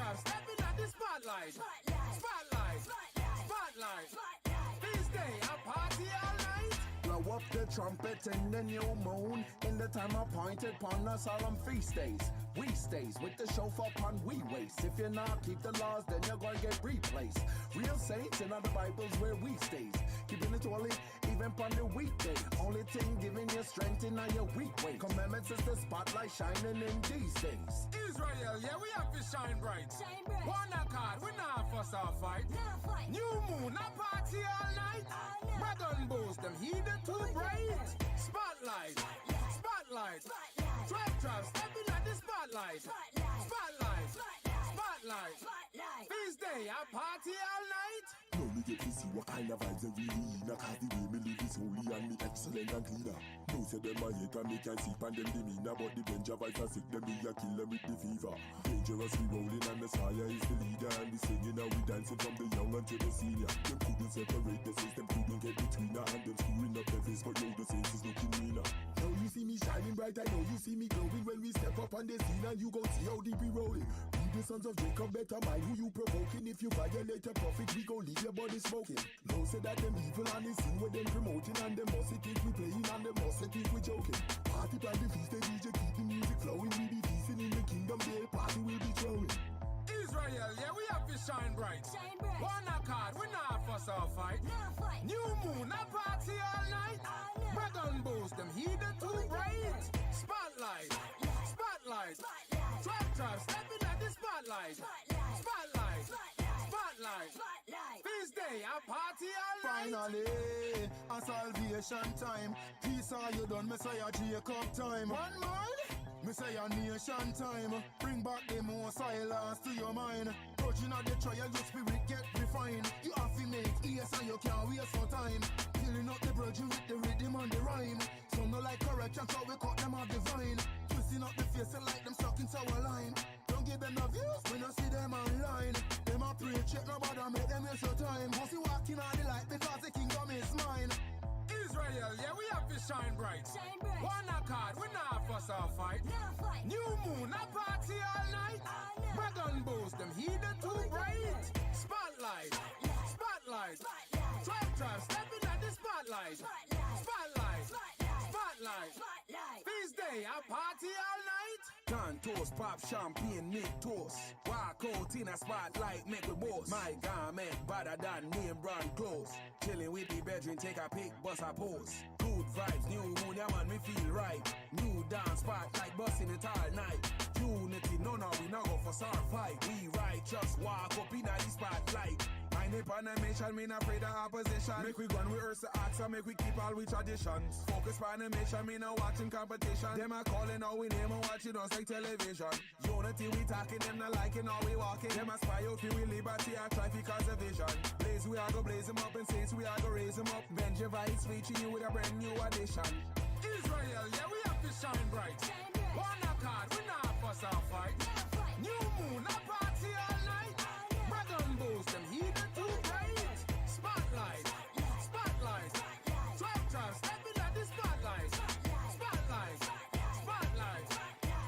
drop stepping at the spotlight. Spotlight. Spotlight. This day I party all night. Blow up the trumpet in the new moon, in the time appointed upon our solemn feast days. We stays with the chauffeur upon we waste. If you not keep the laws, then you're gonna get replaced. Real saints in other Bibles where we stays, keeping it holy even on the weekday. Only thing giving you strength in your weak way. Commandments is the spotlight shining in these days. Israel, yeah, we have to shine bright. Shine bright. One accord, we not fuss or fight. Now fight. New moon, a party all night. All night. Red on boost, them heated too bright. Spotlight. Spotlight. Trap, stepping at the spotlight. Spotlight. Spotlight. Feast day, a party all night. Now me get to see what kind of vibes they really in. Cause the way me live is holy and me excellent and cleaner. No say them a hate and me can see pan them demeanor, but the danger vibes are sick, them me a kill them with the fever. Dangerous we rolling and Messiah is the leader, and we singing and we dancing from the young until the senior. Them couldn't separate the saints, them couldn't get between her, and them screwing up their face, but yo the saints is looking meaner. Now you see me shining bright, I know you see me glowing when we step up on the scene, and you gon' see how deep we rolling. We the sons of Jacob, better mind who you provoking. If you violate a prophet, we gon' leave your body smoking. No say that them evil and the sin where them promoting, and them must think we playing and them must think we joking. Party plan the feast, the DJ keep the music flowing. We be feasting in the kingdom, the party will be throwing. Israel, yeah, we have to shine bright. Shine bright. One accord, we not fuss or fight. Now fight. New moon, a party all night. All night. Red on boost, them heated too bright. Spotlight. Spotlight. Trap, stepping at the spotlight. Spotlight. Spotlight. Feast day, a party all night. Finally, a salvation time. Peace are you done, Messiah Jacob time. One more, Messiah nation time. Bring back the more silence to your mind. Purging out the trial, your spirit get refined. You have to make ears and you can't waste no time. Peeling up the virgin with the rhythm and the rhyme. Some no like correction, so we cut them off the vine. Twisting up the face and like them stuck in our line. Don't give them no views, we don't see them online. Them a preach it, nobody make them waste your time. Must be walking on the light because the kingdom is mine. Israel, yeah, we have to shine bright. Shine bright. One accord, we not fuss or fight. Now fight. New moon, a party all night. All night. Red on boost, them heated too bright. Spotlight. Spotlight. Trap, stepping at the spotlight. Spotlight. Spotlight. Feast day, a party all night. Can toast, pop champagne, make toast. Walk out in a spotlight, make we boast. My garment better than name brand clothes. Chilling with the bedroom, take a pic, bust a pose. Good vibes, new moon, yeah man, me feel right. New dance spotlight, busting it all night. Unity, no, we not go for star fight. We righteous, walk up in the spotlight. Mind up on a mission, me not afraid of opposition. Make we go and rehearse the acts and make we keep all we traditions. Focus on the mission, me not watching competition. Them a calling all we name and watching us like television. Unity we talking, them not liking how we walking. Them a spy out for we liberty and try for conservation. Blaze we are go blaze them up and saints we are go raise them up. Benji vibes reaching you with a brand new addition. Israel, yeah, we have to shine bright. Shine bright. One accord, we not fuss or fight. Now fight. New moon, a party all night. Red on boost, them heated too bright. Spotlight. Spotlight. Trap, stepping at the spotlight. Spotlight. Spotlight.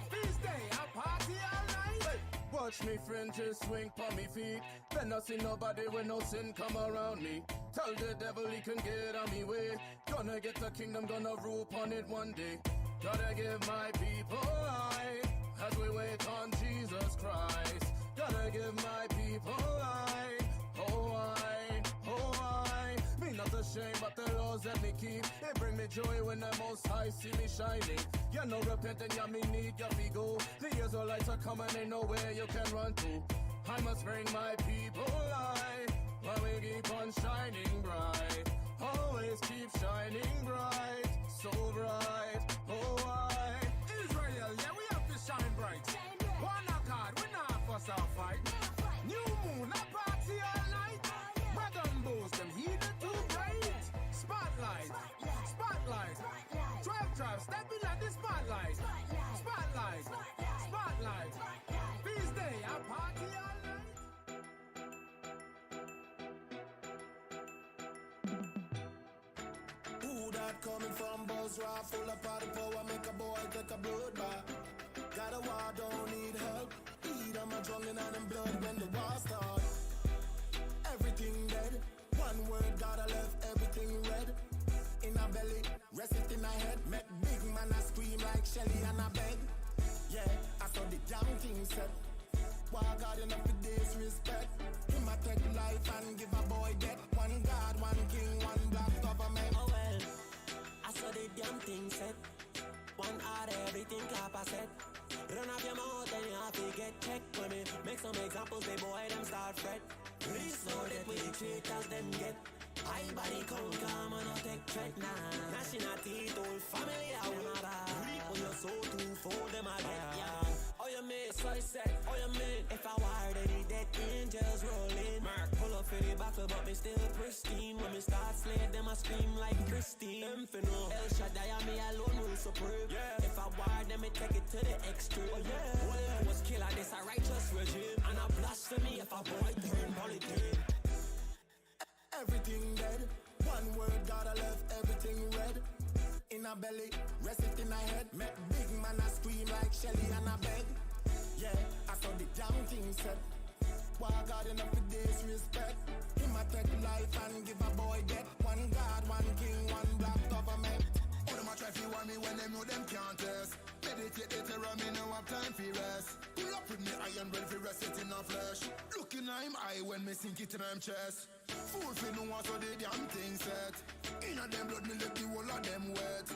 Feast day, a party all night. Watch me fringes swing pon me feet. Then not see nobody when no sin come around me. Tell the devil he can get on me way. Gonna get the kingdom, gonna rule upon it one day. Gotta give my people life as we wait on Jesus Christ. Gotta give my people life. Oh I, me not ashamed, but the laws that me keep, they bring me joy when the Most High see me shining. You know repenting, yeah me need your go. The years of lights are coming, ain't nowhere you can run to. I must bring my people light while we keep on shining bright. Always keep shining bright, so bright. Oh I, Israel, yeah, we have to shine bright. Shine bright. One accord, we not fuss or fight. Now fight. New moon, a party all night. Red on boost, them heated too bright. Spotlight. Spotlight. Trap, stepping at the spotlight. Spotlight. Spotlight. Feast day, a party all night. Who that coming from Bozrah? Full of party power, make a boy take a blood bath. Got a war, don't need help. Eat on my drowning on them blood when the war start. Everything dead. One word, God, I left everything red. In a belly, rest it in a head. Make big man I scream like Shelly and I beg. Yeah, I saw the damn thing set. Why God enough for disrespect? Him a take life and give a boy death. One God, one king, one black government. Oh well, I saw the damn thing set. One out everything clap I said. Run up your mouth and you have to get checked. When me make some examples, they boy them start fret. Please know that we the traitors them get. I body come calm and not take threat now. Nationality told family I wanna die. Reap on your soul to fold them I get yeah. Oh you mean, so I said, oh you mean. If I wired any dead angels rolling. Mark pull up in the battle but me still pristine. When me start slaying them I scream like Christine. Infinite, El Shaddai and me alone will supreme. Yeah. If I wired them me take it to the extreme. Oh yeah, well, was killer this a righteous regime. And a blasphemy if a boy turn polythene. Everything dead. One word, God, I left everything red. In a belly, rest it in a head. Make big man I scream like Shelly and I beg. Yeah, I saw the damn thing set. Why God enough for disrespect? Him a take life and give a boy death. One God, one king, one black government. All them a try fi want me when them know them can't test. Meditate the terror, me no have time fi rest. Pull up with me iron ready fi rest it in a flesh. Looking at him eye when me sink it in him chest. Fool fi know what so the damn thing set. Inna them blood me let the whole of them wet.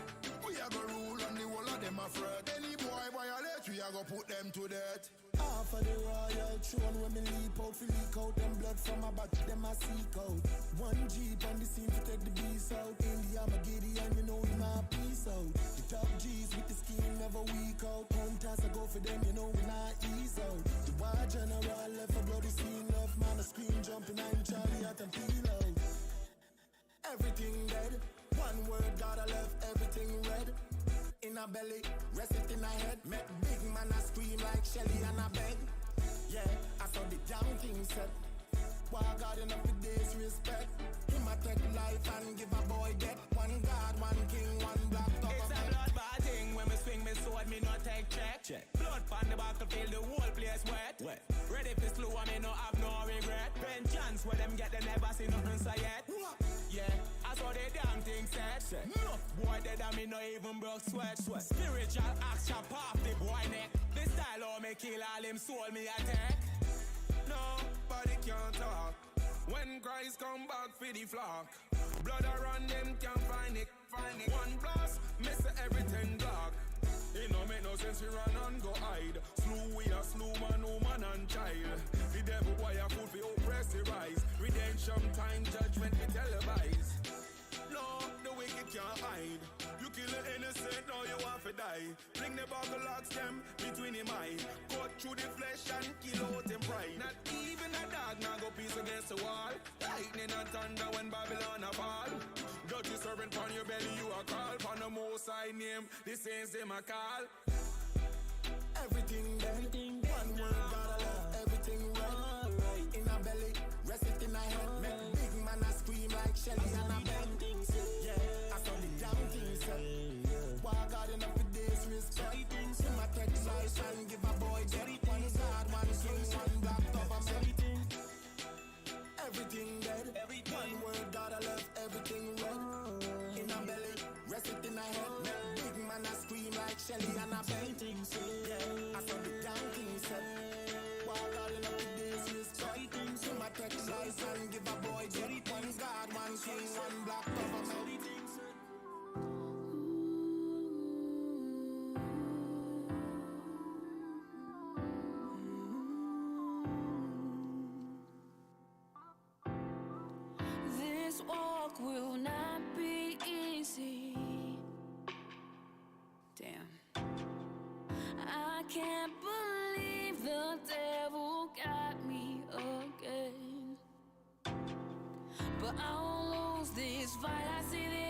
We a go rule and the whole of them afraid. Any boy violate we a go put them to death. Half of the royal throne when me leap out, fi leak out them blood from my back, them I seek out. One jeep on the scene to take the beast out. In the Armageddon, you know we my peace out. The top G's with the skin never weak out. Hunters I go for them, you know we not ease out. The war general left a bloody scene left, man a scream jumping I'm Charlie out and peel out. Everything dead. One word, God I left everything red. In a belly, rest it in a head. Make big man I scream like Shelly and I beg. Yeah, I saw the damn thing set. Why God enough for disrespect? Him a take life and give a boy death. One God, one king, one black government. It's a bloodbath thing when me swing me sword, me not take check. Blood on the battlefield, the whole place wet. Ready for slew and me no have no regret. Vengeance where them get, they never see nothing so yet. Yeah, I saw the damn thing set. No boy dead and me no even broke sweat. Spiritual axe chop off the boy neck. This style how me kill all him soul me attack. Nobody can talk when Christ come back for the flock. Blood around them can't find it. One blast, miss everything dark. It no make no sense we run and go hide. Slew we a slew man, woman and child. The devil boy a fool fi oppress the rise. Redemption time, judgment we televise. No, the wicked can't hide. You kill the innocent, now you want to die. Bring the buckle locks them between him eye. Cut through the flesh and kill out him pride. Not even a dog now go piece against the wall. Lightning and thunder when Babylon a fall. Dirty servant on your belly you a call. On the most high name, the saints them a call. Everything dead. One word, God I left everything red. In a belly, rest it in a head. Make big man I scream like Shelly and I beg. Yeah, I saw the damn thing set. Why God enough for disrespect? Him a take life and give a boy death. One God, one king, one black government. Everything dead. One word, God I left everything red. In a belly, rest it in a head. Make big man I scream like Shelly and I beg. Yeah, I saw the damn thing set. Why God enough for disrespect? Him a take life and give a boy death. One God, one king, one black government. This walk will not be easy. Damn. I can't believe the devil got me again. But I won't lose this fight. I see the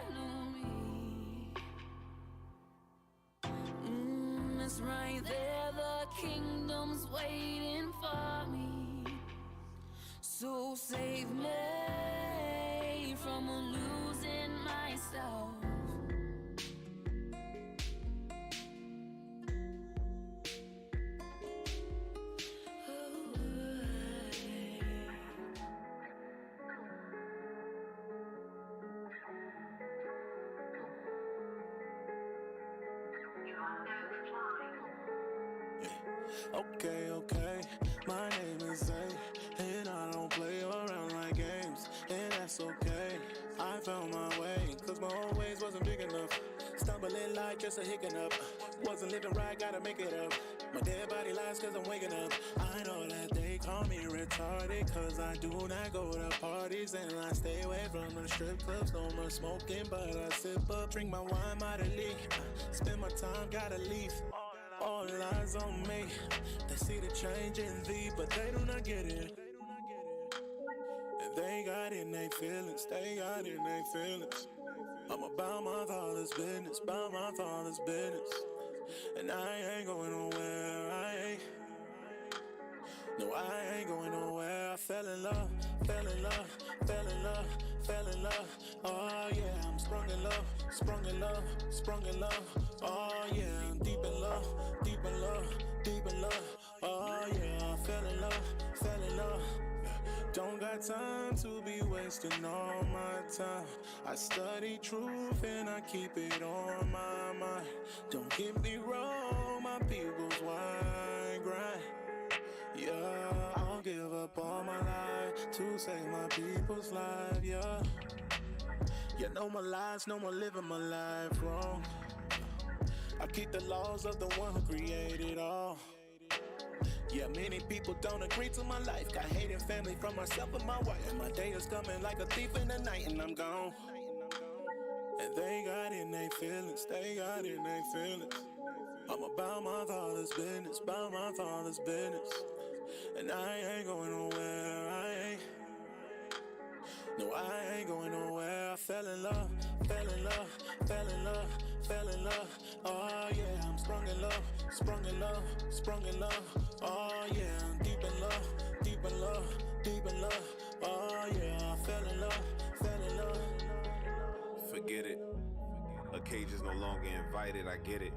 enemy. It's right there. The kingdom's waiting for me. So save me from losing myself. found my way, cause my old ways wasn't big enough. Stumbling like just a hiccup up. Wasn't living right, gotta make it up. My dead body lies cause I'm waking up. I know that they call me retarded, cause I do not go to parties and I stay away from the strip clubs. No more smoking, but I sip up, drink my wine moderately. Spend my time, gotta leave. All eyes on me. They see the change in thee, but they do not get it. And they got in they feelings, they got in they feelings. I'm about my father's business, about my father's business. And I ain't going nowhere, no, I ain't going nowhere. I fell in love, fell in love, fell in love, fell in love. Oh yeah, I'm sprung in love, sprung in love, sprung in love. Oh yeah, I'm deep in love, deep in love, deep in love. Oh yeah, I fell in love, fell in love. Don't got time to be wasting all my time. I study truth and I keep it on my mind. Don't get me wrong, my people's wine grind. Yeah, I'll give up all my life to save my people's life, yeah. Yeah, no more lies, no more living my life wrong. I keep the laws of the one who created all. Yeah, many people don't agree to my life. Got hating family from myself and my wife. And my day is coming like a thief in the night and I'm gone. And they got in they feelings, they got in they feelings. I'm about my father's business, about my father's business. And I ain't going nowhere, no, I ain't going nowhere. I fell in love, fell in love, fell in love, fell in love. Oh yeah, I'm sprung in love, sprung in love, sprung in love. Oh yeah, I'm deep in love, deep in love, deep in love. Oh yeah, I fell in love, fell in love. Forget it. A cage is no longer invited, I get it.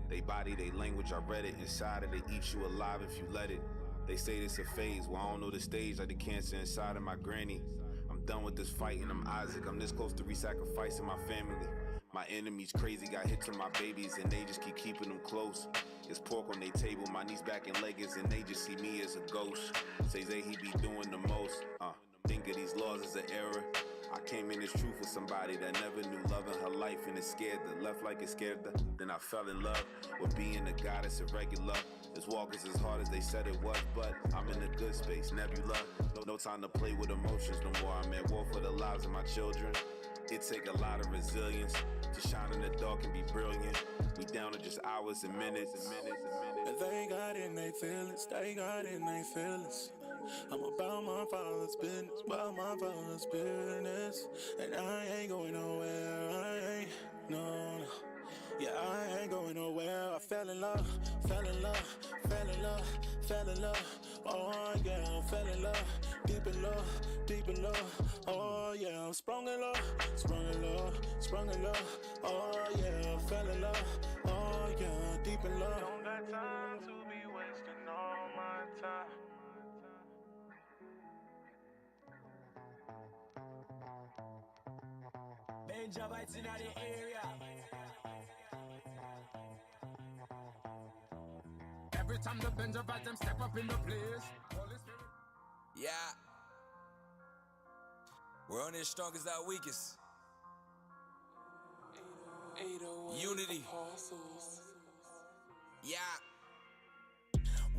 They body, they language, I read it. Inside it, they eat you alive if you let it. They say this a phase, well I don't know the stage like the cancer inside of my granny. I'm done with this fight and I'm Isaac. I'm this close to re-sacrificing my family. My enemies crazy, got hits on my babies and they just keep keeping them close. It's pork on their table, my niece back in Lagos and they just see me as a ghost. Say he be doing the most. Think of these laws as an error. I came in as true for somebody that never knew love in her life and it scared her, left like it scared her. Then I fell in love with being a goddess irregular. This walk is as hard as they said it was, but I'm in a good space, nebula. No time to play with emotions no more. I'm at war for the lives of my children. It take a lot of resilience to shine in the dark and be brilliant. We down to just hours and minutes and minutes and minutes. They got in they feelings, they got in they feelings. I'm about my father's business, about my father's business. And I ain't going nowhere, I ain't, no. Yeah, I ain't going nowhere. I fell in love, fell in love, fell in love, fell in love. Oh yeah, I fell in love, deep in love, deep in love. Oh yeah, I'm sprung in love, sprung in love, sprung in love. Oh yeah, I fell in love. Oh yeah, deep in love. Don't got time to be wasting all my time. Benjabites in the area. Every time the Benjavite them step up in the place. Holy Spirit. Yeah. We're only as strong as our weakest. Unity. Yeah.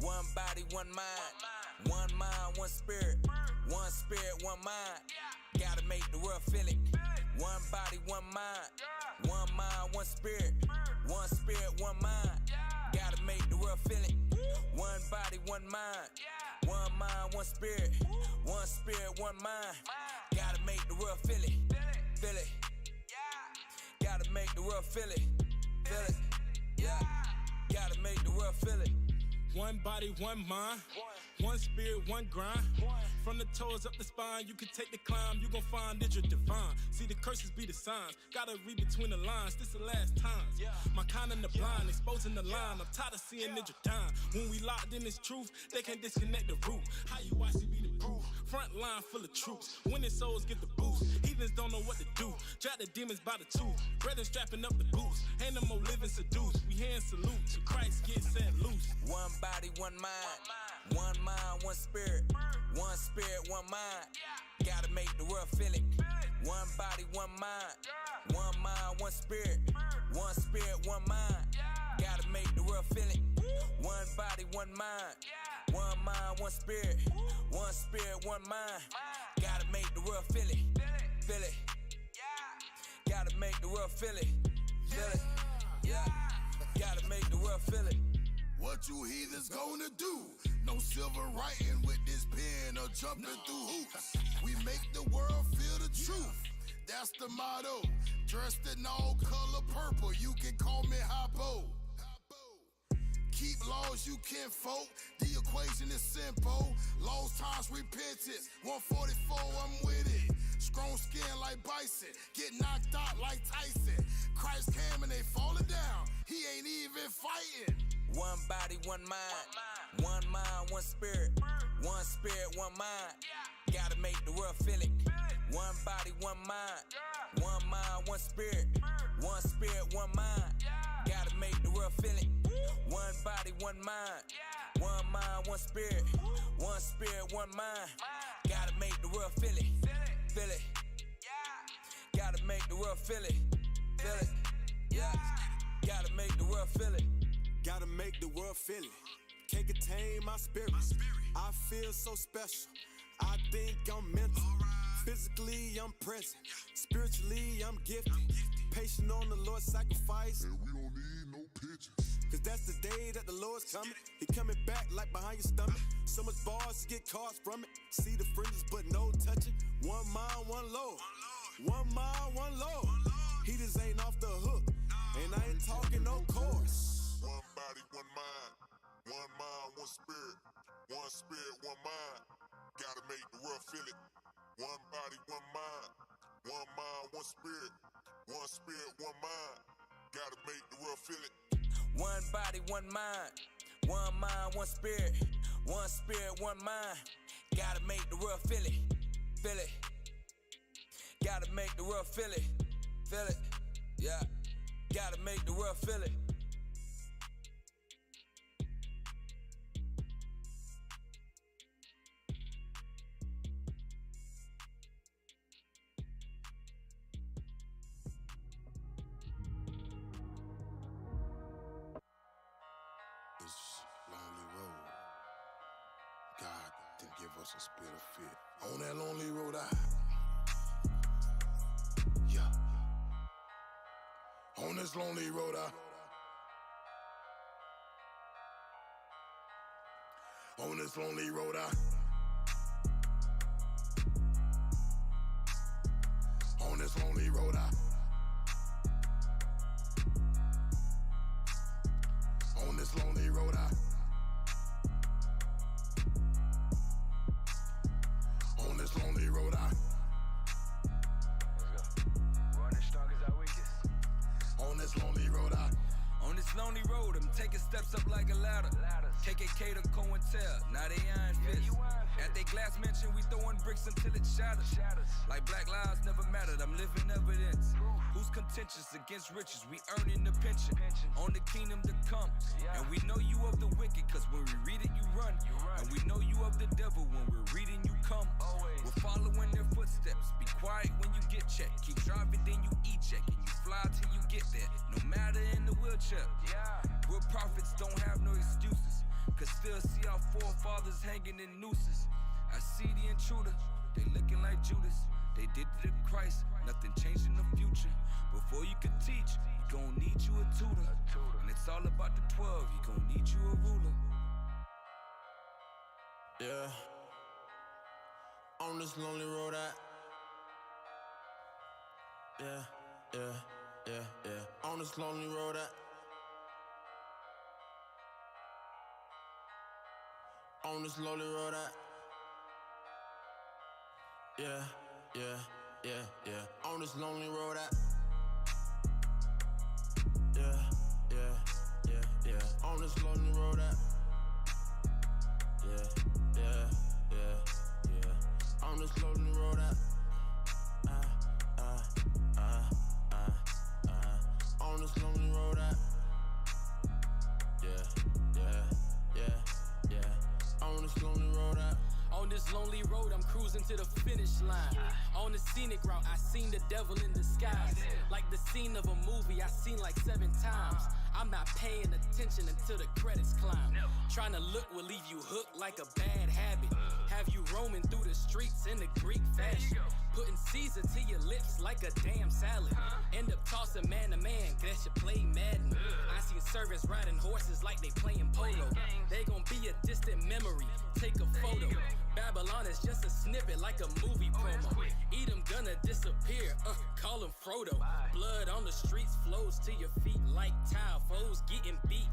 One body, one mind. One mind, one spirit. One spirit, one mind. Gotta make the world feel it. One body, one mind. One mind, one spirit. One spirit, one mind. Gotta make the world feel it. One body, one mind. One mind, one spirit. One spirit, one mind. Gotta make the world feel it. Feel it. Gotta make the world feel it. Feel it. Yeah. Gotta make the world feel it. One body, one mind. One spirit, one grind. From the toes up the spine, you can take the climb. You gon' find that you're divine. See the curses be the signs. Gotta read between the lines. This the last times. My kind in the blind, exposing the line. I'm tired of seeing ninja dime. When we locked in this truth, they can't disconnect the root. How you watch it be the proof. Front line full of troops. Winning souls get the boost. Heathens don't know what to do. Drag the demons by the tooth. Brethren strapping up the boots. Ain't no more living seduced. We hand salute to Christ get set loose. One body, one mind. One mind, one spirit. One spirit, one mind. Gotta make the world feel it. One body, one mind. One mind, one spirit. One spirit, one mind. Gotta make the world feel it. One body, one mind. One mind, one spirit. One spirit, one mind. Gotta make the world feel it. Feel it. Gotta make the world feel it. Feel it. Yeah. Gotta make the world feel it. What you heathens gonna do? No silver writing with this pen or jumping through hoops. We make the world feel the truth. That's the motto. Dressed in all color purple, you can call me Hoppo. Keep laws you can't folk. The equation is simple. Lost times repentance. 144, I'm with it. Strong skin like bison. Get knocked out like Tyson. Christ came and they falling down. He ain't even fighting. One body, one mind. One mind, one spirit. One spirit, one mind. Gotta make the world feel it. One body, one mind. One mind, one spirit. One spirit, one mind. Gotta make the world feel it. One body, one mind. One mind, one spirit. One spirit, one mind. Gotta make the world feel it. Feel it. Gotta make the world feel it. Feel it. Yeah. Gotta make the world feel it. Gotta make the world feel it. Can't contain my spirit. I feel so special. I think I'm mental. Physically, I'm present. Spiritually, I'm gifted. Patient on the Lord's sacrifice. And we don't need no pictures. Cause that's the day that the Lord's coming. He coming back like behind your stomach. So much bars to get cards from it. See the fringes, but no touching. One mind, one Lord. One mind, one Lord. He just ain't off the hook. And I ain't talking no chorus. One body, one mind. One mind, one spirit. One spirit, one mind. Gotta make the world feel it. One body, one mind. One mind, one spirit. One spirit, one mind. Gotta make the world feel it. One body, one mind. One mind, one spirit. One spirit, one mind. Gotta make the world feel it. Feel it. Gotta make the world feel it. Feel it. Yeah. Gotta make the world feel it. Give us a spirit of fear. On that lonely road, on this lonely road, on this lonely road, on this lonely road, on this lonely road, on this lonely road, Running strong as our weakest. on this lonely road, On this lonely road, I'm taking steps up like a ladder. KKK to COINTEL, now they iron fist. At they glass mansion, we throwing bricks until it shatters. Like black lives never mattered, I'm living evidence. Who's contentious against riches? We earning the pension. On the kingdom to come. And we know you of the wicked, cause when we read it, you run. And we know you of the devil, when we're reading, you come. We're following their footsteps. Be quiet when you get checked. Keep driving, then you E-check. And you fly till you get there. No matter in the wheelchair. Real prophets don't have no excuses. Could still see our forefathers hanging in nooses. I see the intruder, they looking like Judas. They did it to Christ, nothing changed in the future. Before you can teach, you gon' need you a tutor. And it's all about the 12, you gon' need you a ruler. Yeah. On this lonely road, yeah. On this lonely road, on this lonely road, yeah. On this lonely road, yeah. On this lonely road, yeah. On this lonely road, on this lonely road, yeah. On this lonely road, On this lonely road, I'm cruising to the finish line. On the scenic route, I seen the devil in disguise. Like the scene of a movie, I seen like 7 times. I'm not paying attention until the credits climb. Trying to look will leave you hooked like a bad habit. Have you roaming through the streets in the Greek fashion. Putting Caesar to your lips like a damn salad. End up tossing man to man, guess you play Madden. I seen servants riding horses like they playing polo. They gon' be a distant memory, take a photo. Babylon is just a snippet like a movie promo. Edom gonna disappear, call him Frodo. Blood on the streets flows to your feet like tile. Foes getting beat.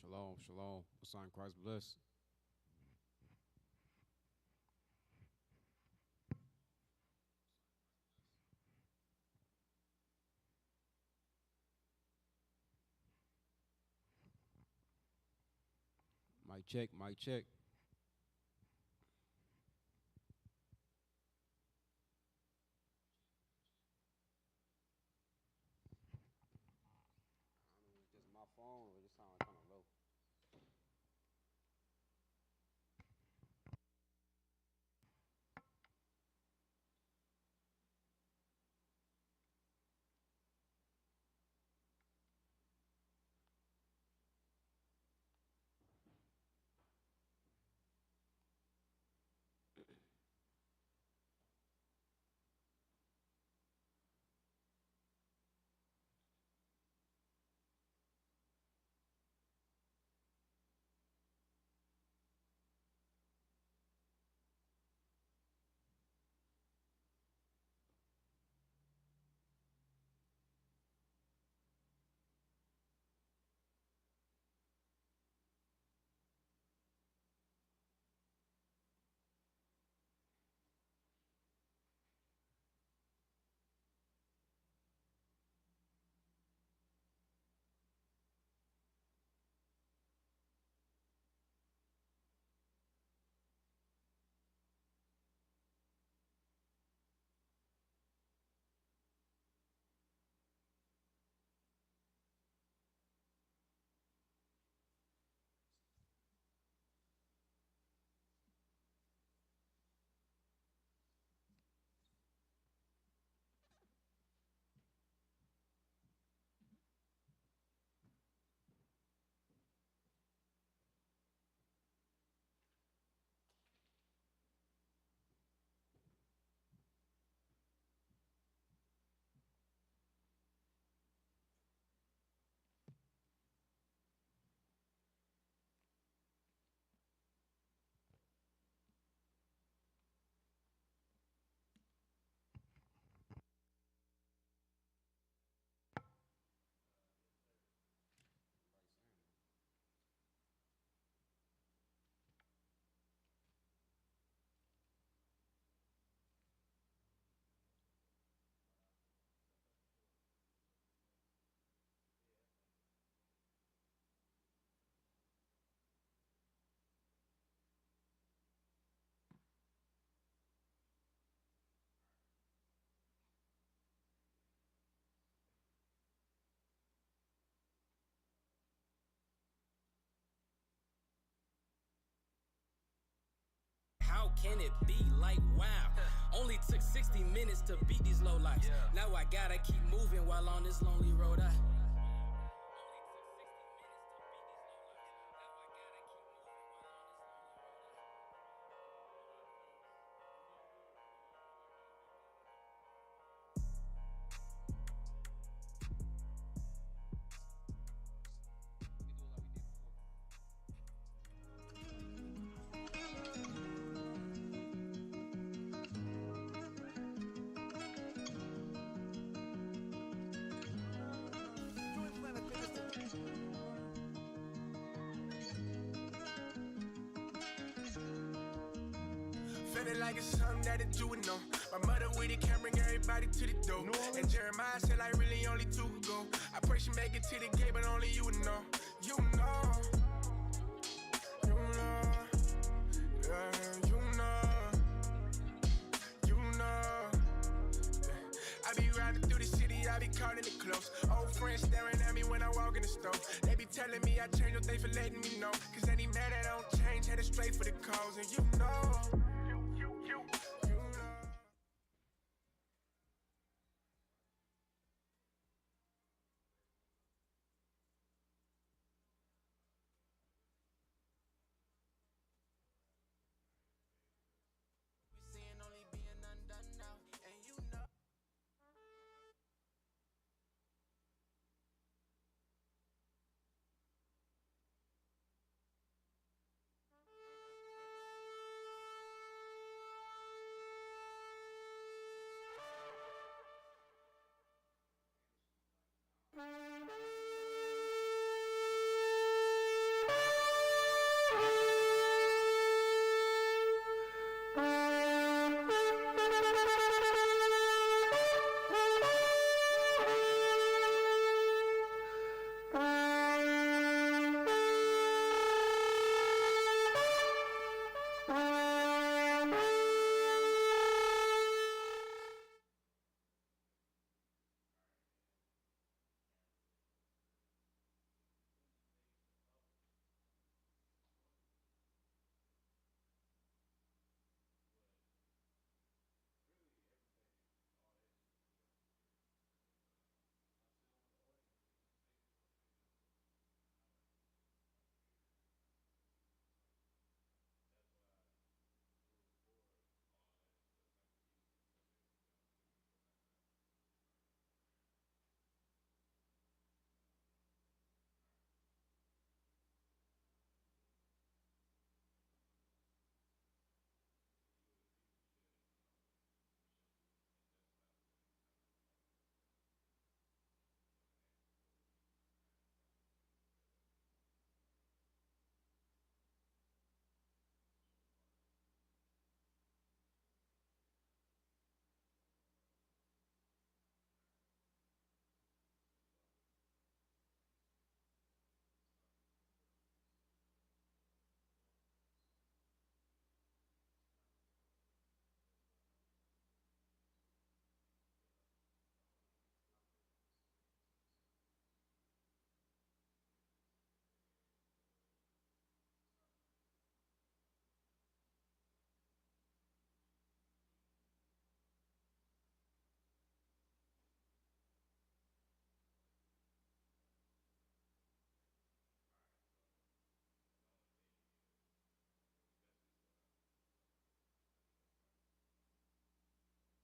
Shalom, shalom. Son Christ bless. Mic check, mic check. I don't know if it's just my phone or it just sounds kind of low. How can it be like wow? Only took 60 minutes to beat these low lights. Now I gotta keep moving while on this lonely road. Feeling like it's something that you would know. My mother with it can't bring everybody to the door. And Jeremiah said like really only two could go. I pray she make it to the gate, but only you would know. You know. You know. Yeah, you know. You know. I be riding through the city, I be calling it close. Old friends staring at me when I walk in the store. They be telling me I changed, no thanks for letting me know. Cause any man that don't change, headed straight for the cause. And you know.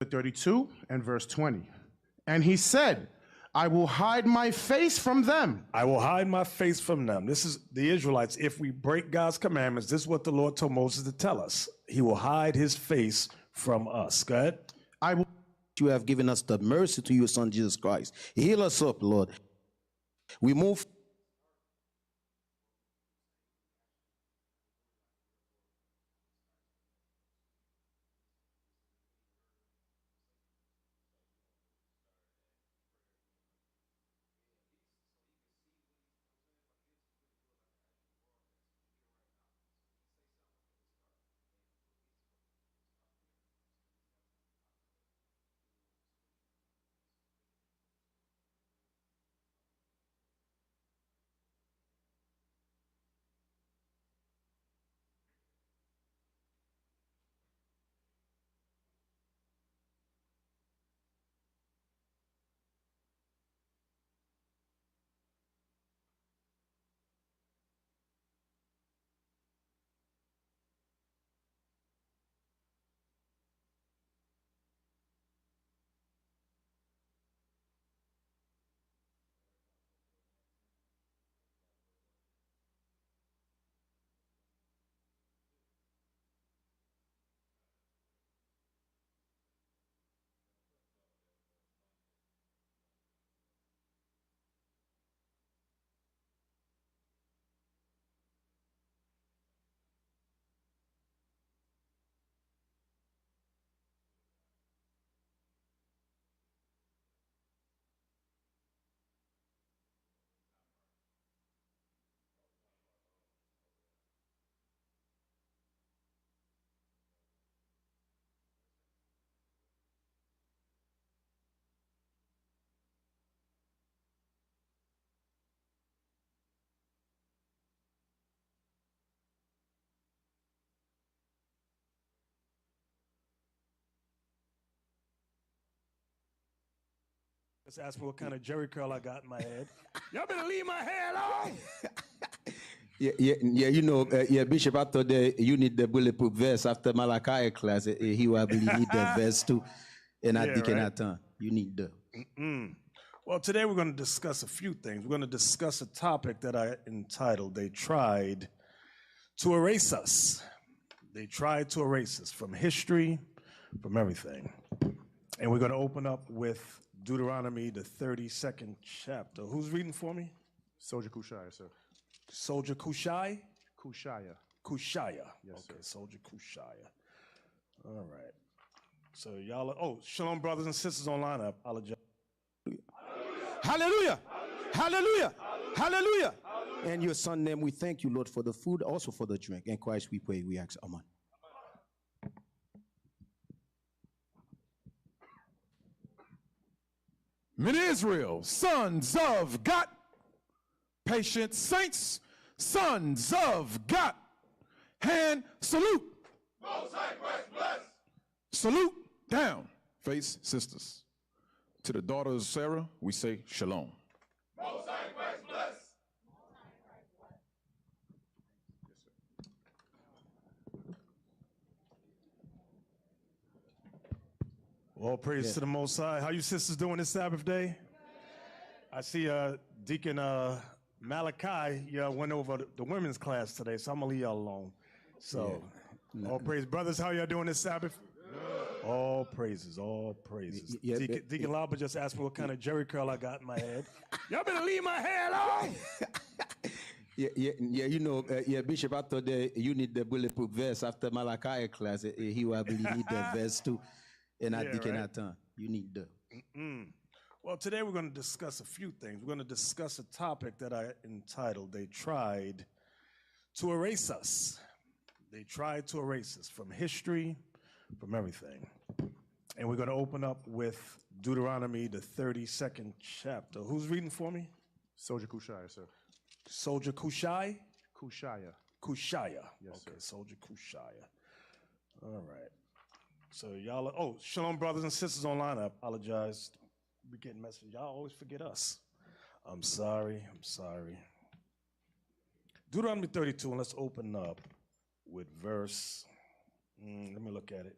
32 and verse 20. And he said, I will hide my face from them. I will hide my face from them. This is the Israelites. If we break God's commandments, this is what the Lord told Moses to tell us. He will hide his face from us. Go ahead. I will. You have given us the mercy to your Son, Jesus Christ. Heal us up, Lord. We move. Let's ask me what kind of Jerry curl I got in my head. Y'all better leave my hair alone. You know, Bishop, after you need the bulletproof vest after Malachi class. He will need the vest too. And I think right? You need the. Well, today we're going to discuss a few things. We're going to discuss a topic that I entitled, They Tried to Erase Us. They tried to erase us from history, from everything. And we're going to open up with Deuteronomy, the 32nd chapter. Who's reading for me? Soldier Kushaya, sir. Soldier Kushai? Kushaya. Kushaya. Yes, okay, sir. Soldier Kushaya. All right. So y'all, shalom, brothers and sisters online. I apologize. Hallelujah. Hallelujah. Hallelujah. And your Son name, we thank you, Lord, for the food, also for the drink. In Christ we pray, we ask, amen. Men Israel, sons of God, patient saints, sons of God, hand salute. Most High Christ bless. Salute down, face sisters. To the daughters of Sarah, we say shalom. Most High Christ bless. All praise to the Most High. How you sisters doing this Sabbath day? I see Deacon Malachi went over the women's class today, so I'm going to leave y'all alone. So, all praise. Brothers, how y'all doing this Sabbath? Good. All praises, all praises. Deacon Lauber just asked me what kind of Jerry curl I got in my head. Y'all better leave my hair alone. You know, Bishop, after you need the bulletproof vest after Malachi class. He will need the vest too. And I think you need the. Well, today we're going to discuss a few things. We're going to discuss a topic that I entitled, They Tried to Erase Us. They tried to erase us from history, from everything. And we're going to open up with Deuteronomy, the 32nd chapter. Who's reading for me? Soldier Kushaya, sir. Soldier Kushai? Kushaya. Kushaya. Yes, okay, sir. Soldier Kushaya. All right. So y'all, shalom, brothers and sisters online. I apologize. We getting messages. Y'all always forget us. I'm sorry. Deuteronomy 32, and let's open up with verse. Let me look at it.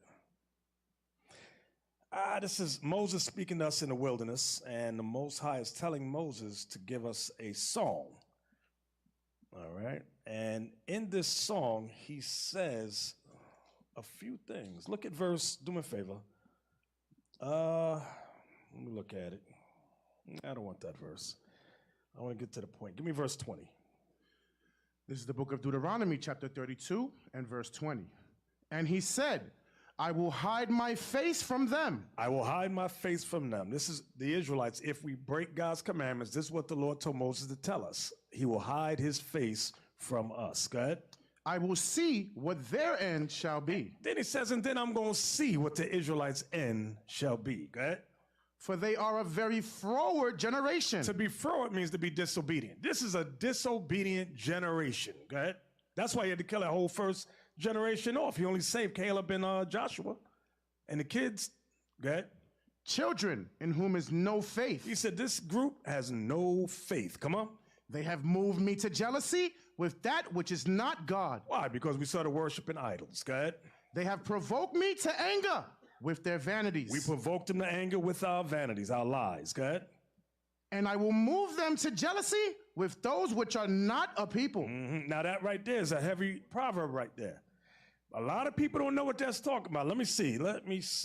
This is Moses speaking to us in the wilderness, and the Most High is telling Moses to give us a song. All right? And in this song, he says a few things. Look at verse, do me a favor. Let me look at it. I don't want that verse. I want to get to the point. Give me verse 20. This is the book of Deuteronomy, chapter 32 and verse 20. And he said, I will hide my face from them. I will hide my face from them. This is the Israelites. If we break God's commandments, this is what the Lord told Moses to tell us. He will hide his face from us. Go ahead. I will see what their end shall be. Then he says, and then I'm going to see what the Israelites' end shall be. Go ahead. For they are a very froward generation. To be froward means to be disobedient. This is a disobedient generation. Go ahead. That's why he had to kill that whole first generation off. He only saved Caleb and Joshua. And the kids, go ahead. Children in whom is no faith. He said this group has no faith. Come on. They have moved me to jealousy with that which is not God. Why? Because we started worshiping idols. Go ahead. They have provoked me to anger with their vanities. We provoked them to anger with our vanities, our lies. Go ahead. And I will move them to jealousy with those which are not a people. Mm-hmm. Now that right there is a heavy proverb right there. A lot of people don't know what that's talking about. Let me see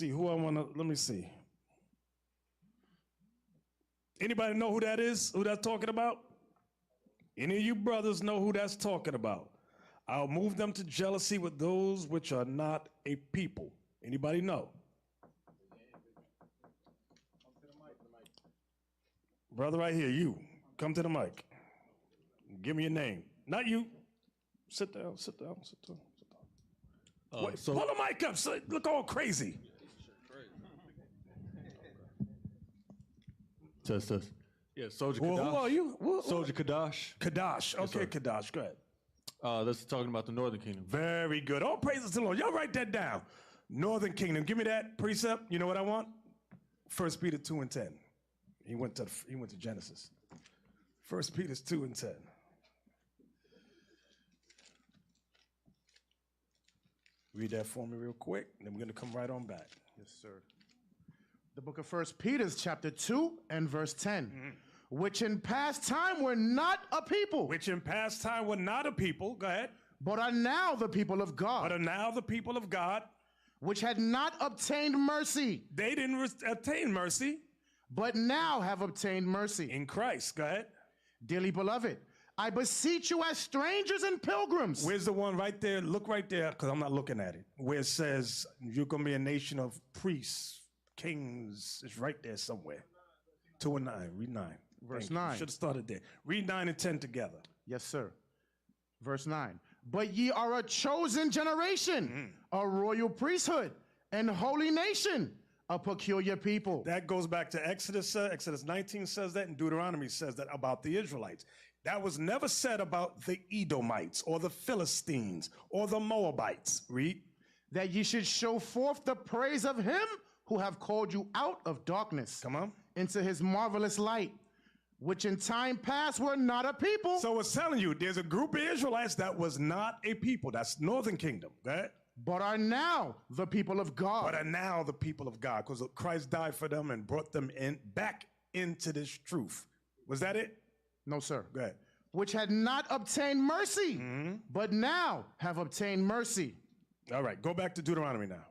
who I want to, let me see. Anybody know who that is? Who that's talking about? Any of you brothers know who that's talking about? I'll move them to jealousy with those which are not a people. Anybody know? Brother right here, you. Come to the mic. Give me your name. Not you. Sit down, sit down, sit down, sit down. Wait, pull the mic up. So look all crazy. Test. Yeah, Soldier Well, Kadash. who are you? Soldier Kadash. Kadash. Okay, sir. Kadash. Go ahead. This is talking about the Northern Kingdom. Very good. All praises to the Lord. Y'all write that down. Northern Kingdom. Give me that precept. You know what I want? 1 Peter 2 and 10. He went to Genesis. 1 Peter 2 and 10. Read that for me real quick, and then we're going to come right on back. Yes, sir. The book of 1 Peter, chapter 2 and verse 10. Which in past time were not a people. Which in past time were not a people. Go ahead. But are now the people of God. But are now the people of God. Which had not obtained mercy. They didn't attain mercy. But now have obtained mercy. In Christ. Go ahead. Dearly beloved, I beseech you as strangers and pilgrims. Where's the one right there? Look right there, because I'm not looking at it. Where it says, you're going to be a nation of priests, kings. It's right there somewhere. 2 and 9. Read 9. Verse 9. Should have started there. Read 9 and 10 together. Yes, sir. Verse 9. But ye are a chosen generation, a royal priesthood, and holy nation, a peculiar people. That goes back to Exodus. Exodus 19 says that, and Deuteronomy says that about the Israelites. That was never said about the Edomites or the Philistines or the Moabites. Read. That ye should show forth the praise of him who have called you out of darkness. Come on. Into his marvelous light, which in time past were not a people. So it's telling you, there's a group of Israelites that was not a people. That's Northern Kingdom. Right? But are now the people of God. But are now the people of God, because Christ died for them and brought them back into this truth. Was that it? No, sir. Go ahead. Which had not obtained mercy, but now have obtained mercy. All right, go back to Deuteronomy now.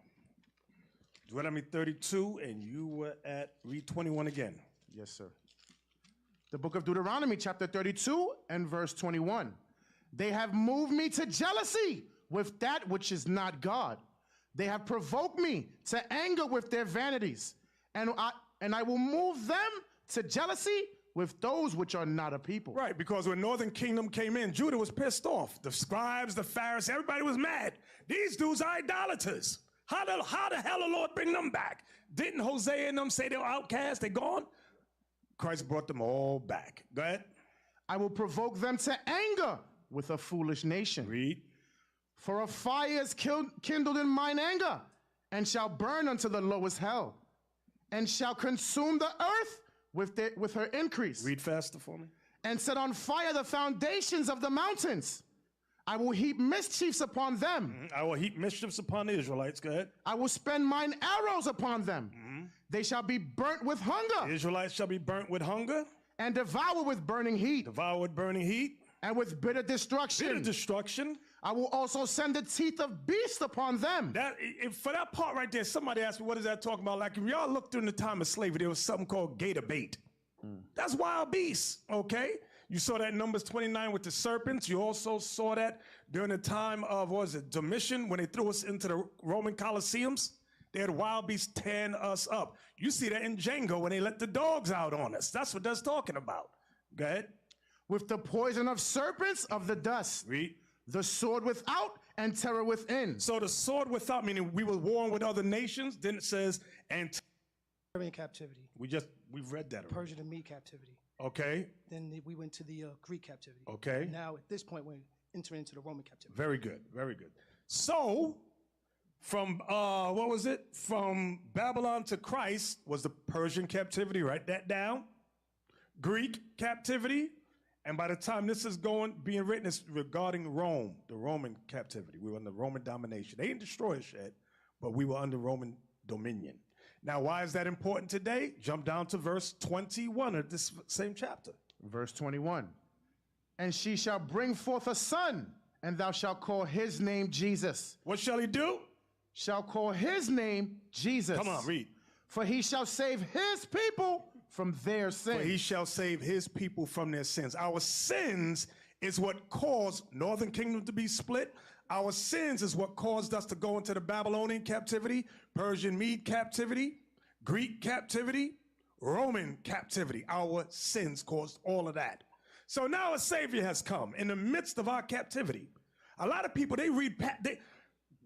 Deuteronomy 32, and you were at, read 21 again. Yes, sir. The book of Deuteronomy, chapter 32 and verse 21. They have moved me to jealousy with that which is not God. They have provoked me to anger with their vanities. And I will move them to jealousy with those which are not a people. Right, because when Northern Kingdom came in, Judah was pissed off. The scribes, the Pharisees, everybody was mad. These dudes are idolaters. How the hell the Lord bring them back? Didn't Hosea and them say they were outcasts, they gone? Christ brought them all back. Go ahead. I will provoke them to anger with a foolish nation. Read. For a fire is kindled in mine anger, and shall burn unto the lowest hell, and shall consume the earth with her increase. Read faster for me. And set on fire the foundations of the mountains. I will heap mischiefs upon them. I will heap mischiefs upon the Israelites. Go ahead. I will spend mine arrows upon them. They shall be burnt with hunger. Israelites shall be burnt with hunger. And devoured with burning heat. Devoured with burning heat. And with bitter destruction. Bitter destruction. I will also send the teeth of beasts upon them. For that part right there, somebody asked me, what is that talking about? Like, if y'all look during the time of slavery, there was something called gator bait. That's wild beasts, okay? You saw that in Numbers 29 with the serpents. You also saw that during the time of, what was it, Domitian, when they threw us into the Roman Colosseums. They had wild beasts tearing us up. You see that in Django when they let the dogs out on us. That's what that's talking about. Go ahead. With the poison of serpents of the dust. Read. The sword without and terror within. So the sword without, meaning we were warring with other nations. Then it says, and Persian captivity. We've read that already. Persian and Mede captivity. Okay. Then we went to the Greek captivity. Okay. Now at this point we're entering into the Roman captivity. Very good, very good. So, from what was it? From Babylon to Christ was the Persian captivity. Write that down. Greek captivity, and by the time this is being written, it's regarding Rome, the Roman captivity. We were under Roman domination. They didn't destroy us yet, but we were under Roman dominion. Now, why is that important today? Jump down to verse 21 of this same chapter. Verse 21. And she shall bring forth a son, and thou shalt call his name Jesus. What shall he do? Shall call his name Jesus. Come on, read. For he shall save his people from their sins. For he shall save his people from their sins. Our sins is what caused Northern Kingdom to be split. Our sins is what caused us to go into the Babylonian captivity, Persian Mede captivity, Greek captivity, Roman captivity. Our sins caused all of that. So now a Savior has come in the midst of our captivity. A lot of people,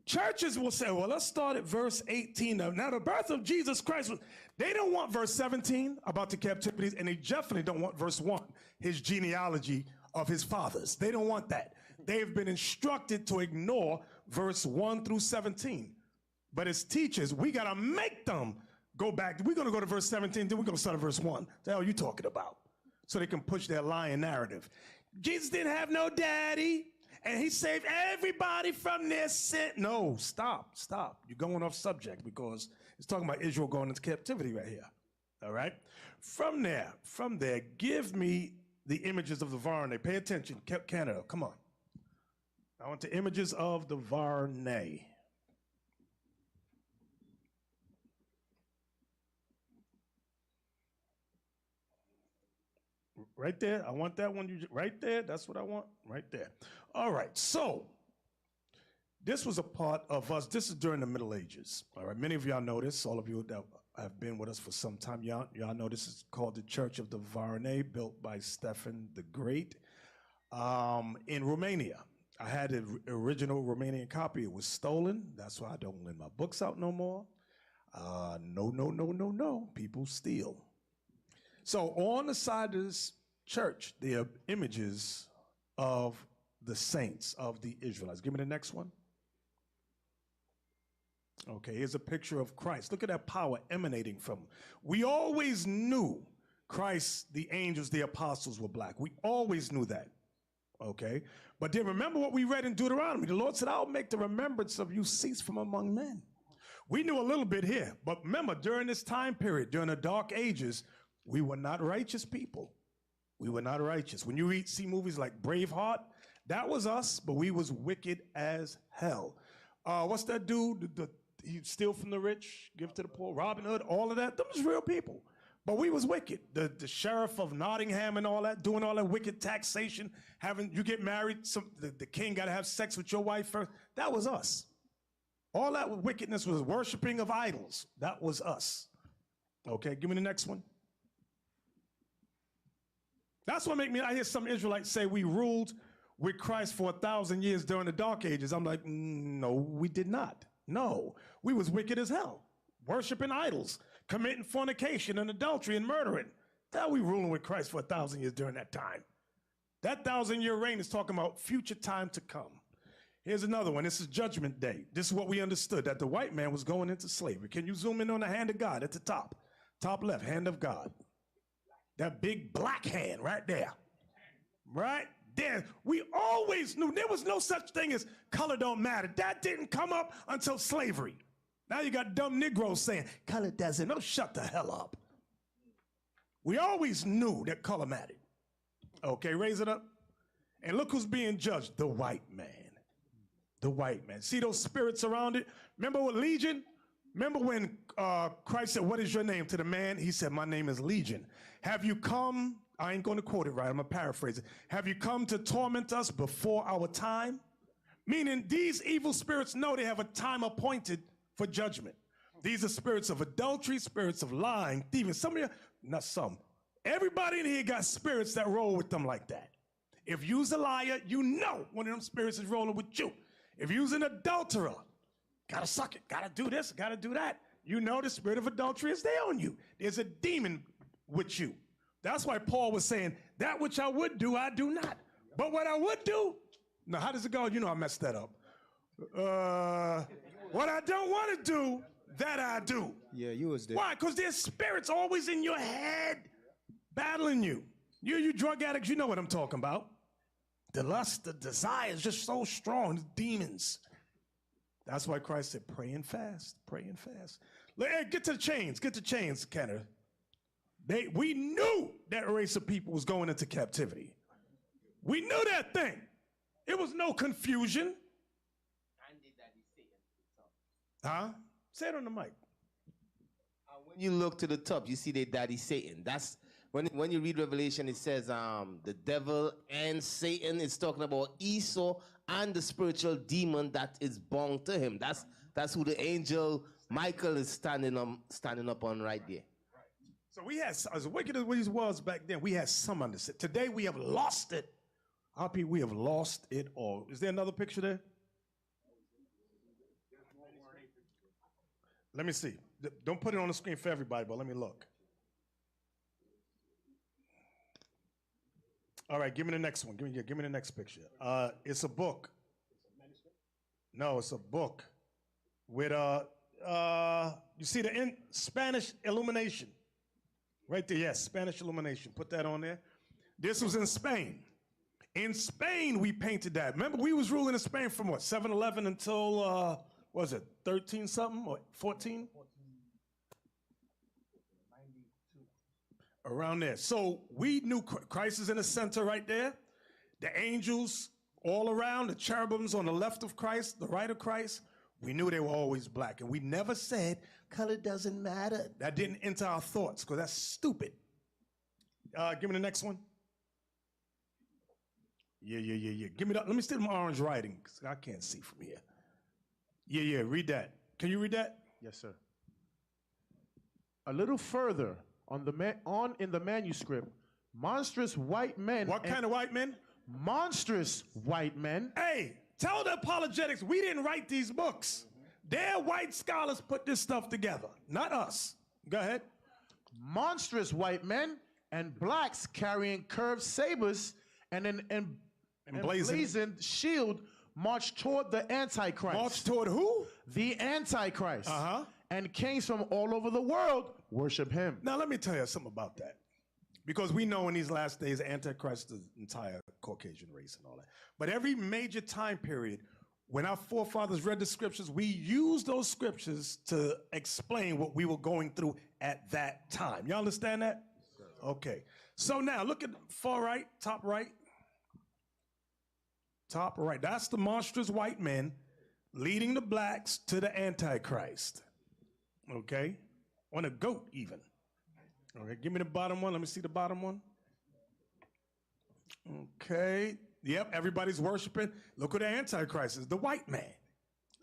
churches will say, well, let's start at verse 18. Now, the birth of Jesus Christ, they don't want verse 17 about the captivities, and they definitely don't want verse 1, his genealogy of his fathers. They don't want that. They've been instructed to ignore verse 1 through 17. But as teachers, we got to make them go back. We're going to go to verse 17, then we're going to start at verse 1. What the hell are you talking about? So they can push their lying narrative. Jesus didn't have no daddy, and he saved everybody from their sin. No, stop. You're going off subject because it's talking about Israel going into captivity right here. All right? From there, give me the images of the Varney. Pay attention, Canada, come on. I want the images of the Varney. Right there, I want that one. Right there, that's what I want. Right there. All right, so this was a part of us. This is during the Middle Ages. All right, many of y'all know this. All of you that have been with us for some time, y'all know this is called the Church of the Varney, built by Stephen the Great in Romania. I had the original Romanian copy. It was stolen. That's why I don't lend my books out no more. No. People steal. So on the side of this church, there are images of the saints, of the Israelites. Give me the next one. Okay, here's a picture of Christ. Look at that power emanating from him. We always knew Christ, the angels, the apostles were black. We always knew that. Okay? But then remember what we read in Deuteronomy. The Lord said, I'll make the remembrance of you cease from among men. We knew a little bit here. But remember, during this time period, during the Dark Ages, we were not righteous people. We were not righteous. When you see movies like Braveheart, that was us, but we was wicked as hell. What's that dude? He steal from the rich, give to the poor, Robin Hood, all of that. Them was real people. But we was wicked. The sheriff of Nottingham and all that, doing all that wicked taxation, you get married, the king got to have sex with your wife first. That was us. All that wickedness was worshiping of idols. That was us. Okay, give me the next one. That's what I hear some Israelites say we ruled with Christ for 1,000 years during the Dark Ages. I'm like, no, we did not. No, we was wicked as hell, worshiping idols, committing fornication and adultery and murdering. That we ruling with Christ for 1,000 years during that time. That 1,000-year reign is talking about future time to come. Here's another one. This is Judgment Day. This is what we understood, that the white man was going into slavery. Can you zoom in on the hand of God at the top? Top left, hand of God. That big black hand right there. Right there. We always knew there was no such thing as color don't matter. That didn't come up until slavery. Now you got dumb Negroes saying, color doesn't. No, shut the hell up. We always knew that color mattered. Okay, raise it up. And look who's being judged, the white man. The white man. See those spirits around it? Remember what Legion? Remember when Christ said, what is your name to the man? He said, my name is Legion. Have you come, I ain't going to quote it right, I'm going to paraphrase it. Have you come to torment us before our time? Meaning these evil spirits know they have a time appointed for judgment. These are spirits of adultery, spirits of lying, thieving. Some of you, not some, everybody in here got spirits that roll with them like that. If you's a liar, you know one of them spirits is rolling with you. If you's an adulterer, gotta suck it, gotta do this, gotta do that. You know the spirit of adultery is there on you. There's a demon with you. That's why Paul was saying, that which I would do, I do not. But what I would do, now how does it go? You know I messed that up. What I don't want to do, that I do. Yeah, you was there. Why? Because there's spirits always in your head battling you. You drug addicts, you know what I'm talking about. The lust, the desire is just so strong, the demons. That's why Christ said, pray and fast, pray and fast. Hey, get to the chains, Kenner. We knew that race of people was going into captivity. We knew that thing. It was no confusion. Huh? Say it on the mic. When you look to the top, you see their daddy Satan. That's when you read Revelation, it says the devil and Satan is talking about Esau and the spiritual demon that is bound to him. That's who the angel Michael is standing up on right there. So we had, as wicked as we was back then, we had some understanding. Today we have lost it. Our people, we have lost it all. Is there another picture there? Let me see. Don't put it on the screen for everybody, but let me look. All right, give me the next one. Give me the next picture. It's a book. No, it's a book with you see the Spanish illumination right there. Yes, Spanish illumination. Put that on there. This was in Spain. In Spain, we painted that. Remember, we was ruling in Spain from what, 7-11 until what was it, 13 something or 14? Around there. So we knew Christ is in the center right there. The angels all around, the cherubims on the left of Christ, the right of Christ. We knew they were always black. And we never said color doesn't matter. That didn't enter our thoughts because that's stupid. Give me the next one. Yeah. Give me that. Let me see my orange writing because I can't see from here. Yeah. Read that. Can you read that? Yes, sir. A little further in the manuscript, monstrous white men. What kind of white men? Monstrous white men. Hey, tell the apologetics we didn't write these books. Their white scholars put this stuff together, not us. Go ahead. Monstrous white men and blacks carrying curved sabers and an emblazoned shield marched toward the Antichrist. Marched toward who? The Antichrist. And kings from all over the world worship him. Now, let me tell you something about that. Because we know in these last days, Antichrist is the entire Caucasian race and all that. But every major time period, when our forefathers read the scriptures, we used those scriptures to explain what we were going through at that time. You understand that? Okay. So now, look at far right, top right. Top right. That's the monstrous white men leading the blacks to the Antichrist. Okay? On a goat, even. Okay, give me the bottom one. Let me see the bottom one. Okay. Yep, everybody's worshiping. Look who the Antichrist is, the white man.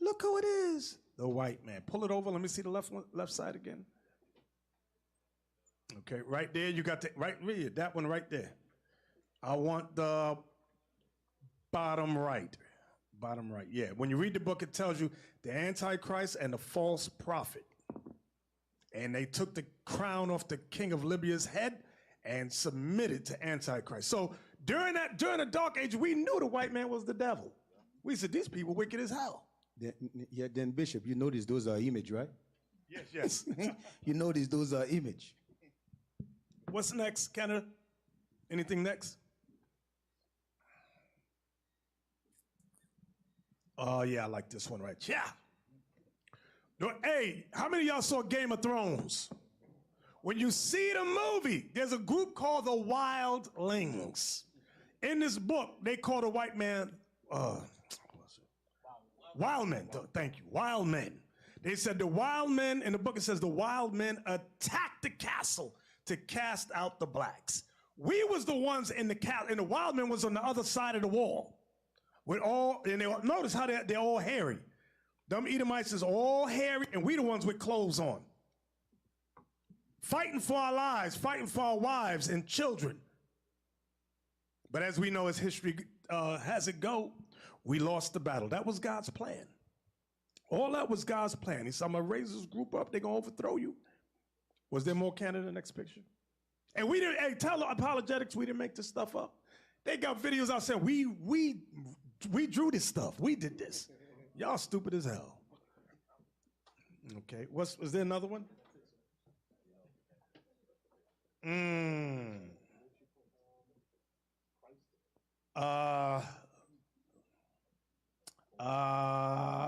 Look who it is, the white man. Pull it over. Let me see the left side again. Okay, right there. You got that one right there. I want the bottom right. Bottom right, yeah. When you read the book, it tells you the Antichrist and the false prophet. And they took the crown off the king of Libya's head and submitted to Antichrist. So during the Dark Age, we knew the white man was the devil. We said, these people wicked as hell. Then Bishop, you notice those are image, right? Yes. You notice those are image. What's next, Canada? Anything next? Oh, yeah, I like this one right. Yeah. Hey, how many of y'all saw Game of Thrones? When you see the movie, there's a group called the Wildlings. In this book, they call the white man, wild men. Thank you, wild men. They said the wild men, in the book it says the wild men attacked the castle to cast out the blacks. We was the ones in the castle, and the wild men was on the other side of the wall. Notice how they're all hairy. Them Edomites is all hairy, and we the ones with clothes on. Fighting for our lives, fighting for our wives and children. But as we know, as history has it go, we lost the battle. That was God's plan. All that was God's plan. He said, I'm going to raise this group up. They're going to overthrow you. Was there more Canada next picture? And we didn't, hey, tell apologetics, we didn't make this stuff up. They got videos out saying, we drew this stuff. We did this. Y'all stupid as hell. Okay, was there another one?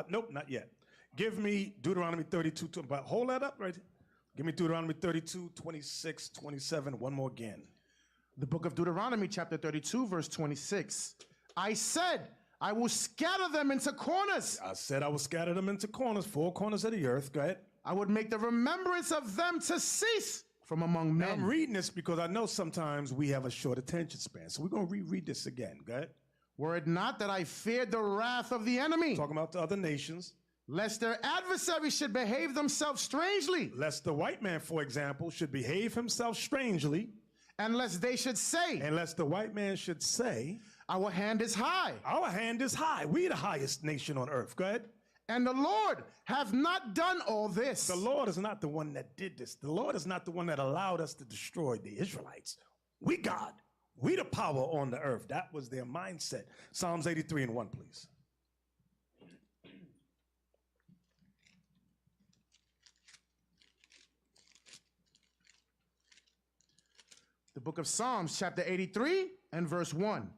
Nope, not yet. Give me Deuteronomy 32, but hold that up right here. Give me Deuteronomy 32, 26, 27, one more again. The book of Deuteronomy, chapter 32, verse 26. I said, I will scatter them into corners. I said I will scatter them into corners, four corners of the earth. Go ahead. I would make the remembrance of them to cease from among men. Now I'm reading this because I know sometimes we have a short attention span. So we're going to reread this again. Go ahead. Were it not that I feared the wrath of the enemy. Talking about the other nations. Lest their adversaries should behave themselves strangely. Lest the white man, for example, should behave himself strangely. And lest they should say. And lest the white man should say. Our hand is high. Our hand is high. We the highest nation on earth. Go ahead. And the Lord have not done all this. The Lord is not the one that did this. The Lord is not the one that allowed us to destroy the Israelites. We God. We the power on the earth. That was their mindset. Psalms 83 and 1, please. The book of Psalms, chapter 83 and verse 1.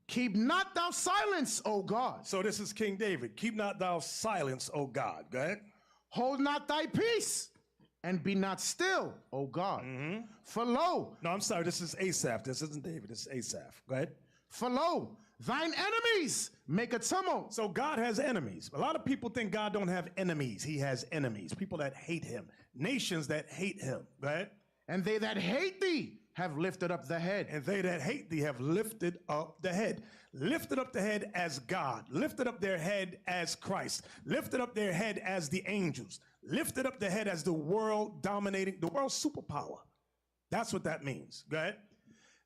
Keep not thou silence, O God. So this is King David. Keep not thou silence, O God. Go ahead. Hold not thy peace, and be not still, O God. For lo. No, I'm sorry. This is Asaph. This isn't David. This is Asaph. Go ahead. For lo, thine enemies make a tumult. So God has enemies. A lot of people think God don't have enemies. He has enemies. People that hate him. Nations that hate him. Go ahead. And they that hate thee have lifted up the head. And they that hate thee have lifted up the head. Lifted up the head as God. Lifted up their head as Christ. Lifted up their head as the angels. Lifted up the head as the world dominating, the world superpower. That's what that means. Go ahead.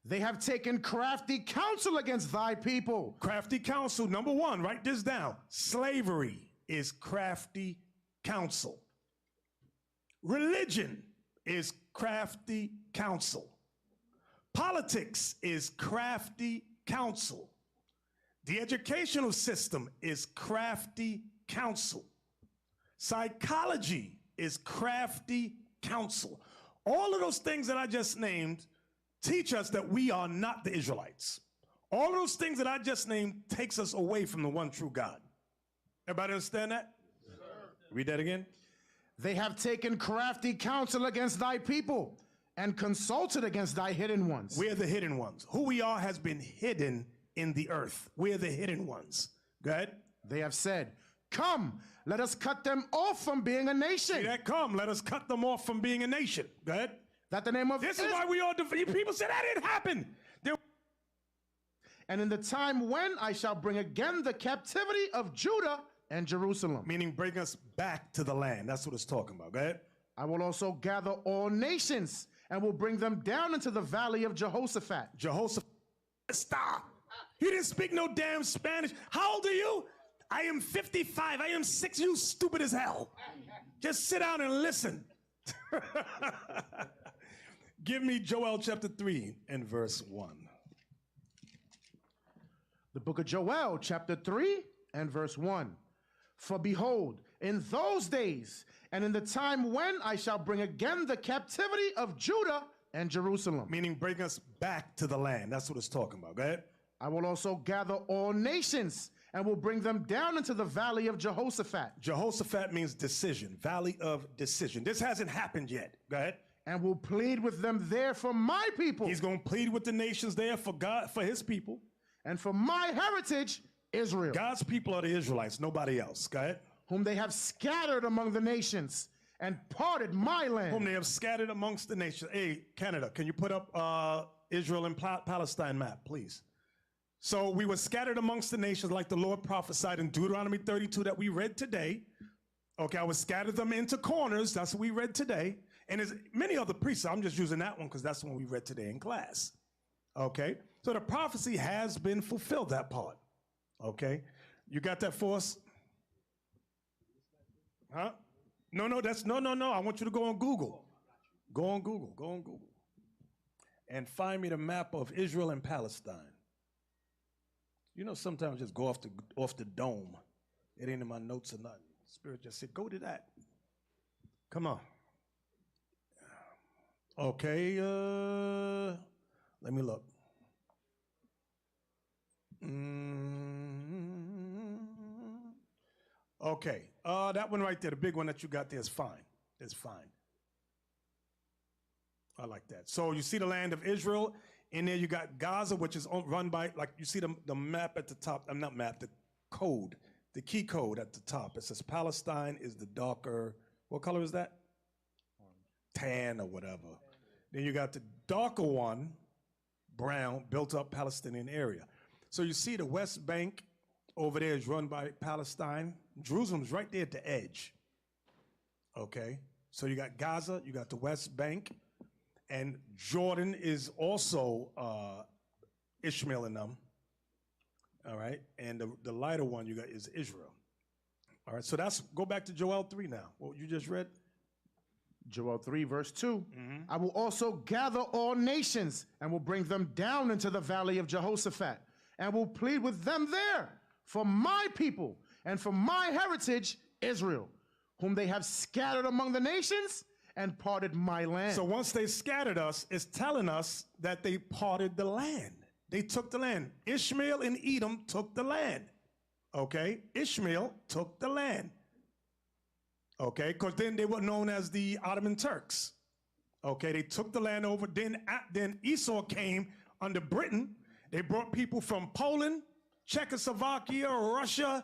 They have taken crafty counsel against thy people. Crafty counsel, number one, write this down. Slavery is crafty counsel. Religion is crafty counsel. Politics is crafty counsel. The educational system is crafty counsel. Psychology is crafty counsel. All of those things that I just named teach us that we are not the Israelites. All of those things that I just named takes us away from the one true God. Everybody understand that? Yes, read that again. They have taken crafty counsel against thy people and consulted against thy hidden ones. We're the hidden ones. Who we are has been hidden in the earth. We're the hidden ones. Go ahead. They have said, come, let us cut them off from being a nation. See that? Come, let us cut them off from being a nation. Go ahead. That the name of this is why we all people said that didn't happen. And in the time when I shall bring again the captivity of Judah and Jerusalem. Meaning bring us back to the land. That's what it's talking about. Go ahead. I will also gather all nations and will bring them down into the valley of Jehoshaphat. Jehoshaphat. Stop. You didn't speak no damn Spanish. How old are you? I am 55. I am 6. You stupid as hell. Just sit down and listen. Give me Joel chapter 3 and verse 1. The book of Joel chapter 3 and verse 1. For behold, in those days and in the time when I shall bring again the captivity of Judah and Jerusalem. Meaning bring us back to the land. That's what it's talking about. Go ahead. I will also gather all nations and will bring them down into the valley of Jehoshaphat. Jehoshaphat means decision, valley of decision. This hasn't happened yet. Go ahead. And will plead with them there for my people. He's going to plead with the nations there for God, for his people. And for my heritage, Israel. God's people are the Israelites, nobody else. Go ahead. Whom they have scattered among the nations and parted my land. Whom they have scattered amongst the nations. Hey, Canada, can you put up Israel and Palestine map, please? So we were scattered amongst the nations like the Lord prophesied in Deuteronomy 32 that we read today. Okay, I would scatter them into corners. That's what we read today. And there's many other precepts. I'm just using that one because that's the one we read today in class. Okay, so the prophecy has been fulfilled, that part. Okay, you got that for us? Huh? No, I want you to go on Google. Go on Google. And find me the map of Israel and Palestine. You know, sometimes just go off the dome. It ain't in my notes or nothing. Spirit just said, go to that. Come on. Okay, let me look. Okay, that one right there, the big one that you got there is fine. It's fine. I like that. So you see the land of Israel. In there you got Gaza, which is run by, like you see the map at the top. I'm not map, the code, the key code at the top. It says Palestine is the darker, what color is that? Tan or whatever. Then you got the darker one, brown, built up Palestinian area. So you see the West Bank over there is run by Palestine. Jerusalem's right there at the edge. Okay, so you got Gaza, you got the West Bank, and Jordan is also Ishmael and them. All right, and the lighter one you got is Israel. All right, so go back to Joel 3 now, what you just read. Joel 3, verse 2. I will also gather all nations and will bring them down into the valley of Jehoshaphat and will plead with them there for my people and for my heritage, Israel, whom they have scattered among the nations and parted my land. So once they scattered us, it's telling us that they parted the land. They took the land. Ishmael and Edom took the land. Okay? Ishmael took the land. Okay, because then they were known as the Ottoman Turks. Okay, they took the land over. Then Esau came under Britain. They brought people from Poland, Czechoslovakia, Russia.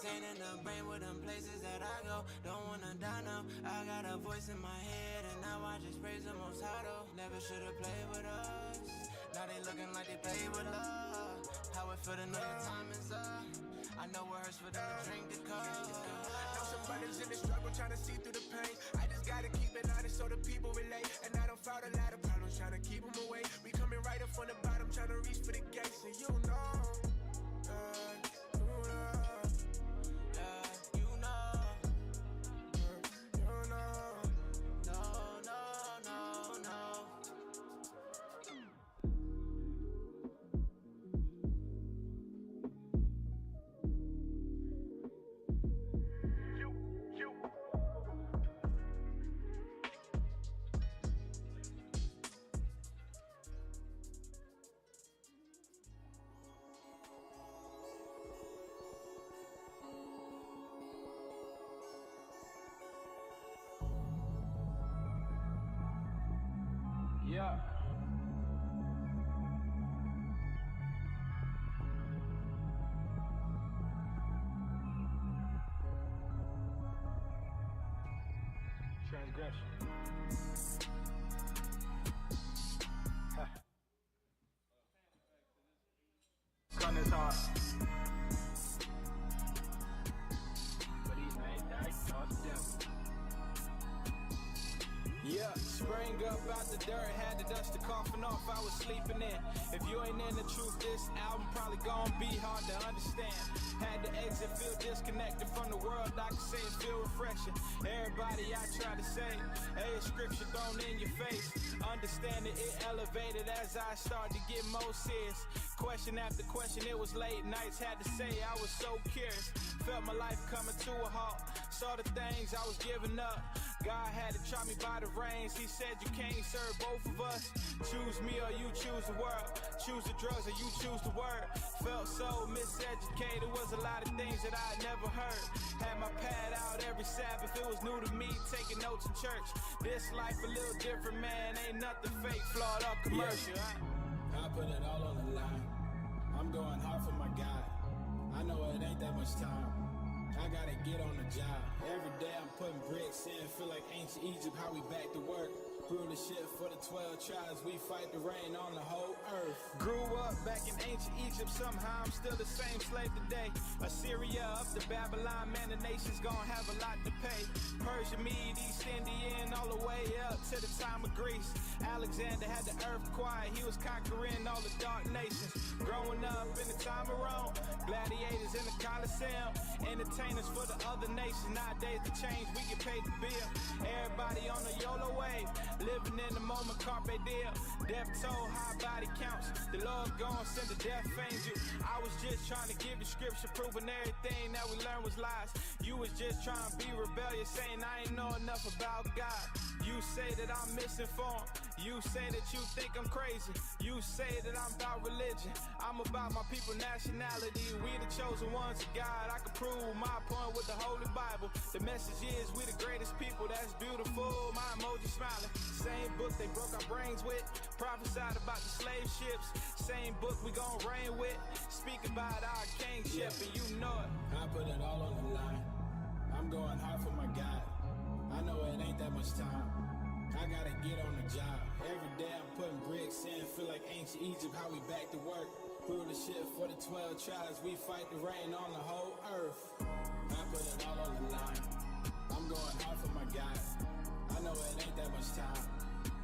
Insane in the brain with them places that I go. Don't wanna die now. I got a voice in my head, and now I just praise the most high though. Never should've played with us. Now they looking like they play with love. How it feel to know the time is up. I know it hurts for them to drink the cup. Know somebody's in the struggle trying to see through the pain. I just gotta keep it honest so the people relate. And I don't fight a lot of problems trying to keep them away. We coming right up from the bottom trying to reach for the gates. And you know, Yeah. Transgression. Sun is hot. But he made that devil. Yeah, sprang up out the dirt, had to dust the coffin off, I was sleeping in. If you ain't in the truth, this album probably gon' be hard to understand. Had to exit, feel disconnected from the world, I can say it feel refreshing. Everybody I try to say, hey, scripture thrown in your face. Understanding it elevated as I started to get more serious. Question after question, it was late nights, had to say I was so curious. Felt my life coming to a halt, saw the things I was giving up. God had to try me by the reins. He said you can't serve both of us. Choose me or you choose the world. Choose the drugs or you choose the word. Felt so miseducated, was a lot of things that I had never heard. Had my pad out every Sabbath, it was new to me, taking notes in church. This life a little different, man, ain't nothing fake, flawed up commercial. I put it all on the line. I'm going hard for my God. I know it ain't that much time. I gotta get on the job. Every day I'm putting bricks in. Feel like ancient Egypt, how we back to work. Grew the shit for the 12 tribes. We fight the rain on the whole earth. Grew up back in ancient Egypt. Somehow I'm still the same slave today. Assyria up to Babylon. Man, the nation's gonna have a lot to pay. Persia, Mede, East Indian, all the way up to the time of Greece. Alexander had the earth quiet. He was conquering all the dark nations. Growing up in the time of Rome. Gladiators in the Colosseum. Entertainers for the other nations. Nowadays the change, we get paid the bill. Everybody on the YOLO wave. Living in the moment, carpe diem. Death toll, high body counts. The Lord gonna send a death angel. I was just trying to give the scripture, proving everything that we learned was lies. You was just trying to be rebellious, saying I ain't know enough about God. You say that I'm misinformed. You say that you think I'm crazy. You say that I'm about religion. I'm about my people nationality. We the chosen ones of God. I can prove my point with the Holy Bible. The message is we the greatest people. That's beautiful. My emoji smiling. Same book they broke our brains with. Prophesied about the slave ships. Same book we gon' reign with. Speak about our kingship and you know it. I put it all on the line. I'm going hard for my God. I know it ain't that much time. I gotta get on the job. Every day I'm putting bricks in. Feel like ancient Egypt, how we back to work. Grew the shit for the 12 tribes. We fight the rain on the whole earth. I put it all on the line. I'm going hard for my God. I know it ain't that much time.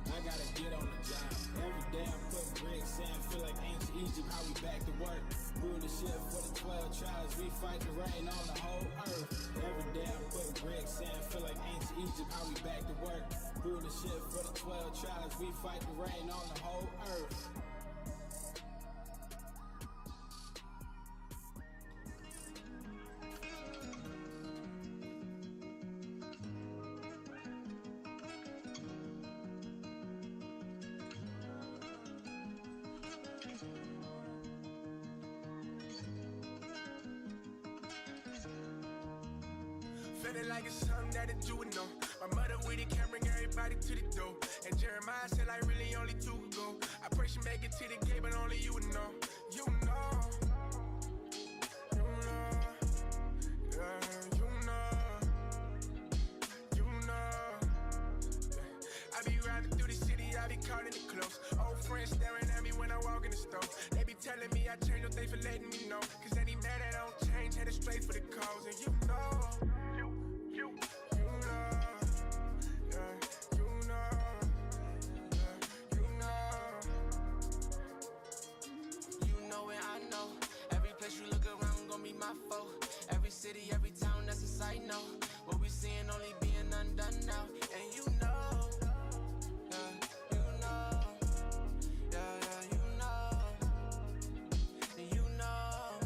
I gotta get on the job. Every day I'm putting bricks in. Feel like ancient Egypt, how we back to work. Grew the shit for the 12 tribes. We fight the rain on the whole earth. Every day I'm putting bricks in. Feel like ancient Egypt, how we back to work. Grew the shit for the 12 tribes. We fight the rain on the whole earth. Feeling like it's something that a Jew would know. My mother with it can't bring everybody to the door. And Jeremiah said like really only two could go. I pray she make it to the gate, but only you would know. You know. You know. You know. I be riding through the city, I be calling it close. Old friends staring at me when I walk in the store. They be telling me I changed, no thanks for letting me know. Cause any man that don't change, headed straight for the cause. And you know, you know, yeah, you know, yeah, you know. You know and I know. Every place you look around gon' be my foe. Every city, every town, that's a side note. What we seeing only being undone now. And you know, yeah, you know, yeah, yeah, you know, you know.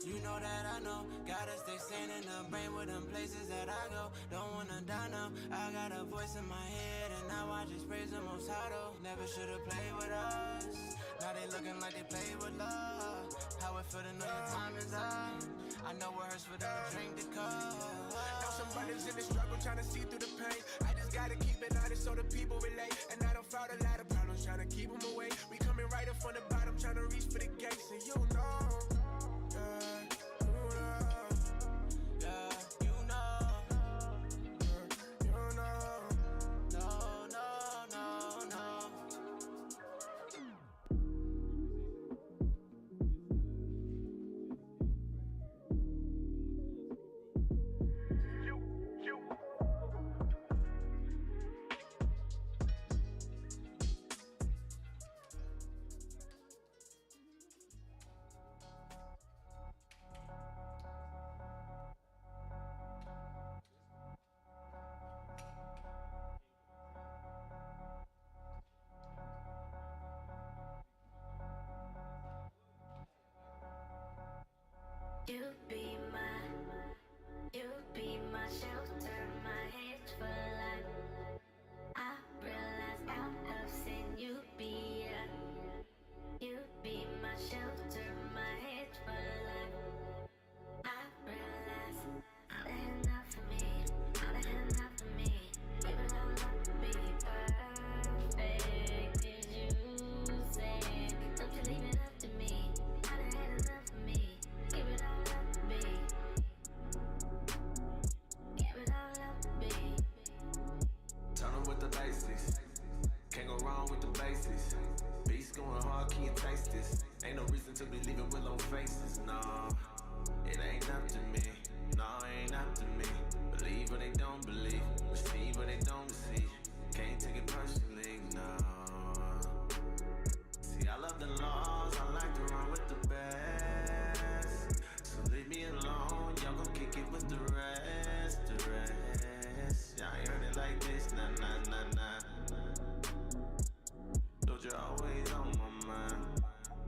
You know that I know. Gotta stay sane in the brain with them places that I go. Don't wanna die now. I got a voice in my head and now I just praise the most high though. Never should've played with us. Now they looking like they play with love. How it feel to know your time is up. I know it hurts for them to drink the cup. Know somebody's in the struggle trying to see through the pain. I just gotta keep it honest so the people relate. And I don't fight a lot of problems trying to keep them away. We coming right up from the bottom trying to reach for the gates. And you know, yeah, you know, Yeah, you know. you know. No, no, no, no. You be my shelter, my hedge for life. I realize out of sin, you be my shelter, my hedge for life. I realize all that enough for me, all that enough for me. Give it all up to be perfect. Did you say, don't you leave it up to me? All that enough for me. Give it all up to me. Give it all up to me. Turn up with the basics. Can't go wrong with the basics. Beats going hard, can you taste this? Ain't no reason to be leaving with no faces, nah. It ain't up to me, nah, it ain't up to me. Believe what they don't believe, receive what they don't receive. Can't take it personally, no. See, I love the laws, I like to run with the best. So leave me alone, y'all gon' kick it with the rest, Y'all ain't heard it like this, nah, nah, nah, nah. Those you're always on my mind.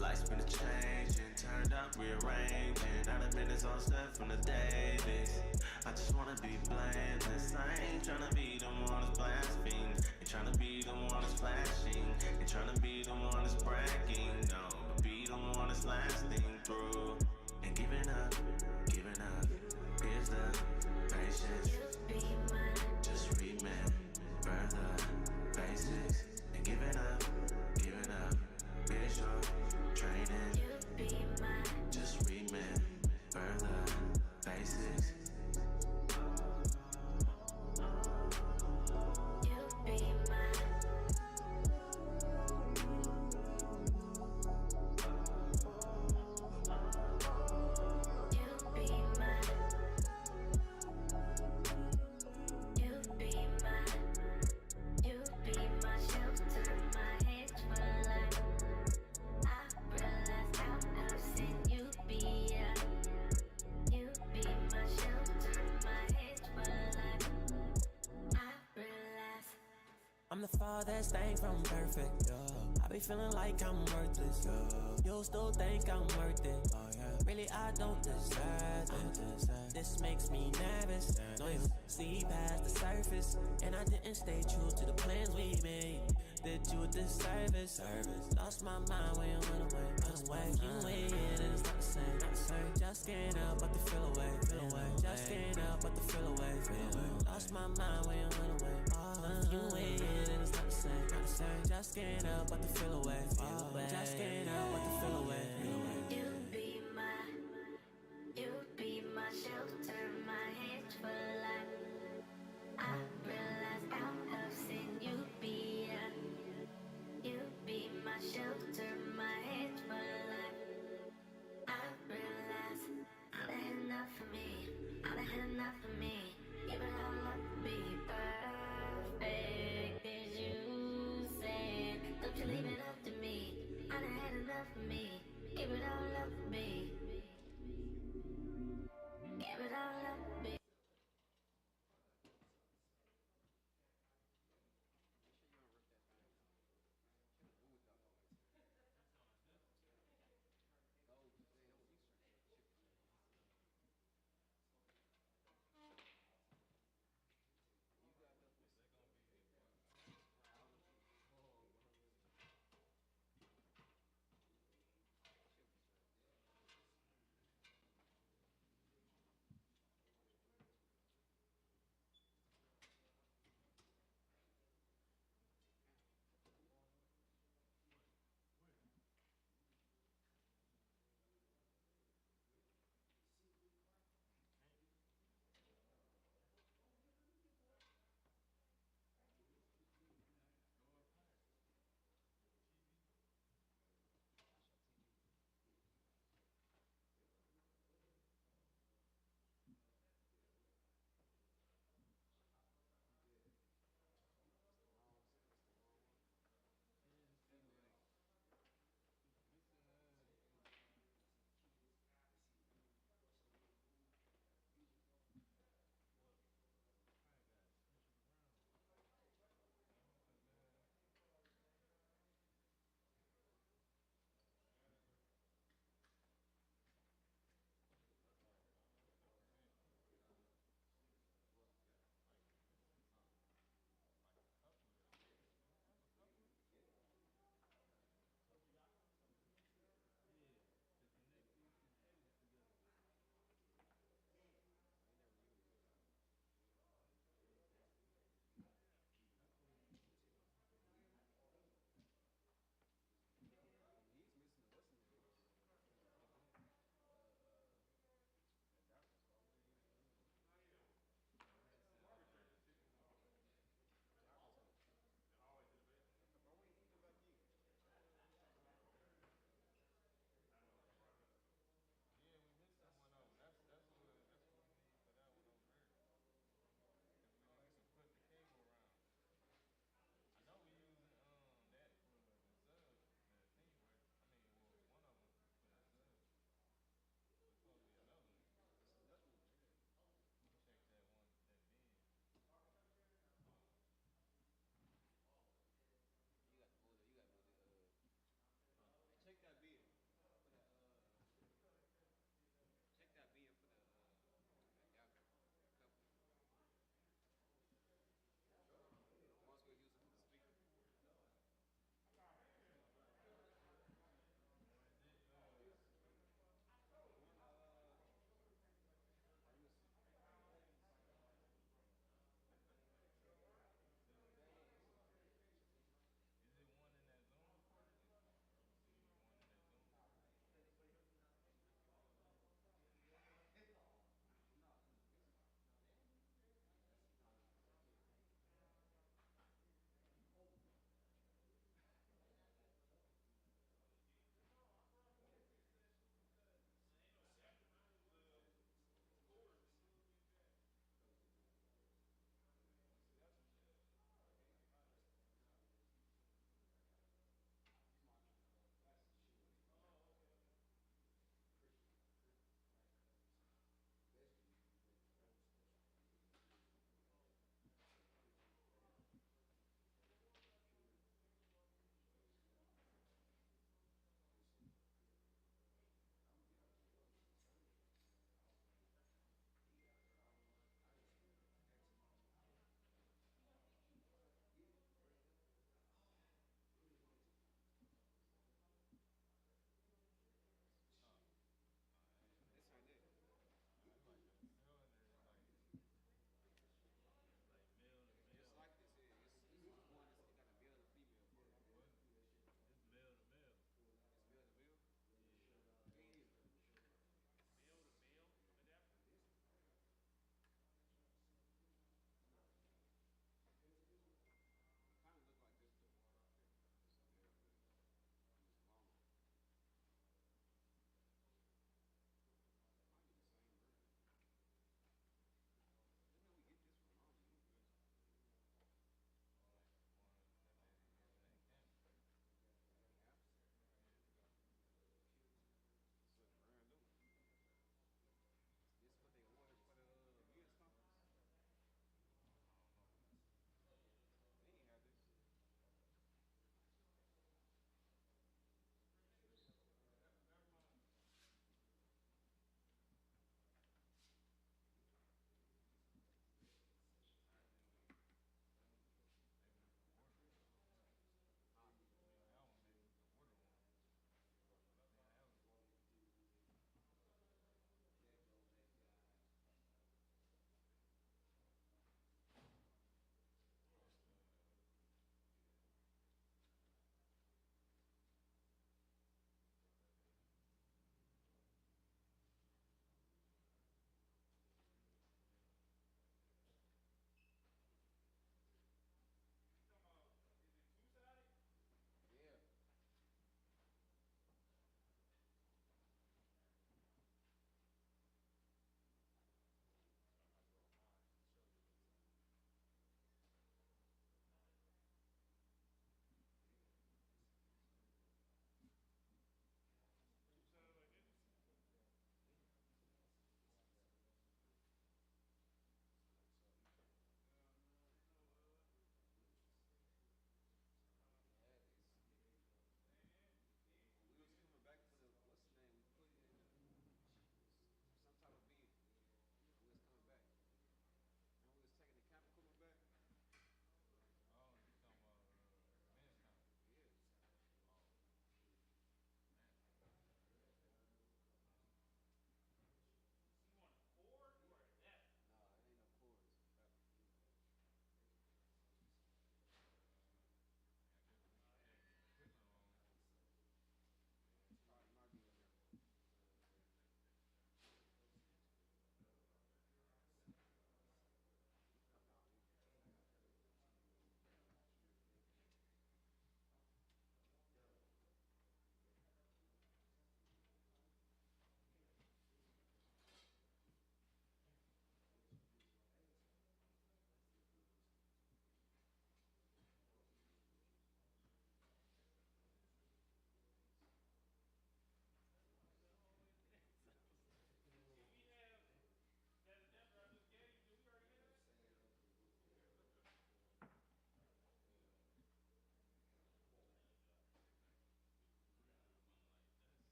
Life's been a changing, turned up, rearranging. Out of minutes all stuff from the dailies. I just wanna be blameless. I ain't tryna be the one that's blaspheme. Ain't tryna be the one that's flashing. Ain't tryna be the one that's bragging. No, but be the one that's lasting through. And giving up. Here's the patience. Just remember the basics. And giving up. Here's your training. Just remember the basics. I'm the farthest thing from perfect, yeah. I be feeling like I'm worthless, yeah. You still think I'm worth it, oh yeah. Really, I don't deserve it. This makes me nervous. No, you see past the surface, and I didn't stay true to the plans we made. Did you a disservice? Lost my mind when you went away. You waited, and it's not the same. Just can't help but to feel away. Just can't help but to feel away. Lost my mind when you went away. You waited, and it's not the same. Just can't help but to feel away. Just can't help but to feel away. You be my, you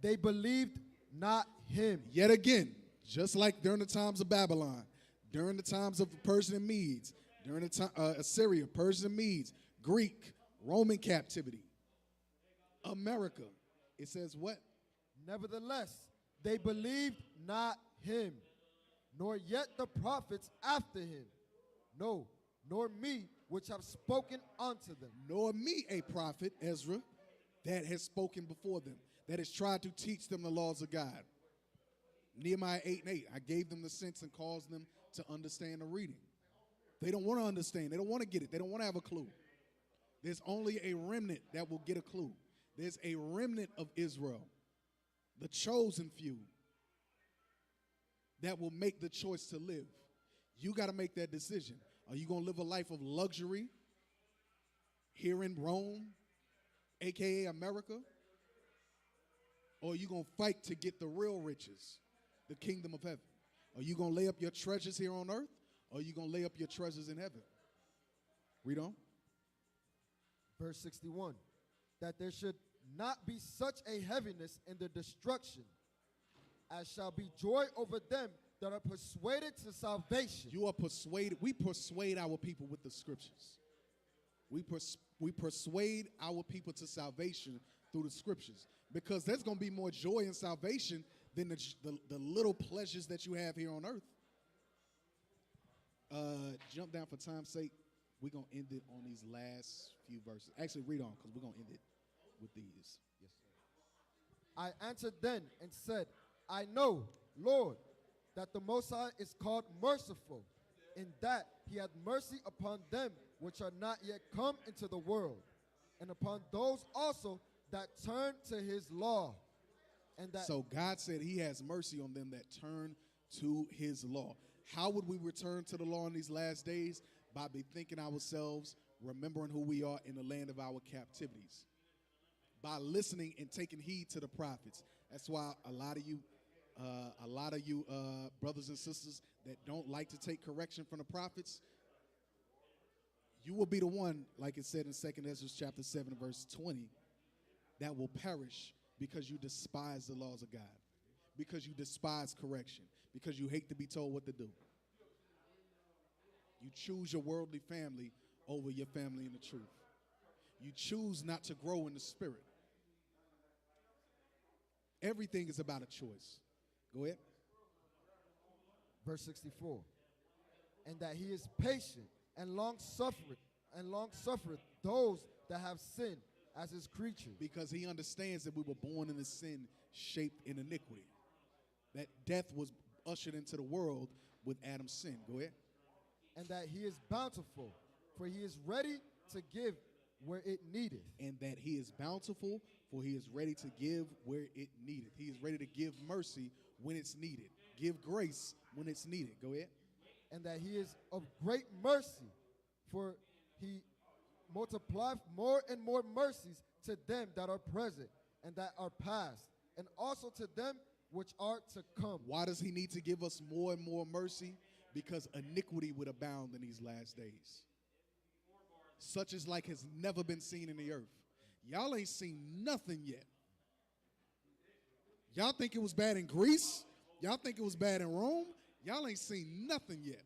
they believed not him. Yet again, just like during the times of Babylon, during the times of Persian and Medes, during the time Assyria, Persian and Medes, Greek, Roman captivity, America, it says what? Nevertheless, they believed not him, nor yet the prophets after him. No, nor me, which have spoken unto them. Nor me, a prophet, Ezra, that has spoken before them, that has tried to teach them the laws of God. Nehemiah 8:8, I gave them the sense and caused them to understand the reading. They don't want to understand. They don't want to get it. They don't want to have a clue. There's only a remnant that will get a clue. There's a remnant of Israel, the chosen few, that will make the choice to live. You got to make that decision. Are you going to live a life of luxury here in Rome, a.k.a. America? Or are you going to fight to get the real riches, the kingdom of heaven? Are you going to lay up your treasures here on earth, or are you going to lay up your treasures in heaven? Read on. Verse 61, that there should not be such a heaviness in their destruction as shall be joy over them that are persuaded to salvation. You are persuaded. We persuade our people with the scriptures. We persuade our people to salvation through the scriptures, because there's going to be more joy in salvation than the little pleasures that you have here on earth. Jump down for time's sake. We're going to end it on these last few verses. Actually, read on, because we're going to end it with these. Yes, sir. I answered then and said, I know, Lord, that the Most High is called merciful, in that he had mercy upon them which are not yet come into the world, and upon those also that turn to his law. And that so God said he has mercy on them that turn to his law. How would we return to the law in these last days? By bethinking ourselves, remembering who we are in the land of our captivities. By listening and taking heed to the prophets. That's why a lot of you brothers and sisters that don't like to take correction from the prophets, you will be the one, like it said in 2 Ezra chapter 7, verse 20, that will perish because you despise the laws of God, because you despise correction, because you hate to be told what to do. You choose your worldly family over your family in the truth. You choose not to grow in the spirit. Everything is about a choice. Go ahead. Verse 64. And that he is patient and long suffereth those that have sinned as his creature. Because he understands that we were born in a sin shaped in iniquity. That death was ushered into the world with Adam's sin. Go ahead. And that he is bountiful, for he is ready to give where it needeth. And that he is bountiful, for he is ready to give where it needeth. He is ready to give mercy when it's needed. Give grace when it's needed. Go ahead. And that he is of great mercy, for he multiplieth more and more mercies to them that are present and that are past, and also to them which are to come. Why does he need to give us more and more mercy? Because iniquity would abound in these last days. Such as like has never been seen in the earth. Y'all ain't seen nothing yet. Y'all think it was bad in Greece? Y'all think it was bad in Rome? Y'all ain't seen nothing yet.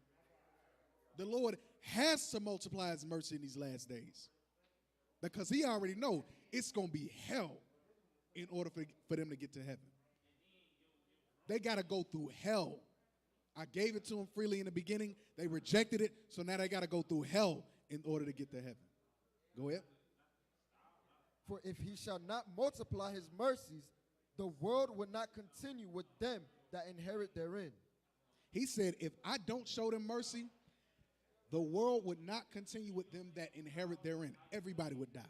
The Lord has to multiply his mercy in these last days, because he already know it's going to be hell in order for them to get to heaven. They got to go through hell. I gave it to them freely in the beginning. They rejected it, so now they got to go through hell in order to get to heaven. Go ahead. For if he shall not multiply his mercies, the world would not continue with them that inherit therein. He said, if I don't show them mercy, the world would not continue with them that inherit therein. Everybody would die.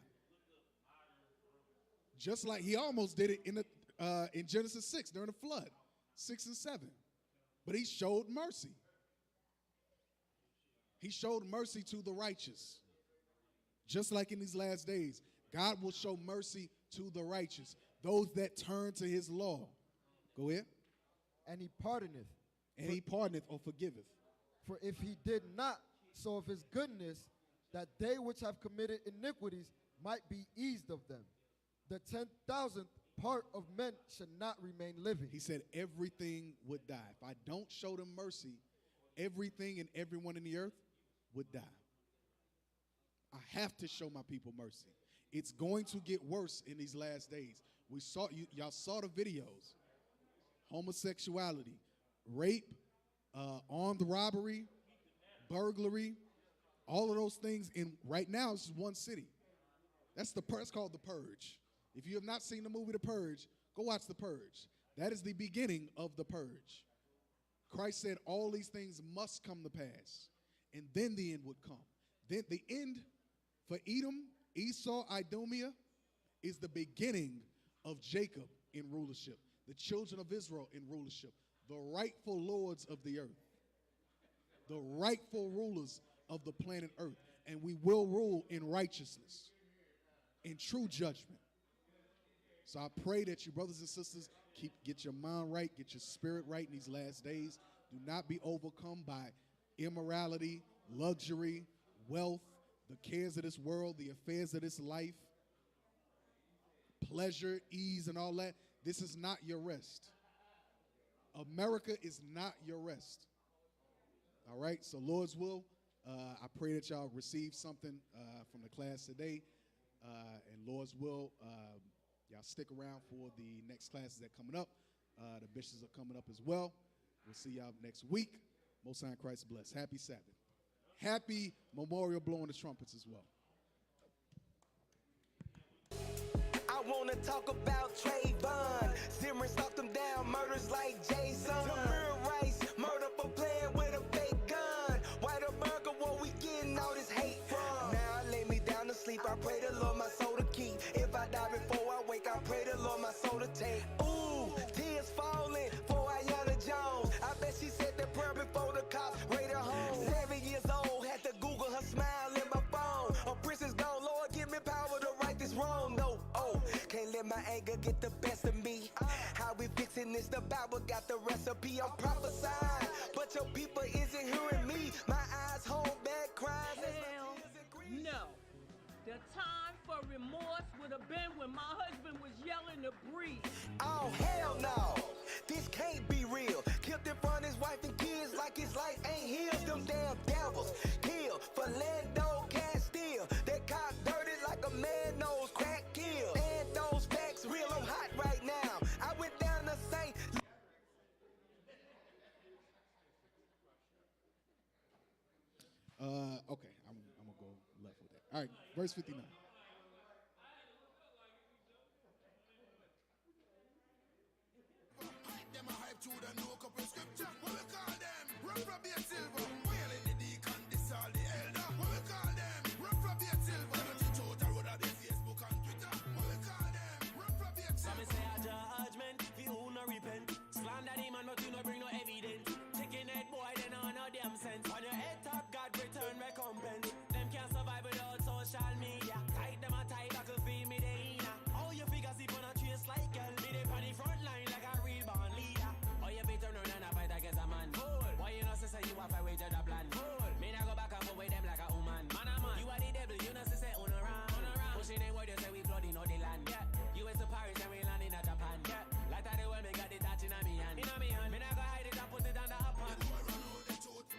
Just like he almost did it in Genesis 6 during the flood, 6 and 7. But he showed mercy. He showed mercy to the righteous. Just like in these last days, God will show mercy to the righteous, those that turn to his law. Go ahead. And he pardoneth. And he pardoneth or forgiveth. For if he did not, so of his goodness, that they which have committed iniquities might be eased of them. The 10,000th part of men should not remain living. He said everything would die. If I don't show them mercy, everything and everyone in the earth would die. I have to show my people mercy. It's going to get worse in these last days. We saw y'all saw the videos. Homosexuality, rape, armed robbery, burglary, all of those things in right now it's one city. That's called The Purge. If you have not seen the movie The Purge, go watch The Purge. That is the beginning of The Purge. Christ said all these things must come to pass, and then the end would come. Then the end for Edom, Esau, Idumea is the beginning of Jacob in rulership, the children of Israel in rulership, the rightful lords of the earth, the rightful rulers of the planet Earth, and we will rule in righteousness, in true judgment. So I pray that you brothers and sisters get your mind right, get your spirit right in these last days. Do not be overcome by immorality, luxury, wealth, the cares of this world, the affairs of this life, pleasure, ease, and all that. This is not your rest. America is not your rest. All right, so Lord's will, I pray that y'all receive something from the class today. And Lord's will, y'all stick around for the next classes that are coming up. The bishops are coming up as well. We'll see y'all next week. Most High in Christ bless. Happy Sabbath. Happy Memorial blowing the trumpets as well. I wanna talk about Trayvon. Zimmer stalked him down, murders like Jason. Tamir Rice, murder for playing with a fake gun. White America, what we getting all this hate from? Now I lay me down to sleep, I pray the Lord my soul to keep. If I die before I wake, I pray the Lord my soul to take. Ooh, tears falling for Ayanna Jones. I bet she said the prayer before the cops raided her home. 7 years old, had to Google her smile in my phone. A princess gone, Lord, give me power to right this wrong. No, can't let my anger get the best of me. How we fixing this? The Bible got the recipe. I'm prophesying, but your people isn't hearing me. My eyes hold back cries. Hell no. The time for remorse would have been when my husband was yelling to breathe. Oh, hell no. This can't be real. Killed in front of his wife and kids like his life ain't his. Them damn devils. Kill for Lando Castile. That cock dirty like a man knows crack kill. And those facts real, I'm hot right now. I went down to St. Okay, I'm gonna go left with that. All right, verse 59. Them a hype to the no couple scripture. What we call them? Reprobate silver. Wailing the deacon, this all the elder. What we call them? Reprobate silver. Never teach out the road of the Facebook and Twitter. What we call them? Reprobate silver. Some say a judgment, fi who no repent. Slander the man, but you no bring no evidence. Taking head boy, they know no damn sense. On your head top, God return recompense. Them can't survive without social media. Tight them a tight, buckle feel me they inna. All your figures sleep on a trace like girl. Me they on the front line like a real born leader. All your feet turn around and fight against a man. Fool. Why you not say you have to wait to the plan? Fool. Me not go back and forth with them like a woman. Man a man. You are the devil, you not say on around. Pushing the word, you say we flooding all the land. Yeah. You is to Paris and we landing at Japan. Yeah. Like that the world, me got it touching on me hand. In me hand. Me not go hide it and put it on the upper.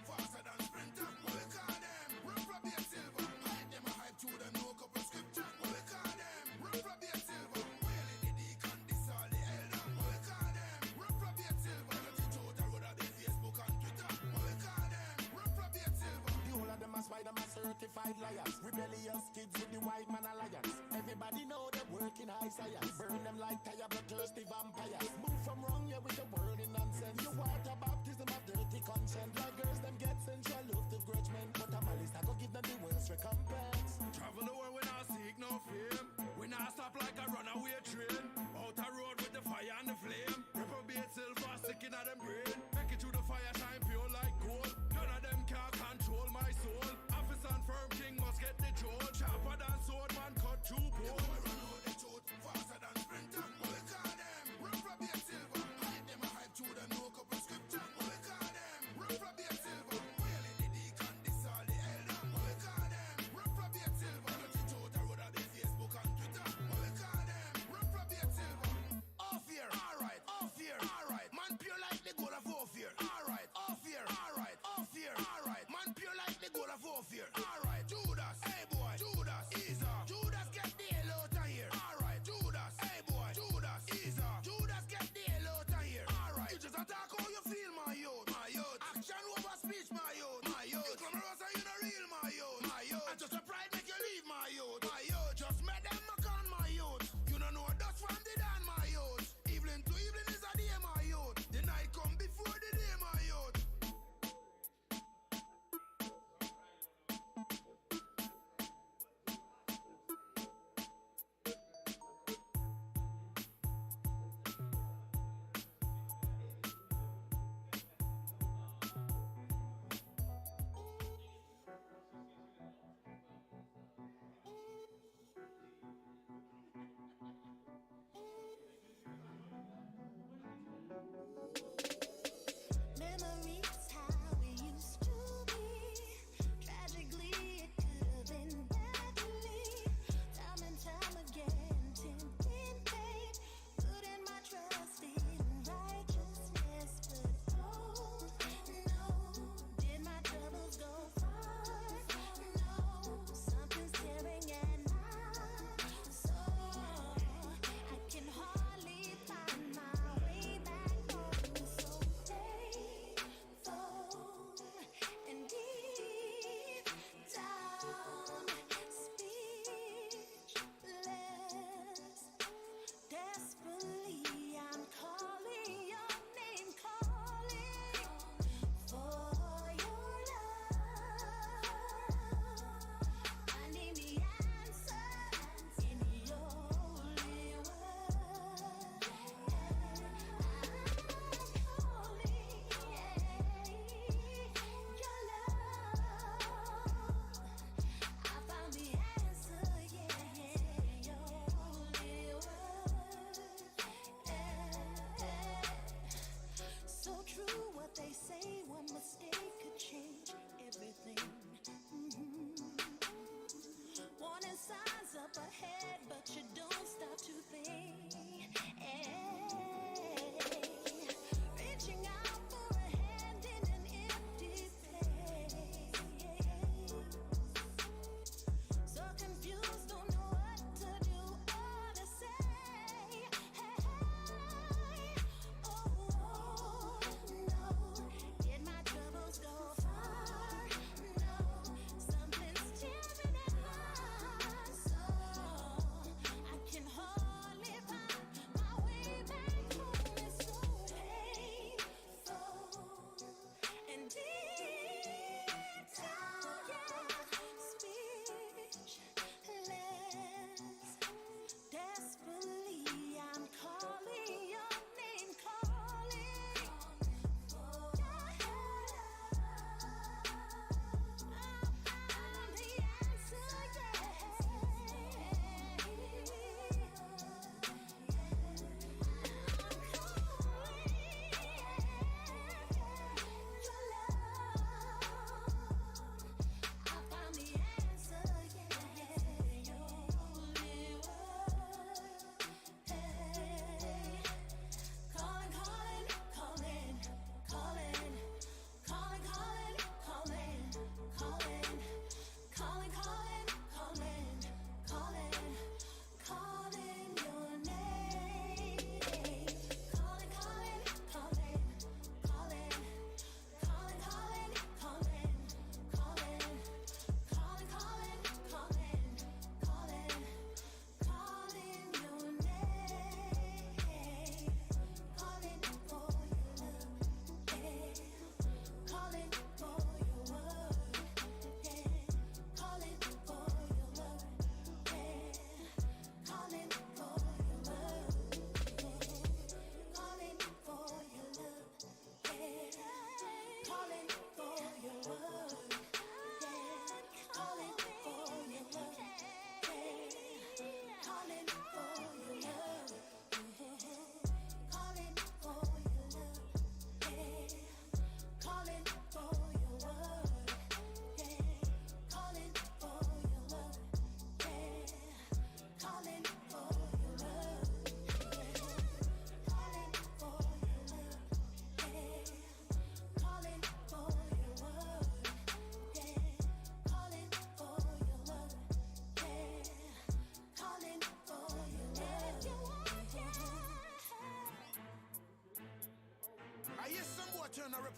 Faster than sprinter. What we call them? Reprobate silver. Hype them a hype to the no couple scripture. What we call them? Reprobate silver. Wailing the deacon, this all the elder. What we call them? Reprobate silver. Never teach out the road of the Facebook and Twitter. What we call them? Reprobate silver. The whole of them are Spider-Man certified liars. Rebellious kids with the white man alliance. Everybody know them working high science. Burn them like tire bloodthirsty vampires. Move from wrong here with the word in nonsense. You water baptism of dirty conscience. Like girls them get sensual love to grudge men. But I'm a list I go give them the worst recompense. Travel the world when I seek no fame. We not stop like a runaway train. Out a road with the fire and the flame. Reprobate silver sticking at them brain. Make it through the fire, shine pure like gold. None of them can control my soul. Office and firm king must get the jolt. Sharper than sword, man cut through bone. Run out the truth faster than sprinter. What we call them? Reprobate silver. Hype them a hype to the no couple scripture. What we call them? Reprobate silver. Wailing the deacon, this all the elder. What we call them? Reprobate silver. Never teach out the road of the Facebook and Twitter. What we call them?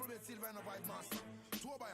Reprobate silver and a white master. Two by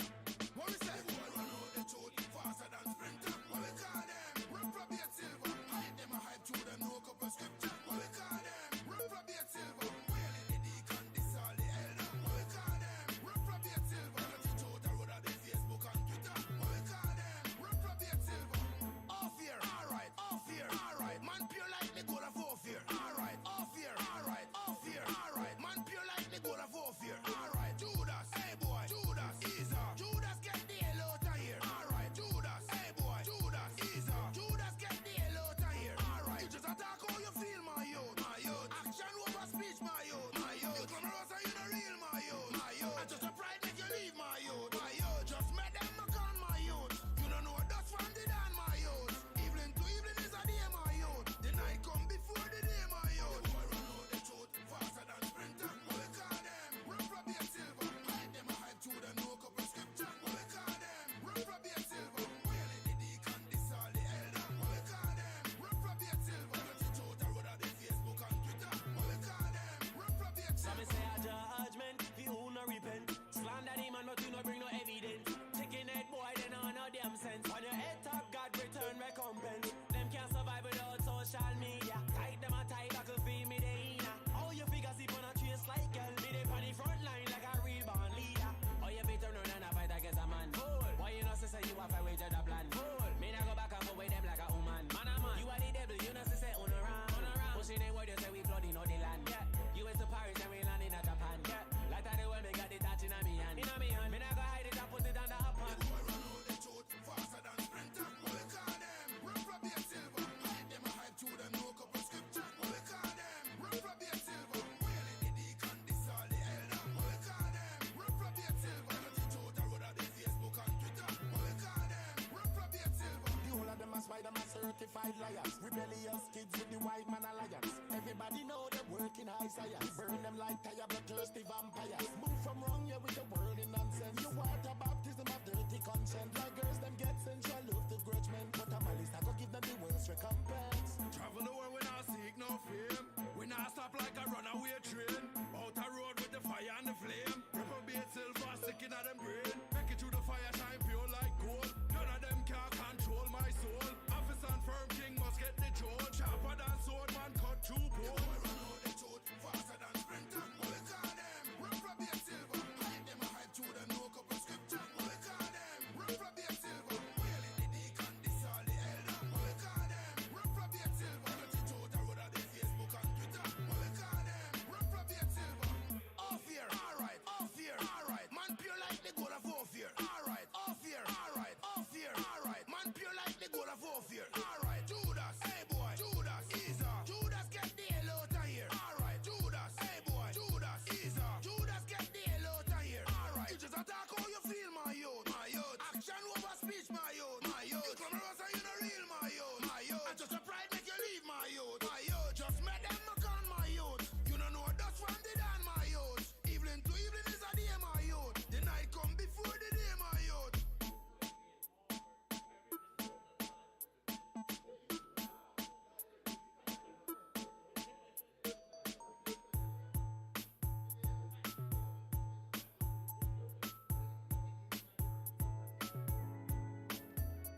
what we say? Boy run out the truth faster than sprinter. What we call them? Reprobate silver. Hype them a hype to them, no couple scripture. What we call them? Reprobate silver. Wailing the deacon, this all the elder. What we call them? Reprobate silver. Got the truth, I wrote on the Facebook and Twitter. What we call them? Reprobate silver. Off here, alright, off here, alright. Man pure like the goal of off here. Alright, off here, alright, off here, alright. Man pure like the goal of off here. Alright, Judas, hey boy, Judas, Esau. Judas get the hell out of here. Alright, Judas, hey boy, Judas, Esau. Judas get the hell out of here. Alright, you just attack how you feel, my youth, my youth. Action over speech, my youth, my youth. You come around and you the real, my youth, my youth. And just a pride make you leave, my youth, my youth. Just met them back on, my youth. You don't know what that's from the dan, my youth. Evening to evening is a day, my youth. The night come before the day, my youth. The boy run out the truth faster than sprinter. What we call them? Reprobate silver. Hype them a hype to them, no couple scripture. What we call them? Reprobate silver. Wailing the deacon, this all the elder. What we call them? Reprobate silver. Got the truth, I wrote on the Facebook and Twitter. What we call them? Reprobate silver. Some say a judgment, the who no repent. Slander the man, but you no bring no evidence. Chicken head boy, they know no damn sense. On your head top, God return recompense. Them can't survive without social media. Tight them a tight, buckle feel me they inna. All your figures sleep on a trace like girl. Be they on the front line like a real born leader. All your feet turn around and fight against a man. Fool. Why you know say you a fight with the plan? Fool. Me nah go back and go with them like a woman. Man a man. You are the devil, you know say on around. Pushing the word, you say we flooding all the land. Yeah. You is to Paris and we landing at Japan. Yeah. Like that the world, me got it touching on me hand. Inna me hand. Me nah go hide it and put it on the upper. The boy run out the truth faster than sprinter. What we call them? Reprobate silver. Hype them a hype to them, no couple scripture. What we call them? Reprobate silver. Wailing the deacon, this all the elder. What we call them? Reprobate silver. Got the truth, I wrote on the Facebook and Twitter. What we call them? Reprobate silver. The whole of them are Spider-Man certified liars. Rebellious kids with the white man alliance. Everybody know they're working high science. Burn them like tire bloodthirsty vampires. Move from wrong, yeah, with the word in nonsense. You water baptism of dirty conscience. Like girls, them get sensual love to grudge men. But I'm at least I go give them the worst recompense. Travel the world, we not seek no fame. We not stop like a runaway train. Out a road with the fire and the flame. Reprobate silver sticking at them brain. Make it through the fire, shine pure like gold. None of them can control my soul. Office and firm king must get the throne. Sharper than sword, man cut through bone. Run out the truth faster than sprinter. What we call them? Reprobate silver. Hype them a hype to them, no couple scripture. What we call them? Reprobate silver. Wailing the deacon, this all the elder. What we call them? Reprobate silver. Got the truth, I wrote on the Facebook and Twitter. What we call them? Reprobate silver. Off here, alright, off here, alright. Man pure like the goal of off here. Alright, off here, alright, off here, alright. Man pure like the goal of off here. Alright, Judas, hey boy, Judas, Esau. Judas get the hell out of here. Alright, Judas, hey boy, Judas, Esau. Judas get the hell out of here. Alright, you just attack how you feel, my youth, my youth. Action over speech, my youth, my youth. You come around and you the real, my youth, my youth. And just a pride make you leave, my youth, my youth. Just met them back on, my youth. You don't know what that's from the dan, my youth. Evening to evening is a day, my youth. The night come before the day, my youth.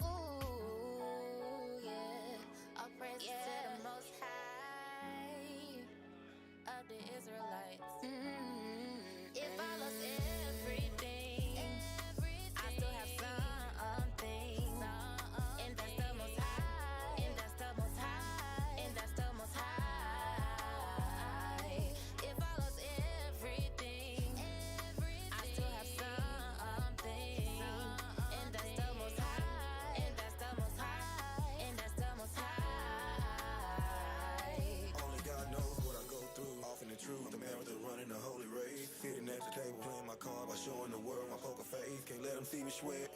Ooh, yeah. All praise to the Most High of the Israelites. It follows everything. I still have something. And that's the Most High. And that's the Most High. And that's the Most High. It follows everything. I still have something. And that's the Most High. And that's the Most High. And that's the Most High. Only God knows what I go through. Often the truth, the marathon running a holy race. Sitting at the table playing my card by showing the world my poker face. Can't let them see me sweat.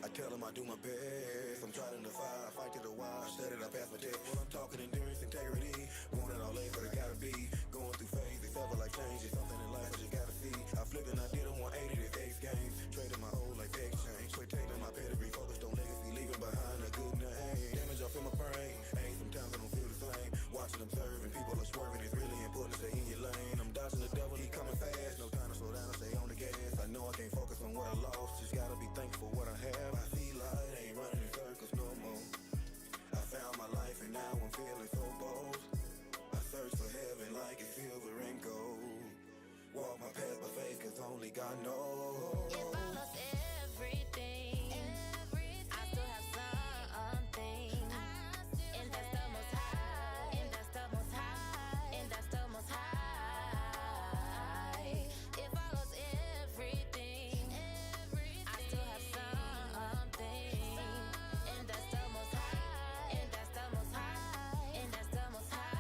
I tell them I do my best. I'm trying to fight to the wire. Said it, I pass my test. Well, I'm talking endurance, integrity. Want it all in, but it gotta be. Going through phases, several life changes. Something in life I just gotta see. I flipped and I did a 180 this Ace games. Traded my whole life exchange. Quit taking my pedigree. Focused on legacy, leaving behind a good name. Damage off in my brain. Hey, sometimes I don't feel the same. Watching them serving, people are swerving. It's really important to stay in your lane. I'm dodging the devil, he coming fast. No time to slow down, stay on the gas. I like it's silver and gold. Walk my path by faith, cause only God knows. If I lost everything, I still have something. And that's the most high. And that's the most high. And that's the most high. If I lost everything, I still have something. And that's the most high. And that's the most high. And that's the most high.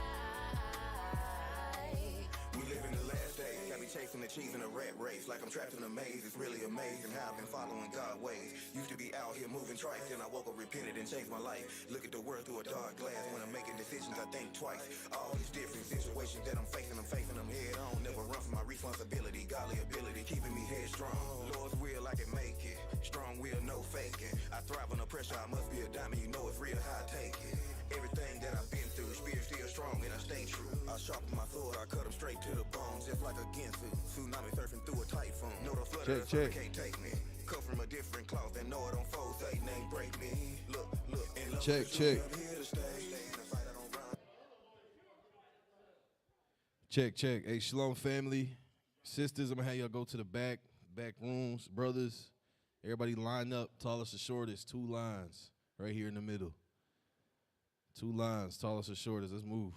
We live in the last days, got me chasing the cheese in a rat race. Like I'm trapped in a maze, it's really amazing how I've been following God ways. Used to be out here moving trite, then I woke up repented and changed my life. Look at the world through a dark glass, when I'm making decisions I think twice. All these different situations that I'm facing them head on. Never run from my responsibility, godly ability, keeping me headstrong. Lord's will, I can make it, strong will, no faking. I thrive under pressure, I must be a diamond, you know it's real, how I take it. Everything that I've been through, spirit still strong and I stay true. I sharpen my sword, I cut them straight to the bone, just like a Ginsu. Tsunami surfing through a typhoon. Know the flood of the can't take me. Cut from a different cloth and know it don't fold, Satan ain't break me. Look, and love Check. I'm here to stay. Check. Hey, Shalom family. Sisters, I'm gonna have y'all go to the back rooms. Brothers, everybody line up. Tallest or shortest, 2 lines right here in the middle. 2 lines, tallest or shortest. Let's move.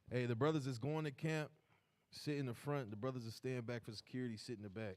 Hey, the brothers is going to camp, sit in the front. The brothers are staying back for security, sit in the back.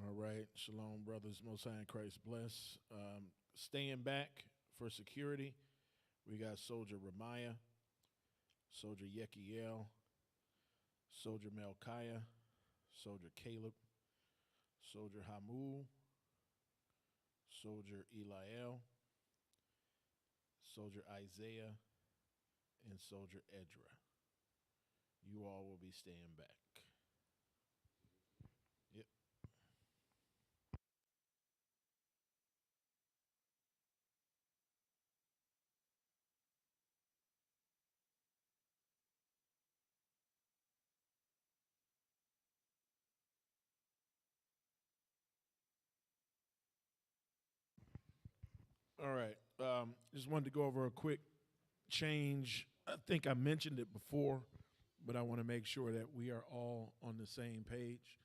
All right, shalom, brothers. Most High in Christ bless. Staying back for security, we got Soldier Ramiah, Soldier Yekiel, Soldier Melchiah, Soldier Caleb, Soldier Hamul, Soldier Eliel, Soldier Isaiah, and Soldier Edra. You all will be staying back. Yep. All right. Just wanted to go over a quick change. I think I mentioned it before, but I want to make sure that we are all on the same page.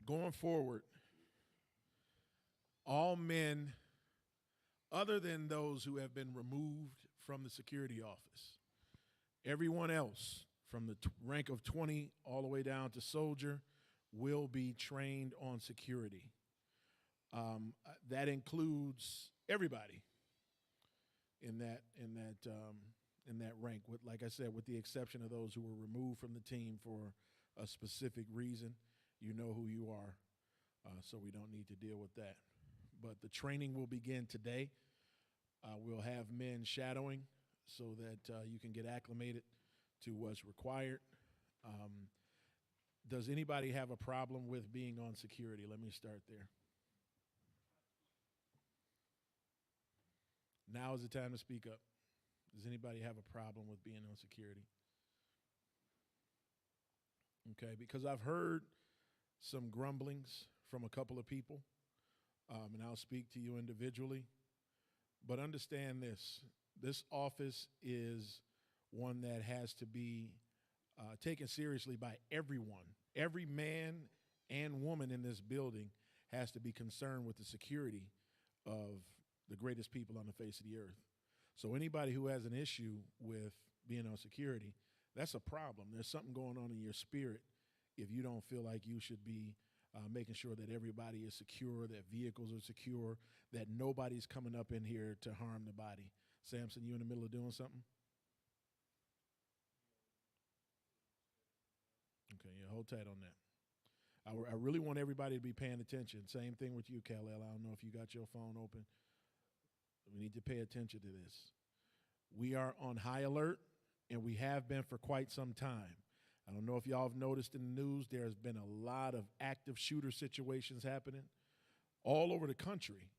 Going forward, all men, other than those who have been removed from the security office, everyone else from the rank of 20 all the way down to soldier will be trained on security. That includes everybody in that rank. With, like I said, with the exception of those who were removed from the team for a specific reason, you know who you are, so we don't need to deal with that. But the training will begin today. We'll have men shadowing so that you can get acclimated to what's required. Does anybody have a problem with being on security? Let me start there. Now is the time to speak up. Does anybody have a problem with being on security? Okay, because I've heard some grumblings from a couple of people, and I'll speak to you individually. But understand this. This office is one that has to be taken seriously by everyone. Every man and woman in this building has to be concerned with the security of the greatest people on the face of the earth. So anybody who has an issue with being on security, that's a problem. There's something going on in your spirit if you don't feel like you should be making sure that everybody is secure, that vehicles are secure, that nobody's coming up in here to harm the body. Samson, you in the middle of doing something? Okay, yeah, hold tight on that. I really want everybody to be paying attention. Same thing with you, Kal-El. I don't know if you got your phone open. We need to pay attention to this. We are on high alert, and we have been for quite some time. I don't know if y'all have noticed in the news, there's been a lot of active shooter situations happening all over the country,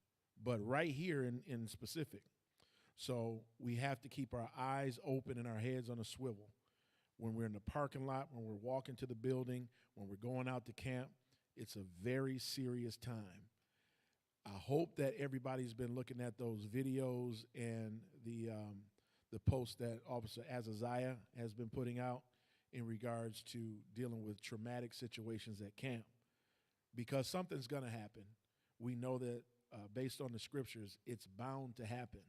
but right here in specific. So we have to keep our eyes open and our heads on a swivel. When we're in the parking lot, when we're walking to the building, when we're going out to camp, it's a very serious time. I hope that everybody's been looking at those videos and the post that Officer Azaziah has been putting out in regards to dealing with traumatic situations at camp, because something's going to happen. We know that based on the scriptures, it's bound to happen,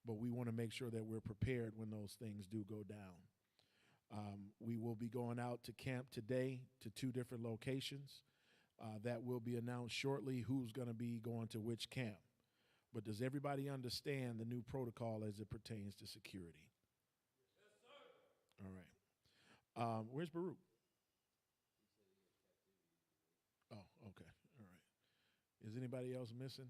but we want to make sure that we're prepared when those things do go down. We will be going out to camp today to 2 different locations. That will be announced shortly who's going to be going to which camp. But does everybody understand the new protocol as it pertains to security? Yes, sir. All right. Where's Baruch? Oh, okay. All right. Is anybody else missing?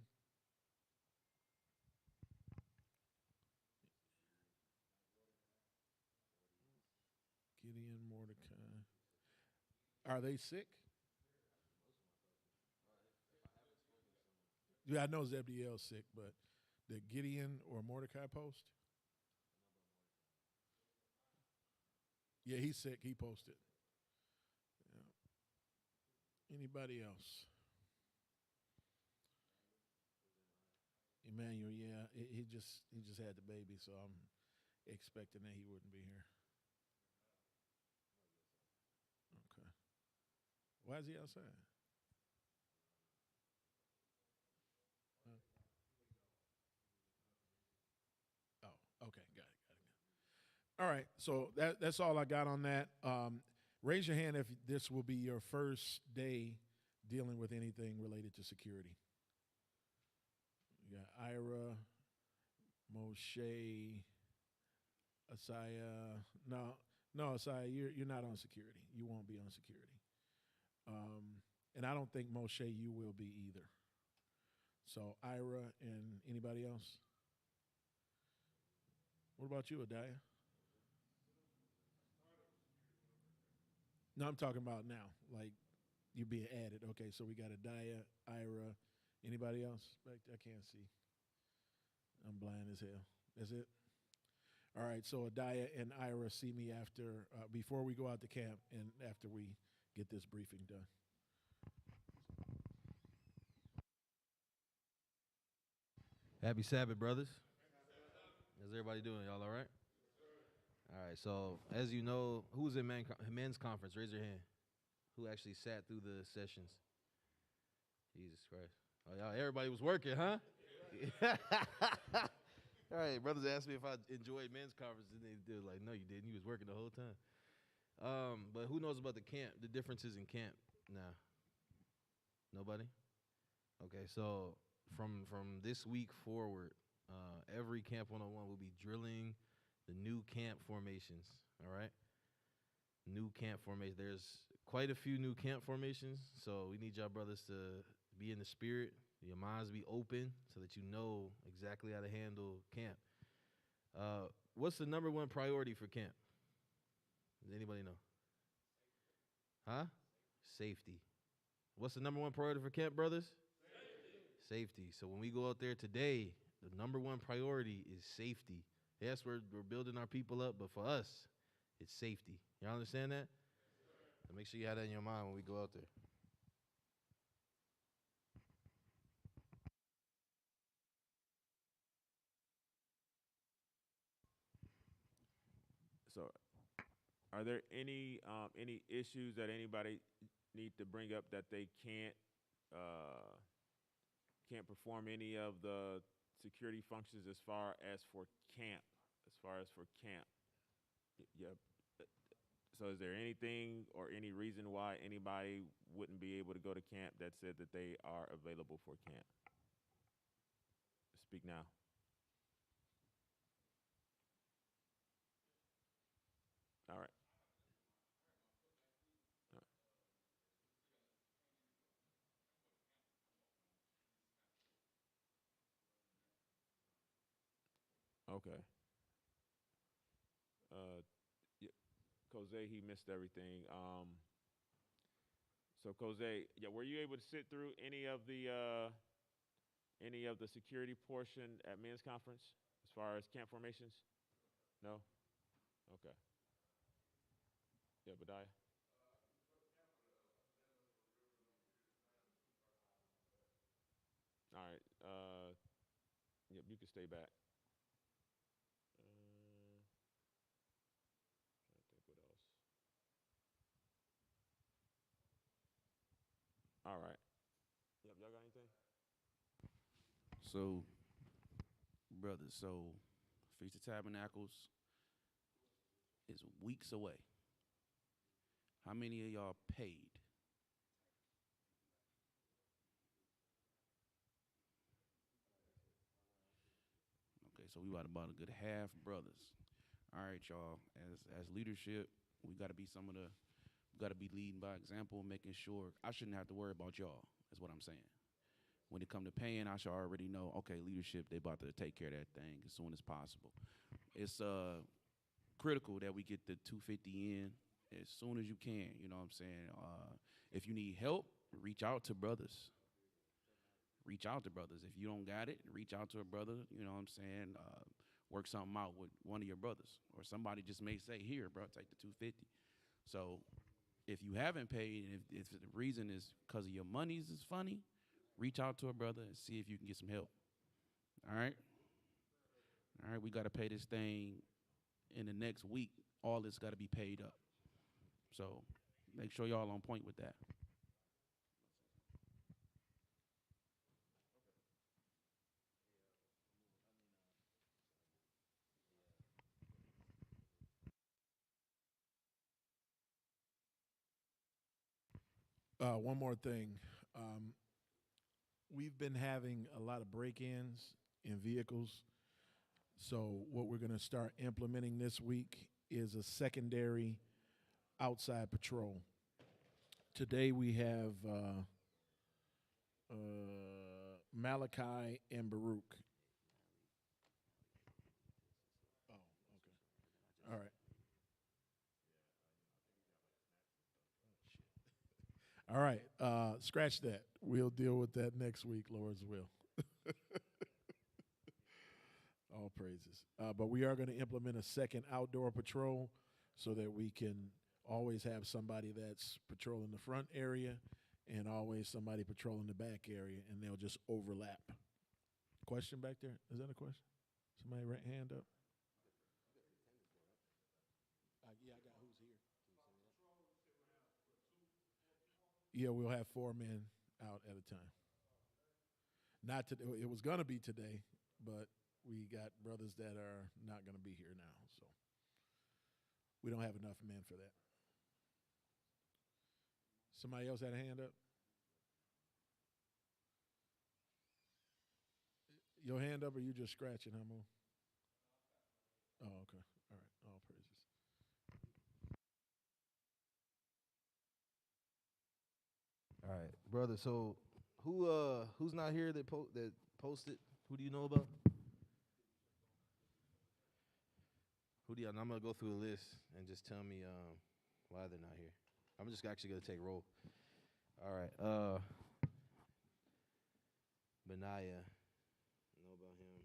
Gideon, Mordecai. Are they sick? Yeah, I know Zebdiel's sick, but did Gideon or Mordecai post? Yeah, he's sick. He posted. Yeah. Anybody else? Emmanuel, yeah, he just had the baby, so I'm expecting that he wouldn't be here. Okay. Why is he outside? Oh, okay, got it. All right, so that's all I got on that. Raise your hand if this will be your first day dealing with anything related to security. You got Ira, Moshe, Asaya. No, Asaya, you're not on security. You won't be on security. And I don't think Moshe you will be either. So Ira and anybody else? What about you, Adaya? No, I'm talking about now, like you being added. Okay, so we got Adaya, Ira, anybody else? I can't see. I'm blind as hell. That's it? All right, so Adaya and Ira see me after, before we go out to camp and after we get this briefing done. Happy Sabbath, brothers. How's everybody doing? Y'all all right? All right, so as you know, who's in men's conference? Raise your hand. Who actually sat through the sessions? Jesus Christ. Oh, y'all, everybody was working, huh? All right, brothers asked me if I enjoyed men's conference, and they were like, no, you didn't. You was working the whole time. But who knows about the camp, the differences in camp? Nah. Nobody? Okay, so from this week forward, every Camp 101 will be drilling the new camp formations, all right? New camp formation. There's quite a few new camp formations, so we need y'all brothers to be in the spirit, your minds be open so that you know exactly how to handle camp. What's the number one priority for camp? Does anybody know? Huh? Safety. What's the number one priority for camp, brothers? Safety. So when we go out there today, the number one priority is safety. Yes, we're building our people up, but for us, it's safety. Y'all understand that? So make sure you have that in your mind when we go out there. So, are there any issues that anybody need to bring up that they can't perform any of the security functions as far as for camp? Yeah. So is there anything or any reason why anybody wouldn't be able to go to camp that said that they are available for camp? Speak now. All right. Okay. Yeah, Jose, he missed everything. So Jose, yeah, were you able to sit through any of the security portion at men's conference as far as camp formations? No? Okay. Yeah, Badiah? All right. Yep, you can stay back. Trying to think what else. All right. Yep, y'all got anything? So, brothers, so Feast of Tabernacles is weeks away. How many of y'all paid? so we about a good half brothers. All right, y'all. As leadership, we got to be leading by example, making sure I shouldn't have to worry about y'all. Is what I'm saying. When it come to paying, I should already know. Okay, leadership, they about to take care of that thing as soon as possible. It's critical that we get the 250 in as soon as you can. You know what I'm saying? If you need help, reach out to brothers. Reach out to brothers. If you don't got it, reach out to a brother. You know what I'm saying? Work something out with one of your brothers, or somebody just may say, "Here, bro, take the 250." So, if you haven't paid, and if the reason is because of your monies is funny, reach out to a brother and see if you can get some help. All right. All right. We got to pay this thing in the next week. All this got to be paid up. So, make sure y'all on point with that. One more thing. We've been having a lot of break-ins in vehicles. So what we're going to start implementing this week is a secondary outside patrol. Today we have Malachi and Baruch. Oh, okay. All right. All right, scratch that. We'll deal with that next week, Lord's will. All praises. But we are going to implement a second outdoor patrol so that we can always have somebody that's patrolling the front area and always somebody patrolling the back area, and they'll just overlap. Question back there? Is that a question? Somebody hand up? Yeah, I got who's here. Yeah, we'll have 4 men out at a time. Not today. It was going to be today, but we got brothers that are not going to be here now, so we don't have enough men for that. Somebody else had a hand up? Your hand up, or you just scratching, Hamo? Oh, okay. All right. All praises. All right, brother. So, who's not here that posted? Who do you know about? And I'm gonna go through the list and just tell me why they're not here. I'm just actually gonna take roll. All right. Benaiah, know about him.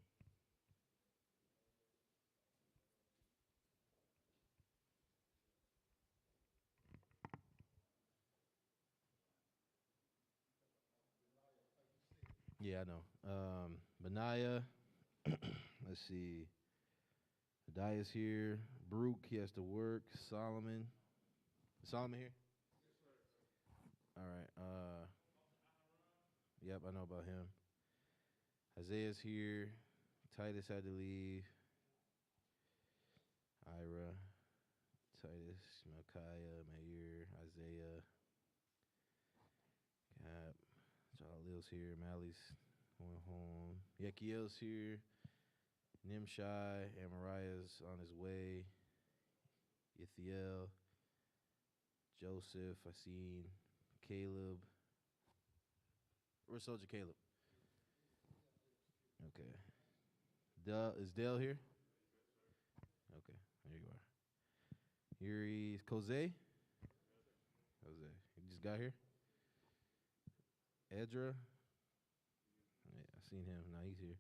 Yeah, I know. Benaiah, let's see. Hadiah's here. Baruch, he has to work. Solomon. Is Solomon here? All right. Yep, I know about him. Isaiah's here. Titus had to leave. Ira, Titus, Micaiah, Mayer, Isaiah, Cap. Jalil's here. Mally's going home. Yekiel's here. Nimshai, Amariah's on his way. Ithiel, Joseph, I seen Caleb. Where's Soldier Caleb? Okay. Is Dale here? Okay, there you are. Yuri's Jose. He just got here. Edra. Yeah, I seen him. Now he's here.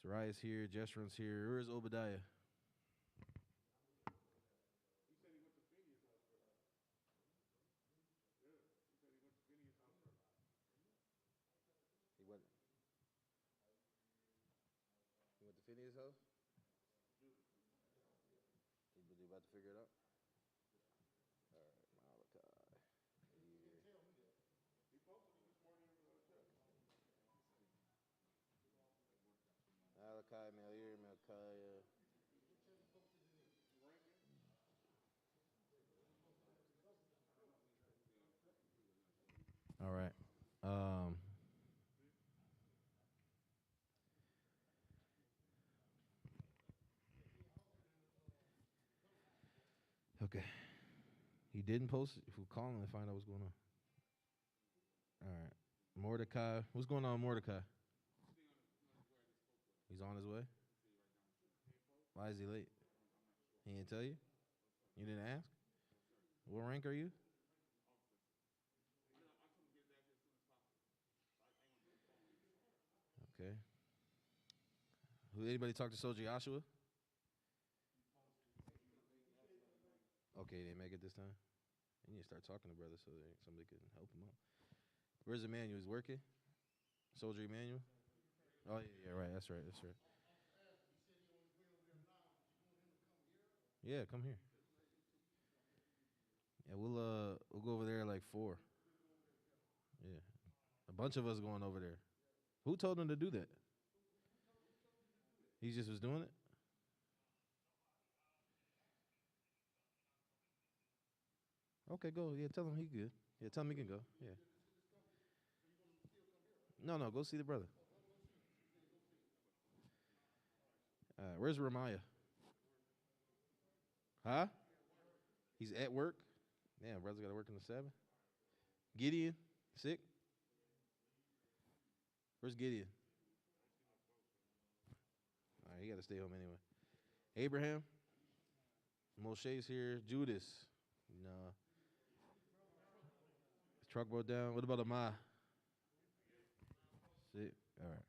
Sariah's here. Jeshurun's here. Where's Obadiah? He went to Phineas' house? You about to figure it out? All right, Malachi. Malachi, Melier, Micaiah. All right. He didn't post it. We'll call him and find out what's going on. All right. Mordecai. What's going on, Mordecai? He's on his way? Why is he late? He didn't tell you? You didn't ask? What rank are you? Okay. Anybody talk to Soldier Joshua? Okay, they make it this time? You need to start talking to brothers so that somebody can help him out. Where's Emmanuel? He's working? Soldier Emmanuel? Oh, yeah, right. That's right. Yeah, come here. Yeah, we'll go over there at like 4. Yeah. A bunch of us going over there. Who told him to do that? He just was doing it? Okay, go. Yeah, tell him he good. Yeah, tell him he can go. Yeah. No, go see the brother. Where's Ramiah? Huh? He's at work? Damn, brother's got to work on the Sabbath. Gideon, sick? Where's Gideon? All right, he got to stay home anyway. Abraham? Moshe's here. Judas? No. His truck broke down. What about Amai? Sick? All right.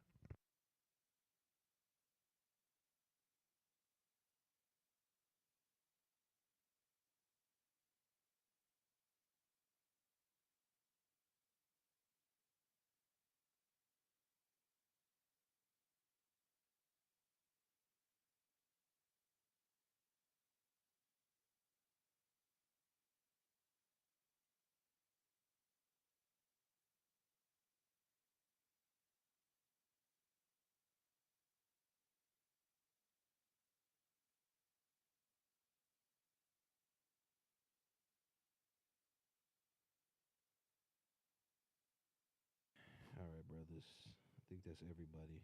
All right, brothers. I think that's everybody.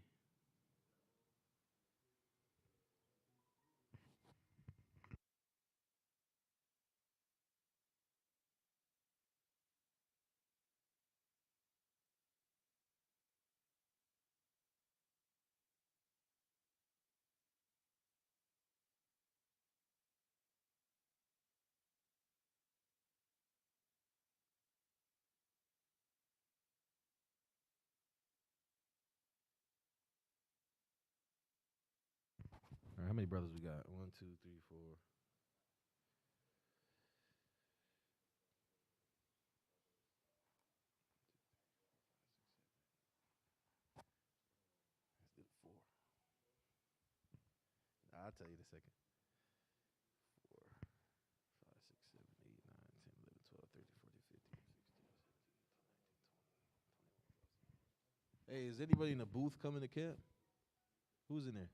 All right, how many brothers we got? 1, 2, 3, 4. Let's do 4. I'll tell you in a second. 4, 5, 6, 7, 8, 9, 10, 11, 12, 13, 14, 15, 16, 17, 18, 19, 20. Hey, is anybody in the booth coming to camp? Who's in there?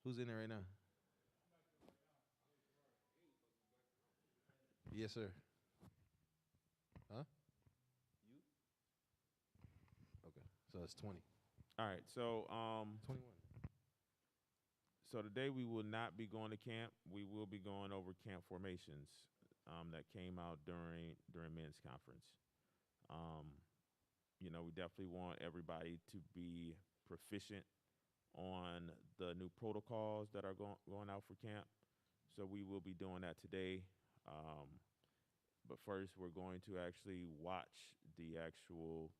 Who's in there right now? Yes, sir. Huh? You? Okay, so it's 20. All right, so 21. So today we will not be going to camp. We will be going over camp formations that came out during men's conference. We definitely want everybody to be proficient on the new protocols that are going out for camp. So we will be doing that today. But first, we're going to actually watch the actual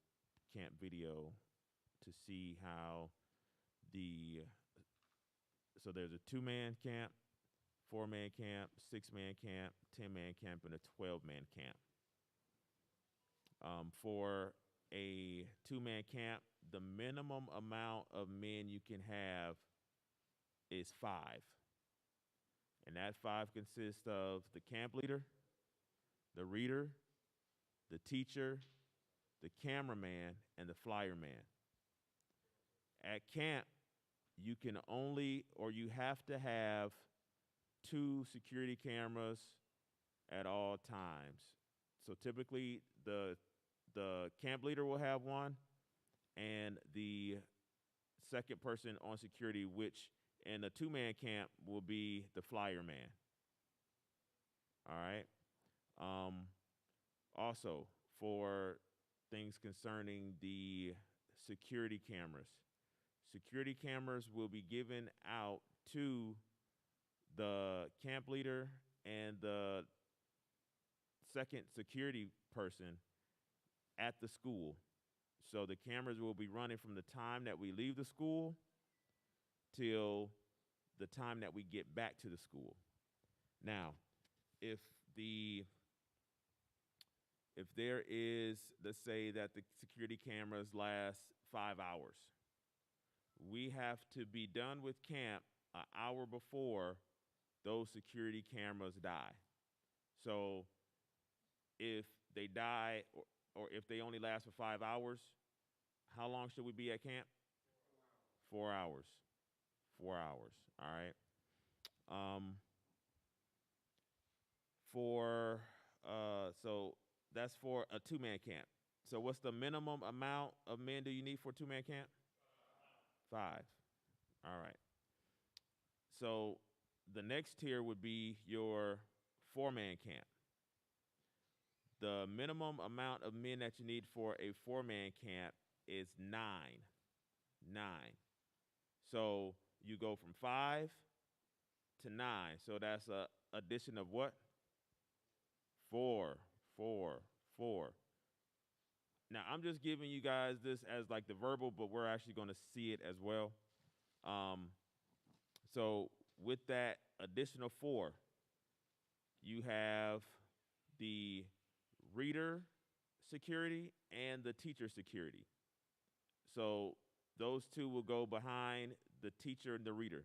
camp video to see how so there's a 2-man camp, 4-man camp, 6-man camp, 10-man camp, and a 12-man camp. For a 2-man camp, the minimum amount of men you can have is 5. And that 5 consists of the camp leader, the reader, the teacher, the cameraman, and the flyer man. At camp, you can only, or you have to have 2 security cameras at all times. So typically, the camp leader will have one, and the second person on security, which in a 2-man camp will be the flyer man. All right. Also, for things concerning the security cameras. Security cameras will be given out to the camp leader and the second security person at the school. So the cameras will be running from the time that we leave the school till the time that we get back to the school. Now, if there is, let's say that the security cameras last 5 hours, we have to be done with camp an hour before those security cameras die. So if they die or if they only last for 5 hours, how long should we be at camp? 4 hours. 4 hours, all right? So that's for a two-man camp. So what's the minimum amount of men do you need for a two-man camp? 5. All right. So the next tier would be your four-man camp. The minimum amount of men that you need for a four-man camp is 9. 9. So you go from 5 to 9. So that's a addition of what? 4. Now, I'm just giving you guys this as like the verbal, but we're actually going to see it as well. So with that additional 4, you have the reader security and the teacher security. So those two will go behind the teacher and the reader.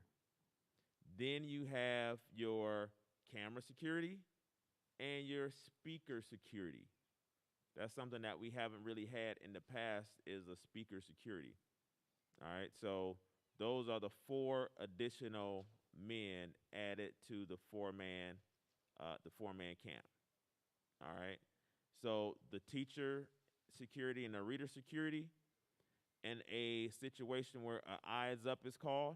Then you have your camera security and your speaker security. That's something that we haven't really had in the past, is a speaker security. All right, so those are the 4 additional men added to the four-man camp. All right, so the teacher security and the reader security, in a situation where an eyes up is called,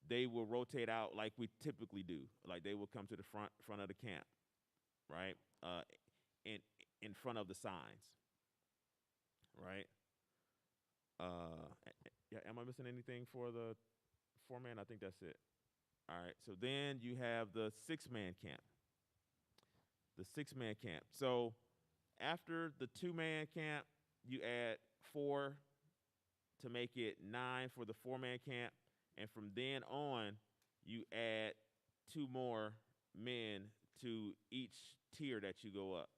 they will rotate out like we typically do. Like they will come to the front of the camp, right? In front of the signs, right? Yeah, am I missing anything for the four-man? I think that's it. All right, so then you have the 6-man camp. The 6-man camp. So after the 2-man camp, you add 4 to make it 9 for the 4-man camp. And from then on, you add 2 more men to each tier that you go up.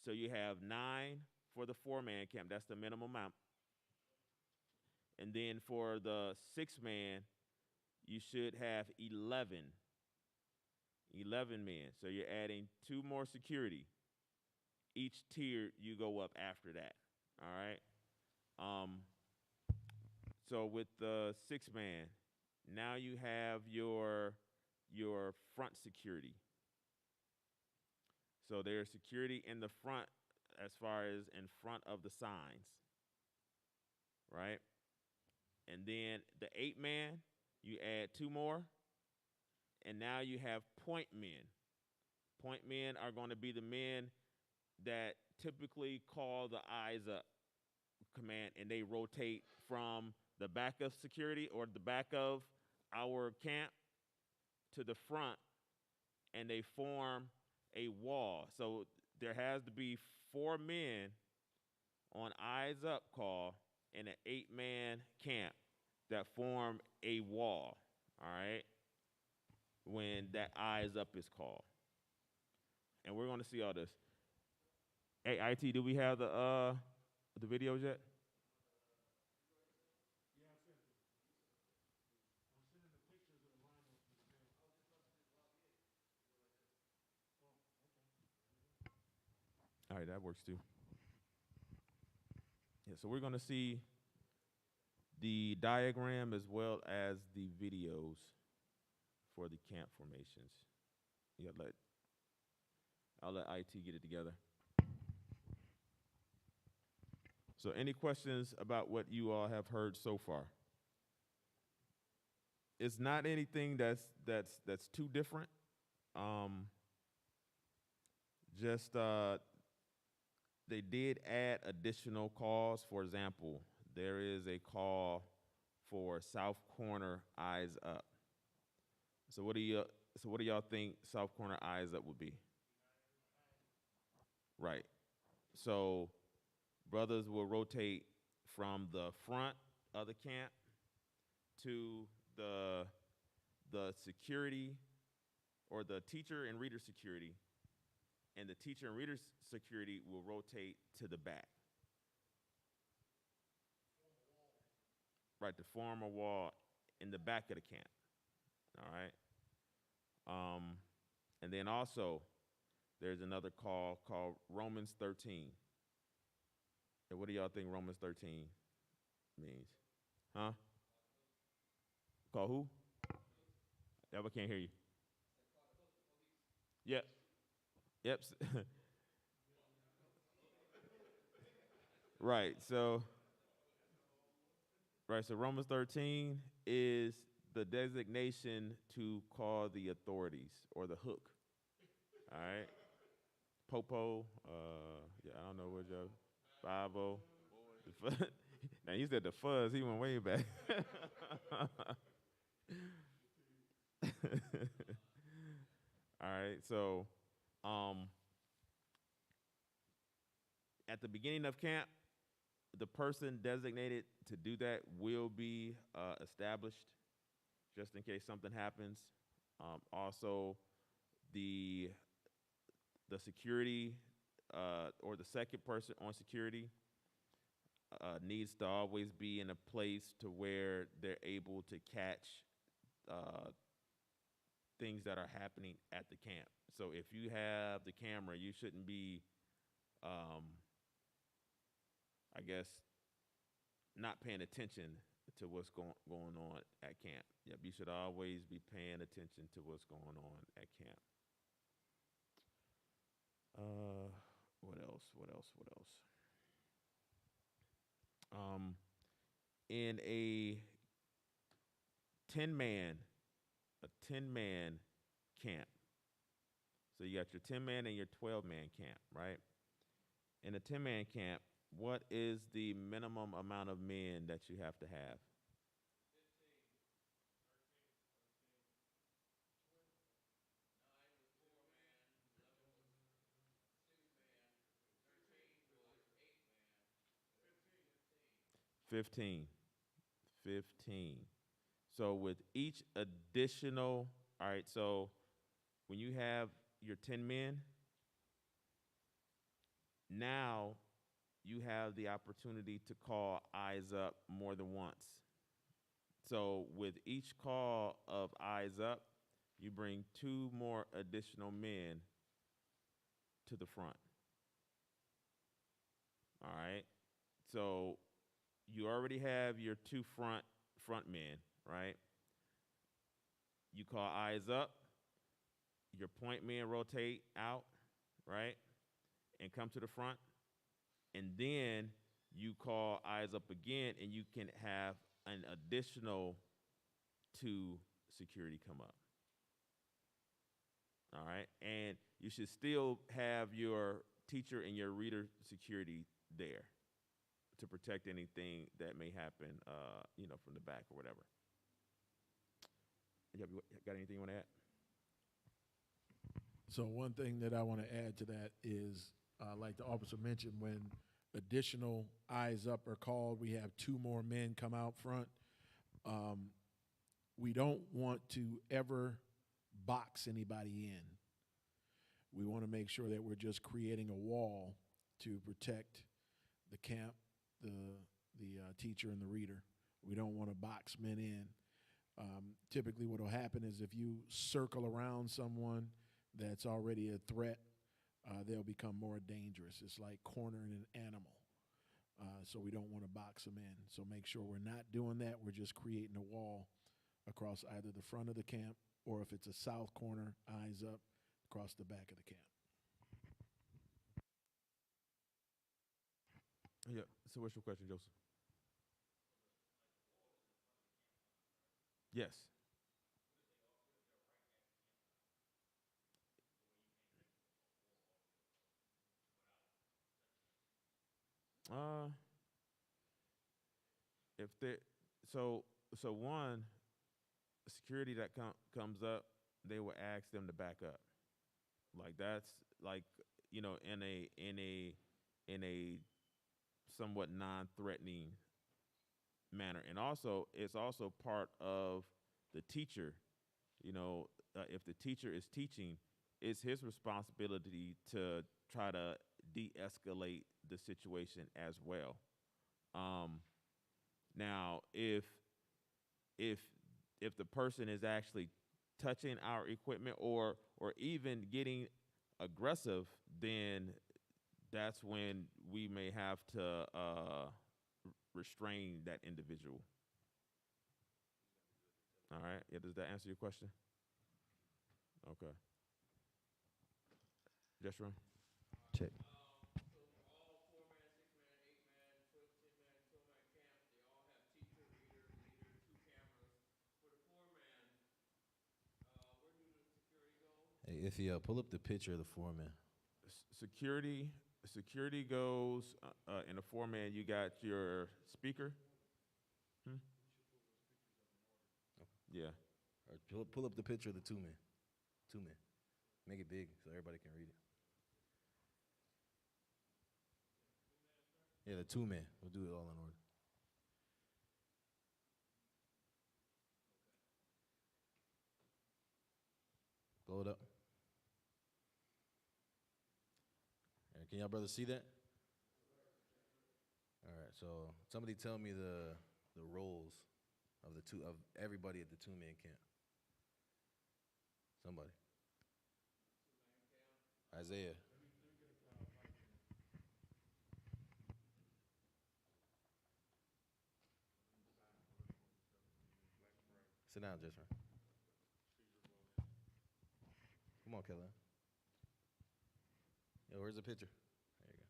So you have 9 for the 4-man camp. That's the minimum amount. And then for the 6-man, you should have 11 men. So you're adding 2 more security. Each tier, you go up after that. All right? So with the 6-man, now you have your front security. So there's security in the front as far as in front of the signs, right? And then the 8-man, you add 2 more, and now you have point men. Point men are going to be the men that typically call the eyes up command, and they rotate from the back of security or the back of our camp to the front, and they form a wall. So there has to be 4 men on eyes up call in an 8-man camp that form a wall, all right, when that eyes up is called. And we're going to see all this. Hey, IT, do we have the videos yet? All right, that works too. Yeah, so we're going to see the diagram as well as the videos for the camp formations. I'll let IT get it together. So any questions about what you all have heard so far? It's not anything that's too different. just they did add additional calls. For example, there is a call for South Corner Eyes Up. So what do y'all think South Corner Eyes Up would be? Right. So brothers will rotate from the front of the camp to the security, or the teacher and reader security, and the teacher and reader security will rotate to the back. Right, to form a wall in the back of the camp. All right. And then also, there's another call called Romans 13. And what do y'all think Romans 13 means? Huh? Call who? Yeah, I can't hear you. Yep. Yep. Right. So Romans 13 is the designation to call the authorities, or the hook. All right. Popo, yeah, I don't know what y'all, 5-0. Now you said the fuzz, he went way back. All right, so at the beginning of camp, the person designated to do that will be established, just in case something happens. Also, the security, or the second person on security, needs to always be in a place to where they're able to catch things that are happening at the camp. So if you have the camera, you shouldn't be, I guess, not paying attention to what's going on at camp. Yep, you should always be paying attention to what's going on at camp. What else? In a 10-man camp. So you got your 10-man and your 12-man camp, right? In a 10-man camp, what is the minimum amount of men that you have to have? 15. So with each additional, all right, so when you have your 10 men, now you have the opportunity to call eyes up more than once. So with each call of eyes up, you bring 2 more additional men to the front. All right, so you already have your 2 front men, right? You call eyes up, your point men rotate out, right? And come to the front. And then you call eyes up again, and you can have an additional 2 security come up. All right, and you should still have your teacher and your reader security there to protect anything that may happen, from the back or whatever. You got anything you want to add? So one thing that I want to add to that is, like the officer mentioned, when additional eyes up are called, we have 2 more men come out front. We don't want to ever box anybody in. We want to make sure that we're just creating a wall to protect the camp, the teacher, and the reader. We don't want to box men in. Typically what will happen is if you circle around someone that's already a threat, they'll become more dangerous. It's like cornering an animal. So we don't want to box them in. So make sure we're not doing that. We're just creating a wall across either the front of the camp, or if it's a south corner, eyes up, across the back of the camp. Yeah, so what's your question, Joseph? Yes. Uh, if they so one security that comes up, they will ask them to back up. Like that's like in a somewhat non-threatening manner, and also it's also part of the teacher. If the teacher is teaching, it's his responsibility to try to de-escalate the situation as well. Now, if the person is actually touching our equipment or even getting aggressive, then that's when we may have to restrain that individual. All right. Yeah. Does that answer your question? Okay. Jeshurun? Check. Hey, if you pull up the picture of the foreman. Security goes in the foreman. You got your speaker. Yeah. Or pull up the picture of the two men. Make it big so everybody can read it. Yeah, the two men. We'll do it all in order. Blow it up. All right, can y'all brothers see that? All right, so somebody tell me the roles of everybody at the two-man camp. Somebody. Isaiah. Sit down, Jeshurun. Come on, Kellen. Yo, where's the picture? There you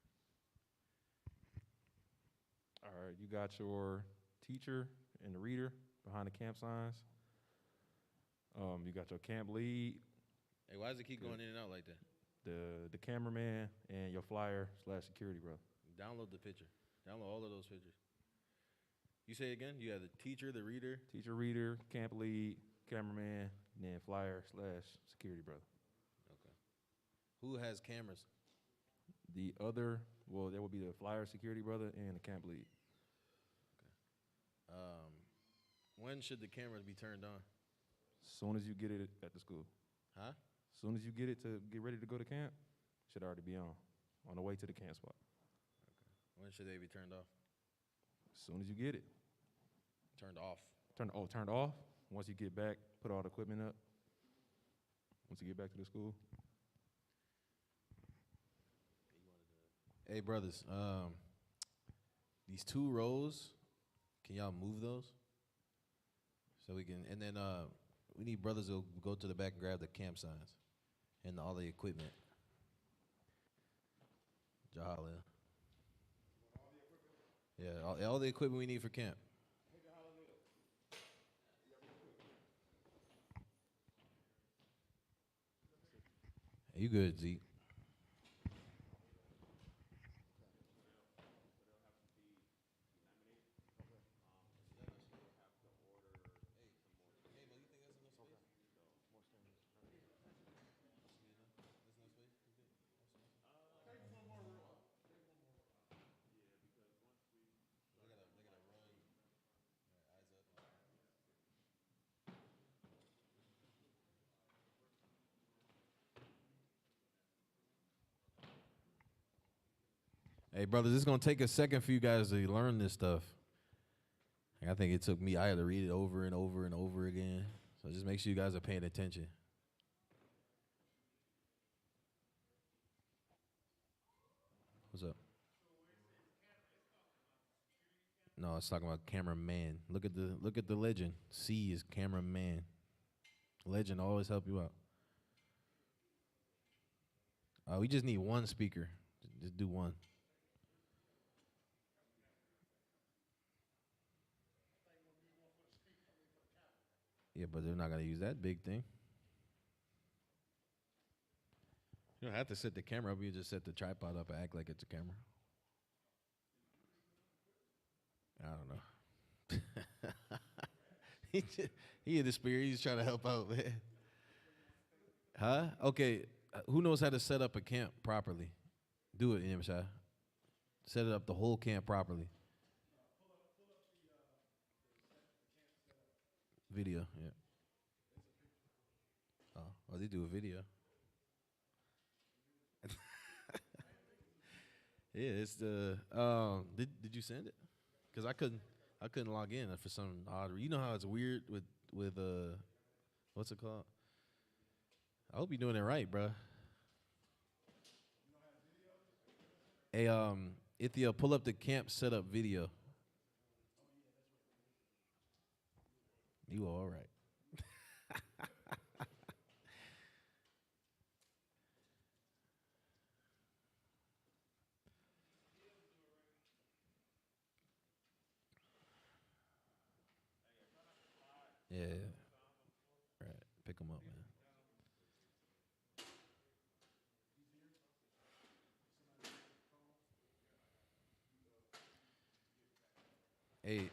go. All right, you got your teacher and the reader behind the camp signs. You got your camp lead. Hey, why does it keep going in and out like that? The cameraman and your flyer / security, bro. Download the picture. Download all of those pictures. You say it again? You have the teacher, the reader. Teacher, reader, camp lead, cameraman, and then flyer / security, brother. Okay. Who has cameras? The other, well, there will be the flyer, security, brother, and the camp lead. Okay. When should the cameras be turned on? As soon as you get it at the school. Huh? As soon as you get it to get ready to go to camp, it should already be on the way to the camp spot. Okay. When should they be turned off? As soon as you get it. Turned off. Turned off. Once you get back, put all the equipment up. Once you get back to the school. Hey, brothers, these two rows, can y'all move those? So we can, and then we need brothers to go to the back and grab the camp signs and all the equipment. Jahala. Yeah, all the equipment we need for camp. Hey, you good, Zeke? Hey, brothers, it's going to take a second for you guys to learn this stuff. I think it took me, I had to read it over and over and over again. So just make sure you guys are paying attention. What's up? No, it's talking about cameraman. Look at the legend. C is cameraman. Legend always help you out. We just need one speaker. Just do one. Yeah, but they're not going to use that big thing. You don't have to set the camera up. You just set the tripod up and act like it's a camera. I don't know. he in the spirit. He's trying to help out, man. Huh? Okay. Who knows how to set up a camp properly? Do it, Yamshai. Set it up the whole camp properly. Video, yeah. Oh, they do a video. Yeah, it's the. Did you send it? Because I couldn't log in for some odd. You know how it's weird with what's it called? I hope you're doing it right, bro. Hey, Ithia, pull up the camp setup video. You all right? Yeah. Right. Pick them up, man. Hey.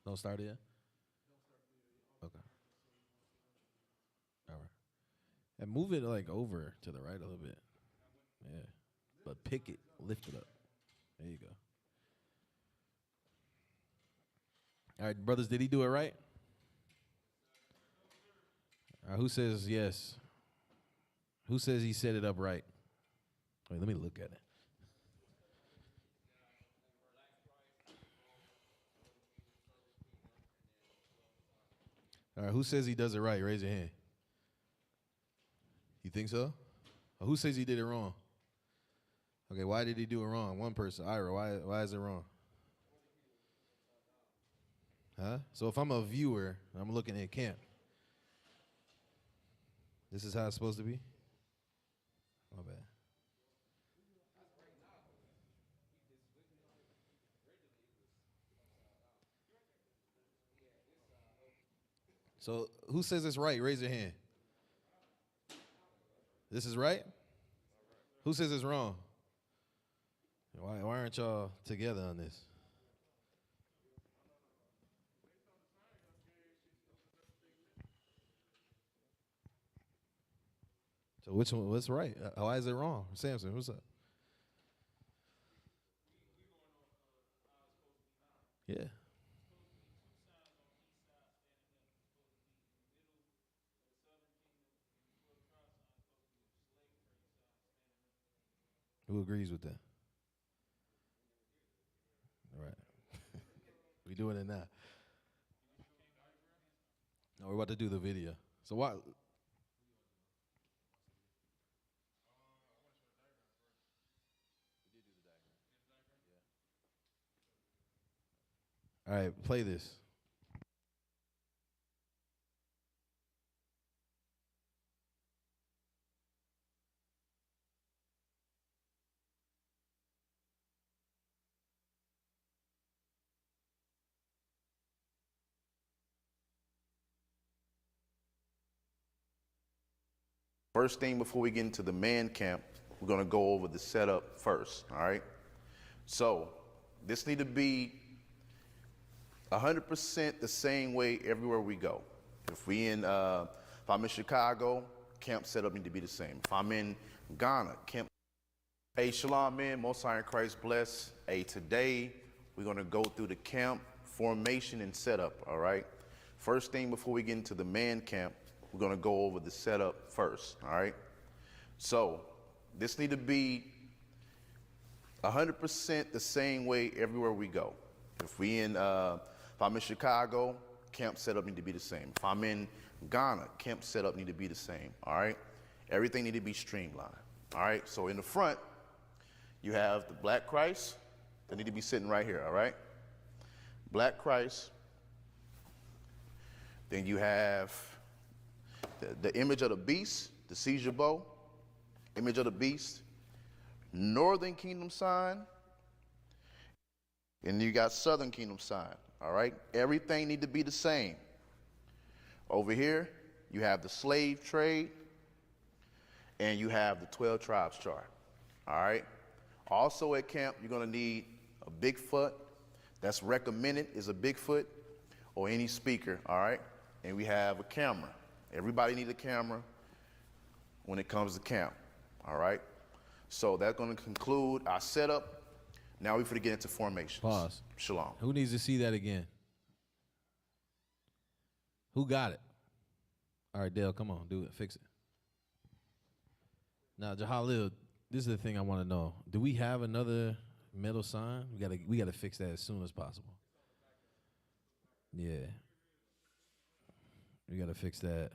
Don't start it yet? Okay. All right. And move it like over to the right a little bit. Yeah. But pick it, lift it up. There you go. All right, brothers, did he do it right? All right, who says yes? Who says he set it up right? Wait, let me look at it. All right, who says he does it right? Raise your hand. You think so? Or who says he did it wrong? Okay, why did he do it wrong? One person. Ira, why is it wrong? Huh? So if I'm a viewer, I'm looking at camp. This is how it's supposed to be? My bad. So who says it's right? Raise your hand. This is right? Who says it's wrong? Why aren't y'all together on this? So which one? What's right? Why is it wrong? Samson, what's up? Yeah. Who agrees with that? All right. We doing it now. No, we're about to do the video. So why? All right, play this. First thing before we get into the man camp, we're going to go over the setup first, all right? So this need to be 100% the same way everywhere we go. If I'm in Chicago, camp setup need to be the same. If I'm in Ghana, camp. Hey, shalom, man. Most High in Christ bless. Hey, today we're going to go through the camp formation and setup, all right? First thing before we get into the man camp, we're going to go over the setup first, all right? So this need to be 100% the same way everywhere we go. If I'm in Chicago, camp setup need to be the same. If I'm in Ghana, camp setup need to be the same, all right? Everything need to be streamlined, all right? So in the front, you have the black Christ that need to be sitting right here, all right? Black Christ. Then you have the image of the beast, the seizure bow, image of the beast, northern kingdom sign, and you got southern kingdom sign, all right? Everything need to be the same. Over here, you have the slave trade, and you have the 12 tribes chart. All right. Also at camp, you're gonna need a Bigfoot. That's recommended is a Bigfoot or any speaker. All right. And we have a camera. Everybody needs a camera when it comes to camp. All right. So that's gonna conclude our setup. Now we're going to get into formations. Pause. Shalom. Who needs to see that again? Who got it? All right, Dale, come on, do it, fix it. Now, Jahalil, this is the thing I want to know. Do we have another metal sign? We gotta fix that as soon as possible. Yeah. We gotta fix that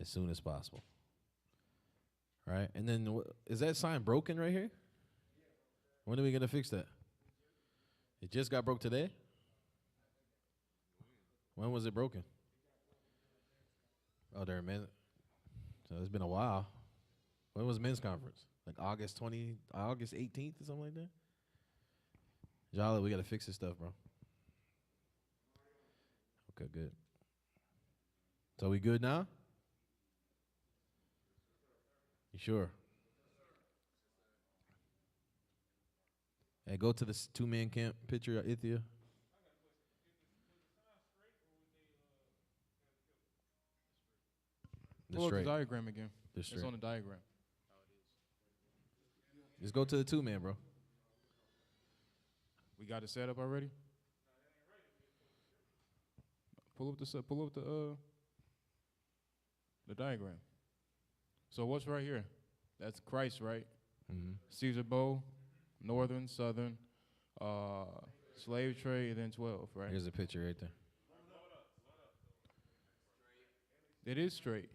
as soon as possible. All right, and then is that sign broken right here? When are we gonna fix that? It just got broke today? When was it broken? Oh, there, man. So it's been a while. When was men's conference? Like August 18th or something like that? Jolly, we gotta fix this stuff, bro. Okay, good. So we good now? You sure? Hey, go to the two-man camp picture of Ithia. Pull up the diagram again. It's on the diagram. Just go to the two-man, bro. We got it set up already? Pull up the diagram. So what's right here? That's Christ, right? Mm-hmm. Caesar bow, northern, southern, slave trade, and then 12, right? Here's a picture right there. It is straight.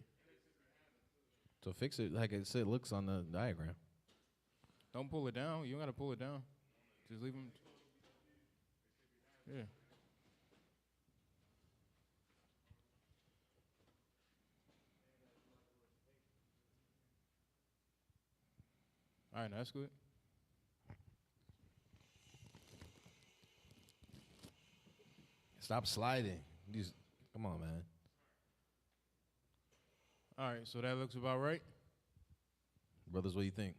So fix it like it looks on the diagram. Don't pull it down. You don't got to pull it down. Just leave them. Yeah. All right, that's good. Stop sliding. Come on, man. All right, so that looks about right. Brothers, what do you think?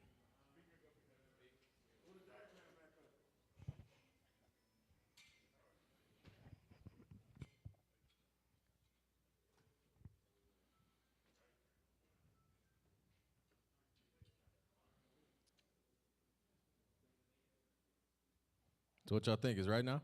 So what y'all think is right now?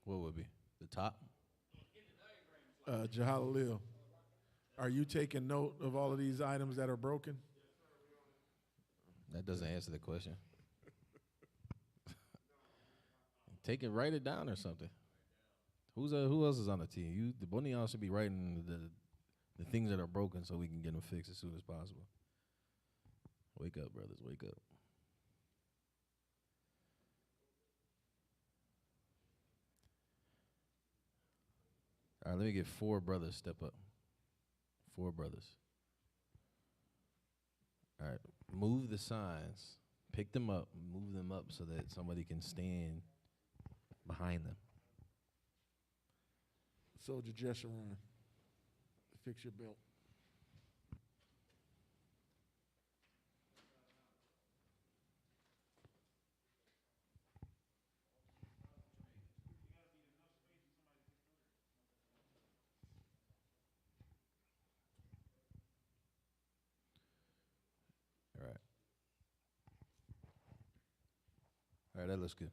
What would be? The top? Jahalil, are you taking note of all of these items that are broken? That doesn't answer the question. Write it down or something. Who else is on the team? One of y'all should be writing the things that are broken so we can get them fixed as soon as possible. Wake up, brothers, wake up. All right, let me get 4 brothers step up. 4 brothers. All right, move the signs. Pick them up, move them up so that somebody can stand behind them. Soldier Jeshurun, fix your belt. All right, that looks good.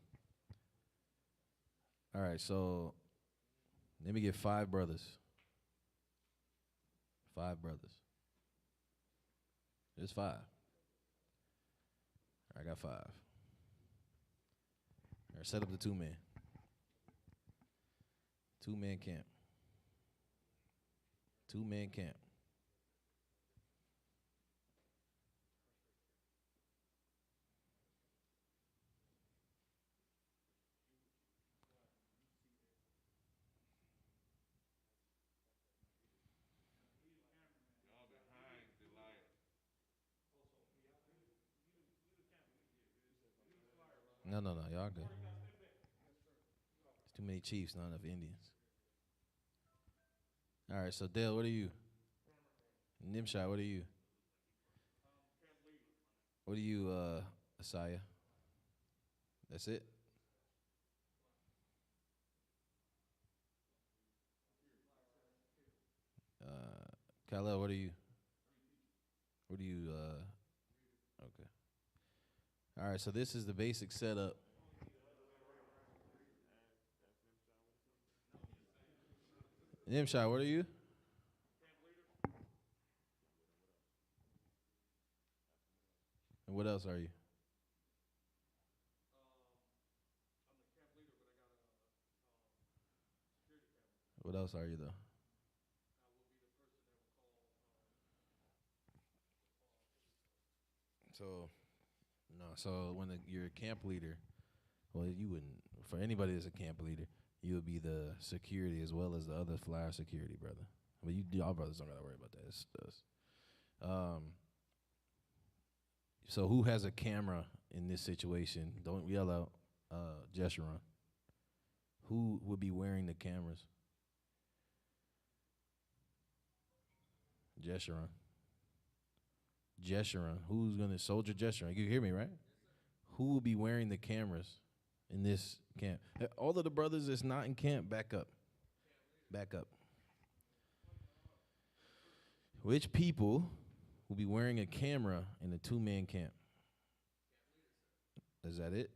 All right, so let me get 5 brothers. 5 brothers. There's 5. I got 5. All right, set up the 2-man. 2-man camp. 2-man camp. No, y'all good. There's too many Chiefs, not enough Indians. All right, so Dale, what are you? Nimshai, what are you? What are you, Asaya? That's it? Khalil, what are you? What do you, okay. All right, so this is the basic setup. Nimshai, what are you? And what else are you? What else are you, though? So when you're a camp leader, well, you wouldn't. For anybody that's a camp leader, you would be the security as well as the other flyer security, brother. But y'all brothers don't gotta worry about that. It's us. So who has a camera in this situation? Don't yell out, Jeshurun. Who would be wearing the cameras? Jeshurun. Who's gonna Soldier Jeshurun? You hear me, right? Who will be wearing the cameras in this camp? All of the brothers that's not in camp, back up. Back up. Which people will be wearing a camera in a 2-man camp? Is that it?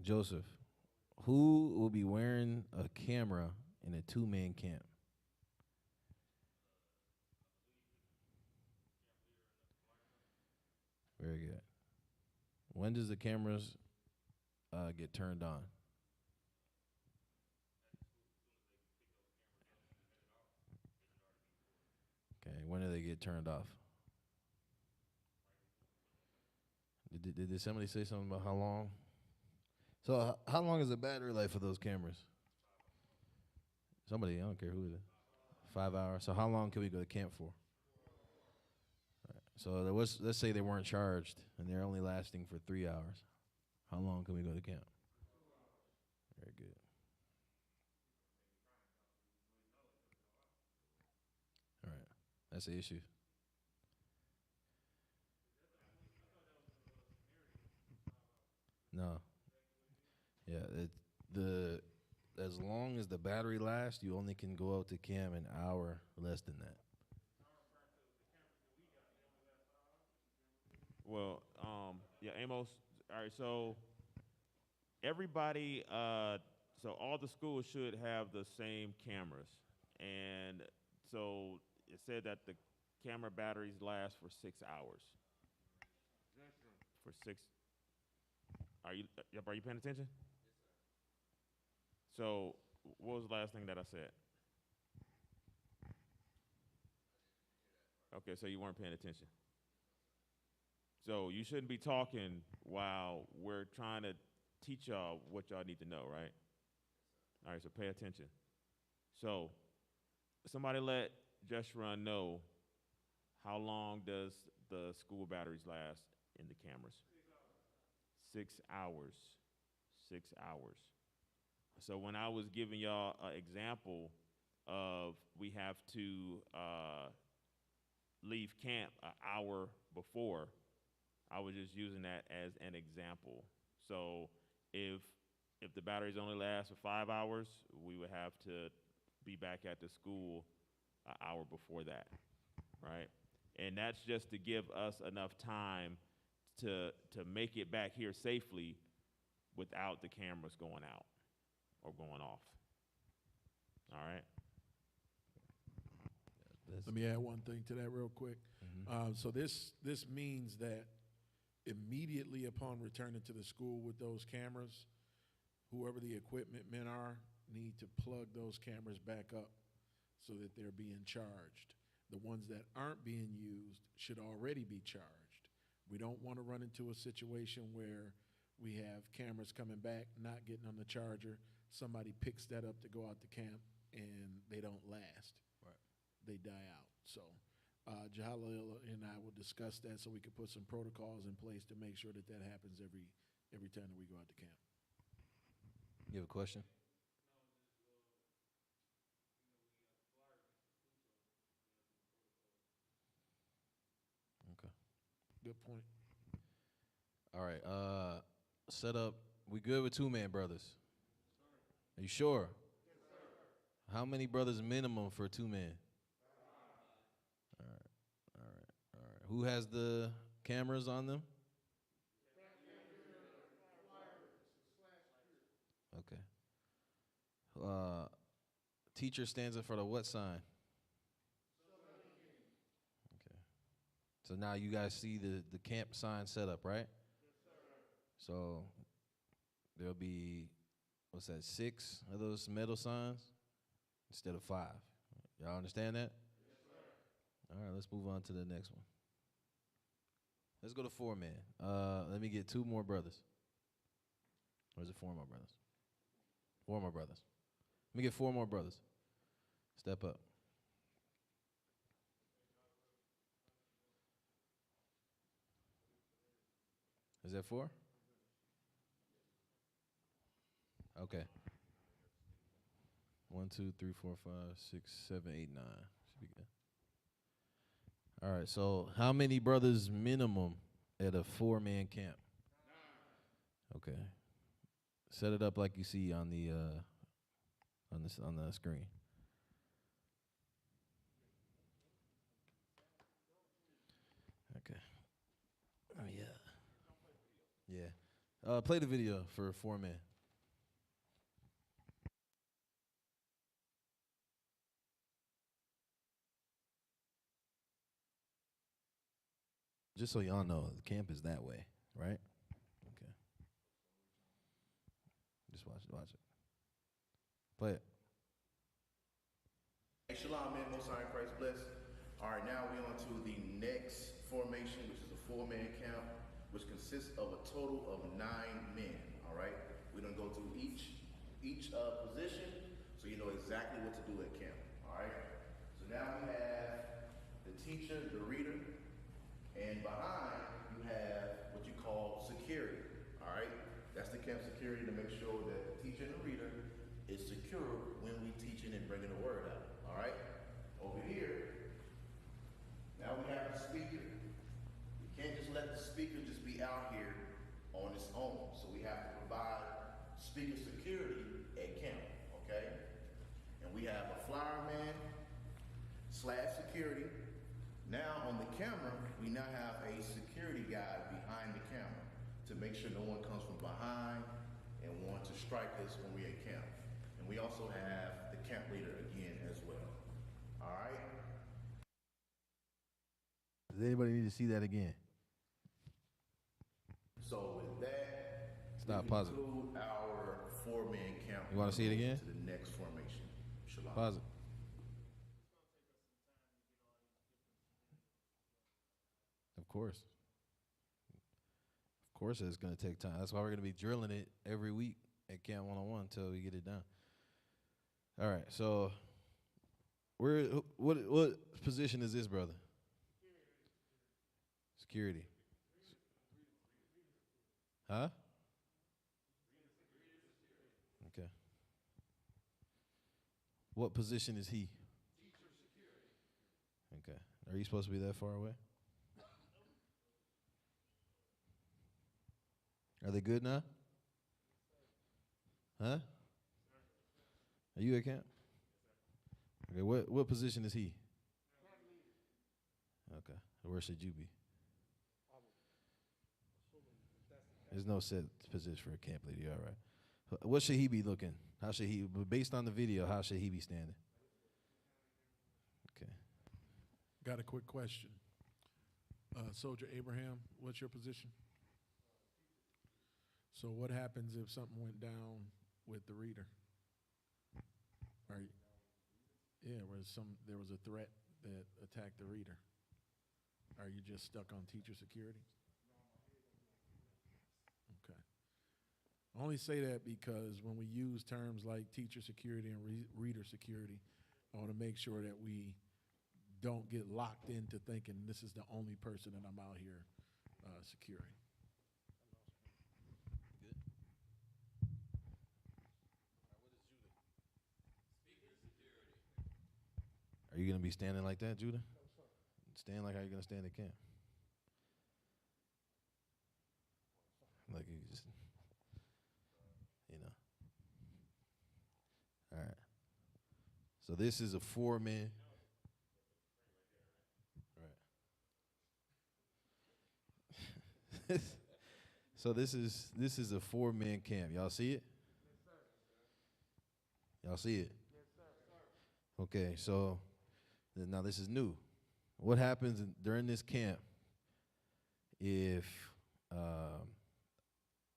Joseph, who will be wearing a camera in a 2-man camp? Very good. When does the cameras get turned on? Okay, when do they get turned off? Did somebody say something about how long? So how long is the battery life for those cameras? Somebody, I don't care who it is. 5 hours. So how long can we go to camp for? Right. So there was, let's say they weren't charged and they're only lasting for 3 hours. How long can we go to camp? Very good. All right. That's the issue. No. Yeah, as long as the battery lasts, you only can go out to camp an hour less than that. Well, yeah, Amos. All right, so everybody, so all the schools should have the same cameras, and so it said that the camera batteries last for 6 hours. For 6. Are you paying attention? So, what was the last thing that I said? Okay, so you weren't paying attention. So you shouldn't be talking while we're trying to teach y'all what y'all need to know, right? All right, so pay attention. So somebody let Jeshurun know how long does the school batteries last in the cameras? 6 hours. 6 hours. So when I was giving y'all an example of we have to leave camp an hour before, I was just using that as an example. So if the batteries only last for 5 hours, we would have to be back at the school an hour before that, right? And that's just to give us enough time to make it back here safely without the cameras going out or going off. All right? Let me add one thing to that real quick. So this means that immediately upon returning to the school with those cameras, whoever the equipment men are need to plug those cameras back up so that they're being charged. The ones that aren't being used should already be charged. We don't want to run into a situation where we have cameras coming back, not getting on the charger. Somebody picks that up to go out to camp and they don't last. Right. They die out. So Jahalil and I will discuss that so we can put some protocols in place to make sure that that happens every time that we go out to camp. You have a question? Okay. Good point. All right. Set up. We good with 2-man brothers? Are you sure? How many brothers minimum for 2-man? All right. All right. All right. Who has the cameras on them? Okay. Teacher stands in front of what sign? Okay. So now you guys see the camp sign set up, right? So there'll be, what's that, 6 of those metal signs instead of 5. Y'all understand that? All right, let's move on to the next one. Let's go to 4-man. Let me get 2 more brothers. Or is it 4 more brothers? 4 more brothers. Let me get 4 more brothers. Step up. Is that 4? Okay. 1, 2, 3, 4, 5, 6, 7, 8, 9. Should be good. All right. So, how many brothers minimum at a 4-man camp? Okay. Set it up like you see on the on the screen. Okay. Oh yeah. Yeah. Play the video for 4-man. Just so y'all know, the camp is that way, right? Okay. Just watch it. Play it. Hey, shalom, man. Most High in Christ bless. All right, now we're on to the next formation, which is a 4-man camp, which consists of a total of 9 men. All right, we're gonna go through each position, so you know exactly what to do at camp. All right. So now we have the teacher, the reader, and behind you have what you call security. All right, that's the camp security to make sure that the teacher and the reader is secure when we teaching and bringing the word out. All right. Over here, now we have the speaker. You can't just let the speaker just be out here on its own. So we have to provide speaker security at camp, okay? And we have a flyer man / security. Now on the camera, we now have a security guy behind the camera to make sure no one comes from behind and want to strike us when we're at camp. And we also have the camp leader again as well. All right? Does anybody need to see that again? So with that, Stop, we pause it. conclude our 4-man camp. You wanna see it again? To the next formation. Shalom. Pause it. Of course. Of course it's going to take time. That's why we're going to be drilling it every week at Camp 101 until we get it done. All right, so what position is this, brother? Security. Huh? Okay. What position is he? Okay. Are you supposed to be that far away? Are they good now? Huh? Are you at camp? Okay, what position is he? Okay, where should you be? There's no set position for a camp leader, all right. What should he be looking? How should he, based on the video, how should he be standing? Okay. Got a quick question. Soldier Abraham, what's your position? So what happens if something went down with the reader? Yeah, there was a threat that attacked the reader. Are you just stuck on teacher security? Okay. I only say that because when we use terms like teacher security and reader security, I want to make sure that we don't get locked into thinking this is the only person that I'm out here securing. Are you gonna be standing like that, Judah? Stand like how you gonna stand at camp? Like you just, you know. All right. So this is a 4-man. Right. So this is a 4-man camp. Y'all see it? Y'all see it? Okay, so now this is new. What happens during this camp if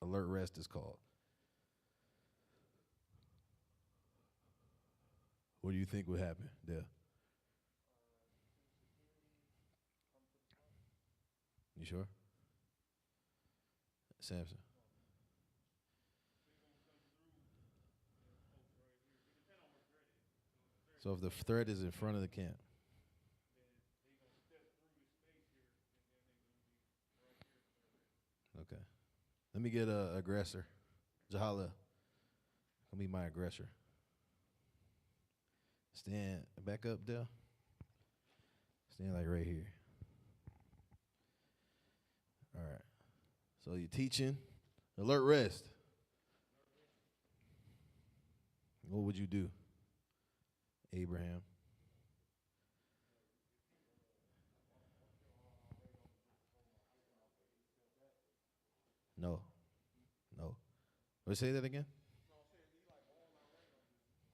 alert rest is called? What do you think would happen there? You sure? Samson. So if the threat is in front of the camp. Okay. Let me get a aggressor. Jahala. Come be my aggressor. Stand back up, Dell. Stand like right here. All right. So you're teaching. Alert rest. What would you do, Abraham? No. Let's say that again.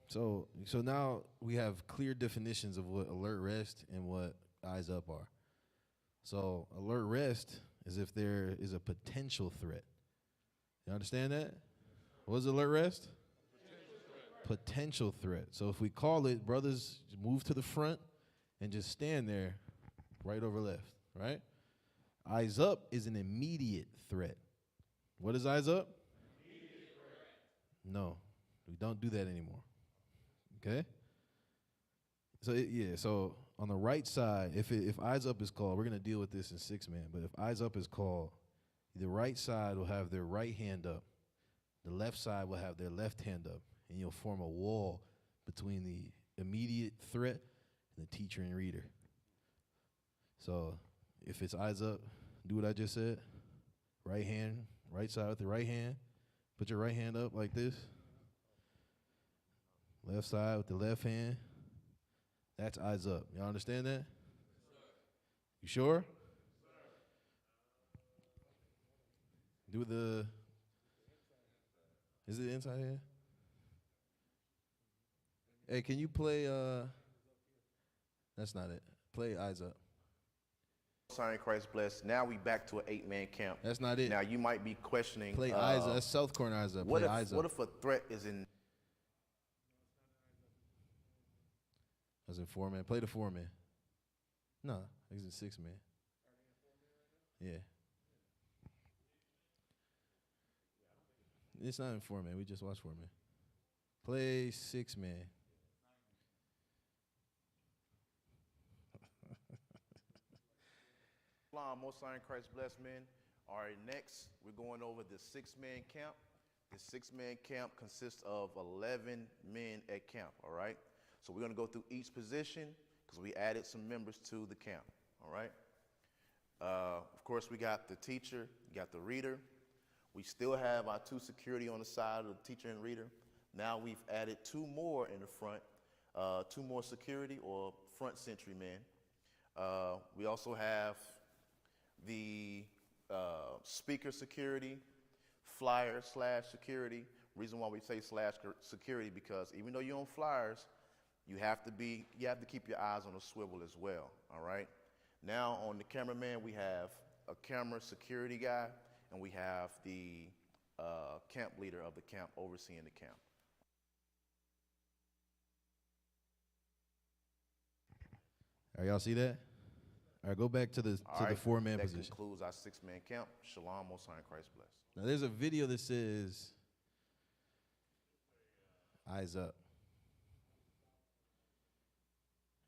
So now we have clear definitions of what alert rest and what eyes up are. So alert rest is if there is a potential threat. You understand that? What is alert rest? Potential threat. So if we call it, brothers, move to the front and just stand there, right over left, right? Eyes up is an immediate threat. What is eyes up? No, we don't do that anymore. Okay? So on the right side, if eyes up is called, we're going to deal with this in 6-man, but if eyes up is called, the right side will have their right hand up, the left side will have their left hand up, and you'll form a wall between the immediate threat and the teacher and reader. So if it's eyes up, do what I just said. Right hand, right side with the right hand. Put your right hand up like this. Left side with the left hand. That's eyes up. Y'all understand that? You sure? Do the, is it inside here? Hey, can you play, that's not it. Play eyes up. Sign Christ blessed. Now we back to an 8-man camp. That's not it. Now you might be questioning. Play eyes up. That's South Corner eyes up. What Play if eyes up. what if a threat is in? That's in 4-man. Play the 4-man. No, he's in 6-man. Yeah. It's not in 4-man. We just watched 4-man. Play 6-man. Most Iron Christ blessed men. All right, next we're going over the 6-man camp. The 6-man camp consists of 11 men at camp. All right, so we're going to go through each position because we added some members to the camp. All right. Of course, we got the teacher, we got the reader. We still have our 2 security on the side of the teacher and reader. Now we've added 2 more in the front, 2 more security or front sentry men. We also have the speaker security, flyer / security. Reason why we say / security because even though you're on flyers, you have to keep your eyes on a swivel as well. All right. Now on the cameraman, we have a camera security guy, and we have the camp leader of the camp overseeing the camp. All right, y'all see that? All right, go back to the 4-man position. That concludes our 6-man camp. Shalom, Most High, Christ bless. Now there's a video that says eyes up.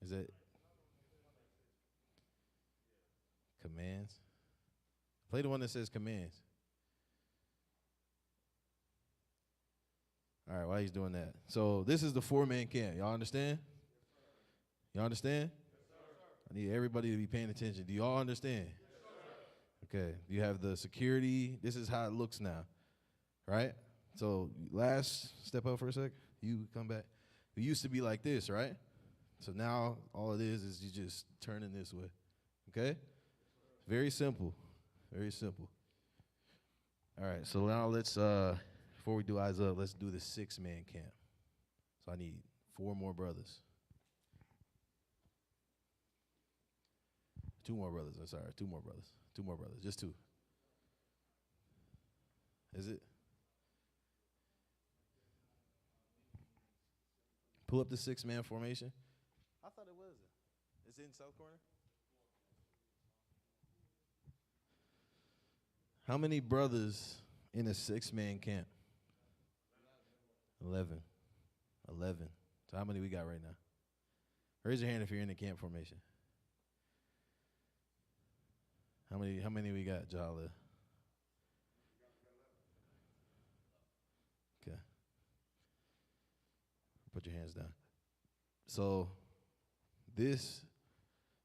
Is that? Commands. Play the one that says commands. All right, while he's doing that. So this is the 4-man camp. Y'all understand? Y'all understand? I need everybody to be paying attention. Do y'all understand? Okay. You have the security. This is how it looks now, right? So last, step up for a sec. You come back. It used to be like this, right? So now all it is you just turning this way, okay? Very simple, very simple. All right, so now let's, before we do eyes up, let's do the 6-man camp. So I need 4 more brothers. 2 more brothers, I'm sorry, 2 more brothers. 2 more brothers, just 2. Is it? Pull up the 6-man formation. I thought it was. It's in South Corner. How many brothers in a 6-man camp? 11. 11. So how many we got right now? Raise your hand if you're in the camp formation. How many we got, Jala? Okay. Put your hands down. So this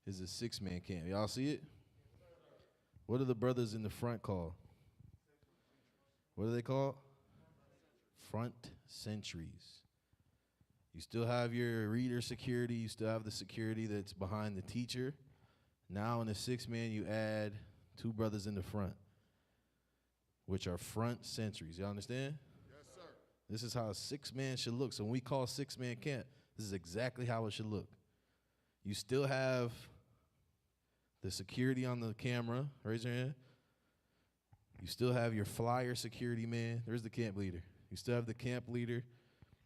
is a 6-man camp. Y'all see it? What are the brothers in the front called? What are they called? Front sentries. You still have your reader security. You still have the security that's behind the teacher. Now in the 6-man, you add 2 brothers in the front, which are front sentries. Y'all understand? Yes, sir. This is how a 6-man should look. So when we call 6-man camp, this is exactly how it should look. You still have the security on the camera. Raise your hand. You still have your flyer security man. There's the camp leader. You still have the camp leader.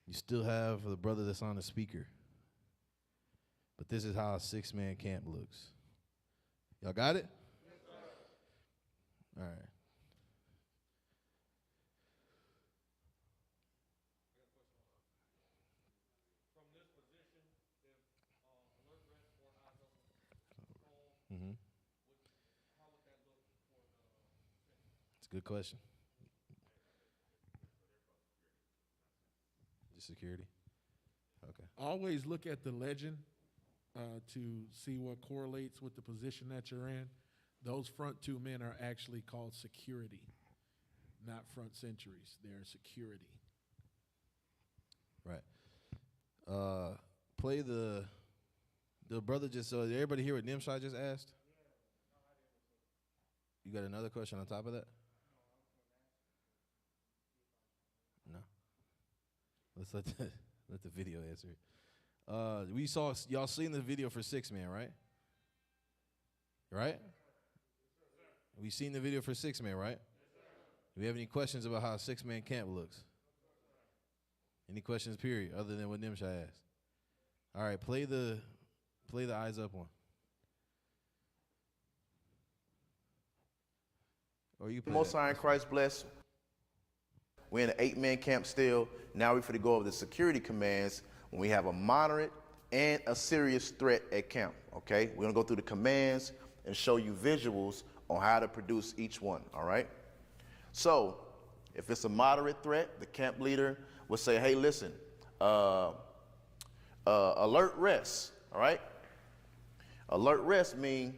You still have the brother that's on the speaker. But this is how a 6-man camp looks. Y'all got it? Yes, sir. All right. Mm-hmm. It's a good question. Just security? Okay. Always look at the legend to see what correlates with the position that you're in. Those front 2 men are actually called security, not front sentries. They're security. Right. Play the brother just, so everybody hear what Nimshai just asked? You got another question on top of that? No. Let's let the video answer it. Y'all seen the video for 6-man, right? Right? We seen the video for 6-man, right? Do we have any questions about how a 6-man camp looks? Any questions, period, other than what Nimshai asked? All right, play the eyes up one. Or you play Most High in Christ bless. We're in an 8-man camp still. Now we're going to go over the security commands when we have a moderate and a serious threat at camp, okay? We're going to go through the commands and show you visuals on how to produce each one, all right? So if it's a moderate threat, the camp leader will say, hey, listen, alert rest, all right? Alert rest means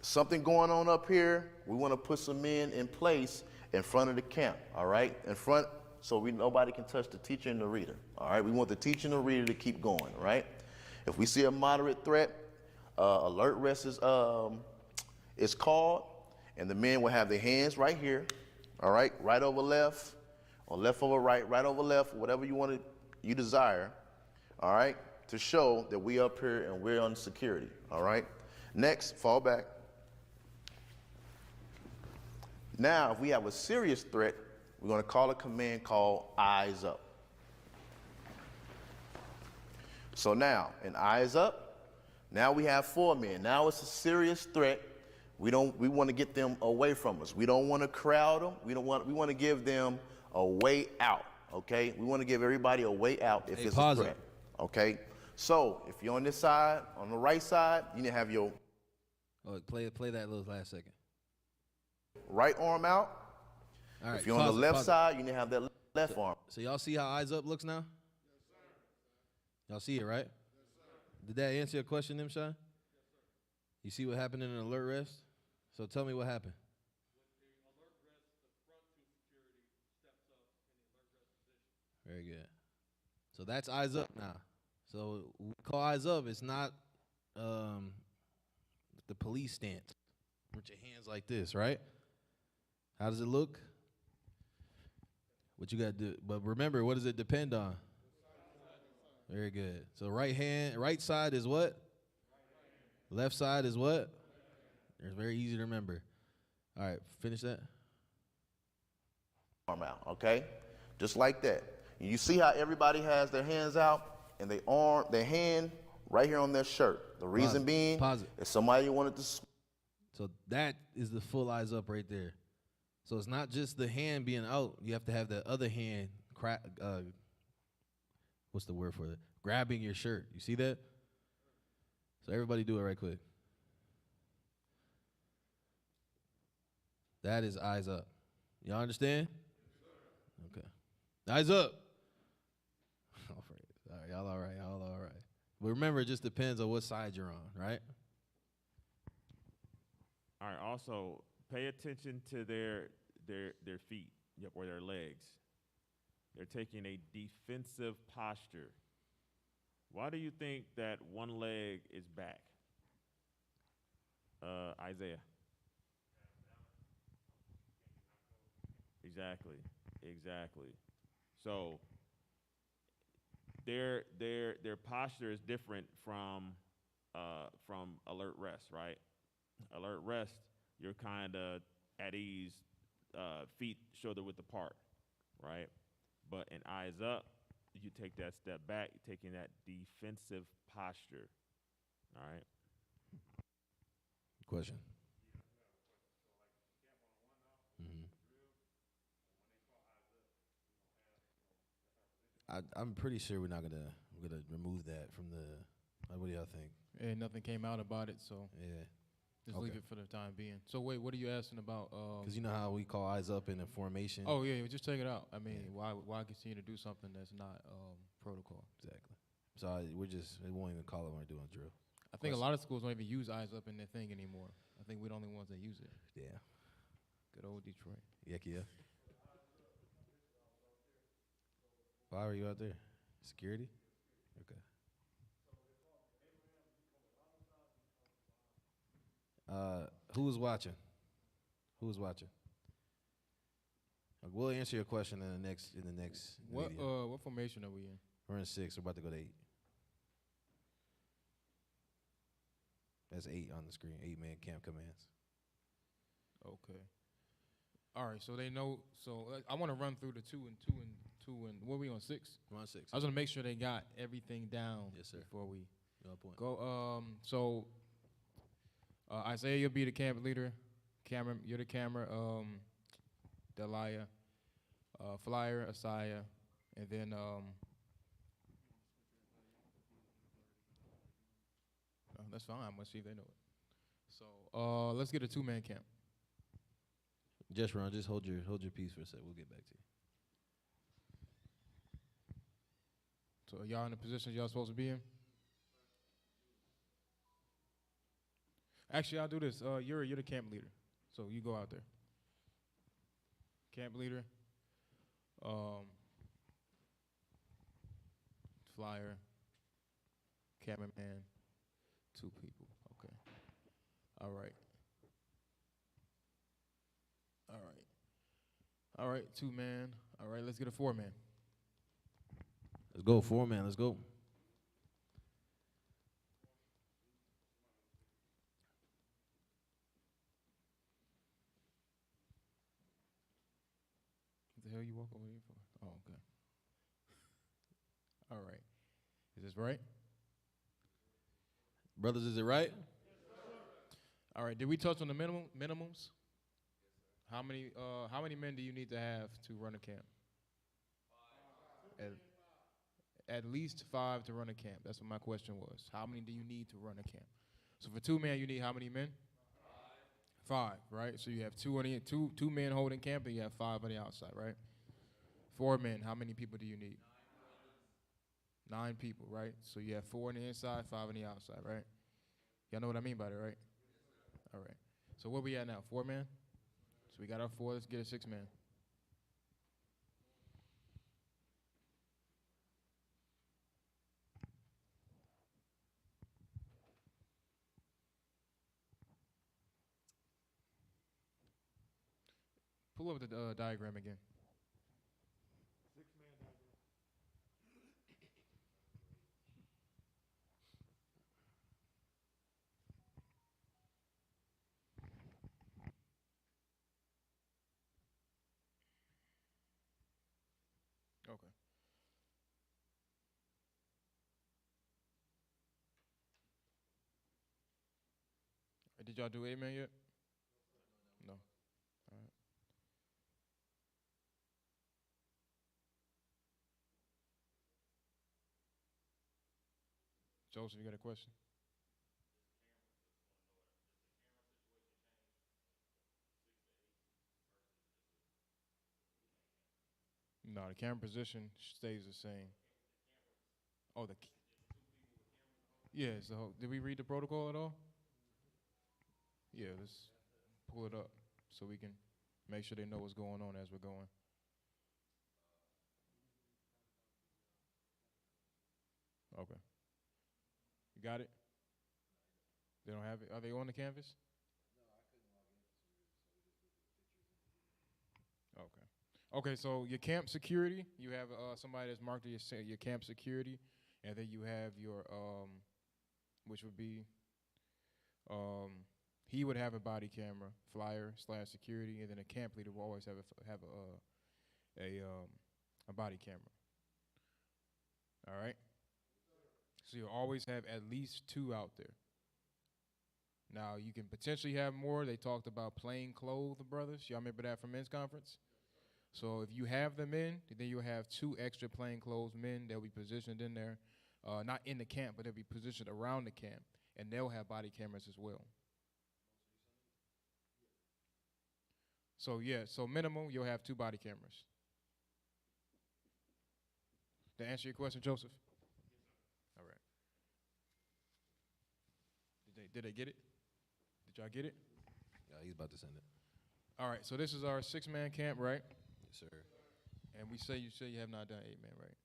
something going on up here. We want to put some men in place in front of the camp, all right? In front, so nobody can touch the teacher and the reader, all right? We want the teacher and the reader to keep going, all right? If we see a moderate threat, alert rest is called, and the men will have their hands right here, all right? Right over left, or left over right, right over left, whatever you desire, all right? To show that we up here and we're on security, all right? Next, fall back. Now, if we have a serious threat, we're going to call a command called eyes up. So now, in eyes up, now we have 4 men. Now it's a serious threat. We want to get them away from us. We don't want to crowd them. We want to give them a way out, okay? We want to give everybody a way out if it's a threat, okay? So if you're on this side, on the right side, you need to have your Oh, play that little last second. Right arm out. All right. If you're on the left pause it. side, you need to have that left arm. So y'all see how eyes up looks now? Y'all see it, right? Did that answer your question, Nimshai? You see what happened in an alert rest? So tell me what happened. Very good. So that's eyes up now. So we call eyes up. It's not the police stance with your hands like this, right? How does it look? What you got to do? But remember, what does it depend on? Very good. So right side is what? Left side is what? It's very easy to remember. All right, finish that. Arm out, okay? Just like that. You see how everybody has their hands out and their hand right here on their shirt. The reason being is somebody wanted to. So that is the full eyes up right there. So it's not just the hand being out. You have to have the other hand, what's the word for it? Grabbing your shirt. You see that? So everybody do it right quick. That is eyes up. Y'all understand? Okay. Eyes up. All right, y'all all right, y'all all right. But remember, it just depends on what side you're on, right? All right. Also, pay attention to their feet, or their legs. They're taking a defensive posture. Why do you think that one leg is back? Isaiah. Exactly. So their posture is different from alert rest, right? Alert rest, you're kind of at ease, feet shoulder width apart, right? But in eyes up, you take that step back, you're taking that defensive posture, all right? Question. I'm pretty sure we're not gonna remove that from the. What do y'all think? And nothing came out about it, so yeah, just leave it for the time being. So wait, what are you asking about? Because you know how we call eyes up in a formation. Oh yeah, just take it out. I mean, why continue to do something that's not protocol? Exactly. So we won't even call it when we're doing drill. I think a lot of schools don't even use eyes up in their thing anymore. I think we're the only ones that use it. Yeah. Good old Detroit. Yeah. Why are you out there? Security? Okay. Who was watching? We'll answer your question in the next video. What formation are we in? We're in 6. We're about to go to 8. That's 8 on the screen. 8-man camp commands. Okay. All right. So they know. So I want to run through the 2 and what are we on 6? We're on 6. I was gonna make sure they got everything down. Yes, sir. Before we go. So Isaiah, you'll be the camp leader. Cameron, you're the camera. Delia, Flyer, Asaya, and then that's fine. I'm gonna see if they know it. So let's get a 2-man camp. Just hold your peace for a sec. We'll get back to you. So are y'all in the positions y'all supposed to be in? Actually, I'll do this. You're the camp leader, so you go out there. Camp leader, Flyer, cameraman, 2 people. Okay. All right. 2-man. All right, let's get a 4-man. Let's go, 4-man. Let's go. What the hell you walk over here for? Oh, okay. All right. Is this right? Brothers, is it right? Yes, sir. All right. Did we touch on the minimums? How many men do you need to have to run a camp? 5. At least 5 to run a camp. That's what my question was. How many do you need to run a camp? So for 2 men, you need how many men? 5, right? So you have two men holding camp, and you have 5 on the outside, right? 4 men. How many people do you need? 9 people, right? So you have 4 on the inside, 5 on the outside, right? Y'all know what I mean by that, right? All right. So where we at now? 4 men? So we got our 4. Let's get a 6 man. Pull up the diagram again. Okay. Did y'all do amen yet? No. All right. Joseph, you got a question? No, the camera position stays the same. Oh, yeah. So did we read the protocol at all? Yeah, let's pull it up so we can make sure they know what's going on as we're going. Okay. You got it? They don't have it? Are they on the canvas? Okay. Okay, so your camp security, you have somebody that's marked your camp security, and then you have your, which would be, he would have a body camera, flyer / security, and then a camp leader will always have a body camera. All right? So you'll always have at least 2 out there. Now, you can potentially have more. They talked about plain clothes brothers. Y'all remember that from men's conference? So if you have them in, then you'll have 2 extra plain clothes men. They'll be positioned in there, not in the camp, but they'll be positioned around the camp, and they'll have body cameras as well. So yeah, so minimum, you'll have 2 body cameras. To answer your question, Joseph? All right. Did they get it? Did y'all get it? Yeah, he's about to send it. All right, so this is our 6-man camp, right? Yes, sir. And you say you have not done 8-man, right?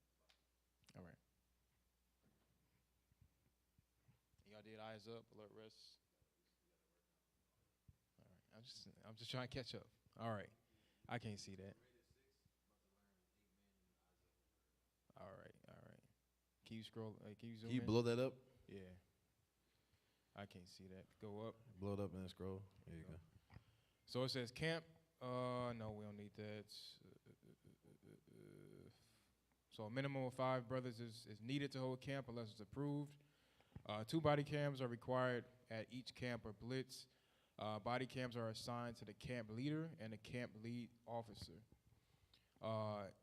All right. Y'all did eyes up, alert rest. All right, I'm just trying to catch up. All right, I can't see that. All right. Can you scroll? Can you zoom in? Can you blow that up? Yeah. I can't see that. Go up. Blow it up and then scroll. There you go. So it says camp. No, we don't need that. So a minimum of 5 brothers is needed to hold camp unless it's approved. 2 body cams are required at each camp or blitz. Body cams are assigned to the camp leader and the camp lead officer.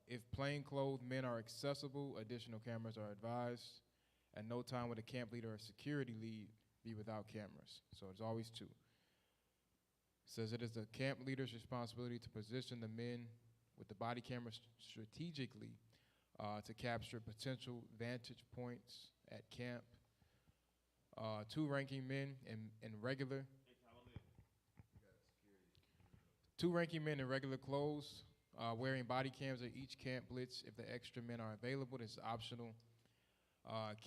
If plainclothes men are accessible, additional cameras are advised. At no time will the camp leader or security lead be without cameras. So it's always 2. It says it is the camp leader's responsibility to position the men with the body cameras strategically to capture potential vantage points at camp. 2 ranking men in regular. 2 ranking men in regular clothes, wearing body cams at each camp blitz. If the extra men are available, this is optional.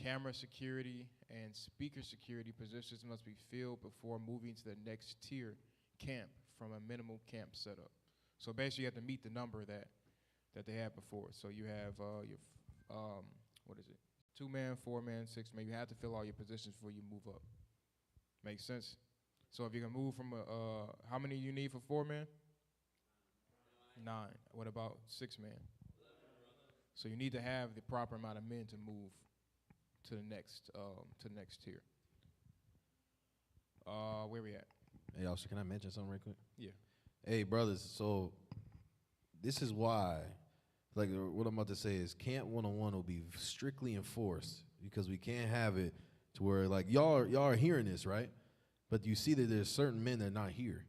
Camera security and speaker security positions must be filled before moving to the next tier camp from a minimal camp setup. So basically, you have to meet the number that they had before. So you have your 2-man, 4-man, 6-man. You have to fill all your positions before you move up. Makes sense? So if you can move from how many you need for 4-man? 9. What about 6-man? So you need to have the proper amount of men to move to the next tier. Where we at? Hey, officer, can I mention something right quick? Yeah. Hey, brothers, so this is why, like what I'm about to say is Camp 101 will be strictly enforced because we can't have it to where, like, y'all are hearing this, right? But you see that there's certain men that are not here.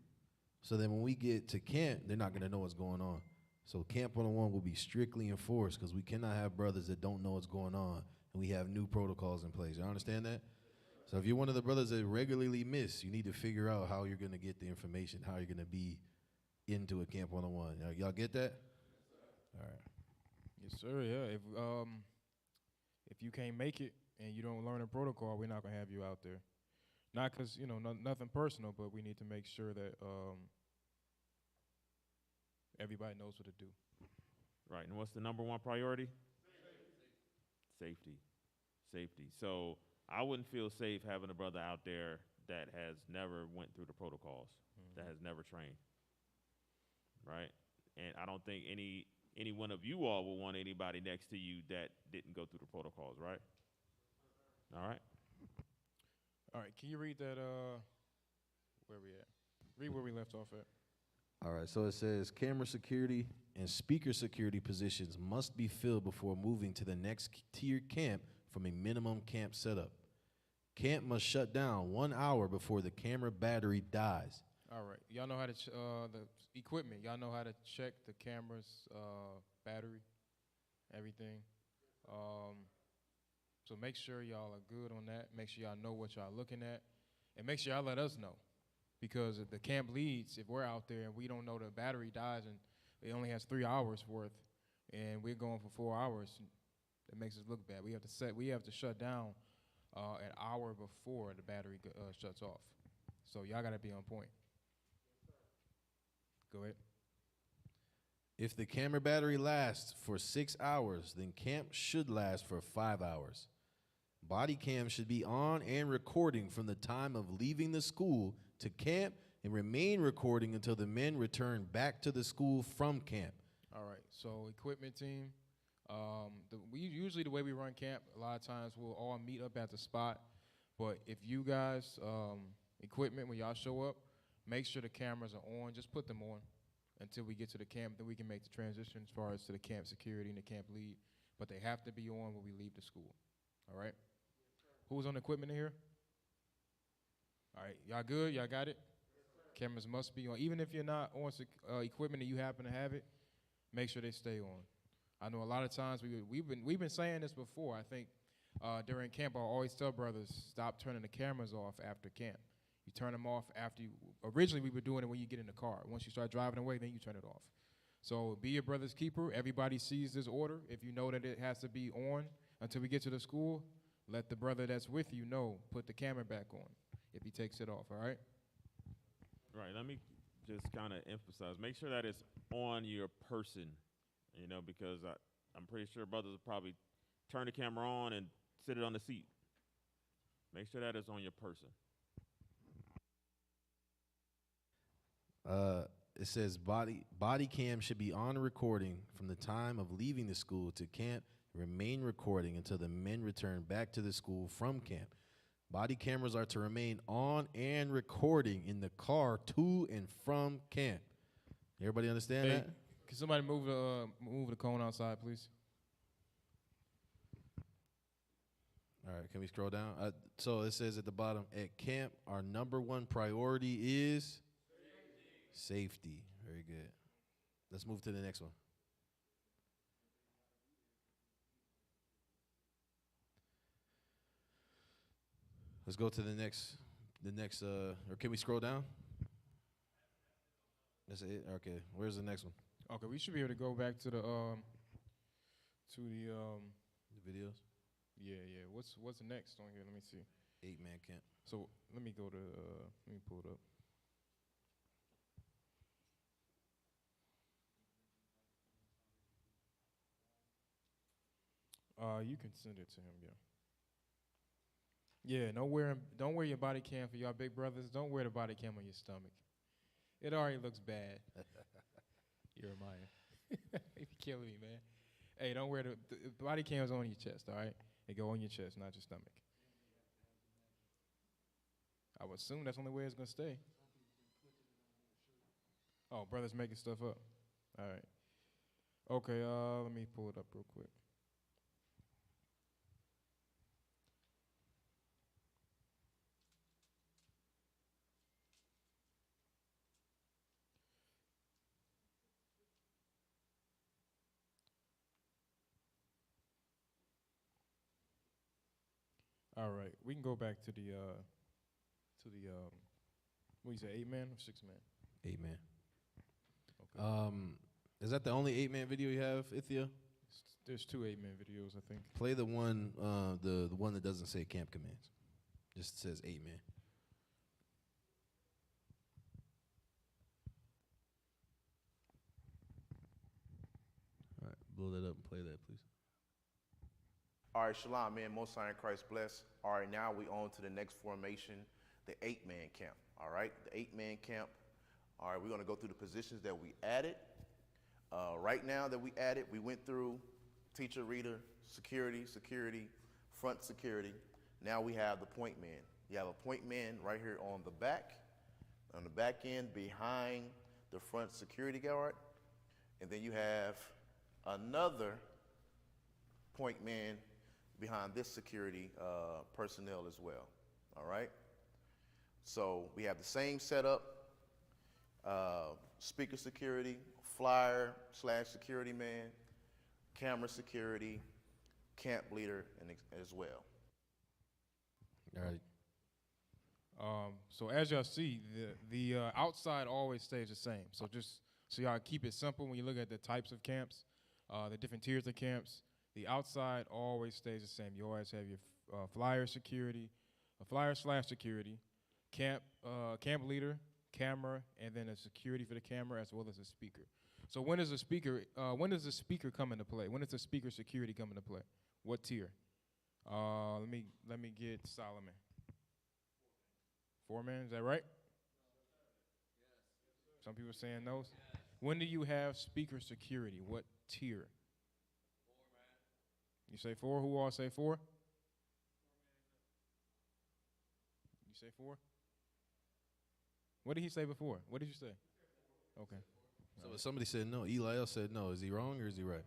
So then when we get to camp, they're not going to know what's going on. So Camp 101 will be strictly enforced because we cannot have brothers that don't know what's going on, and we have new protocols in place. You understand that? So if you're one of the brothers that regularly miss, you need to figure out how you're going to get the information, how you're going to be into a Camp 101. Y'all get that? All right. Yes, sir. Yeah. If you can't make it and you don't learn a protocol, we're not gonna have you out there. Not because nothing personal, but we need to make sure that everybody knows what to do. Right. And what's the number one priority? Safety. Safety. So I wouldn't feel safe having a brother out there that has never went through the protocols, that has never trained. Right? And I don't think any one of you all will want anybody next to you that didn't go through the protocols, right? All right. All right. Can you read that? Where we at? Read where we left off at. All right, so it says camera security and speaker security positions must be filled before moving to the next tier camp from a minimum camp setup. Camp must shut down 1 hour before the camera battery dies. All right. Y'all know how to, the equipment, y'all know how to check the camera's battery, everything. So make sure y'all are good on that. Make sure y'all know what y'all looking at. And make sure y'all let us know. Because if the camp leads, if we're out there and we don't know the battery dies and it only has 3 hours worth and we're going for 4 hours, that makes us look bad. We have to shut down an hour before the battery shuts off. So y'all got to be on point. Go ahead. If the camera battery lasts for 6 hours, then camp should last for 5 hours. Body cam should be on and recording from the time of leaving the school to camp and remain recording until the men return back to the school from camp. All right, so equipment team, usually the way we run camp, a lot of times we'll all meet up at the spot, but if you guys, equipment, when y'all show up, make sure the cameras are on, just put them on until we get to the camp, then we can make the transition as far as to the camp security and the camp lead, but they have to be on when we leave the school, all right? Who's on equipment in here? All right, y'all good? Y'all got it? Cameras must be on. Even if you're not on equipment and you happen to have it, make sure they stay on. I know a lot of times we've been saying this before. I think during camp, I always tell brothers, stop turning the cameras off after camp. You turn them off after originally we were doing it when you get in the car. Once you start driving away, then you turn it off. So be your brother's keeper. Everybody sees this order. If you know that it has to be on until we get to the school, let the brother that's with you know, put the camera back on if he takes it off, all right? Right, let me just kind of emphasize, make sure that it's on your person, because I'm pretty sure brothers will probably turn the camera on and sit it on the seat. Make sure that it's on your person. It says body cam should be on recording from the time of leaving the school to camp, remain recording until the men return back to the school from camp. Body cameras are to remain on and recording in the car to and from camp. Everybody understand that? Can somebody move the cone outside, please? All right, can we scroll down? So it says at the bottom, at camp, our number one priority is safety. Very good. Let's move to the next one. Let's go to the next, or can we scroll down? That's it? Okay, where's the next one? Okay, we should be able to go back to the videos? Yeah. What's next on here? Let me see. 8-man camp. So let me go to, let me pull it up. You can send it to him, yeah. Yeah, don't wear your body cam for y'all big brothers. Don't wear the body cam on your stomach. It already looks bad. Jeremiah. You're killing me, man. Hey, don't wear the body cam's on your chest, all right? They go on your chest, not your stomach. I would assume that's the only way it's going to stay. Oh, brothers making stuff up. All right. Okay, let me pull it up real quick. All right, we can go back to the what you say, 8-man or 6-man? 8-man. Is that the only 8-man video you have, Ithia? There's 2 8-man videos, I think. Play the one, the one that doesn't say camp commands. Just says 8-man. All right, blow that up and play that, please. All right, shalom, man. Most High in Christ bless. All right, now we on to the next formation, the 8-man camp. All right, the 8-man camp. All right, we're going to go through the positions that we added. Right now that we added, we went through teacher, reader, security, front security. Now we have the point man. You have a point man right here on the back end behind the front security guard. And then you have another point man behind this security personnel as well. All right? So we have the same setup, speaker security, flyer / security man, camera security, camp leader, and as well. All right. So as y'all see, the outside always stays the same. So just so y'all keep it simple when you look at the types of camps, the different tiers of camps, the outside always stays the same. You always have your flyer security, a flyer / security, camp leader, camera, and then a security for the camera as well as a speaker. So when does the speaker come into play? When does the speaker security come into play? What tier? Let me get Solomon. 4-man, is that right? Some people saying no. When do you have speaker security? What tier? 4-man. You say 4? Who all say 4? You say 4? What did he say before? What did you say? Okay. So if somebody said no, Eli said no. Is he wrong or is he right?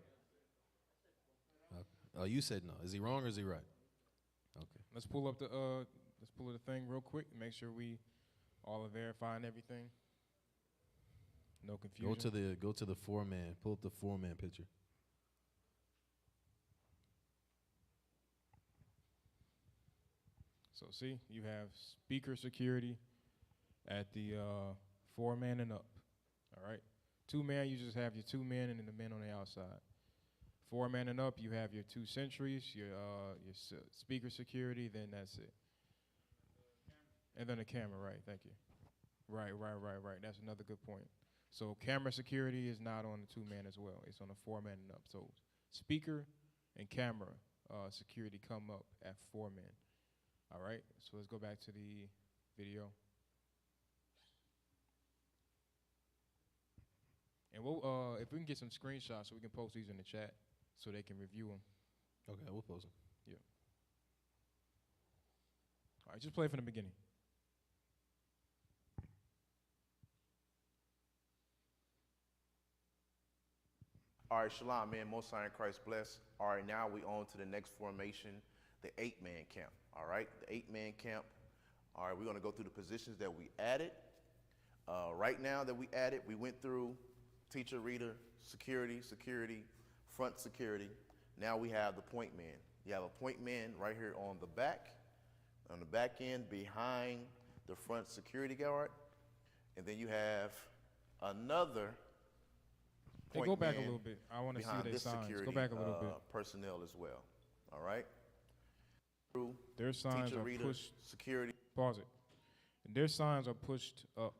Oh, you said no. Is he wrong or is he right? Okay. Let's pull up the thing real quick and make sure we all are verifying everything. No confusion. Go to the 4-man. Pull up the 4-man picture. So see, you have speaker security at the 4-man and up. All right. 2-man, you just have your 2 men and then the men on the outside. 4-man and up, you have your 2 sentries, your speaker security, then that's it. And then the camera, right, thank you. Right. That's another good point. So camera security is not on the 2-man as well. It's on the 4-man and up. So speaker and camera security come up at 4-man. All right, so let's go back to the video. And we'll, if we can get some screenshots so we can post these in the chat so they can review them. Okay, we'll post them. Yeah. All right, just play from the beginning. All right, shalom, man. Most High in Christ bless. All right, now we on to the next formation, the 8-man camp. All right, the 8-man camp. All right, we're going to go through the positions that we added. Right now that we added, we went through teacher, reader, security, front security. Now we have the point man. You have a point man right here on the back end behind the front security guard. And then you have another point go back man a little bit. I want to see their this signs. security Go back a little bit. personnel as well. All right. Their signs teacher, are reader, pushed. security. Pause it. And their signs are pushed up.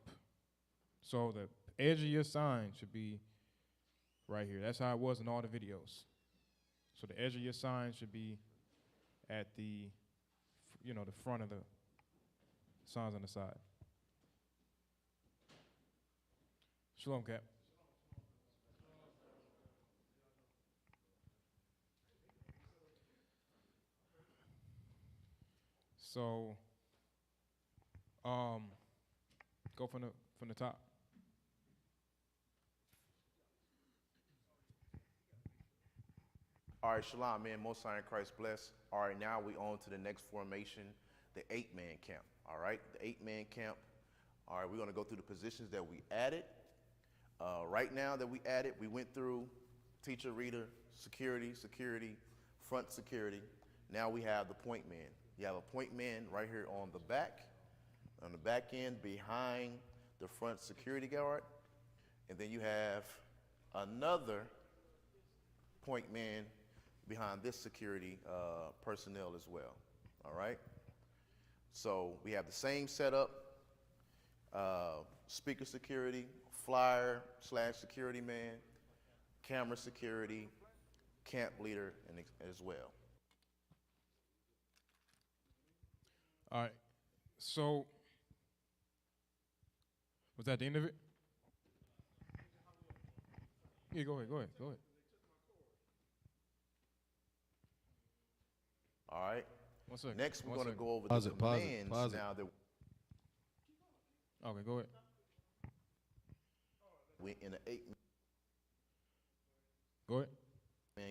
So the edge of your sign should be right here. That's how it was in all the videos. So the edge of your sign should be at the, the front of the signs on the side. Shalom, Cap. So, go from the top. All right, shalom, man. Most High in Christ bless. All right, now we on to the next formation, the 8-man camp. All right, the 8-man camp. All right, we're going to go through the positions that we added. Right now that we added, we went through teacher, reader, security, front security. Now we have the point man. You have a point man right here on the back end behind the front security guard. And then you have another point man behind this security personnel as well. All right? So we have the same setup, speaker security, flyer / security man, camera security, camp leader as well. All right. So, was that the end of it? Yeah, go ahead. All right. 1 second. Next, we're 1 going to second. go over Pause the it, pause it, commands pause it. now that Okay, go ahead. we in the 8-man Go ahead.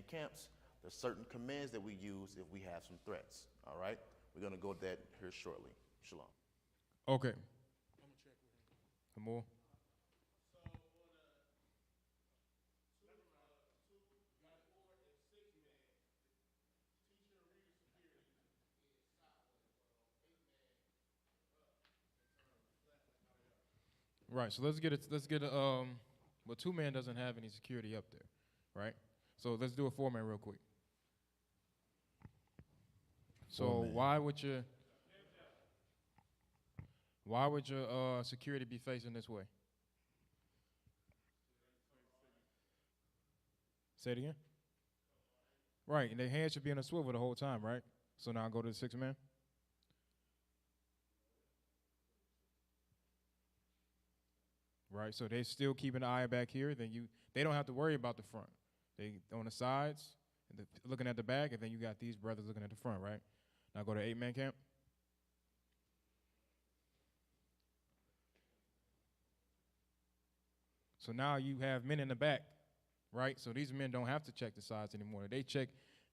camps. There's certain commands that we use if we have some threats. All right. We're going to go to that here shortly. Shalom. Okay. Some more. Right. So let's get it. Well, 2-man doesn't have any security up there, right? So let's do a 4-man real quick. So 4-man. why would your security be facing this way? Say it again. Right, and their hands should be on a swivel the whole time, right? So now go to the 6-man. Right, so they still keeping an eye back here. Then they don't have to worry about the front. They on the sides, and looking at the back, and then you got these brothers looking at the front, right? Now go to 8-man camp. So now you have men in the back, right? So these men don't have to check the sides anymore.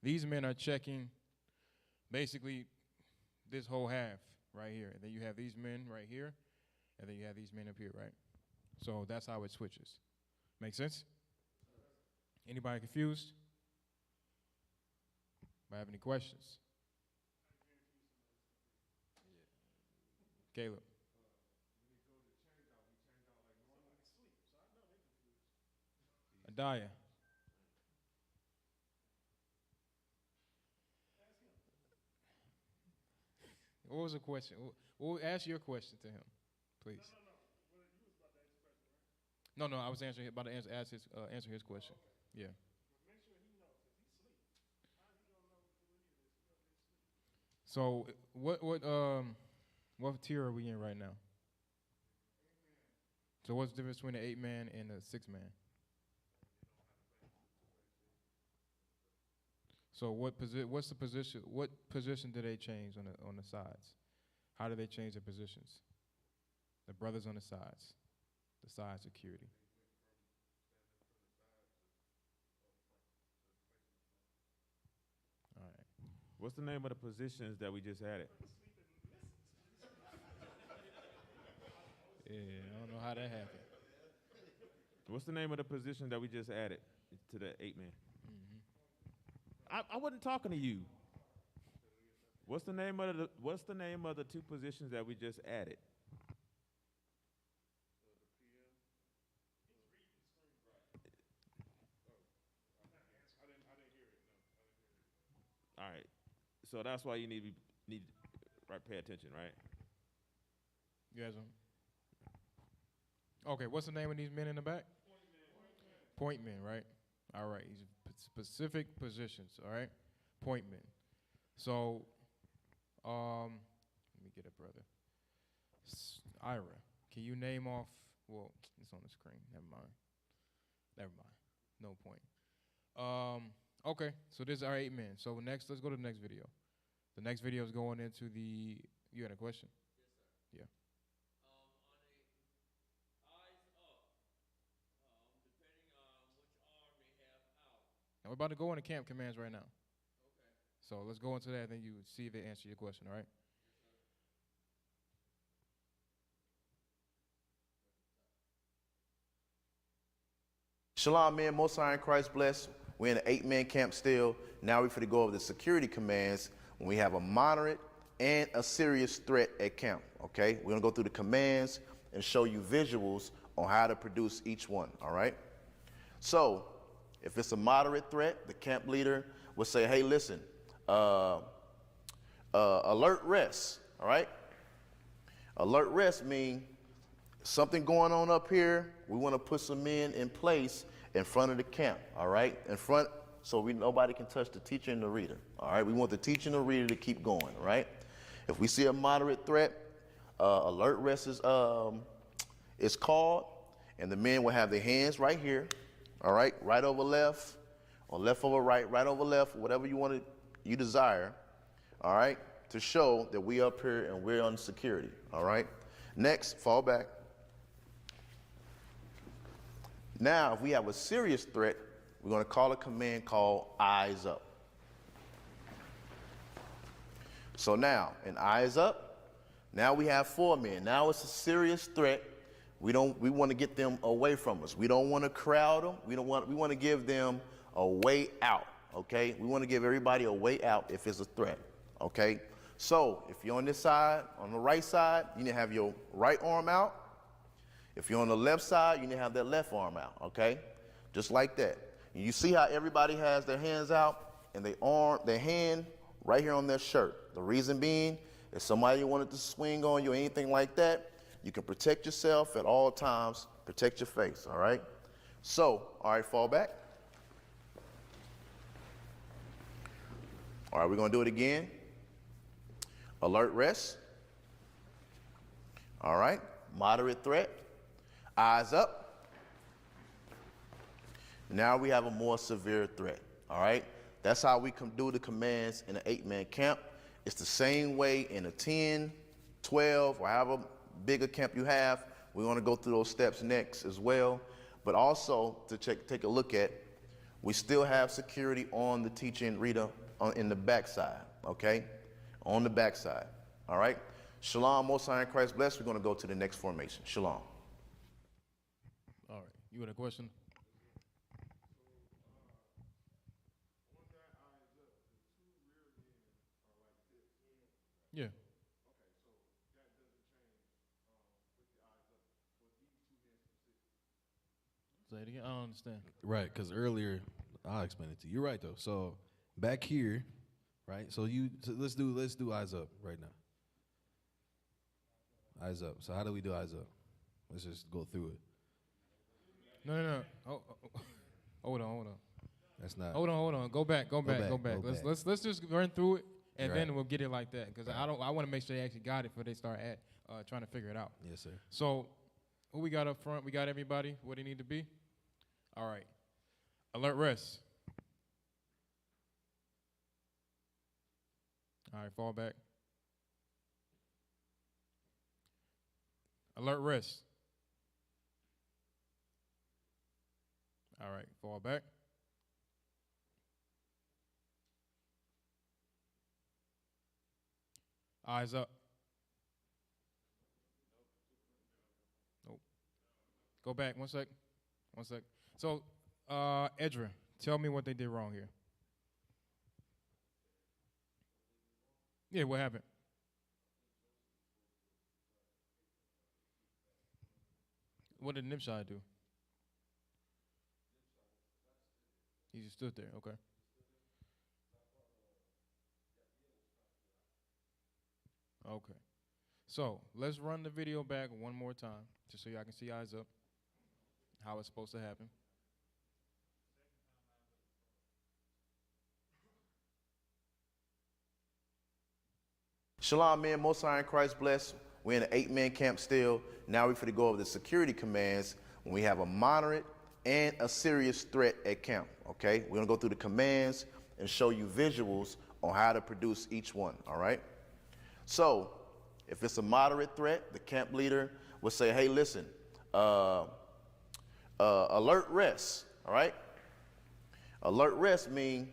These men are checking basically this whole half right here. And then you have these men right here, and then you have these men up here, right? So that's how it switches. Make sense? Anybody confused? Anybody have any questions? Caleb. Adaya. What was the question? Well, ask your question to him, please. No, I was about to answer his question. Yeah. So what tier are we in right now? So what's the difference between an 8-man and a 6-man? So what's the position? What position do they change on the sides? How do they change their positions? The brothers on the sides, the side security. All right. What's the name of the positions that we just added? Yeah, I don't know how that happened. What's the name of the position that we just added to the 8-man? I wasn't talking to you. What's the name of the 2 positions that we just added? All right. So that's why you need pay attention, right? You guys okay, what's the name of these men in the back? Point men, right? All right, these specific positions, all right? Point men. So, let me get it, brother. Ira, can you name off, well, it's on the screen, never mind. No point. Okay, so this is our 8 men. So next, let's go to the next video. The next video is going into you had a question? Yes, sir. Yeah. We're about to go into camp commands right now. Okay. So let's go into that, and then you see if they answer your question, all right? Shalom, man. Most High in Christ bless. We're in an 8-man camp still. Now we're going to go over the security commands when we have a moderate and a serious threat at camp, okay? We're gonna go through the commands and show you visuals on how to produce each one, all right? So, if it's a moderate threat, the camp leader will say, hey, listen, alert rest, all right? Alert rest means something going on up here, we wanna put some men in place in front of the camp, all right? In front, so nobody can touch the teacher and the reader, all right? We want the teacher and the reader to keep going, all right? If we see a moderate threat, alert rest is called, and the men will have their hands right here, all right? Right over left, or left over right, right over left, whatever you desire, all right? To show that we up here and we're on security, all right? Next, fall back. Now, if we have a serious threat, we're gonna call a command called eyes up. So now, in eyes up, now we have 4 men. Now it's a serious threat. We want to get them away from us. We don't want to crowd them. We want to give them a way out, okay? We want to give everybody a way out if it's a threat, okay? So if you're on this side, on the right side, you need to have your right arm out. If you're on the left side, you need to have that left arm out, okay? Just like that. And you see how everybody has their hands out and their hand right here on their shirt. The reason being, if somebody wanted to swing on you or anything like that, you can protect yourself at all times, protect your face, all right? So, all right, fall back. All right, we're gonna do it again. Alert rest. All right, moderate threat. Eyes up. Now we have a more severe threat, all right? That's how we can do the commands in an 8-man camp. It's the same way in a 10, 12, or however big a camp you have. We want to go through those steps next as well. But also to take a look at, we still have security on the teacher and reader in the backside, okay? On the backside, all right? Shalom, Most High in Christ bless. We're going to go to the next formation. Shalom. All right, you had a question? Yeah. Say it again. I don't understand. Right, because earlier, I'll explain it to you. You're right though. So back here, right? So let's do eyes up right now. Eyes up. So how do we do eyes up? Let's just go through it. No. Oh, hold on. That's not. Hold on. Go back. Let's just run through it, and Right. then we'll get it like that. Because I want to make sure they actually got it before they start trying to figure it out. Yes, sir. So, who we got up front? We got everybody. What they need to be. All right. Alert rest. All right. Fall back. Alert rest. All right. Fall back. Eyes up. Nope. Go back 1 sec. 1 sec. So, Edra, tell me what they did wrong here. Yeah, what happened? What did Nipshai do? He just stood there, okay. Okay. So let's run the video back one more time just so y'all can see eyes up, how it's supposed to happen. Shalom, man. Most High in Christ bless. We're in an 8-man camp still. Now we're going to go over the security commands when we have a moderate and a serious threat at camp, okay? We're going to go through the commands and show you visuals on how to produce each one, all right? So, if it's a moderate threat, the camp leader will say, hey, listen, alert rest, all right? Alert rest means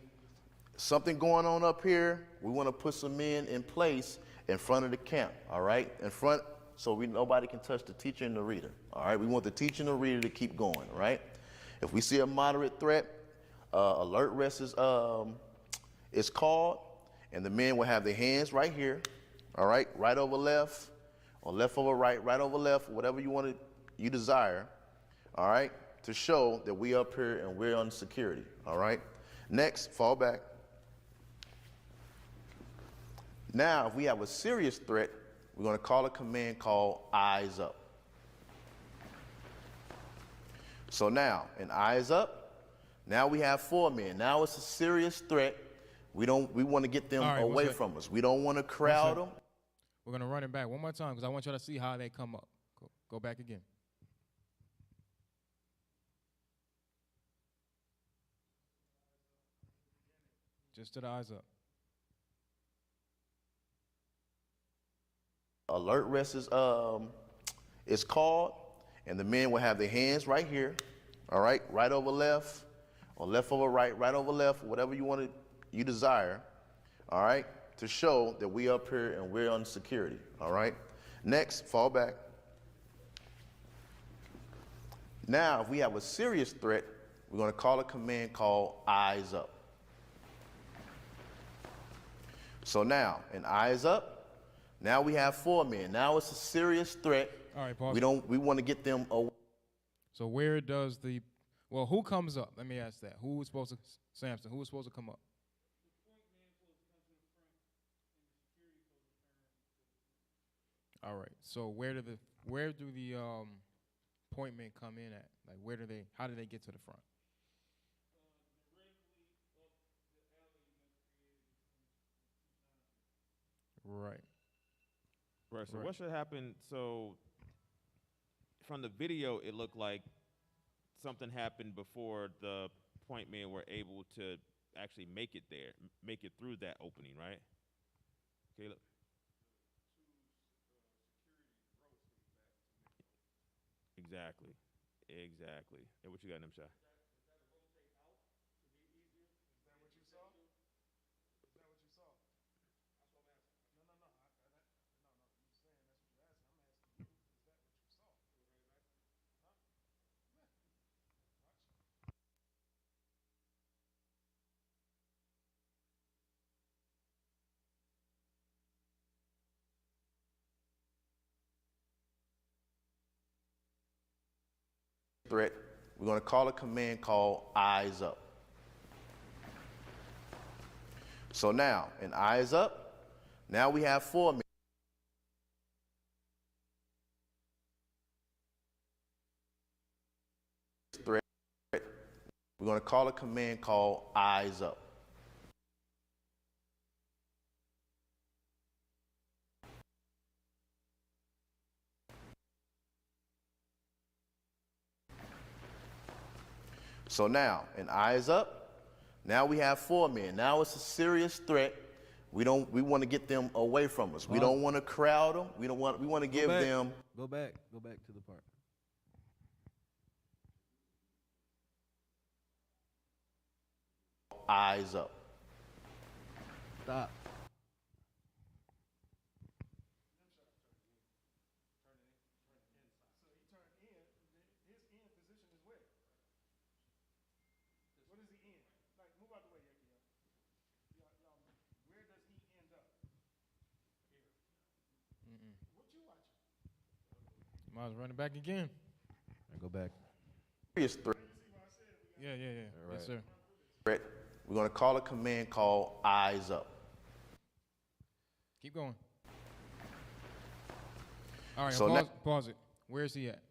something going on up here, we want to put some men in place in front of the camp, all right? In front, so nobody can touch the teacher and the reader, all right? We want the teacher and the reader to keep going, all right? If we see a moderate threat, alert rest is called, and the men will have their hands right here, all right, right over left, or left over right, right over left, whatever you desire, all right, to show that we up here and we're on security, all right? Next, fall back. Now, if we have a serious threat, we're going to call a command called eyes up. So now, in eyes up, now we have 4 men. Now it's a serious threat. We want to get them away from us. We don't want to crowd them. We're going to run it back one more time because I want y'all to see how they come up. Go back again. Just to the eyes up. Alert rest is called, and the men will have their hands right here, all right, right over left, or left over right, right over left, whatever you desire, all right, to show that we up here and we're on security, all right? Next, fall back. Now, if we have a serious threat, we're going to call a command called eyes up. So now, in eyes up, now we have 4 men. Now it's a serious threat. All right, pause. We want to get them away. So where does who comes up? Let me ask that. Who was supposed to, Samson, who was supposed to come up? All right. So where do the point men come in at? Like how do they get to the front? Right. Right. So what should happen? So from the video, it looked like something happened before the point men were able to actually make it there, make it through that opening, right? Caleb? Exactly. And what you got, Nimshai? Threat, we're going to call a command called eyes up. So now, in eyes up, now we have 4 men. Threat, we're going to call a command called eyes up. So now, in eyes up, now we have 4 men. Now it's a serious threat. We want to get them away from us. We don't want to crowd them. We want to give them. Go back to the part. Eyes up. Stop. Might as well run it back again. Go back. Serious threat. Yeah. All right. Yes, sir. Threat. We're going to call a command called eyes up. Keep going. All right, So pause it. Where is he at?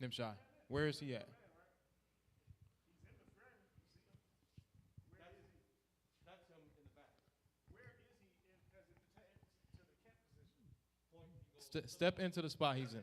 Nimshai, where is he at? Step into the spot he's in.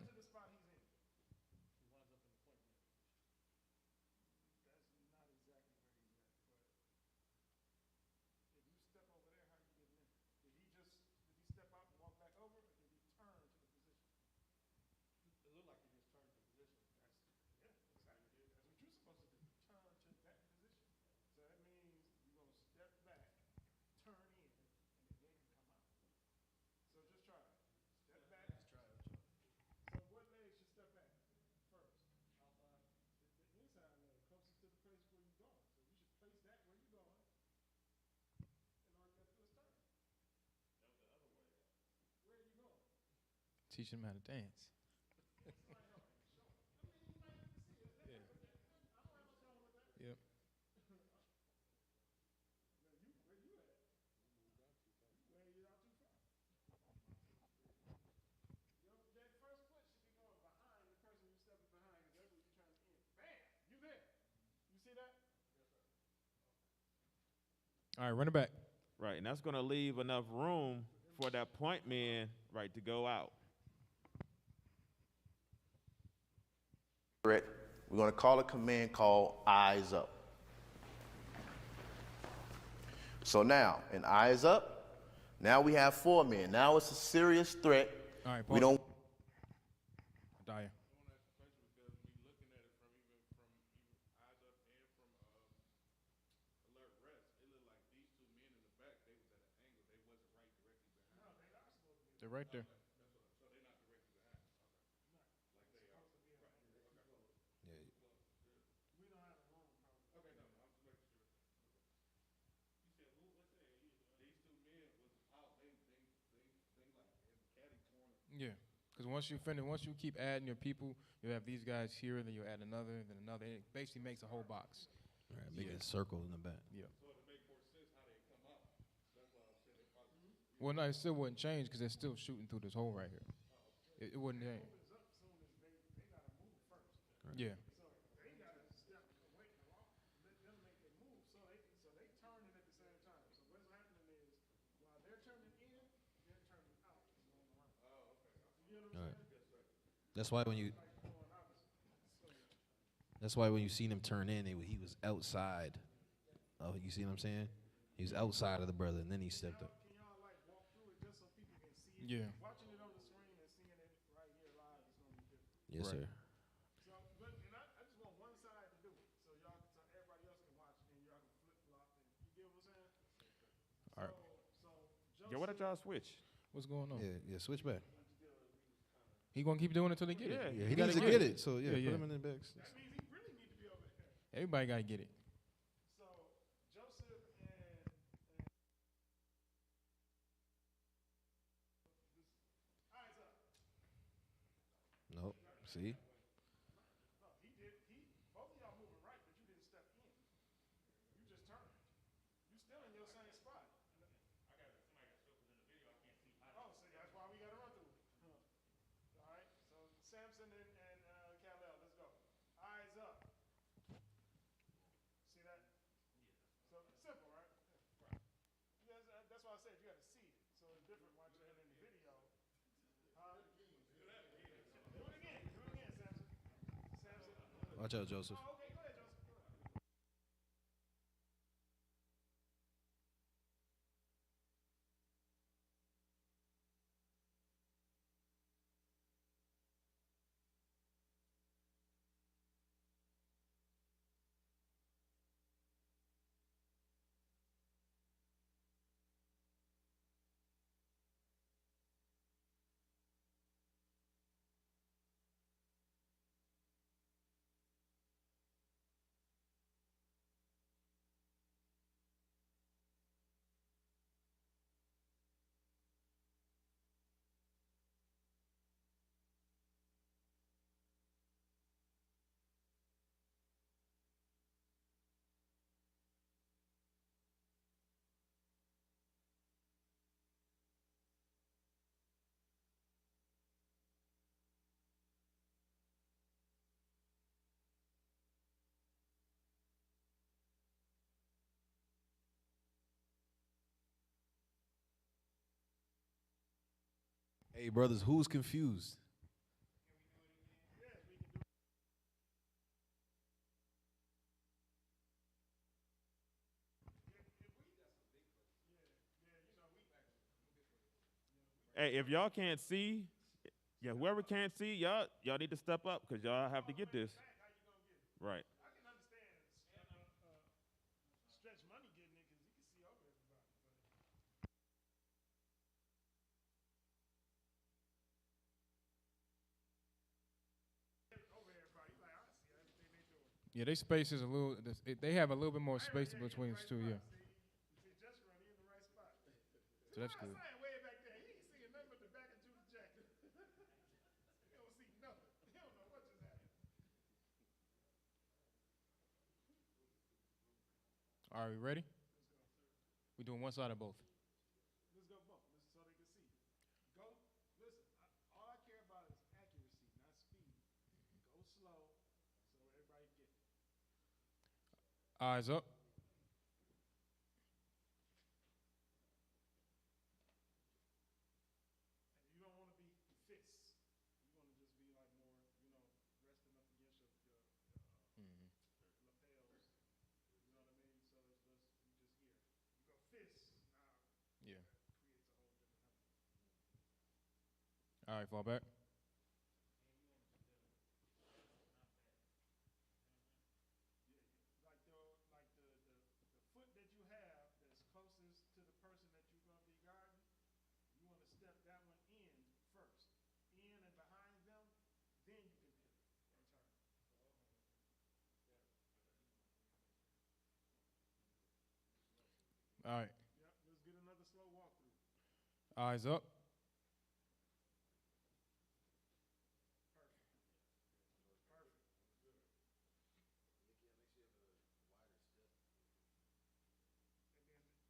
Teaching them how to dance. Yeah. Yep. All right, run it back. Right, and that's going to leave enough room for that point man, right, to go out. We're going to call a command called Eyes Up. So now, in Eyes Up, now we have 4 men. Now it's a serious threat. All right, we don't. Dyer. They're right there. Yeah, because once you finish, once you keep adding your people, you have these guys here, then you add another, then another. It basically makes a whole box. Right, make a circle in the back. Yeah. Well, no, it still wouldn't change because they're still shooting through this hole right here. It wouldn't change. Yeah. All right. That's why when you seen him turn in, he was outside. You see what I'm saying? He was outside of the brother, and then he stepped up. Yeah. Watching it on the screen and seeing it right here live is going to be different. Yes, sir. So, but and I just want one side to do it, so everybody else can watch it, and y'all can flip flop. And you get what I'm saying? All right. Yeah, what did y'all switch? What's going on? Yeah, switch back. He gonna keep doing it until they get it. Yeah, he needs to get it. So yeah, put him in the back. That means he really need to be over there. Everybody gotta get it. So Joseph and eyes up. Nope. See? No, he did. Both of y'all moving right, but you didn't step in. You just turned. You still in your same spot. Oh, so that's why we got to run through it. All right. So Samson and Kal-El, let's go. Eyes up. See that? So simple, right? Yeah, that's why I said you got to see it. So it's different watching it in the video. Do it again. Do it again, Samson. Samson. Watch out, Joseph. Oh, okay, go ahead, Joseph. Go ahead. Hey, brothers, who's confused? Hey, if y'all can't see, yeah, whoever can't see, y'all need to step up because y'all have to get this. Right. I can understand Stretch Money getting it because he can see over everybody. Over everybody, like I see everything they doing. Yeah, they space is a little. They have a little bit more space between us too. Yeah. See, Jessica, he in the right spot. So that's good. Way back there, he ain't seeing nothing but the back of Judas' jacket. All right, we ready? We doing one side or both? Let's go both. So they can see. Go. Listen. All I care about is accuracy, not speed. Go slow, so everybody get it. Eyes up. And you don't want to be fists. You want to just be like more, resting up against your lapels. You know what I mean? So it's just you just here. You go fists. Now Yeah. that creates a whole different number. All right, fall back. Like the foot that you have that's closest to the person that you're going to be guarding, you want to step that one in first. In and behind them, then you can pivot and turn. All right. Yep, let's get another slow walkthrough. Eyes up.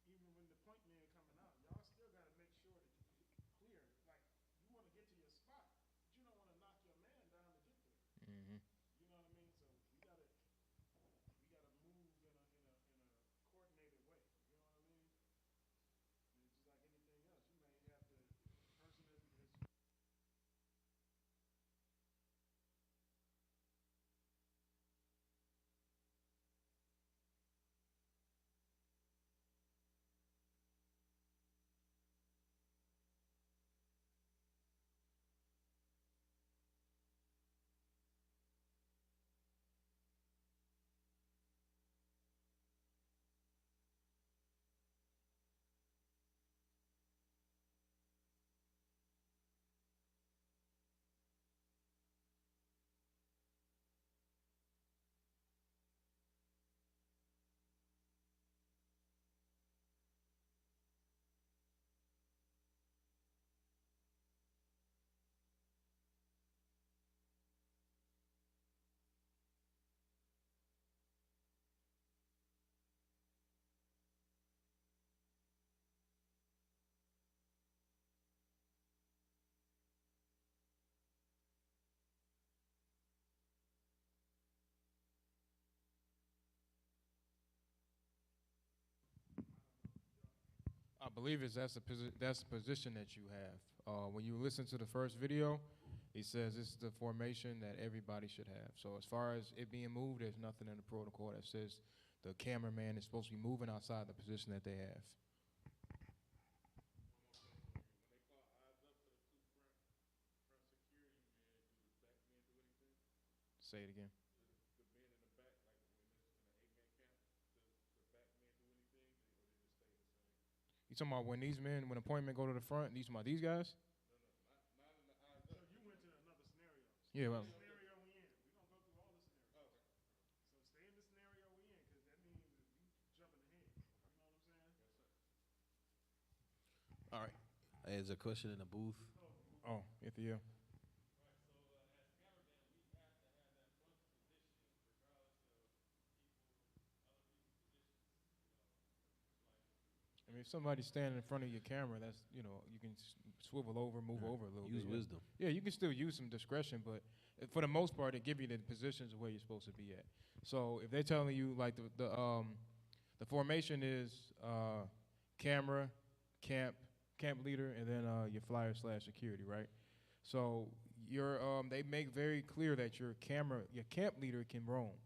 And then even when the point man coming out, y'all still got to make sure that you clear. Like, you want to get to your spot, but you don't want to knock your man down to get there. Mm-hmm. You know what I mean? So we gotta move in a coordinated way. You know what I mean? And it's just like anything else, you may have to the person is I believe that's the position that you have. When you listen to the first video, it says this is the formation that everybody should have. So as far as it being moved, there's nothing in the protocol that says the cameraman is supposed to be moving outside the position that they have. Say it again. You talking about when these men, when appointment go to the front, these guys? So you went to another scenario. Yeah, well. The scenario we in. We're gonna go through all the scenarios. So stay in the scenario we in, because that means you jumping ahead. You know what I'm saying? All right. Hey, there's a question in the booth. Oh, if you. I mean, if somebody's standing in front of your camera, that's, you can swivel over, move over a little bit. Use wisdom. Yeah, you can still use some discretion, but for the most part, they give you the positions of where you're supposed to be at. So if they're telling you, like, the formation is camera, camp leader, and then your flyer/security, right? So they make very clear that your camp leader can roam.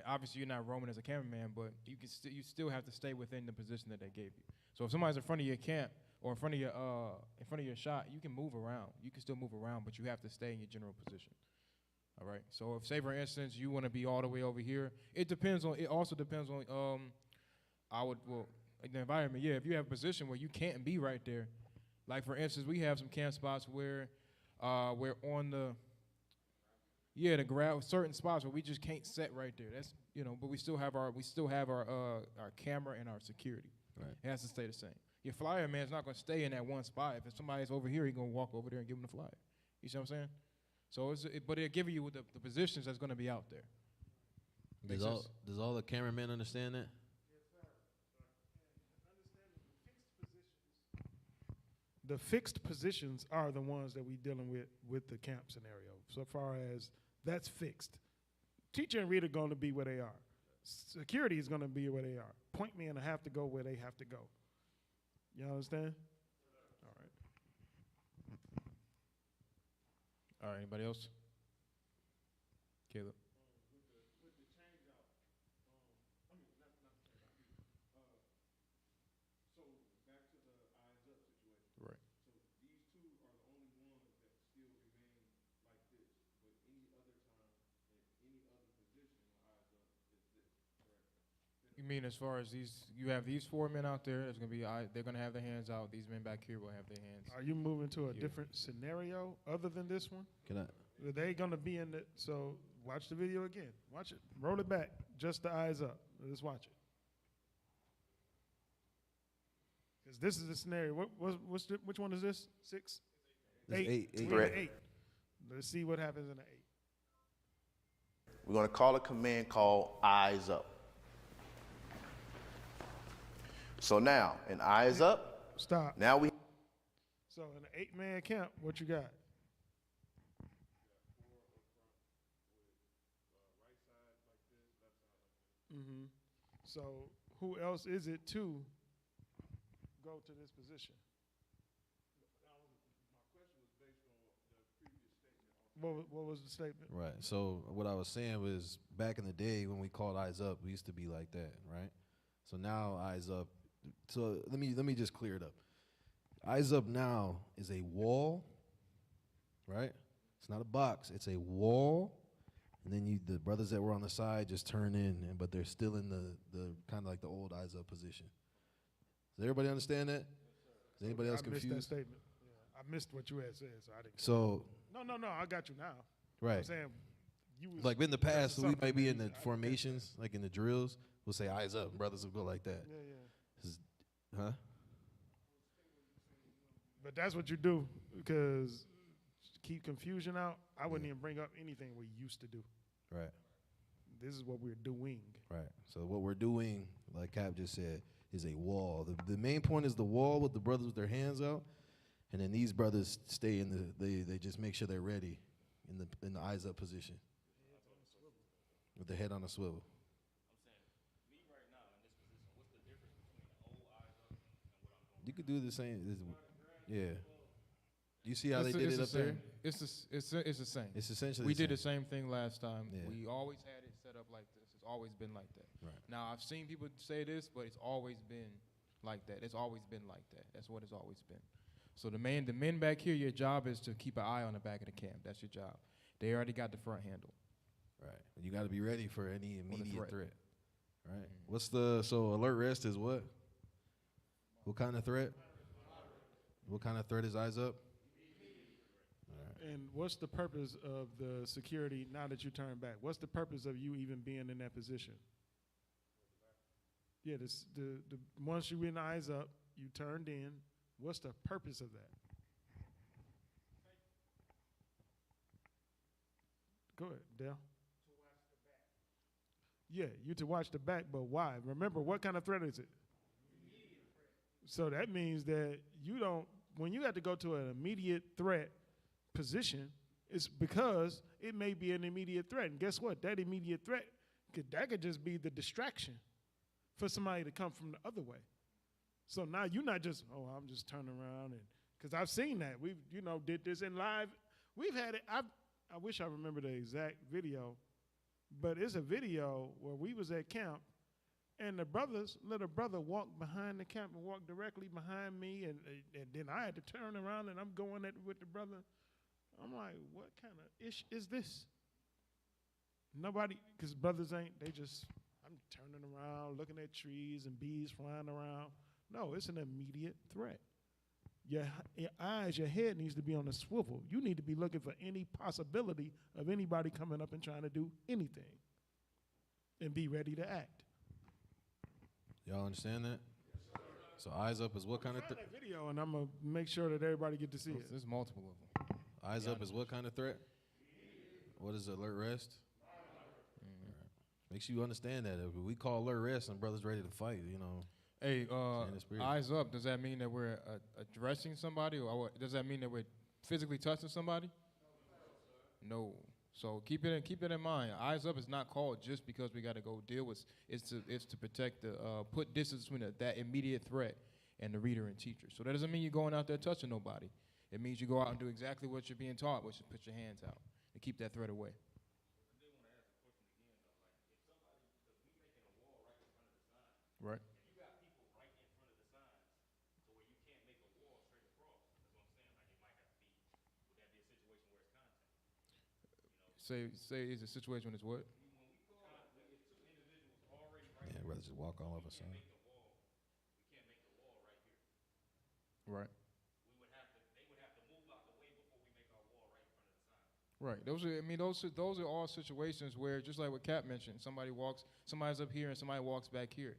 Obviously, you're not roaming as a cameraman, but you still have to stay within the position that they gave you. So if somebody's in front of your camp or in front of your shot, you can move around. You can still move around, but you have to stay in your general position. All right. So if, say for instance, you want to be all the way over here, it also depends on the environment. Yeah, if you have a position where you can't be right there, like for instance, we have some camp spots where we're on the ground, certain spots where we just can't set right there. That's but we still have our camera and our security. Right. It has to stay the same. Your flyer man's not gonna stay in that one spot. If somebody's over here, he's gonna walk over there and give him the flyer. You see what I'm saying? So but it'll give you the positions that's gonna be out there. Does all the cameramen understand that? Yes, sir. the fixed positions are the ones that we dealing with the camp scenario. So far as that's fixed. Teacher and reader going to be where they are. Security is going to be where they are. Point men have to go where they have to go. You understand? All right. All right, anybody else? Caleb. Right. You mean as far as these, you have these 4 men out there, it's gonna be, they're gonna have their hands out. These men back here will have their hands. Are you moving to a different scenario other than this one? Can I? Are they gonna be in it? So watch the video again. Watch it. Roll it back. Just the eyes up. Let's watch it. Because this is the scenario. Which one is this? 6? This is 8. We're at 8. Let's see what happens in the 8. We're going to call a command called eyes up. So now, in eyes up. Stop. Now we. So in an 8-man camp, what you got? Mm-hmm. So who else is it to go to this position? What was the statement? Right. So what I was saying was back in the day when we called eyes up, we used to be like that, right? So now eyes up. So let me just clear it up. Eyes up now is a wall, right? It's not a box. It's a wall, and then the brothers that were on the side just turn in, but they're still in the kind of like the old eyes up position. Does everybody understand that? Is anybody else confused? I missed that statement. Yeah, I missed what you had said, so I didn't. So. No, I got you now. Right. I'm saying you was like in the past, we might be in the formations, like in the drills. We'll say eyes up, and brothers will go like that. Yeah. Huh? But that's what you do because to keep confusion out. I wouldn't even bring up anything we used to do. Right. This is what we're doing. Right. So what we're doing, like Cap just said, is a wall. The main point is the wall with the brothers with their hands out. And then these brothers stay in they just make sure they're ready in the eyes up position with their head on a swivel. You could do the same. Yeah. You see how they did it up there? It's the same. It's essentially we the did the same. same thing last time. Yeah. We always had it set up like this. It's always been like that. Right. Now I've seen people say this, but it's always been like that. It's always been like that. That's what it's always been. So the men back here, your job is to keep an eye on the back of the camp. That's your job. They already got the front handle. Right. You got to be ready for any immediate threat. Right. Mm-hmm. So alert rest is what? What kind of threat? What kind of threat is eyes up? And what's the purpose of the security now that you turn back? What's the purpose of you even being in that position? Yeah, the once you in eyes up, you turned in. What's the purpose of that? Go ahead, Dale. Yeah, you to watch the back, but why? Remember, what kind of threat is it? So that means that you don't, when you have to go to an immediate threat position, it's because it may be an immediate threat. And guess what? That immediate threat, that could just be the distraction for somebody to come from the other way. So now you're not just, I'm just turning around, and because I've seen that. We've, did this in live. We've had it. I wish I remember the exact video, but it's a video where we was at camp, and the brothers let a brother walk behind the camp and walk directly behind me, and then I had to turn around, and I'm going at with the brother. I'm like, what kind of ish is this? Nobody, because brothers I'm turning around, looking at trees and bees flying around. No, it's an immediate threat. Your eyes, your head needs to be on a swivel. You need to be looking for any possibility of anybody coming up and trying to do anything and be ready to act. Y'all understand that? So eyes up is what kind of threat? Video, and I'm going to make sure that everybody get to see it. There's multiple of them. Eyes up is what kind of threat? What is alert rest? Right. Make sure you understand that. If we call alert rest and brothers ready to fight, Hey, in the spirit. eyes up. Does that mean that we're addressing somebody, or does that mean that we're physically touching somebody? No. So keep it in mind. Eyes up is not called just because we got to go deal with. It's to protect the put distance between that immediate threat and the reader and teacher. So that doesn't mean you're going out there touching nobody. It means you go out and do exactly what you're being taught, which is put your hands out and keep that threat away. Right. Say is a situation when it's what? Yeah, I'd rather just walk all of a sudden. Right. Right. Those are all situations where, just like what Cap mentioned, somebody's up here and somebody walks back here.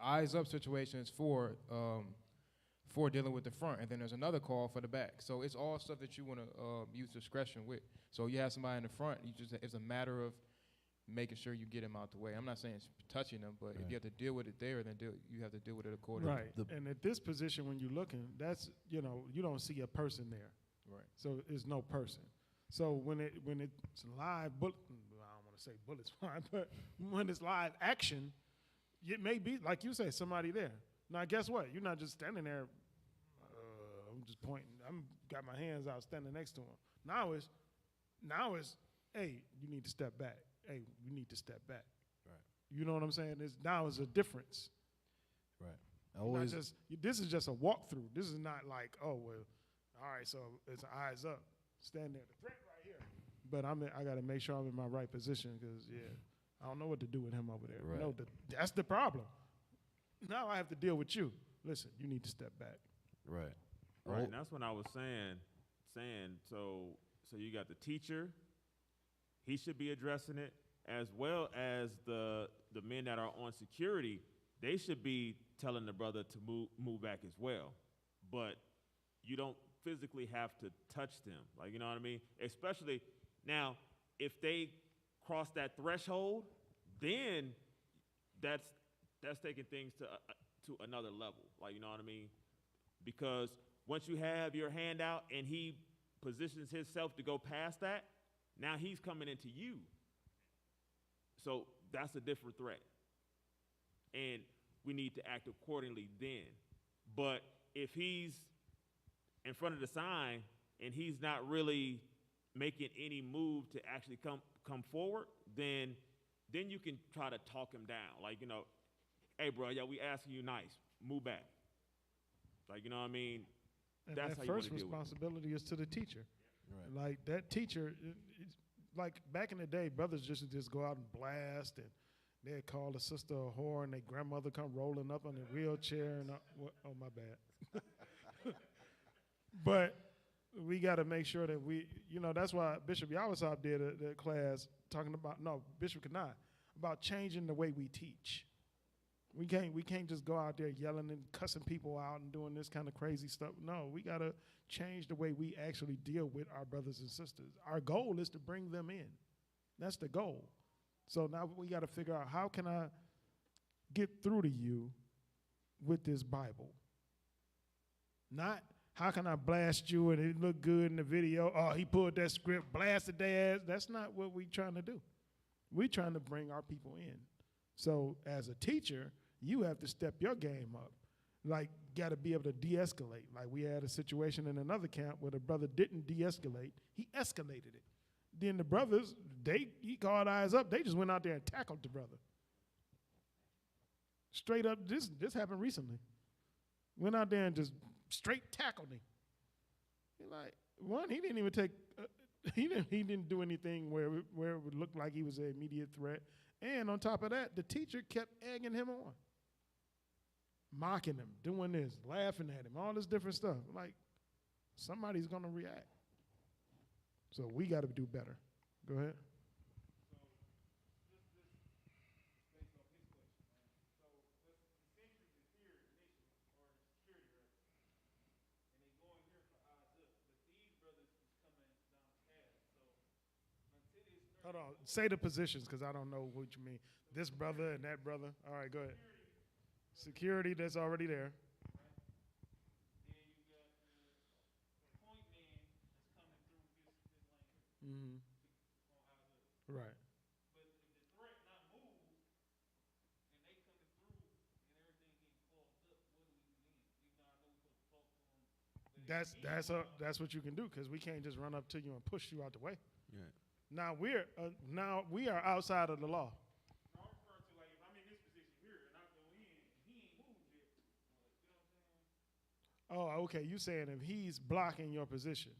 Eyes up situations for dealing with the front, and then there's another call for the back. So it's all stuff that you want to use discretion with. So you have somebody in the front, it's a matter of making sure you get them out the way. I'm not saying it's touching them, but if you have to deal with it there, then you have to deal with it accordingly. Right. And at this position, when you're looking, that's, you don't see a person there. Right. So it's no person. So when it's live, I don't want to say bullets flying, but when it's live action, it may be, like you say, somebody there. Now, guess what? You're not just standing there, I'm just pointing. I'm got my hands out standing next to him. Now it's, hey, you need to step back. Hey, you need to step back. Right. You know what I'm saying? Now is a difference. Right. This is just a walkthrough. This is not like, oh, well, all right, so it's eyes up. Stand there. The threat right here. But I got to make sure I'm in my right position because, I don't know what to do with him over there. Right. No, that's the problem. Now I have to deal with you. Listen, you need to step back. Right. Right, and that's when I was saying, so you got the teacher, he should be addressing it, as well as the men that are on security, they should be telling the brother to move back as well. But you don't physically have to touch them, like, you know what I mean? Especially now, if they cross that threshold, then that's taking things to another level, like, you know what I mean? Because once you have your hand out and he positions himself to go past that, now he's coming into you. So that's a different threat. And we need to act accordingly then. But if he's in front of the sign and he's not really making any move to actually come forward, then you can try to talk him down. Like, hey, bro, we asking you nice, move back. Like, you know what I mean? And That's that how you first want to deal with it. responsibility is to the teacher. Right. Like that teacher, it's like back in the day, brothers just go out and blast, and they'd call a sister a whore, and their grandmother come rolling up on a wheelchair, and oh, my bad. But we got to make sure that that's why Bishop Yawasab did a class talking about, Bishop Kanai, about changing the way we teach. We can't just go out there yelling and cussing people out and doing this kind of crazy stuff. No, we got to change the way we actually deal with our brothers and sisters. Our goal is to bring them in. That's the goal. So now we got to figure out, how can I get through to you with this Bible? Not how can I blast you and it look good in the video? Oh, he pulled that script, blasted their ass. That's not what we're trying to do. We're trying to bring our people in. So as a teacher, you have to step your game up. Like, got to be able to de-escalate. Like, we had a situation in another camp where the brother didn't de-escalate. He escalated it. Then the brothers, he called eyes up. They just went out there and tackled the brother. Straight up, this happened recently. Went out there and just straight tackled him. He didn't even take, he didn't do anything where it would look like he was an immediate threat. And on top of that, the teacher kept egging him on, mocking him, doing this, laughing at him, all this different stuff. Like, somebody's going to react. So we got to do better. Go ahead. Hold on. Say the positions, because I don't know what you mean. This brother and that brother. All right, go ahead. security that's already there. Mm-hmm. Right. That's what you can do, because we can't just run up to you and push you out the way. Right. Now we are outside of the law. Oh, okay. You saying if he's blocking your position?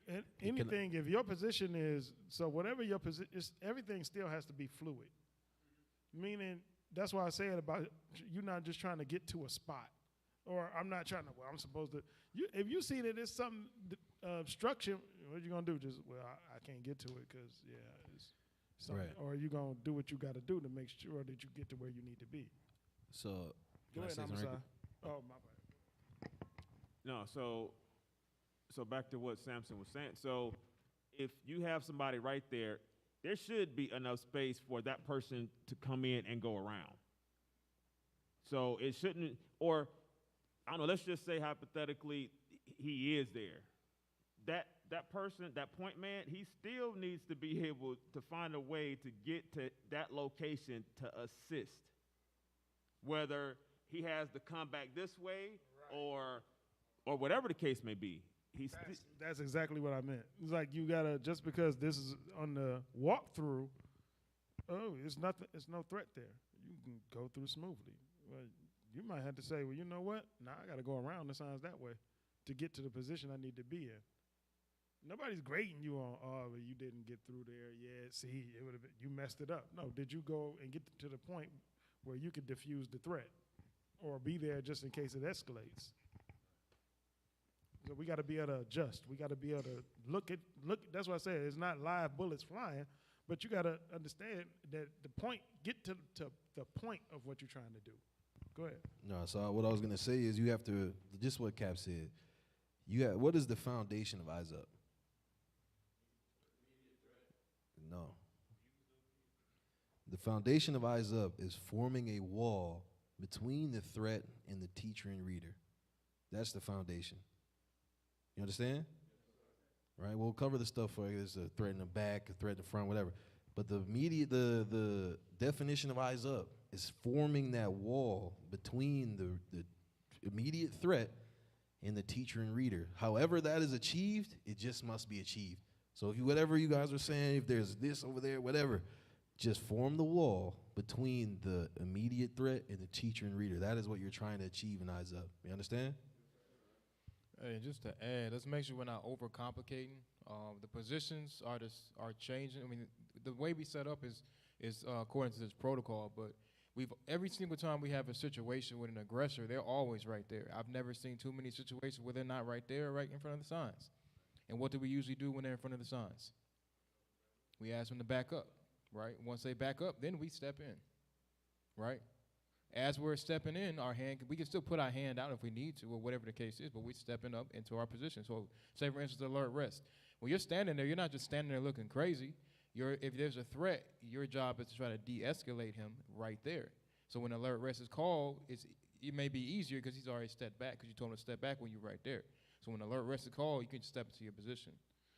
And anything, if your position is, so whatever your position is, everything still has to be fluid. Meaning, that's why I say it about you're not just trying to get to a spot, or I'm not trying to. Well, I'm supposed to. If you see that there's some obstruction, what you gonna do? Just I can't get to it because it's something. Right. Or you gonna do what you got to do to make sure that you get to where you need to be. So Go ahead, I'm Amasai. Oh, my bad. No, so back to what Samson was saying. So if you have somebody right there, there should be enough space for that person to come in and go around. So it shouldn't, or I don't know, let's just say hypothetically he is there. That person, that point man, he still needs to be able to find a way to get to that location to assist. Whether he has to come back this way or whatever the case may be. That's exactly what I meant. It's like you gotta, just because this is on the walkthrough, it's nothing. It's no threat there. You can go through smoothly. Well, you might have to say, well, you know what? Now I gotta go around the signs that way to get to the position I need to be in. Nobody's grading you on, well, you didn't get through there. Yeah, see, it would have been, you messed it up. No, did you go and get to the point where you could diffuse the threat, or be there just in case it escalates? So we got to be able to adjust. We got to be able to look. That's what I said. It's not live bullets flying, but you got to understand that get to the point of what you're trying to do. Go ahead. No, so what I was gonna say is you have to, just what Cap said. What is the foundation of Eyes Up? No. The foundation of Eyes Up is forming a wall between the threat and the teacher and reader. That's the foundation. You understand? Right? We'll cover the stuff for there's a threat in the back, a threat in the front, whatever. But the definition of Eyes Up is forming that wall between the immediate threat and the teacher and reader. However that is achieved, it just must be achieved. So if whatever you guys are saying, if there's this over there, whatever, just form the wall between the immediate threat and the teacher and reader. That is what you're trying to achieve in Eyes Up. You understand? Hey, just to add, let's make sure we're not overcomplicating. The positions are changing. I mean, the way we set up is according to this protocol, but every single time we have a situation with an aggressor, they're always right there. I've never seen too many situations where they're not right there, right in front of the signs. And what do we usually do when they're in front of the signs? We ask them to back up, right? Once they back up, then we step in, right? As we're stepping in, we can still put our hand out if we need to, or whatever the case is, but we're stepping up into our position. So say, for instance, alert rest. When you're standing there, you're not just standing there looking crazy. If there's a threat, your job is to try to de-escalate him right there. So when alert rest is called, it may be easier because he's already stepped back because you told him to step back when you're right there. So when alert rest is called, you can step into your position.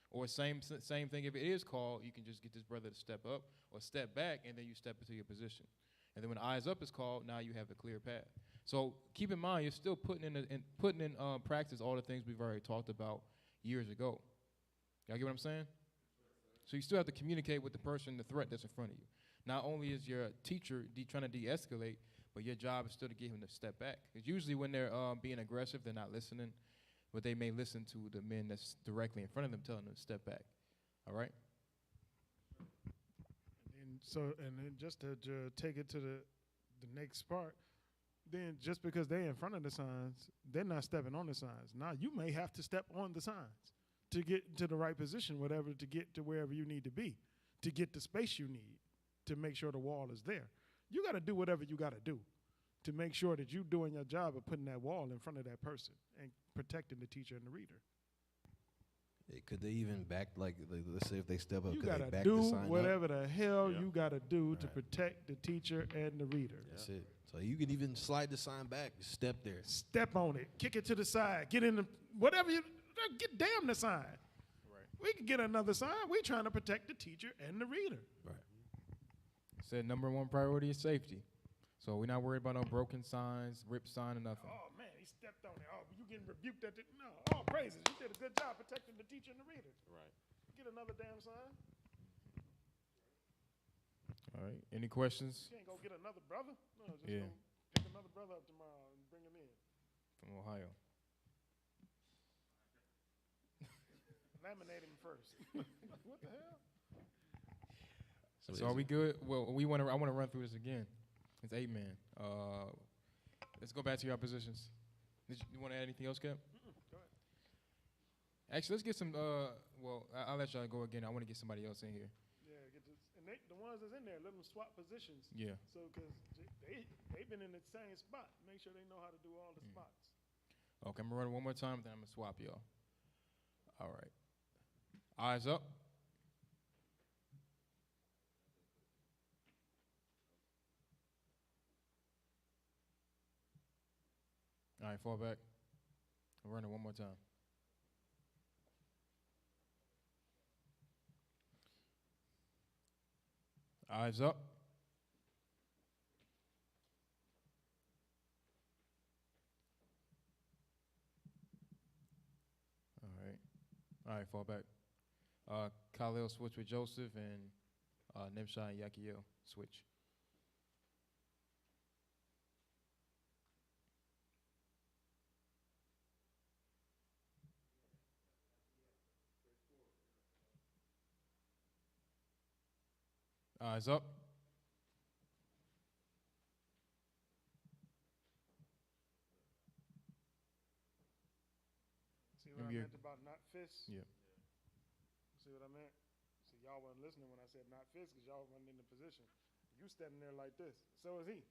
Or same thing, if it is called, you can just get this brother to step up or step back, and then you step into your position. And then when Eyes Up is called, now you have a clear path. So keep in mind, you're still putting in practice all the things we've already talked about years ago. Y'all get what I'm saying? So you still have to communicate with the person, the threat that's in front of you. Not only is your teacher trying to de-escalate, but your job is still to get him to step back. Because usually when they're being aggressive, they're not listening, but they may listen to the men that's directly in front of them telling them to step back. All right? And then just to take it to the next part, then just because they're in front of the signs, they're not stepping on the signs. Now you may have to step on the signs to get to the right position, whatever, to get to wherever you need to be, to get the space you need, to make sure the wall is there. You got to do whatever you got to do to make sure that you're doing your job of putting that wall in front of that person and protecting the teacher and the reader. Could they even back, like, let's say if they step up, You could they gotta back the do sign whatever up? the hell Yeah. you gotta do to protect the teacher and the reader. That's it. So you can even slide the sign back, step there. Step on it, kick it to the side, get in the whatever you get. Damn the sign. Right. We can get another sign. We trying to protect the teacher and the reader. Right. Said number one priority is safety. So we're not worried about no broken signs, ripped sign, or nothing. Oh man, he stepped on it. Oh, you getting rebuked at it? No. Oh, praises. You did a good job protecting the teacher and the reader. Right. Get another damn sign. All right. Any questions You can't go get another brother. No, just Yeah. go pick another brother up tomorrow and bring him in. from Ohio? Laminate him first. What the hell? So are we good? Well, I want to run through this again. It's 8 men. Let's go back to your positions. You want to add anything else, Cap? Go ahead. Actually, let's get some. I'll let y'all go again. I want to get somebody else in here. Yeah, get this, and the ones that's in there, let them swap positions. Yeah. So, because they've been in the same spot. Make sure they know how to do all the spots. Okay, I'm gonna run it one more time, then I'm gonna swap y'all. All right. Eyes up. All right, fall back. I'll run it one more time. Eyes up. All right, fall back. Khalil switch with Joseph, and Nimshai and Yakiel switch. Eyes up. See what I meant about not fists? Yeah. See what I meant? See, y'all weren't listening when I said not fists because y'all weren't in the position. You standing there like this. So is he.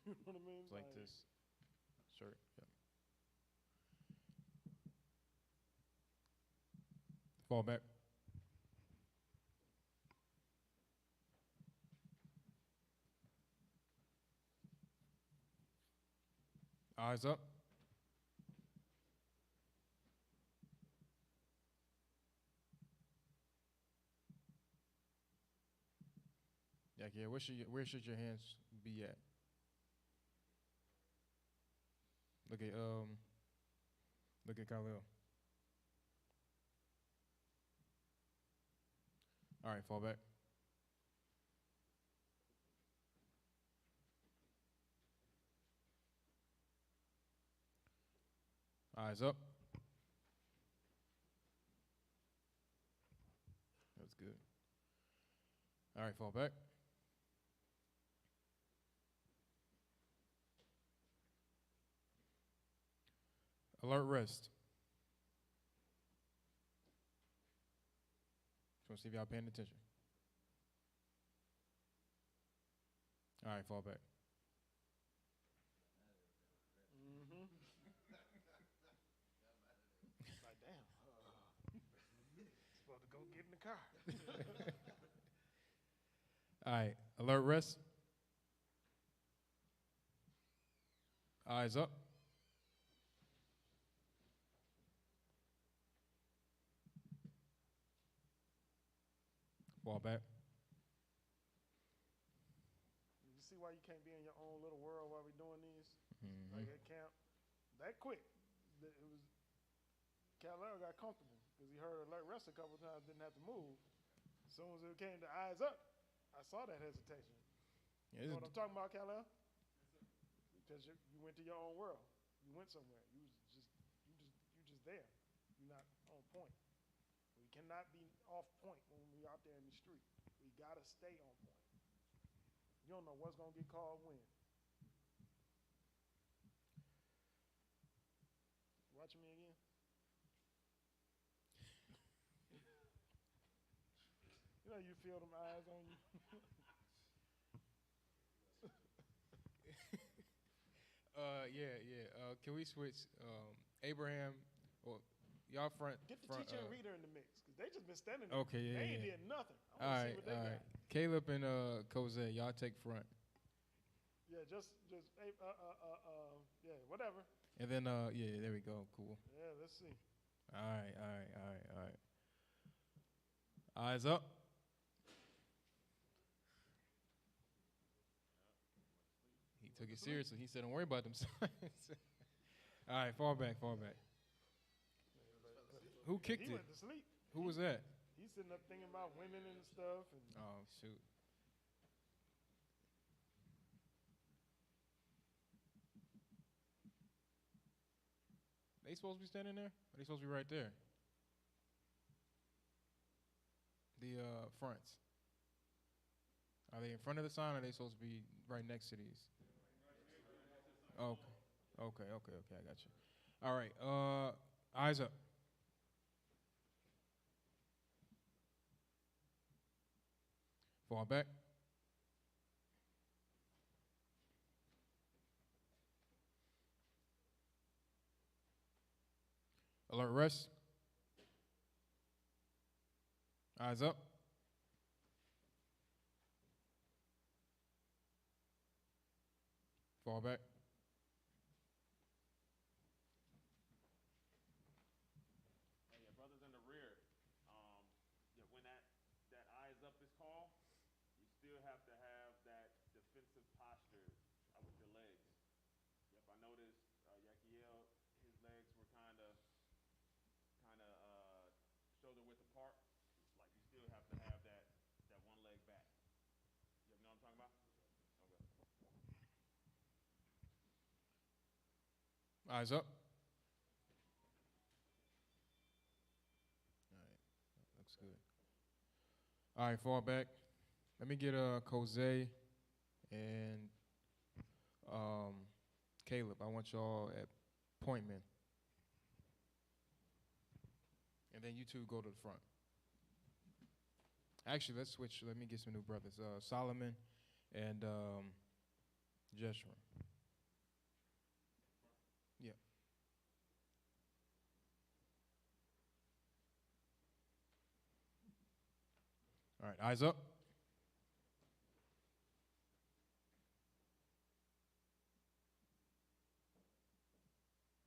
You know what I mean? It's like this. Shirt. Yep. Fall back. Eyes up. Yeah, where should your hands be at? Look at Khalil. All right, fall back. Eyes up. That's good. All right, fall back. Alert rest. Just want to see if y'all paying attention. All right, fall back. Mm-hmm. Like, damn. Supposed to go get in the car. All right, alert rest. Eyes up. Fall back. You see why you can't be in your own little world while we're doing these? Mhm. Like at camp, that quick. It was Khalil got comfortable because he heard alert rest a couple of times, didn't have to move. As soon as it came to eyes up, I saw that hesitation. Yeah, You know what I'm talking about, Khalil? Because you went to your own world. You went somewhere. You just there. You're not on point. We cannot be off point when we're out there in the street. We gotta stay on point. You don't know what's gonna get called when. Watch me again. You know you feel them eyes on you. Yeah. Can we switch Abraham? Or y'all front. Get the front, teacher and reader in the mix, because they just been standing there. Okay, yeah, They yeah, ain't yeah. did nothing. I All want to right, see what they all got. right. Caleb and Jose, y'all take front. Yeah, hey, yeah, whatever. And then, yeah, there we go. Cool. Yeah, let's see. All right, all right, all right, all right. Eyes up. He took it seriously. He said, "Don't worry about them signs." All right, fall back, fall back. Who kicked He it? went to sleep. Who was that? He's sitting up thinking about women and stuff. And Oh shoot. They supposed to be standing there? Or they supposed to be right there? The fronts. Are they in front of the sign or are they supposed to be right next to these? Okay. Okay, okay, okay, I got you. All right, eyes up. Fall back. Alert rest. Eyes up. Fall back. Hey, yeah, brothers in the rear. Yeah, when that eyes up is called, you still have to have that defensive posture with your legs. Yep, I noticed Yakiel, his legs were kind of shoulder width apart. Like you still have to have that one leg back. You know what I'm talking about? Okay. Eyes up. All right, looks good. All right, fall back. Let me get Jose and Caleb. I want y'all at point men. And then you two go to the front. Actually, let's switch. Let me get some new brothers. Solomon and Jeshurun. Yeah. All right, eyes up.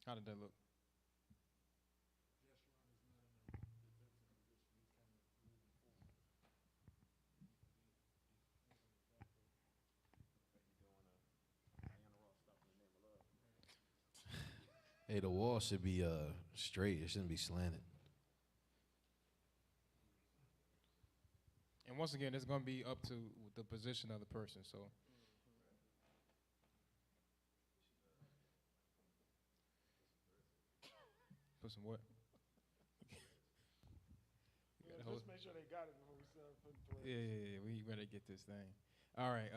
How did that look? Hey, the wall should be straight. It shouldn't be slanted. And once again, it's going to be up to the position of the person. So, put some what? yeah, just make sure they got it before we start putting threads. Yeah, we better get this thing. All right,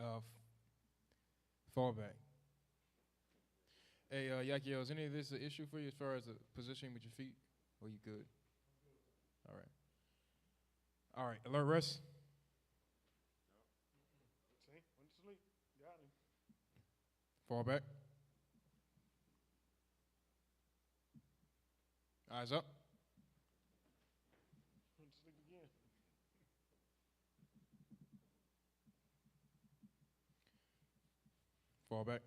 fall back. Hey, Yakiel, is any of this an issue for you as far as the positioning with your feet? Or you good? All right. All right, alert rest. See, went to sleep. Got him. Fall back. Eyes up. Went to sleep again. Fall back.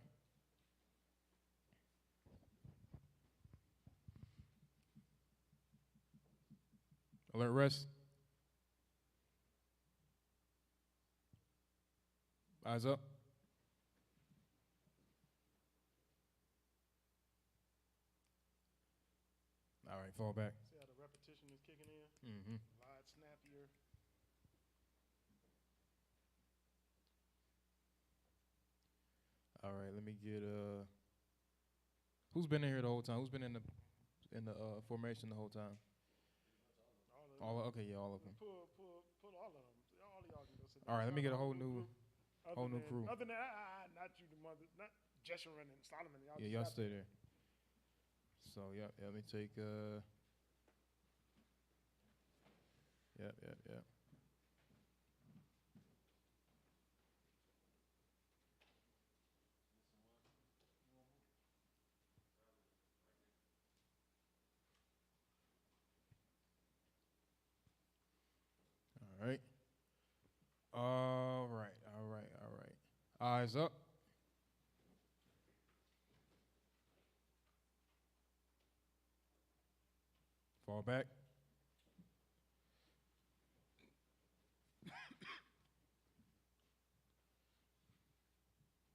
Alert rest. Eyes up. All right, fall back. See how the repetition is kicking in? Mm-hmm. A lot snappier. All right, let me get who's been in here the whole time? Who's been in the formation the whole time? Okay, yeah, all of them. Pull all of them. All of y'all can go sit All right, let me get a whole down. new crew. Other than not you, the mother, not Jeshurun and Solomon. Yeah, y'all stay there. So yeah, let me take yeah. All right. Eyes up. Fall back.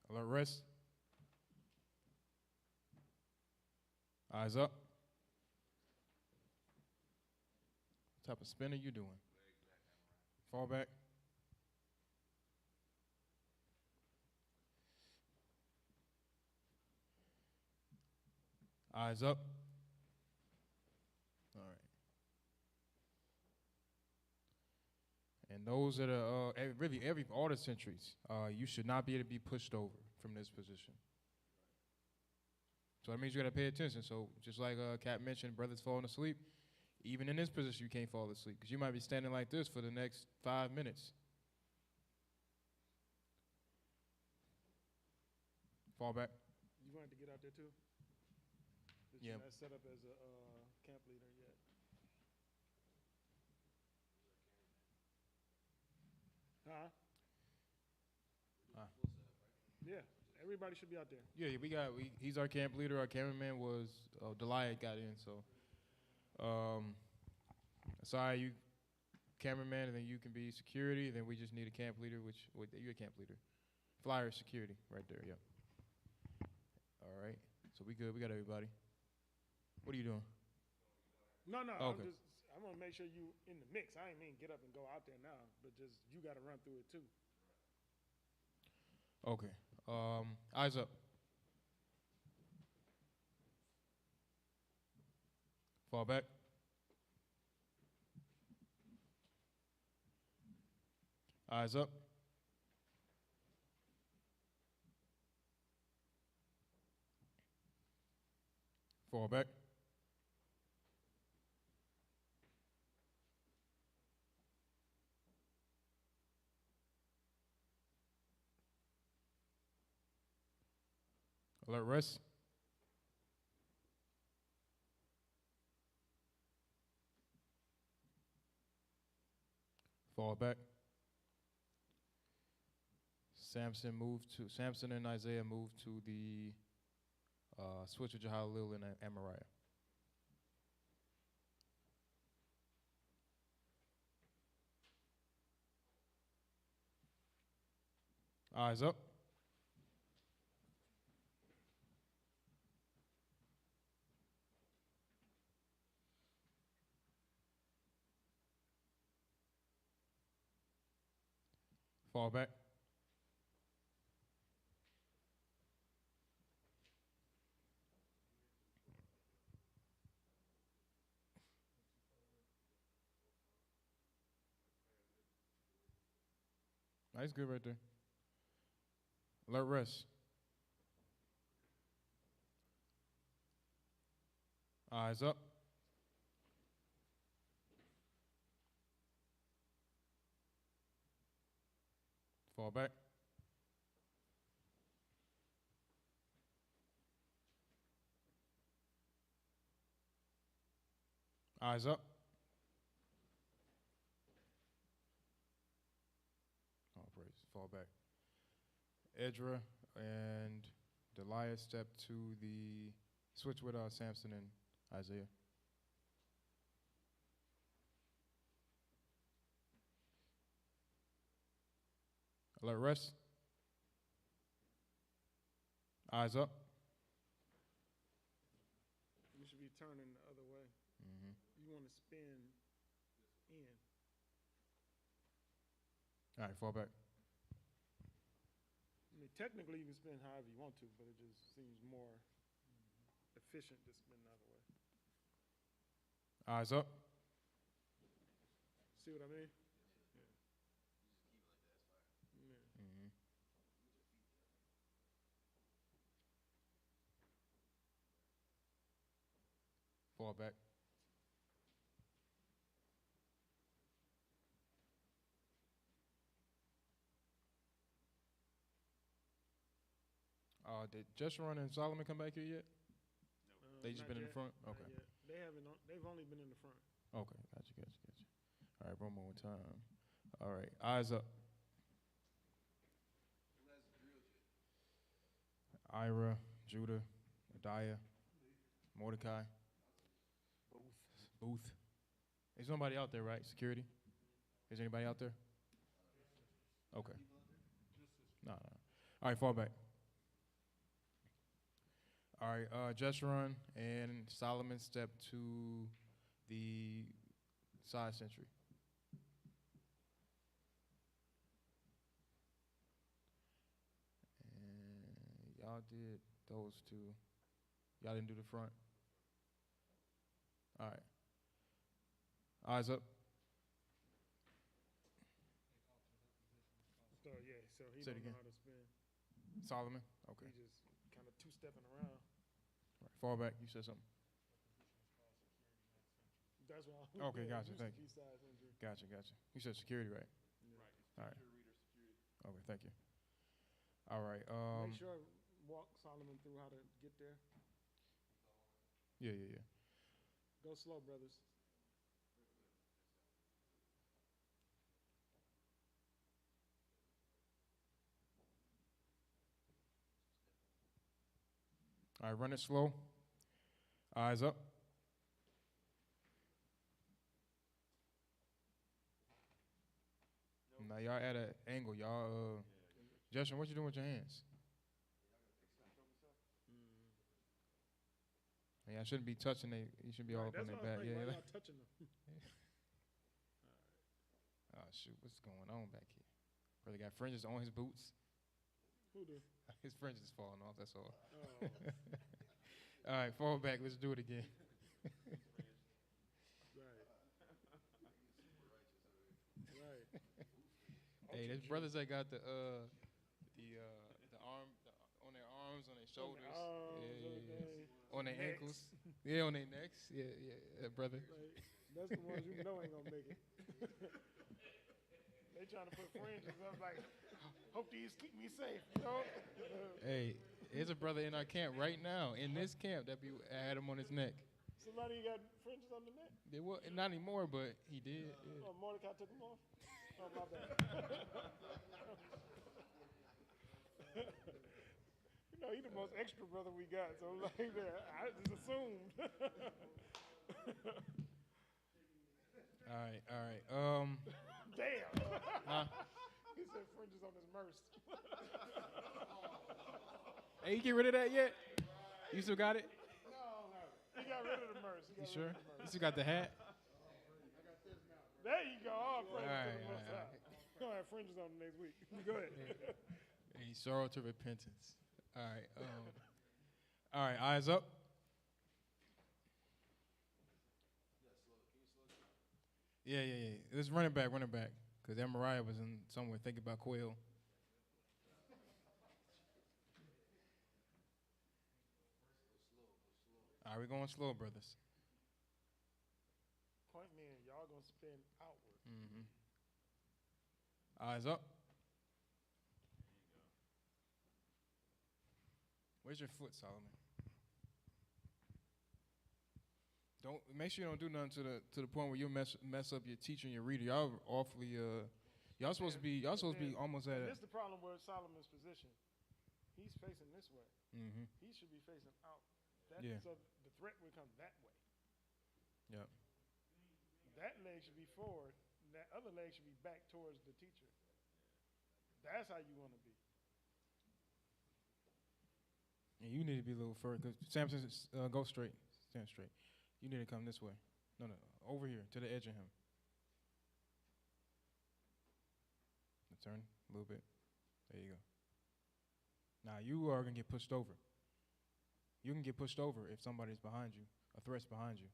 Alert rest. Eyes up. What type of spin are you doing? Fall back. Eyes up. All right. And those that are really all the sentries, you should not be able to be pushed over from this position. So that means you got to pay attention. So just like Kat mentioned, brothers falling asleep, even in this position you can't fall asleep because you might be standing like this for the next 5 minutes. Fall back. You wanted to get out there too? Did Yeah. you not set up as a camp leader yet? Huh? Yeah, everybody should be out there. Yeah, he's our camp leader. Our cameraman was Delia got in, so sorry, you cameraman, and then you can be security. Then we just need a camp leader, you're a camp leader. Flyer security right there. Yeah. All right, so we good. We got everybody. What are you doing? No, Okay. I'm gonna make sure you in the mix. I ain't mean get up and go out there now, but just you got to run through it too. Okay. Eyes up. Fall back. Eyes up. Fall back. Alert rest. Fall back. Samson and Isaiah move to the switch with Jahalil and Amariah. Eyes up. Fall back. Nice, good right there. Alert rest. Eyes up. Fall back. Eyes up. Oh, praise. Fall back. Edra and Delia step to the switch with Samson and Isaiah. Alert rest. Eyes up. You should be turning the other way. Mm-hmm. You want to spin in. All right, fall back. I mean, technically you can spin however you want to, but it just seems more efficient to spin the other way. Eyes up. See what I mean? Mm-hmm. Fall back. Did Jeshurun and Solomon come back here yet? They just Not been in the yet, front? not Okay. yet. They haven't. They've only been in the front. Okay, gotcha. All right, one more time. All right, eyes up. Ira, Judah, Adiah, Mordecai, Booth. Is somebody out there, right? Security? Is anybody out there? Okay. No. All right, fall back. All right, Jeshurun and Solomon step to the side sentry. And y'all did those two. Y'all didn't do the front. All right. Eyes up. So yeah, so he Say it don't know again. how to spin. Solomon. Okay. He just kind of two-stepping around. All right, fall back. You said something. That's why. Okay, yeah, gotcha. used to Thank be you. side sentry. Gotcha. You said security, right? Yeah. All right. Okay, thank you. All right. Make sure I walk Solomon through how to get there. Yeah. Go slow, brothers. All right, run it slow. Eyes up. Now y'all at an angle. Y'all, Justin, what you doing with your hands? Yeah, I shouldn't be touching they. You should be all up on their back. Yeah. Why y'all touching them? Oh shoot, what's going on back here? Brother got fringes on his boots. Who do? His fringes falling off. That's all. Oh. All right, fall back. Let's do it again. Right. Hey, there's brothers that got the arm on their arms, on their shoulders, on their ankles, yeah, on their necks, yeah, brother. Like, that's the ones you know ain't gonna make it. They trying to put fringes up like, hope these keep me safe, you know? Hey, there's a brother in our camp right now, in this camp, that had him on his neck. Somebody got fringes on the neck? There was not anymore, but he did. Yeah. Oh, Mordecai took them off? Oh, my bad. You know, he the most extra brother we got, so like that, I just assumed. All right. Damn. Huh? He said fringes on his merce. Hey, you get rid of that yet? You still got it? No. He got rid of the merce. You sure? You still got the hat? There you go. All praise All to right, the Most all High. We're going to have fringes on next week. Go ahead. Hey, sorrow to repentance. All right. All right. Eyes up. Yeah. Let's run it back. Because Mariah was in somewhere thinking about quail. All right, we're going slow, brothers. Point me in. Y'all going to spin outward. Mm-hmm. Eyes up. Where's your foot, Solomon? Don't make sure you don't do nothing to the point where you mess up your teacher and your reader. Y'all are awfully y'all supposed to be almost at. This is the problem with Solomon's position. He's facing this way. Mm-hmm. He should be facing out. So the threat would come that way. Yep. That leg should be forward. And that other leg should be back towards the teacher. That's how you want to be. And you need to be a little further. Cause Samson, go straight. Stand straight. You need to come this way. No, over here to the edge of him. Turn a little bit. There you go. Now you are gonna get pushed over. You can get pushed over if somebody's behind you, a threat's behind you.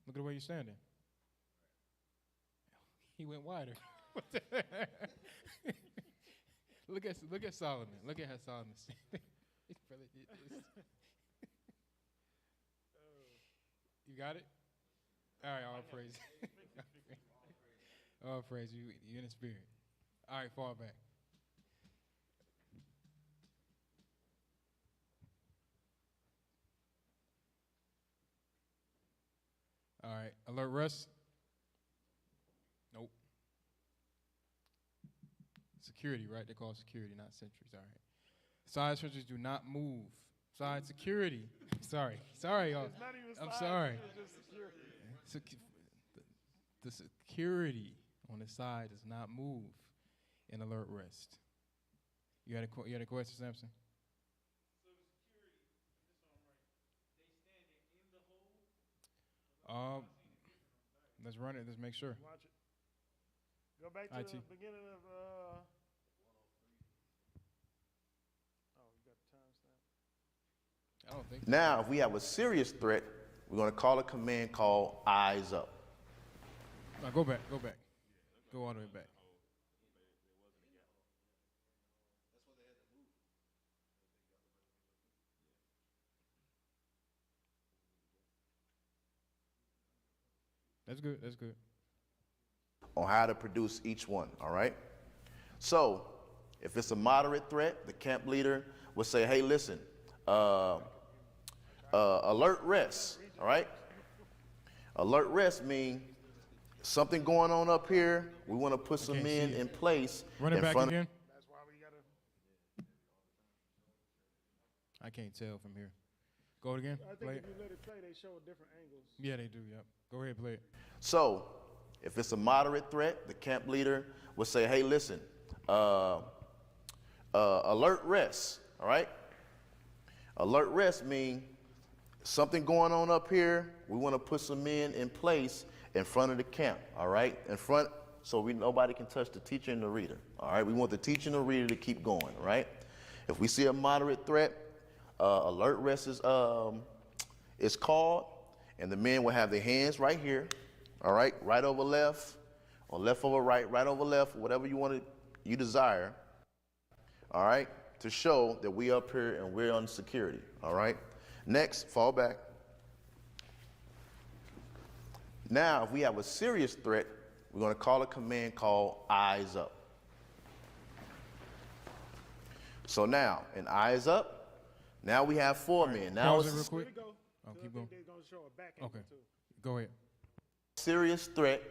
Look at the way you're standing. He went wider. Look at Solomon. Look at how Solomon standing. His brother did this. You got it? All right, all praise. All praise. You in the spirit. All right, fall back. All right, alert rest. Nope. Security, right? They call it security, not sentries. All right. Side trenches do not move. Side security. Sorry, y'all. It's not even I'm side, sorry. it's just security. The security on the side does not move in alert rest. You had a question, Samson? Let's run it. Let's make sure. Watch it. Go back to IT. the beginning of. Oh, you got the timestamp. I don't think. Now, if we have a serious threat, we're going to call a command called eyes up. No, go back. Go all the way back. That's good. On how to produce each one, all right? So, if it's a moderate threat, the camp leader will say, hey, listen, alert rest, all right? Alert rest means something going on up here. We want to put some men in place. Run it in back front again. That's why we gotta. I can't tell from here. Go again. I think Play if it. you let it play, they show different angles. Yeah, they do. Yep. Go ahead, play it. So, if it's a moderate threat, the camp leader will say, hey, listen, alert rest, all right? Alert rest means something going on up here. We want to put some men in place in front of the camp, all right? In front, so nobody can touch the teacher and the reader, all right? We want the teacher and the reader to keep going, all right? If we see a moderate threat, alert rest is called, and the men will have their hands right here, all right, right over left, or left over right, right over left, whatever you desire, all right, to show that we up here and we're on security, all right? Next, fall back. Now, if we have a serious threat, we're going to call a command called eyes up. So now, in eyes up, now we have 4 men. Now Pause it's it real a quick. Oh, keep going. They're gonna show a back angle Okay. too. Go ahead. serious threat.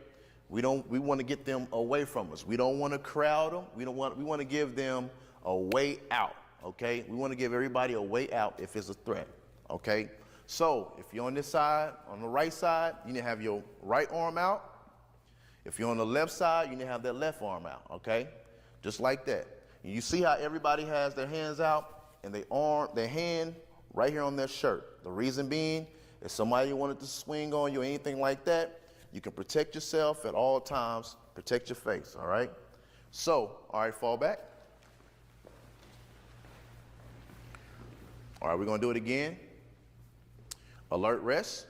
We want to get them away from us. We don't want to crowd them. We want to give them a way out, okay? We want to give everybody a way out if it's a threat, okay? So if you're on this side, on the right side, you need to have your right arm out. If you're on the left side, you need to have that left arm out, okay? Just like that. And you see how everybody has their hands out and their hand right here on their shirt. The reason being, if somebody wanted to swing on you or anything like that, you can protect yourself at all times, protect your face, all right? So, all right, fall back. All right, we're gonna do it again. Alert rest.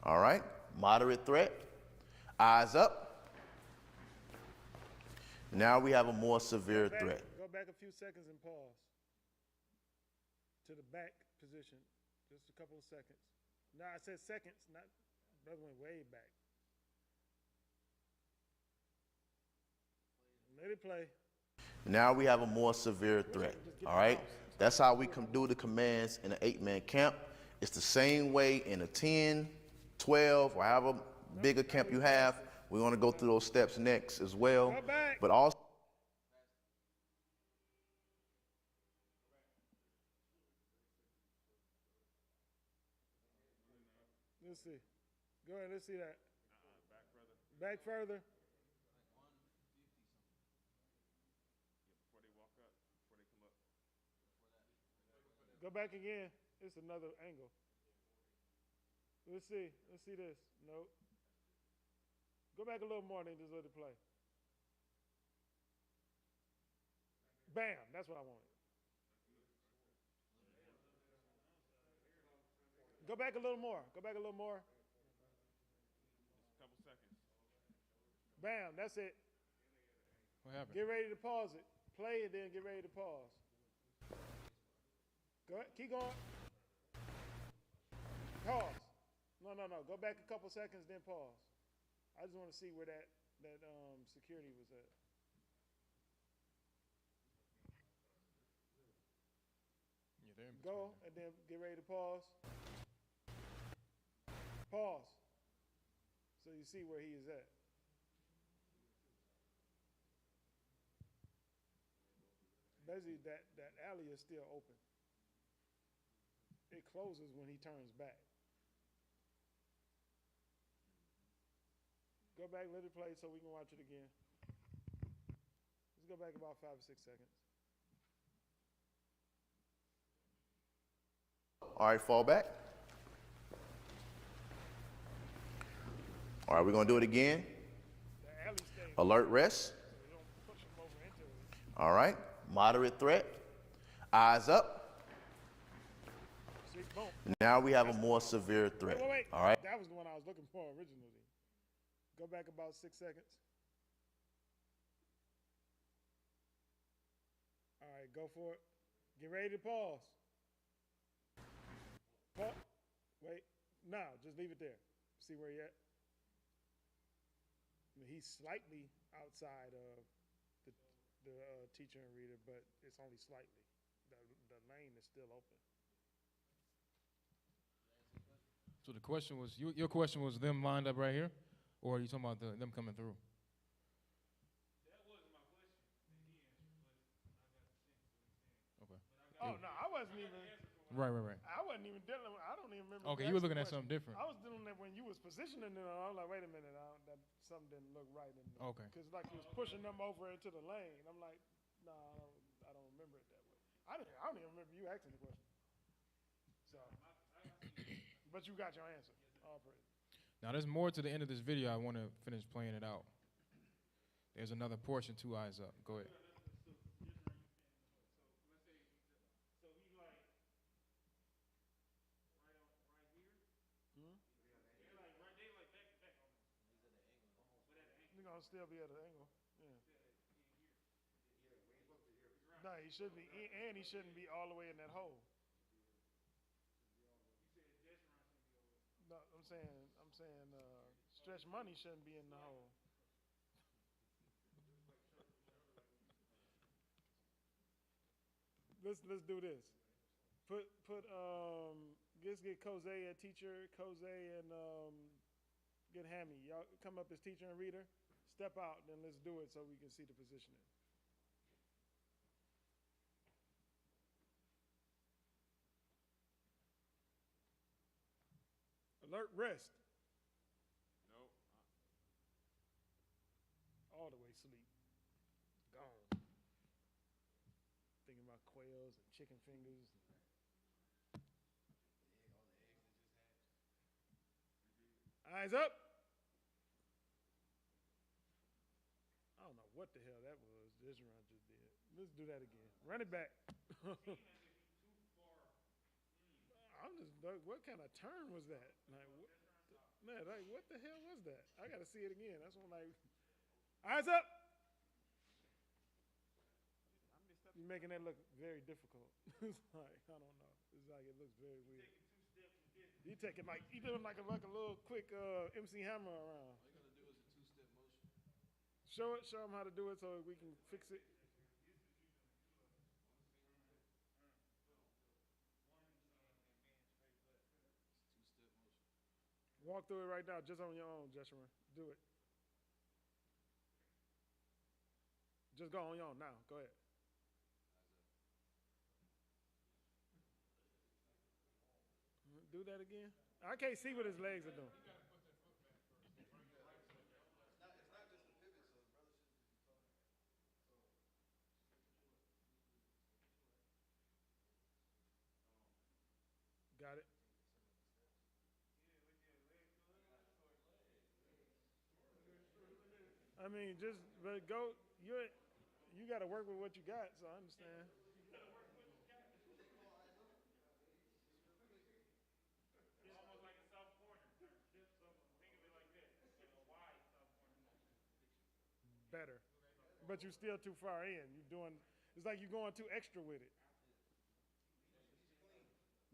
All right, moderate threat. Eyes up. Now we have a more severe threat. Go back a few seconds and pause. To the back position. Just a couple of seconds. No, I said seconds, not, brother went way back. Let it play. Now we have a more severe threat, all right? That's how we do the commands in an 8-man camp. It's the same way in a 10, 12, or however big a camp you have. We want to go through those steps next as well. But also, Let's see. Go ahead, let's see that. Back further. Go back again. It's another angle. Let's see. Let's see this. Nope. Go back a little more and then just let it play. Bam. That's what I wanted. Go back a little more. Go back a little more. Couple seconds. Bam. That's it. What happened? Get ready to pause it. Play it, then get ready to pause. Go ahead. Keep going. Pause. No. Go back a couple seconds, then pause. I just want to see where that security was at. Go, and then get ready to pause. Pause. So you see where he is at. basically that alley is still open. It closes when he turns back. Go back, let it play so we can watch it again. Let's go back about 5 or 6 seconds. All right, fall back. All right, we're going to do it again. Alert rest. All right, moderate threat. Eyes up. Now we have a more severe threat. Wait. All right. That was the one I was looking for originally. Go back about 6 seconds. All right, go for it. Get ready to pause. Pause. Wait. No, just leave it there. See where you're at. He's slightly outside of the teacher and reader, but it's only slightly. The lane is still open. So the question was, your question was them lined up right here, or are you talking about them coming through? Okay. Oh no, I wasn't even. Right. I wasn't even dealing with. I don't even remember. Okay, you were looking at something different. I was dealing with when you was positioning it. I was like, wait a minute, that something didn't look right in there. Okay. Because like he was pushing them over into the lane. I'm like, no, I don't remember it that way. I don't even remember you asking the question. So, but you got your answer. All praise. Now there's more to the end of this video. I want to finish playing it out. There's another portion. 2 eyes up. Go ahead. You're gonna still be at an angle. Yeah. No, he should be, and he shouldn't be all the way in that hole. No, I'm saying, Stretch Money shouldn't be in the hole. Let's do this. Let's get Kose a teacher, Kose and get Hammy. Y'all come up as teacher and reader. Step out, then let's do it so we can see the positioning. Alert rest. Nope. All the way sleep. Gone. Thinking about quails and chicken fingers. Eyes up. I don't know what the hell that was. Jeshurun just did. Let's do that again. Run it back. I'm just like, what kind of turn was that? Like, what the hell was that? I got to see it again. That's when eyes up. You're making that look very difficult. It's like, I don't know. It's like it looks very weird. You taking like you doing like a little quick MC Hammer around. All you gotta do is a 2-step motion. Show them how to do it so we can fix it. Walk through it right now, just on your own, Jeshurun. Do it. Just go on your own now. Go ahead. Do that again. I can't see what his legs are doing. Got it. I mean, but go. You got to work with what you got. So I understand. Better, but you're still too far in. It's like you're going too extra with it.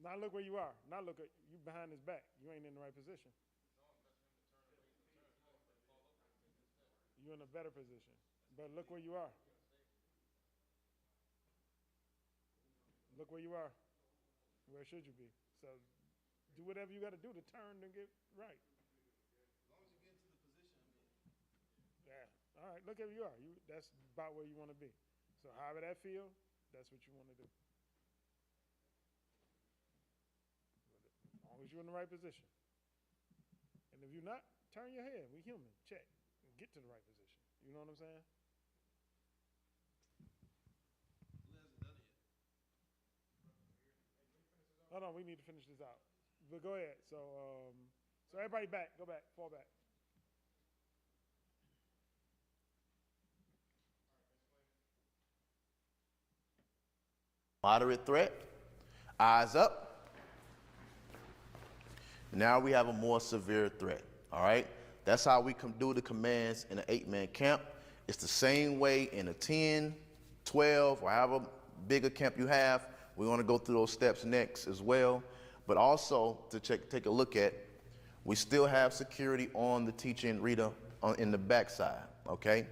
Now look where you are. Now look at you behind his back. You ain't in the right position. You're in a better position, but look where you are. Look where you are. Where should you be? So do whatever you got to do to turn and get right. As long as you get into the position I'm in. Yeah. All right, look where you are. That's about where you want to be. So however that feel, that's what you want to do. As long as you're in the right position. And if you're not, turn your head. We human. Check. And get to the right position. You know what I'm saying? Hold on, we need to finish this out. But go ahead. So everybody back. Go back. Fall back. Moderate threat. Eyes up. Now we have a more severe threat. All right? That's how we do the commands in an 8-man camp. It's the same way in a 10, 12, or however big a camp you have. We want to go through those steps next as well. But also to take a look at, we still have security on the teacher and reader in the backside, okay?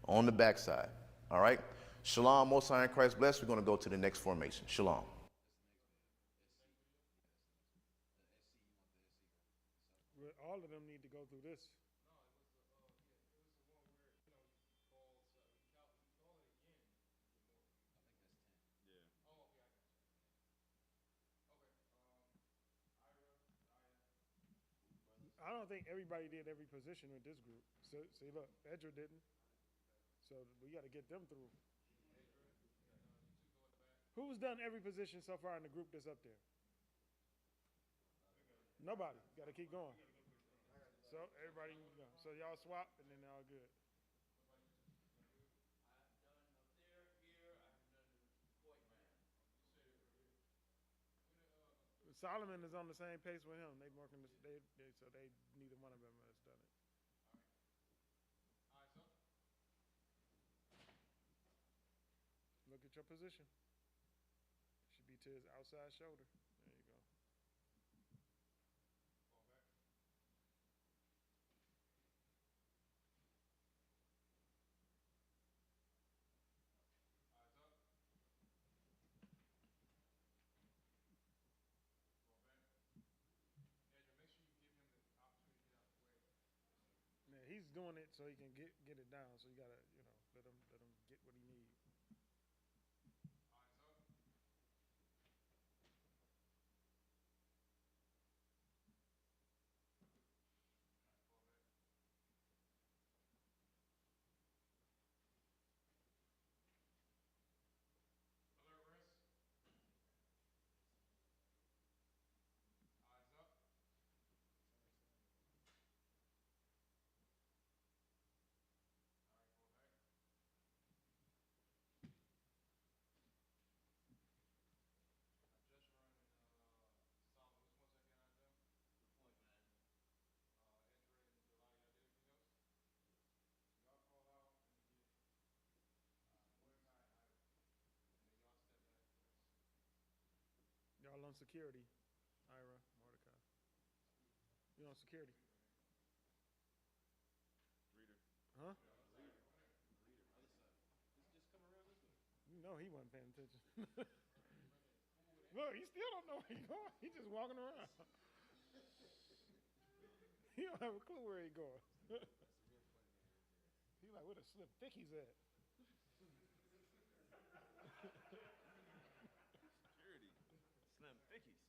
On the backside, all right? Shalom, Most High in Christ bless. We're going to go to the next formation. Shalom. All of them need to go through this. I don't think everybody did every position with this group. So, see, look, Edra didn't. So we got to get them through. Who's done every position so far in the group that's up there? Nobody. Got to keep going. So everybody, so y'all swap and then y'all good. Solomon is on the same pace with him. They working. So neither one of them has done it. Look at your position. Should be to his outside shoulder. There you go. Yeah, he's doing it so he can get it down. So you gotta, let him get what he needs. Y'all on security, Ira, Mordecai. You on security? Reader. Huh? You know he wasn't paying attention. Look, he still don't know where he's going. He's just walking around. He don't have a clue where he's going. He's like, where the Slim Thickies at? Security. Slim Thickies.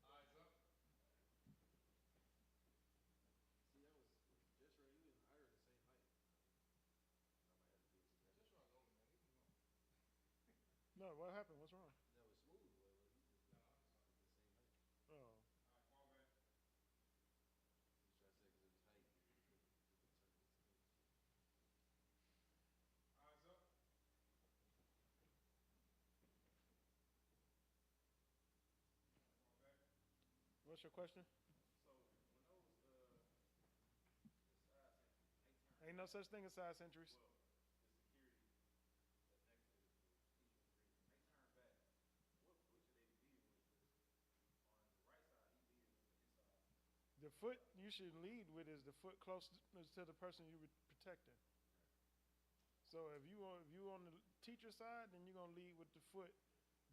Eyes up. See, that was just right. You and Ira the same height. Just right older, man. Leave him alone. No, what happened? What's wrong? That was smooth. He's the same height. Oh. Fall back. He's trying to say because of his height. Eyes up. What's your question? So when those the side sentries, they turn. Ain't no such thing as side sentries. Well, the security that's next to the teacher and the reader, they turn back. Which should they be leading with? Because on the right side, he leading with the inside. The foot you should lead with is the foot closest to the person you're protecting. So if you on the teacher side, then you're gonna lead with the foot.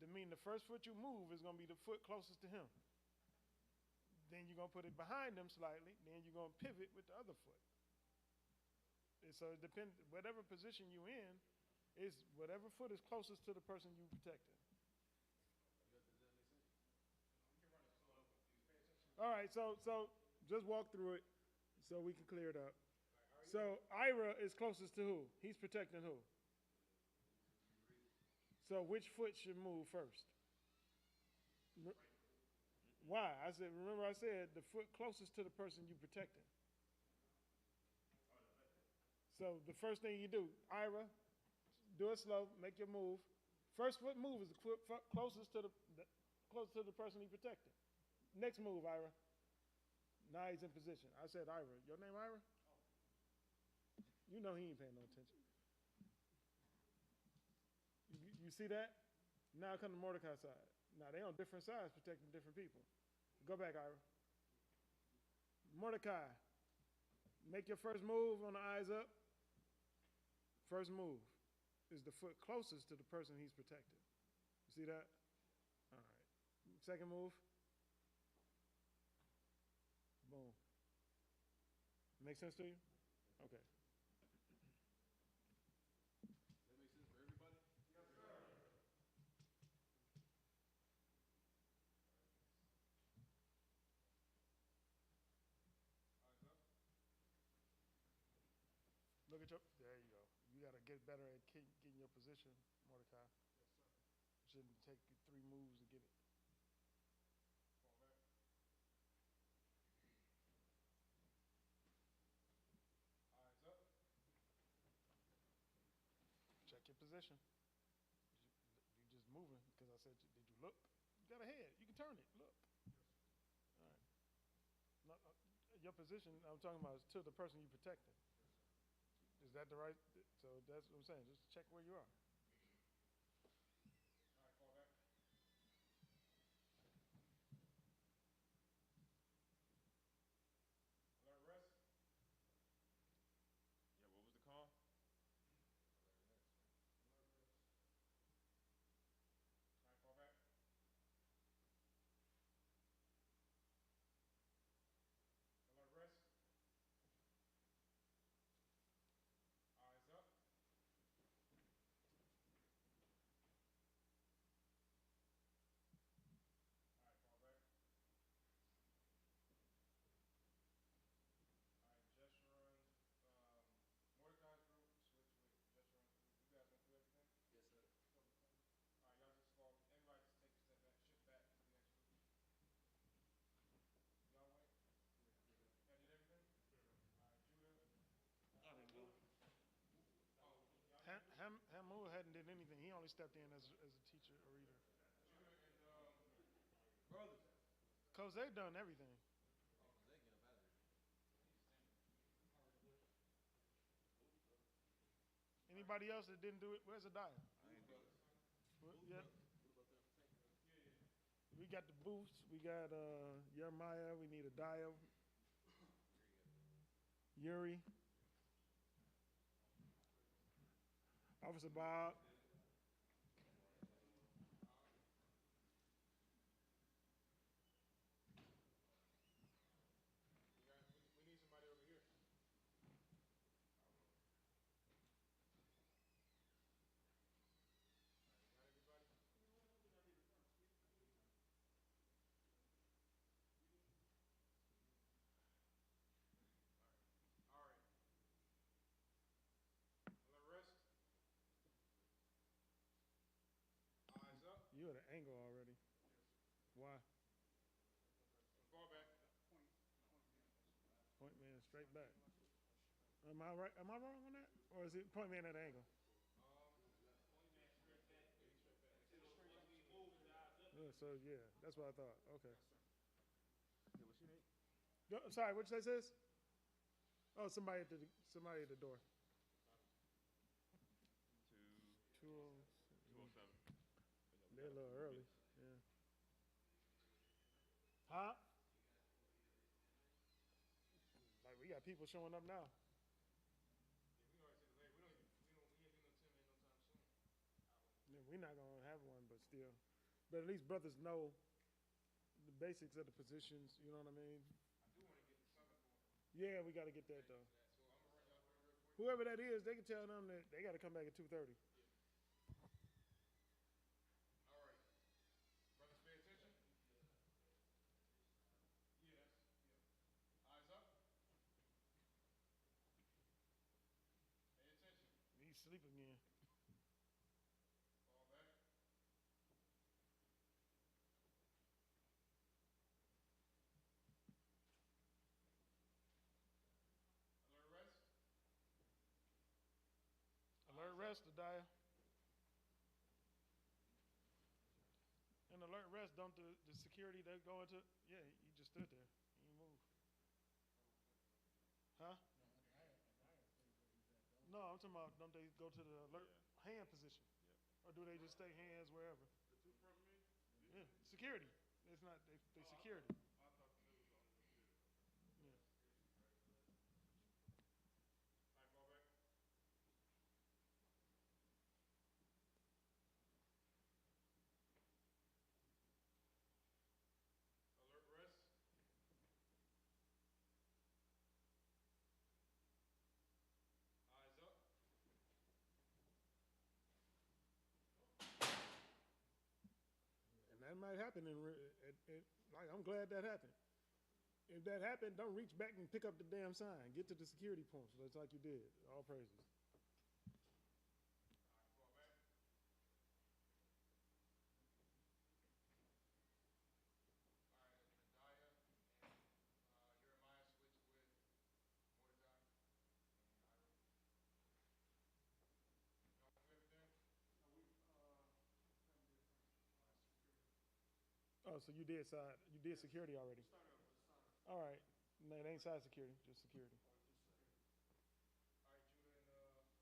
That mean the first foot you move is gonna be the foot closest to him. Then you're gonna put it behind him slightly. Then you're gonna pivot with the other foot. And so it depends. Whatever position you're in, It's whatever foot is closest to the person you protecting. All right, so just walk through it so we can clear it up. So Ira is closest to who? He's protecting who? So which foot should move first? Why? Remember I said the foot closest to the person you protecting. So the first thing you do, Ira, do it slow, make your move. First foot move is the foot closest to the person he protected. Next move, Ira. Now he's in position. I said Ira. Your name Ira? You know he ain't paying no attention. You see that? Now come to Mordecai's side. Now they on different sides protecting different people. Go back, Ira. Mordecai, make your first move on the eyes up. First move is the foot closest to the person he's protected. You see that? All right. Second move. Boom. Make sense to you? Okay. That makes sense for everybody? Yes, sir. Look at there you go. You got to get better at getting your position, Mordecai. Yes, sir. Shouldn't take you 3 moves to get it. Eyes up. Check your position. You just moving because I said, did you look? You got a head. You can turn it. Look. All right. No, your position, I'm talking about, is to the person you protecting. Is that the right? So that's what I'm saying. Just check where you are. All right, fall back. Alert rest. Yeah, what was the call? Alert rest. All right, fall back. Alert rest. Eyes up. All right, fall back. All right, Jeshurun, Mordecai's group, switch with Jeshurun's group. You guys went through everything? Yes, sir. All right, y'all just fall. Everybody just take a step back, shift back to the next group. Y'all went? Y'all did everything? All right, Judah. Hamu hadn't did anything. He only stepped in as a teacher, a reader. Judah and brothers. Cause they done everything. Oh, they get up out of there. Anybody else that didn't do it? Where's Adiah? Yeah. We got the booths. We got Jeremiah. We need Adiah. Yuri. Officer Bob. We need somebody over here. Got everybody? All right. Let rest. Eyes up. You at an angle already. Why? Fall back. Point man straight back. Am I right? Am I wrong on that? Or is it point man at an angle? So yeah, that's what I thought. Okay. Yeah, what's your name? Sorry, what did you say, sis? Oh, somebody at the door. 207. They're a little early. Yeah. Huh? Like we got people showing up now. Yeah, we're not gonna have one, but still. But at least brothers know the basics of the positions. You know what I mean? I do want to get the summit going. Yeah, we got to get that though. So I'm gonna run y'all through real quick. Whoever that is, they can tell them that they got to come back at 2:30. sleep again. Alert rest, Adiah. And alert rest, don't the security they go into, yeah, he just stood there. He didn't move. Huh? No, I'm talking about, don't they go to the alert hand position? Or do they just stay hands wherever? The two front men? Yeah, security. It's not, they security. I thought the was on the security. Yeah. All right, fall back. Alert rest. Eyes up. And that might happen. Like, I'm glad that happened. If that happened, don't reach back and pick up the damn sign. Get to the security points. That's like you did. All praises. Oh, so you did security already. All right. No, it ain't side security, just security. All right, Judah and Moon switch.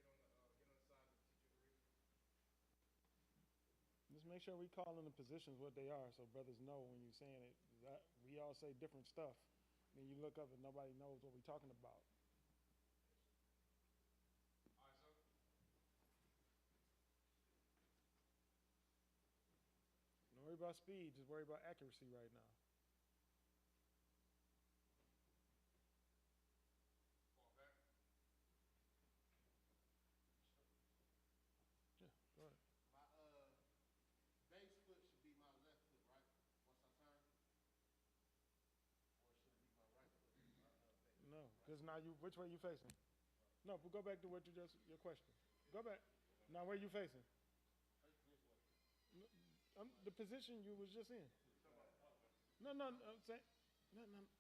Get on the side of the teacher and reader. Just make sure we call in the positions what they are so brothers know when you're saying it. We all say different stuff. Then you look up and nobody knows what we're talking about. Eyes up. Don't worry about speed, just worry about accuracy right now. Fall back. Yeah, go ahead. My base foot should be my left foot, right? Once I turn? Or should it be my right foot? No, because now which way you facing? No, but go back to what your question. Go back. Now where you facing? The position you was just in. No, I'm saying,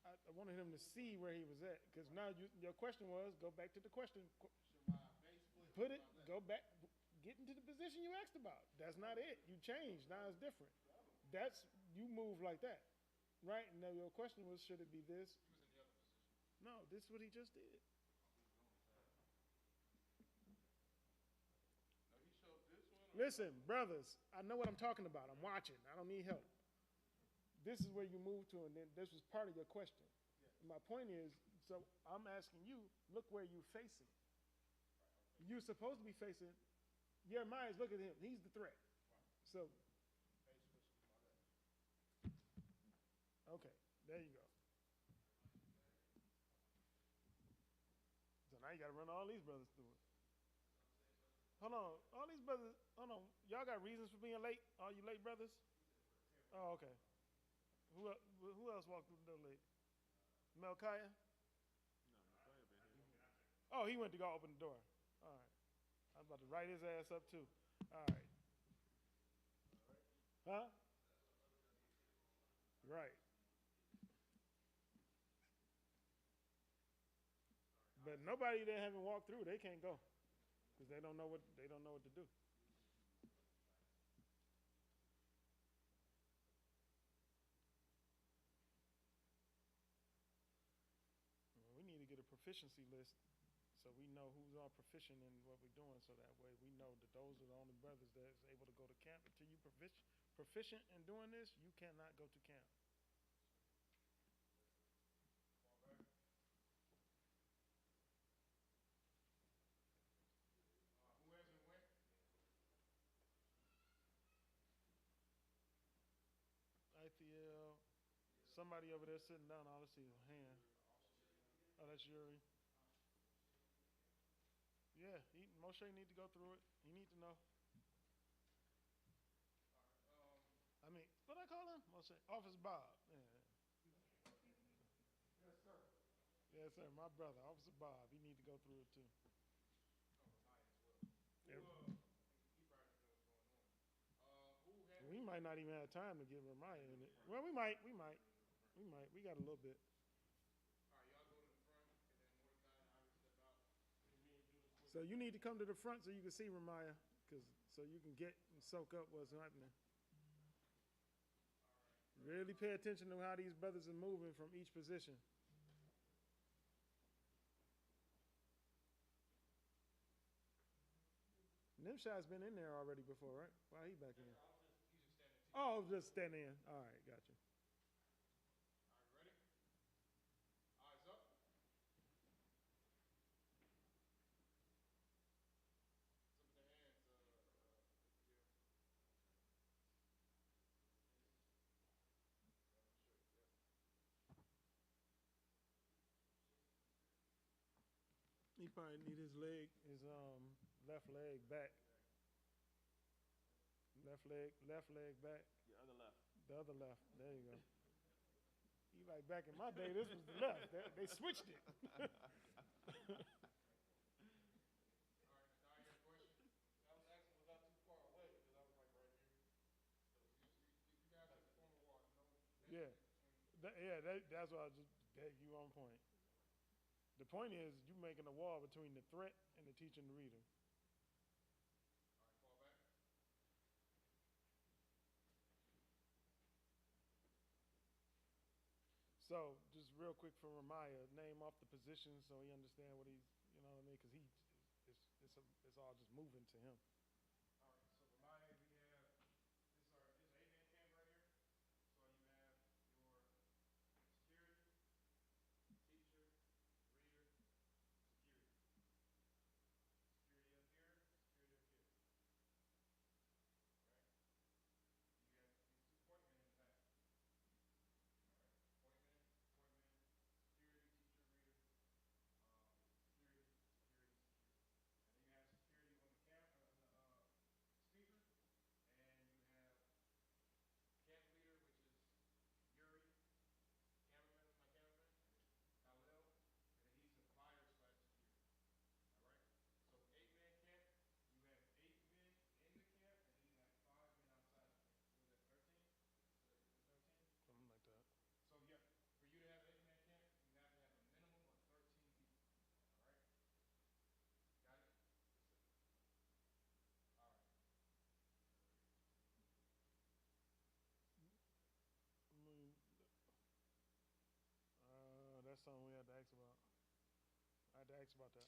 I wanted him to see where he was at, because now your question was, go back to the question. Go back, get into the position you asked about. That's not it. You changed, now it's different. You move like that, right? Now your question was, should it be this? He was in the other position. No, this is what he just did. No, he showed this one. Listen, brothers, I know what I'm talking about. I'm watching. I don't need help. This is where you move to, and then this was part of your question. My point is, so I'm asking you, look where you're facing. You're supposed to be facing, Jeremiah's, look at him. He's the threat. So, okay, there you go. So now you got to run all these brothers through it. Hold on, all these brothers, hold on. Y'all got reasons for being late? All you late brothers? Oh, okay. Who else walked through the door late? Melchiah? No, Melchiah been here. Oh, he went to go open the door. All right. I was about to write his ass up too. All right. Huh? Right. But nobody that haven't walked through, they can't go. Because they don't know what to do. We need to get a proficiency list so we know who's all proficient in what we're doing, so that way we know that those are the only brothers that's able to go to camp. Until you proficient in doing this, you cannot go to camp. ITL, somebody over there sitting down, all I see is a hand. Oh, that's Yuri. Yeah, Moshe need to go through it. He need to know. I mean, what I call him? Moshe, Officer Bob. Yeah. Yes, sir. Yes, sir, my brother, Officer Bob. He need to go through it too. might not even have time to get Ramaya in it. Well, we might. We got a little bit. So you need to come to the front so you can see Ramaya, so you can get and soak up what's happening. Really pay attention to how these brothers are moving from each position. Nimshad's been in there already before, right? Why he back in? Oh, just standing in. All right, gotcha. He probably need his left leg back. Left leg back. The other left. The other left. There you go. He like back in my day, this was the left. They switched it. That's why I just you on point. The point is you making a wall between the threat and the teacher and the reader. So, just real quick for Ramaya, name off the position so he understand what he's, you know what I mean? Because it's all just moving to him. All right, so Ramaya, we have, this is an 8-man camp right here. So you have your security, teacher, reader, security. Security up here, security up here. All right? You have these 2 point men in the back. All right, point man, security, teacher, reader, security, security, security. And then you have security on the speaker, and you have camp leader, which is Yuri, cameraman is my cameraman, Khalil, and then he's the provider / security. All right? So 8-man camp, you have 8 men in the camp, and then you have 5 men outside the camp. So is that 13? Is that 13? Something like that. So yeah, for you to have an 8-man camp, you have to have a minimum of 13 people. All right? Got it? All right. That's something we had to ask about. I had to ask about that.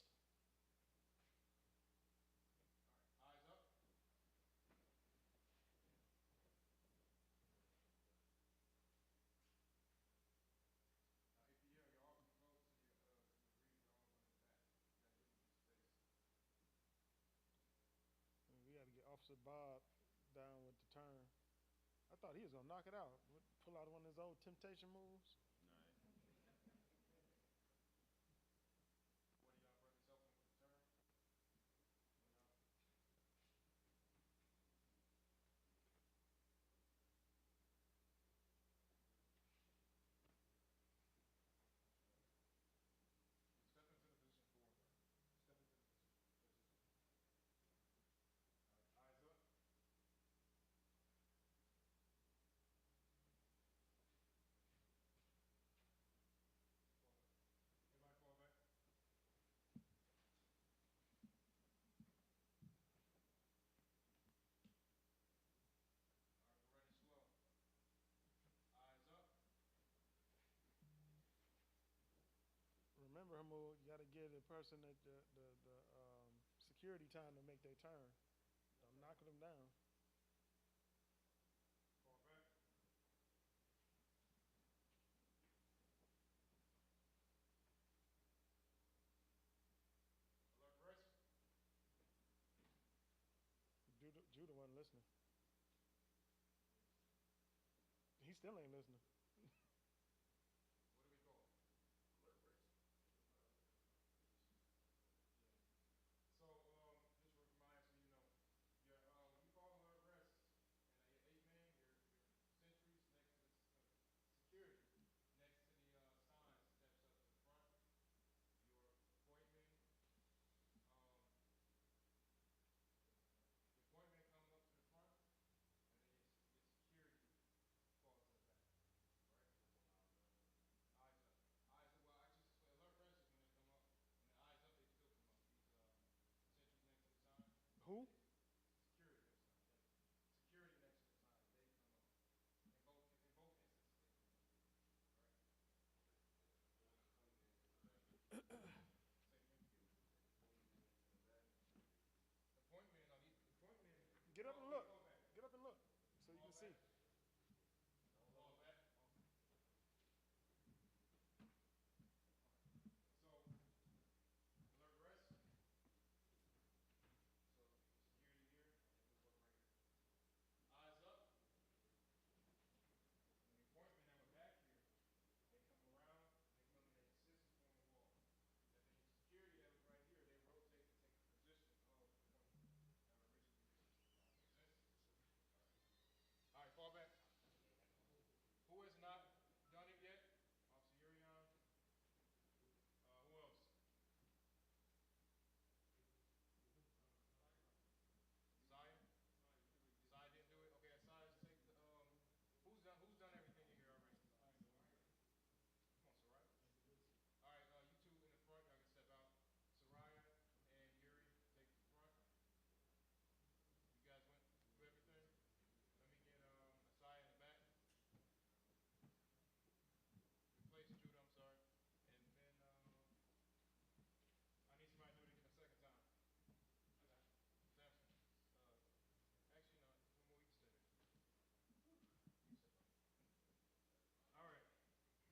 All right, eyes up. Now, if you all can go to your reader, all the way in the back. You gotta give them some space. We got to get Officer Bob down with the turn. I thought he was gonna knock it out. Pull out one of his old temptation moves. One of y'all brothers help him with the turn. Step into the position forward. Step into the position. All right, eyes up. Everybody fall back. All right, we're ready slow. Eyes up. Remember, Hamoud, you got to give the person at the security time to make their turn. I'm knocking them down. Fall back. Alert rest. Judah wasn't listening. He still ain't listening. What do we call? Alert rest. So, just remind so you know, when you call alert rest, and your 8-man, your sentries next to security, next to the sign steps up to the front. Your appointment, comes up to the front, and then your Get up and look. Get up and look so you can see. Eyes up. When you point me, now we're back here. They come around, they come and they assist and form a wall. That means security that was right here, they rotate to take the position of the point that originally was. Make sense? All right, fall back. Who has not done it yet? Officer Urion. Who else? Saya? Sai didn't do it. Okay, Sai, take the who's done everything in here already? Come on, Soraya. All right, you two in the front, y'all can step out. Soraya and Yuri, take the front. You guys went through everything. Let me get Sai in the back. Replace Judah, I'm sorry. And then I need somebody to do it again a second time. Samson. Actually, no, one more, you can stay there. All right.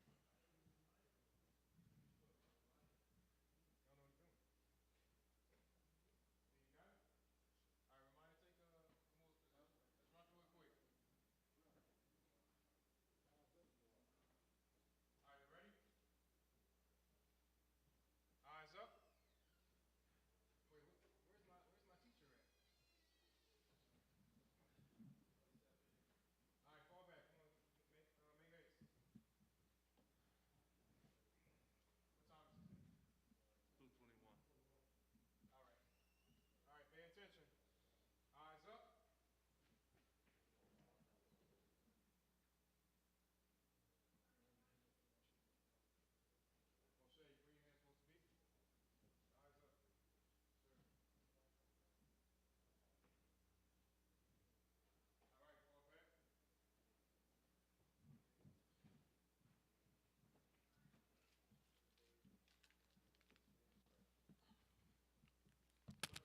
Y'all know what you're doing. You got it? All right, remind take come on, let's run through it quick. All right, ready? Eyes up. Wait, where's my teacher at? All right, fall back. Come on, make haste. What time is it? 2:21. All right. All right, pay attention. Eyes up. O'Shea, where your hands supposed to be? Eyes up. Sure.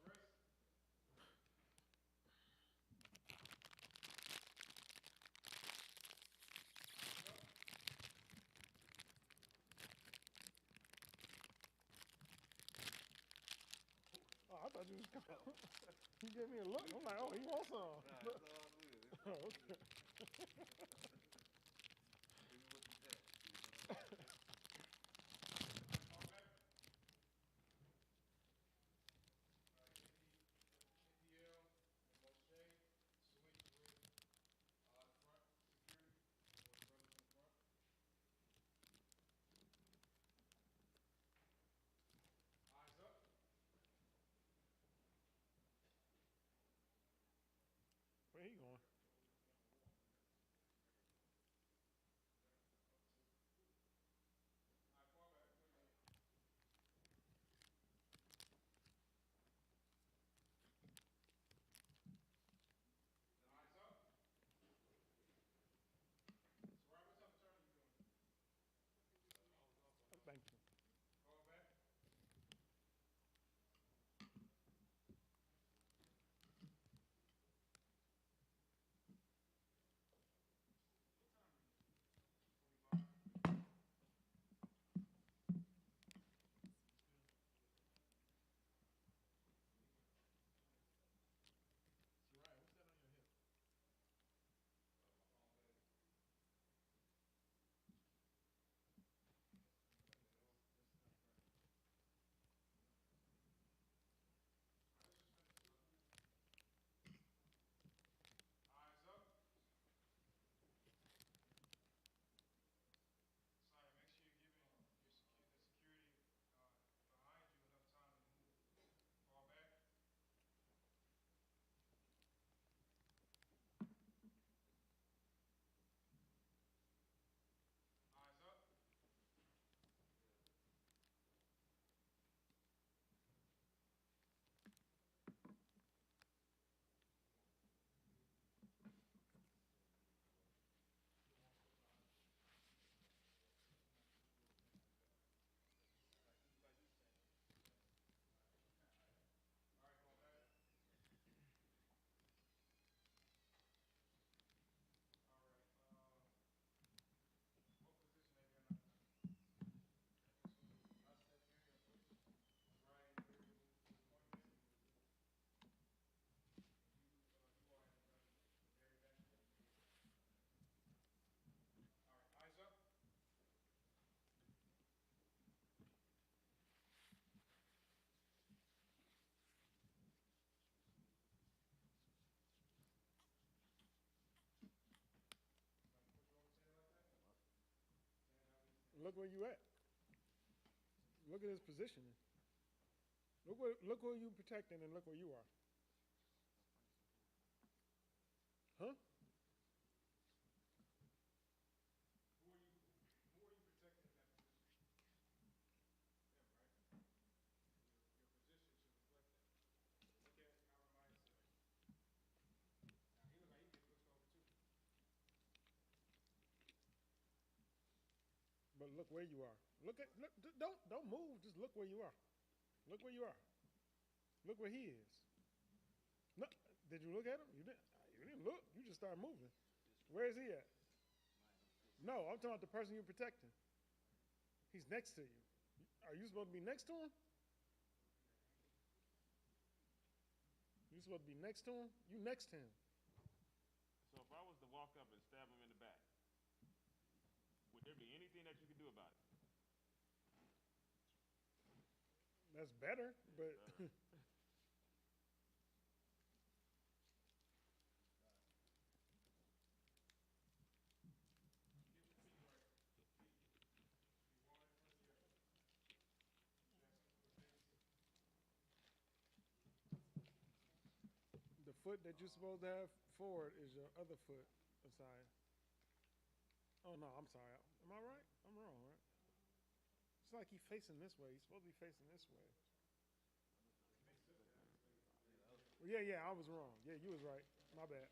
All right, fall back. Rest. Oh, I thought you was coming. You gave me a look. I'm like, oh, he wants some. Nah, it's all good. It's all Oh, good. okay. This is what you get. NPL and Moshe switch with front security or the brothers in front. Eyes up. Where he going? look where you at. Look at his positioning. Look where you protecting and look where you are. Huh? But look where you are. Look, don't move. Just look where you are. Look where you are. Look where he is. No, did you look at him? You didn't look. You just started moving. Where is he at? No, I'm talking about the person you're protecting. He's next to you. Are you supposed to be next to him? You supposed to be next to him? You next to him. So if I was to walk up and stab him in the back, would there be anything that you could do about it? That's better, but the foot that you're supposed to have forward is your other foot aside. Oh no, I'm sorry. Am I right? I'm wrong, right? It's like he's facing this way. He's supposed to be facing this way. Well, yeah, I was wrong. Yeah, you was right. My bad.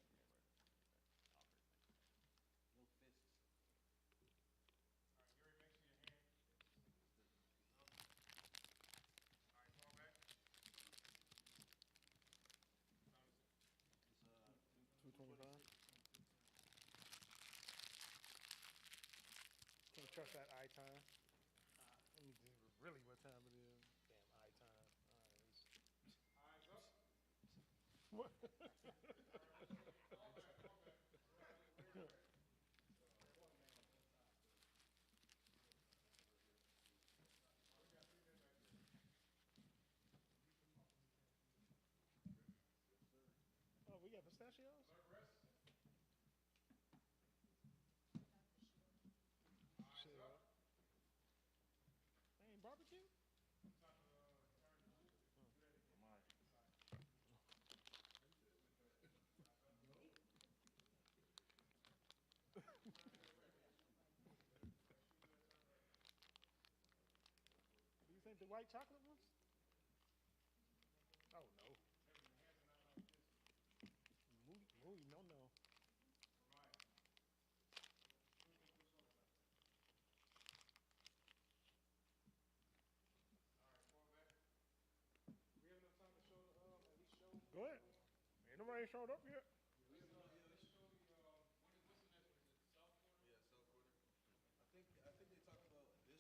Can't trust that eye time. Let me see really what time it is. Damn eye time. Eyes up. What? Oh, we got pistachios? Shit. Ain't barbecue? You think the white chocolate ones? Oh no. Mooey, no. Go ahead. Ain't nobody showed up yet. I think they talked about additional on that one too.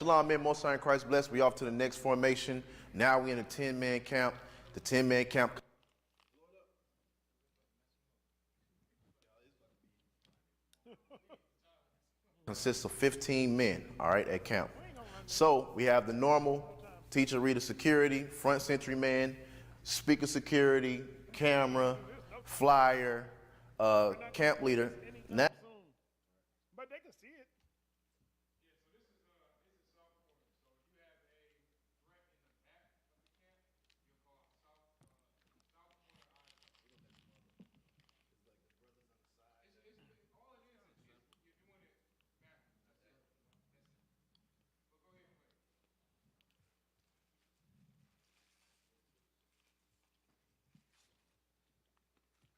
Shalom, men, most high in Christ blessed. We off to the next formation. Now we in a 10-man camp. The 10-man camp consists of 15 men, all right, at camp. So we have the normal teacher, reader, security, front sentry man, speaker security, camera, flyer, camp leader. Now, But they can see it.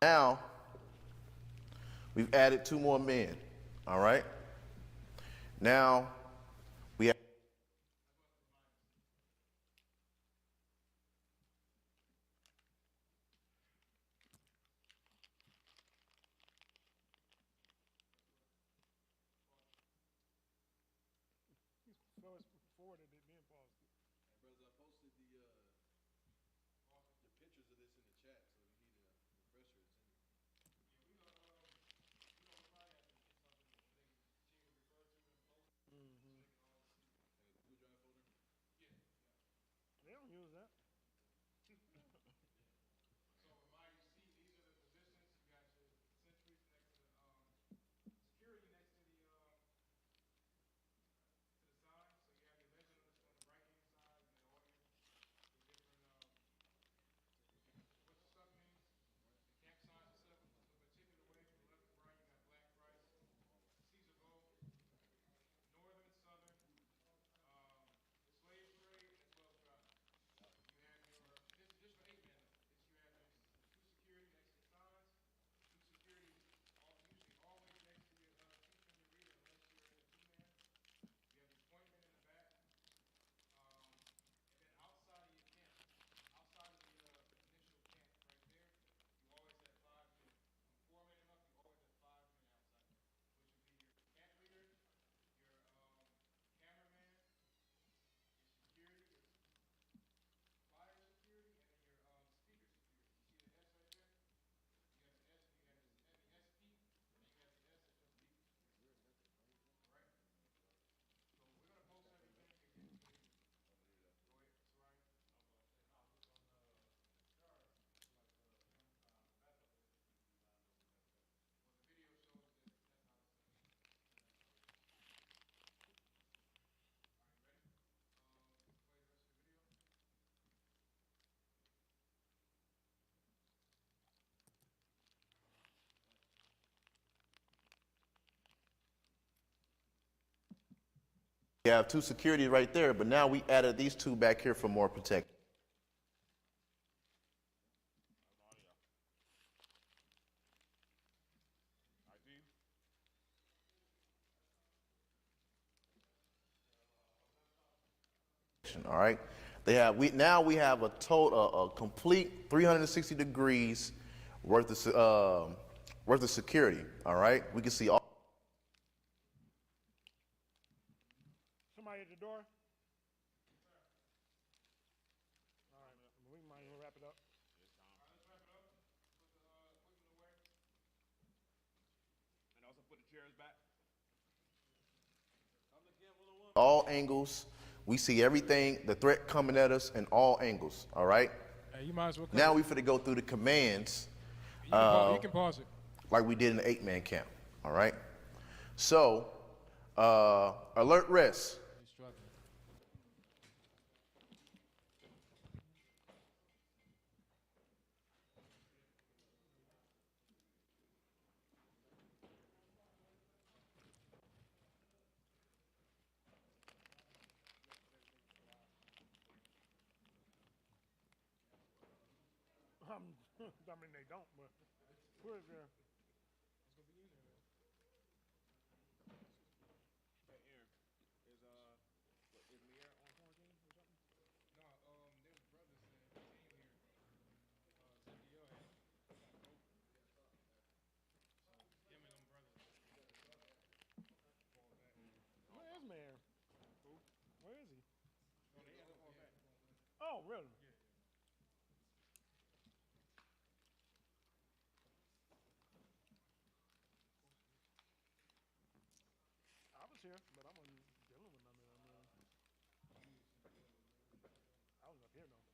now we've added 2 more men. All right. Now we have. Fast forwarded it, then paused it. Brothers, I posted the pictures of this in the chat, so if you need a refresher, it's in there. They don't use that. We have 2 security right there, but now we added these 2 back here for more protection. All right. Now we have a complete 360 degrees worth of security. All right. We can see all. Somebody at the door? All right, we might wrap it up. And also put the chairs back. All angles. We see everything, the threat coming at us in all angles. All right. Hey, you might as well. Now we finna go through the commands. You can pause it. Like we did in the 8-man camp. All right. So, alert rest. I mean, they don't, but where is there? Where is Mayor? Who? Where is he? Oh, really? I was here, but I wasn't dealing with none of them. I was up here though.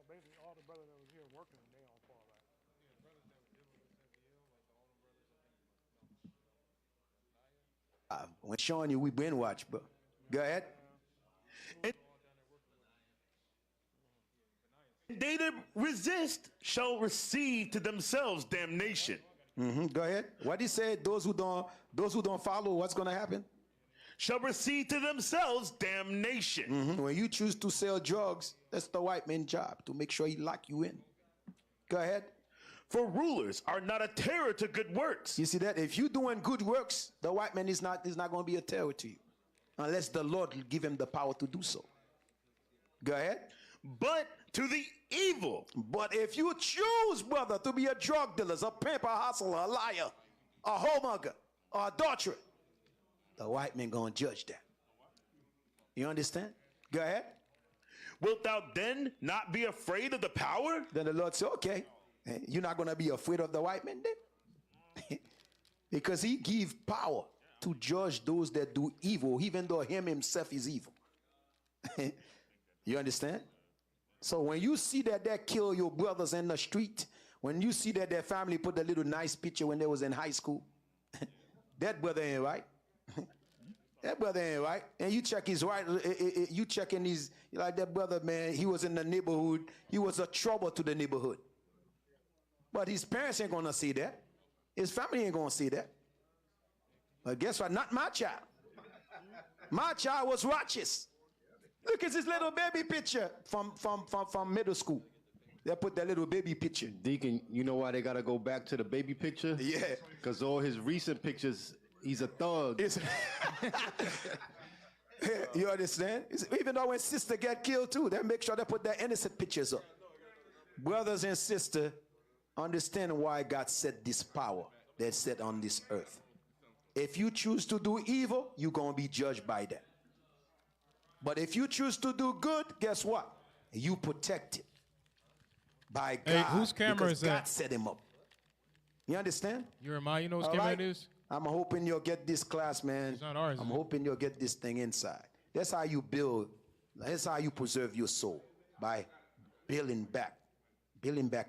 basically all the brothers that was here working, they all fall out. When showing you, we brainwashed, bro. Go ahead. They that resist shall receive to themselves damnation. Go ahead. What he said, those who don't follow, what's going to happen? Shall receive to themselves damnation. When you choose to sell drugs, that's the white man's job, to make sure he lock you in. Go ahead. For rulers are not a terror to good works. You see that? If you're doing good works, the white man is not going to be a terror to you, unless the Lord give him the power to do so. Go ahead. But to the evil. But if you choose, brother, to be a drug dealer, a pimp, a hustler, a liar, a homemonger, or adulterer, the white man going to judge that. You understand? Go ahead. Wilt thou then not be afraid of the power? Then the Lord said, okay, you're not going to be afraid of the white man then? Because he give power to judge those that do evil, even though him himself is evil. You understand? So when you see that they kill your brothers in the street, when you see that their family put a little nice picture when they was in high school, that brother ain't right. That brother ain't right. And you check his right, you checking his, like that brother, man, he was in the neighborhood. He was a trouble to the neighborhood. But his parents ain't gonna see that. His family ain't gonna see that. But guess what? Not my child. My child was righteous. Look at this little baby picture from middle school. They put that little baby picture. Deacon, you know why they got to go back to the baby picture? Yeah. Because all his recent pictures, he's a thug. You understand? Even though when sister get killed too, they make sure they put their innocent pictures up. Brothers and sisters, understand why God set this power that's set on this earth. If you choose to do evil, you're going to be judged by that. But if you choose to do good, guess what? You protect it by God. Hey, whose camera is God that? set him up. You understand? You remind you know whose All camera right? it is? I'm hoping you'll get this class, man. It's not ours. I'm hoping you'll get this thing inside. That's how you build. That's how you preserve your soul, by building back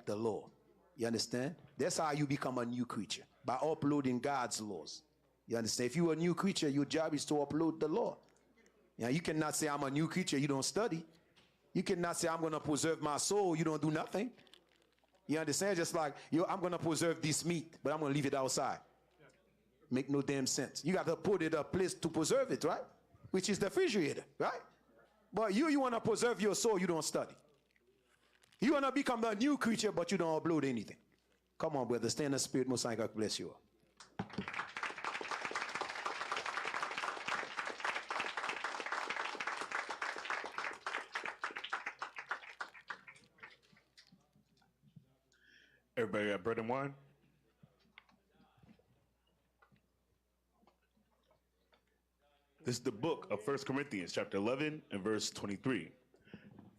the law. You understand? That's how you become a new creature, by uploading God's laws. You understand? If you're a new creature, your job is to upload the law. Now, you cannot say I'm a new creature, you don't study. You cannot say I'm going to preserve my soul, you don't do nothing. You understand? Just like, I'm going to preserve this meat, but I'm going to leave it outside. Make no damn sense. You got to put it a place to preserve it, right? Which is the refrigerator, right? But you want to preserve your soul, you don't study. You want to become a new creature, but you don't upload anything. Come on, brother, stay in the spirit. Most High God bless you all. Everybody got bread and wine? This is the book of 1 Corinthians, chapter 11 and verse 23.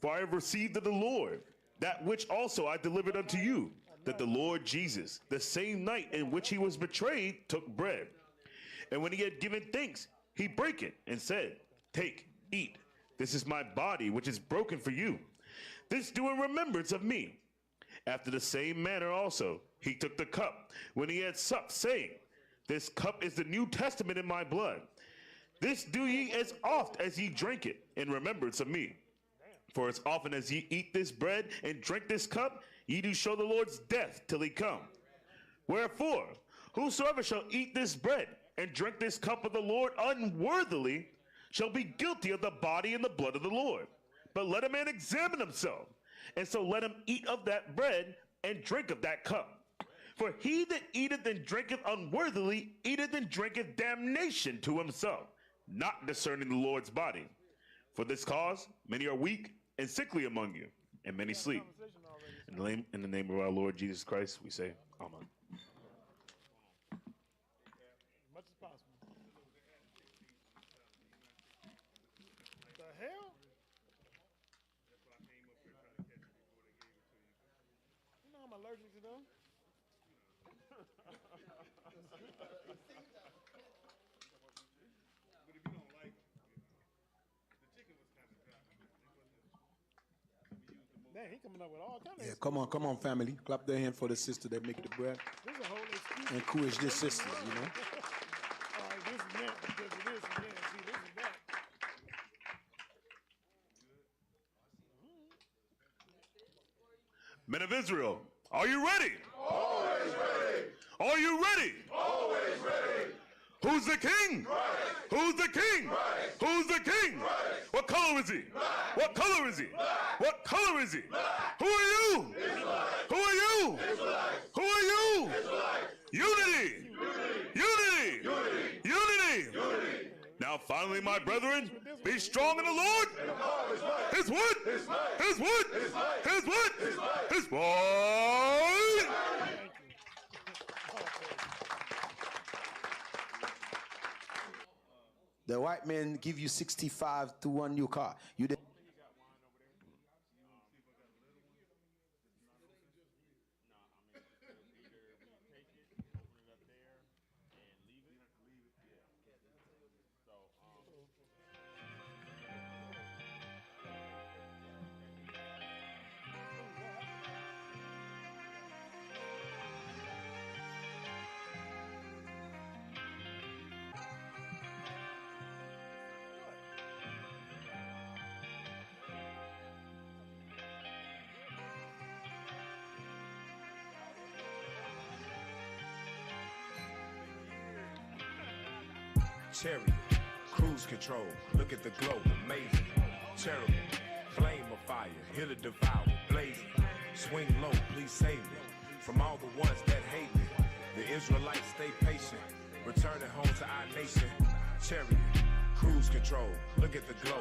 For I have received of the Lord that which also I delivered unto you, that the Lord Jesus, the same night in which he was betrayed, took bread. And when he had given thanks, he brake it and said, Take, eat. This is my body, which is broken for you. This do in remembrance of me. After the same manner also, he took the cup when he had supped, saying, This cup is the New Testament in my blood. This do ye as oft as ye drink it in remembrance of me. For as often as ye eat this bread and drink this cup, ye do show the Lord's death till he come. Wherefore, whosoever shall eat this bread and drink this cup of the Lord unworthily shall be guilty of the body and the blood of the Lord. But let a man examine himself, and so let him eat of that bread and drink of that cup. For he that eateth and drinketh unworthily eateth and drinketh damnation to himself, not discerning the Lord's body. For this cause many are weak and sickly among you, and many sleep. In the name of our Lord Jesus Christ, we say, Amen. Much as possible. The hell? You know I'm allergic to them. Man, he coming up with all kinds of Yeah, come on, family. Clap their hand for the sister that make the bread. There's a whole excuse. Encourage this sister, you know. All right, this is that because of this. Yeah, see, this is that. Men of Israel, are you ready? Always ready. Are you ready? Always ready. Who's the king? Christ. Who's the king? Christ. Who's the king? Christ. What color is he? Black. What color is he? Black. What color is he? Black. Who are you? Israelites. Who are you? Israelites. Who are you? Israelites. Unity. Unity. Unity. Unity. Unity. Now finally, my brethren, be strong in the Lord. And the power of his might. His what? His might. His what? His might. His what? His might. His might. The white man give you 65 to one new car. You did. Chariot, cruise control, look at the glow, amazing. Cherubim, flame of fire, here to devour, blazing. Swing low, please save me from all the ones that hate me. The Israelites stay patient, returning home to our nation. Chariot, cruise control, look at the glow,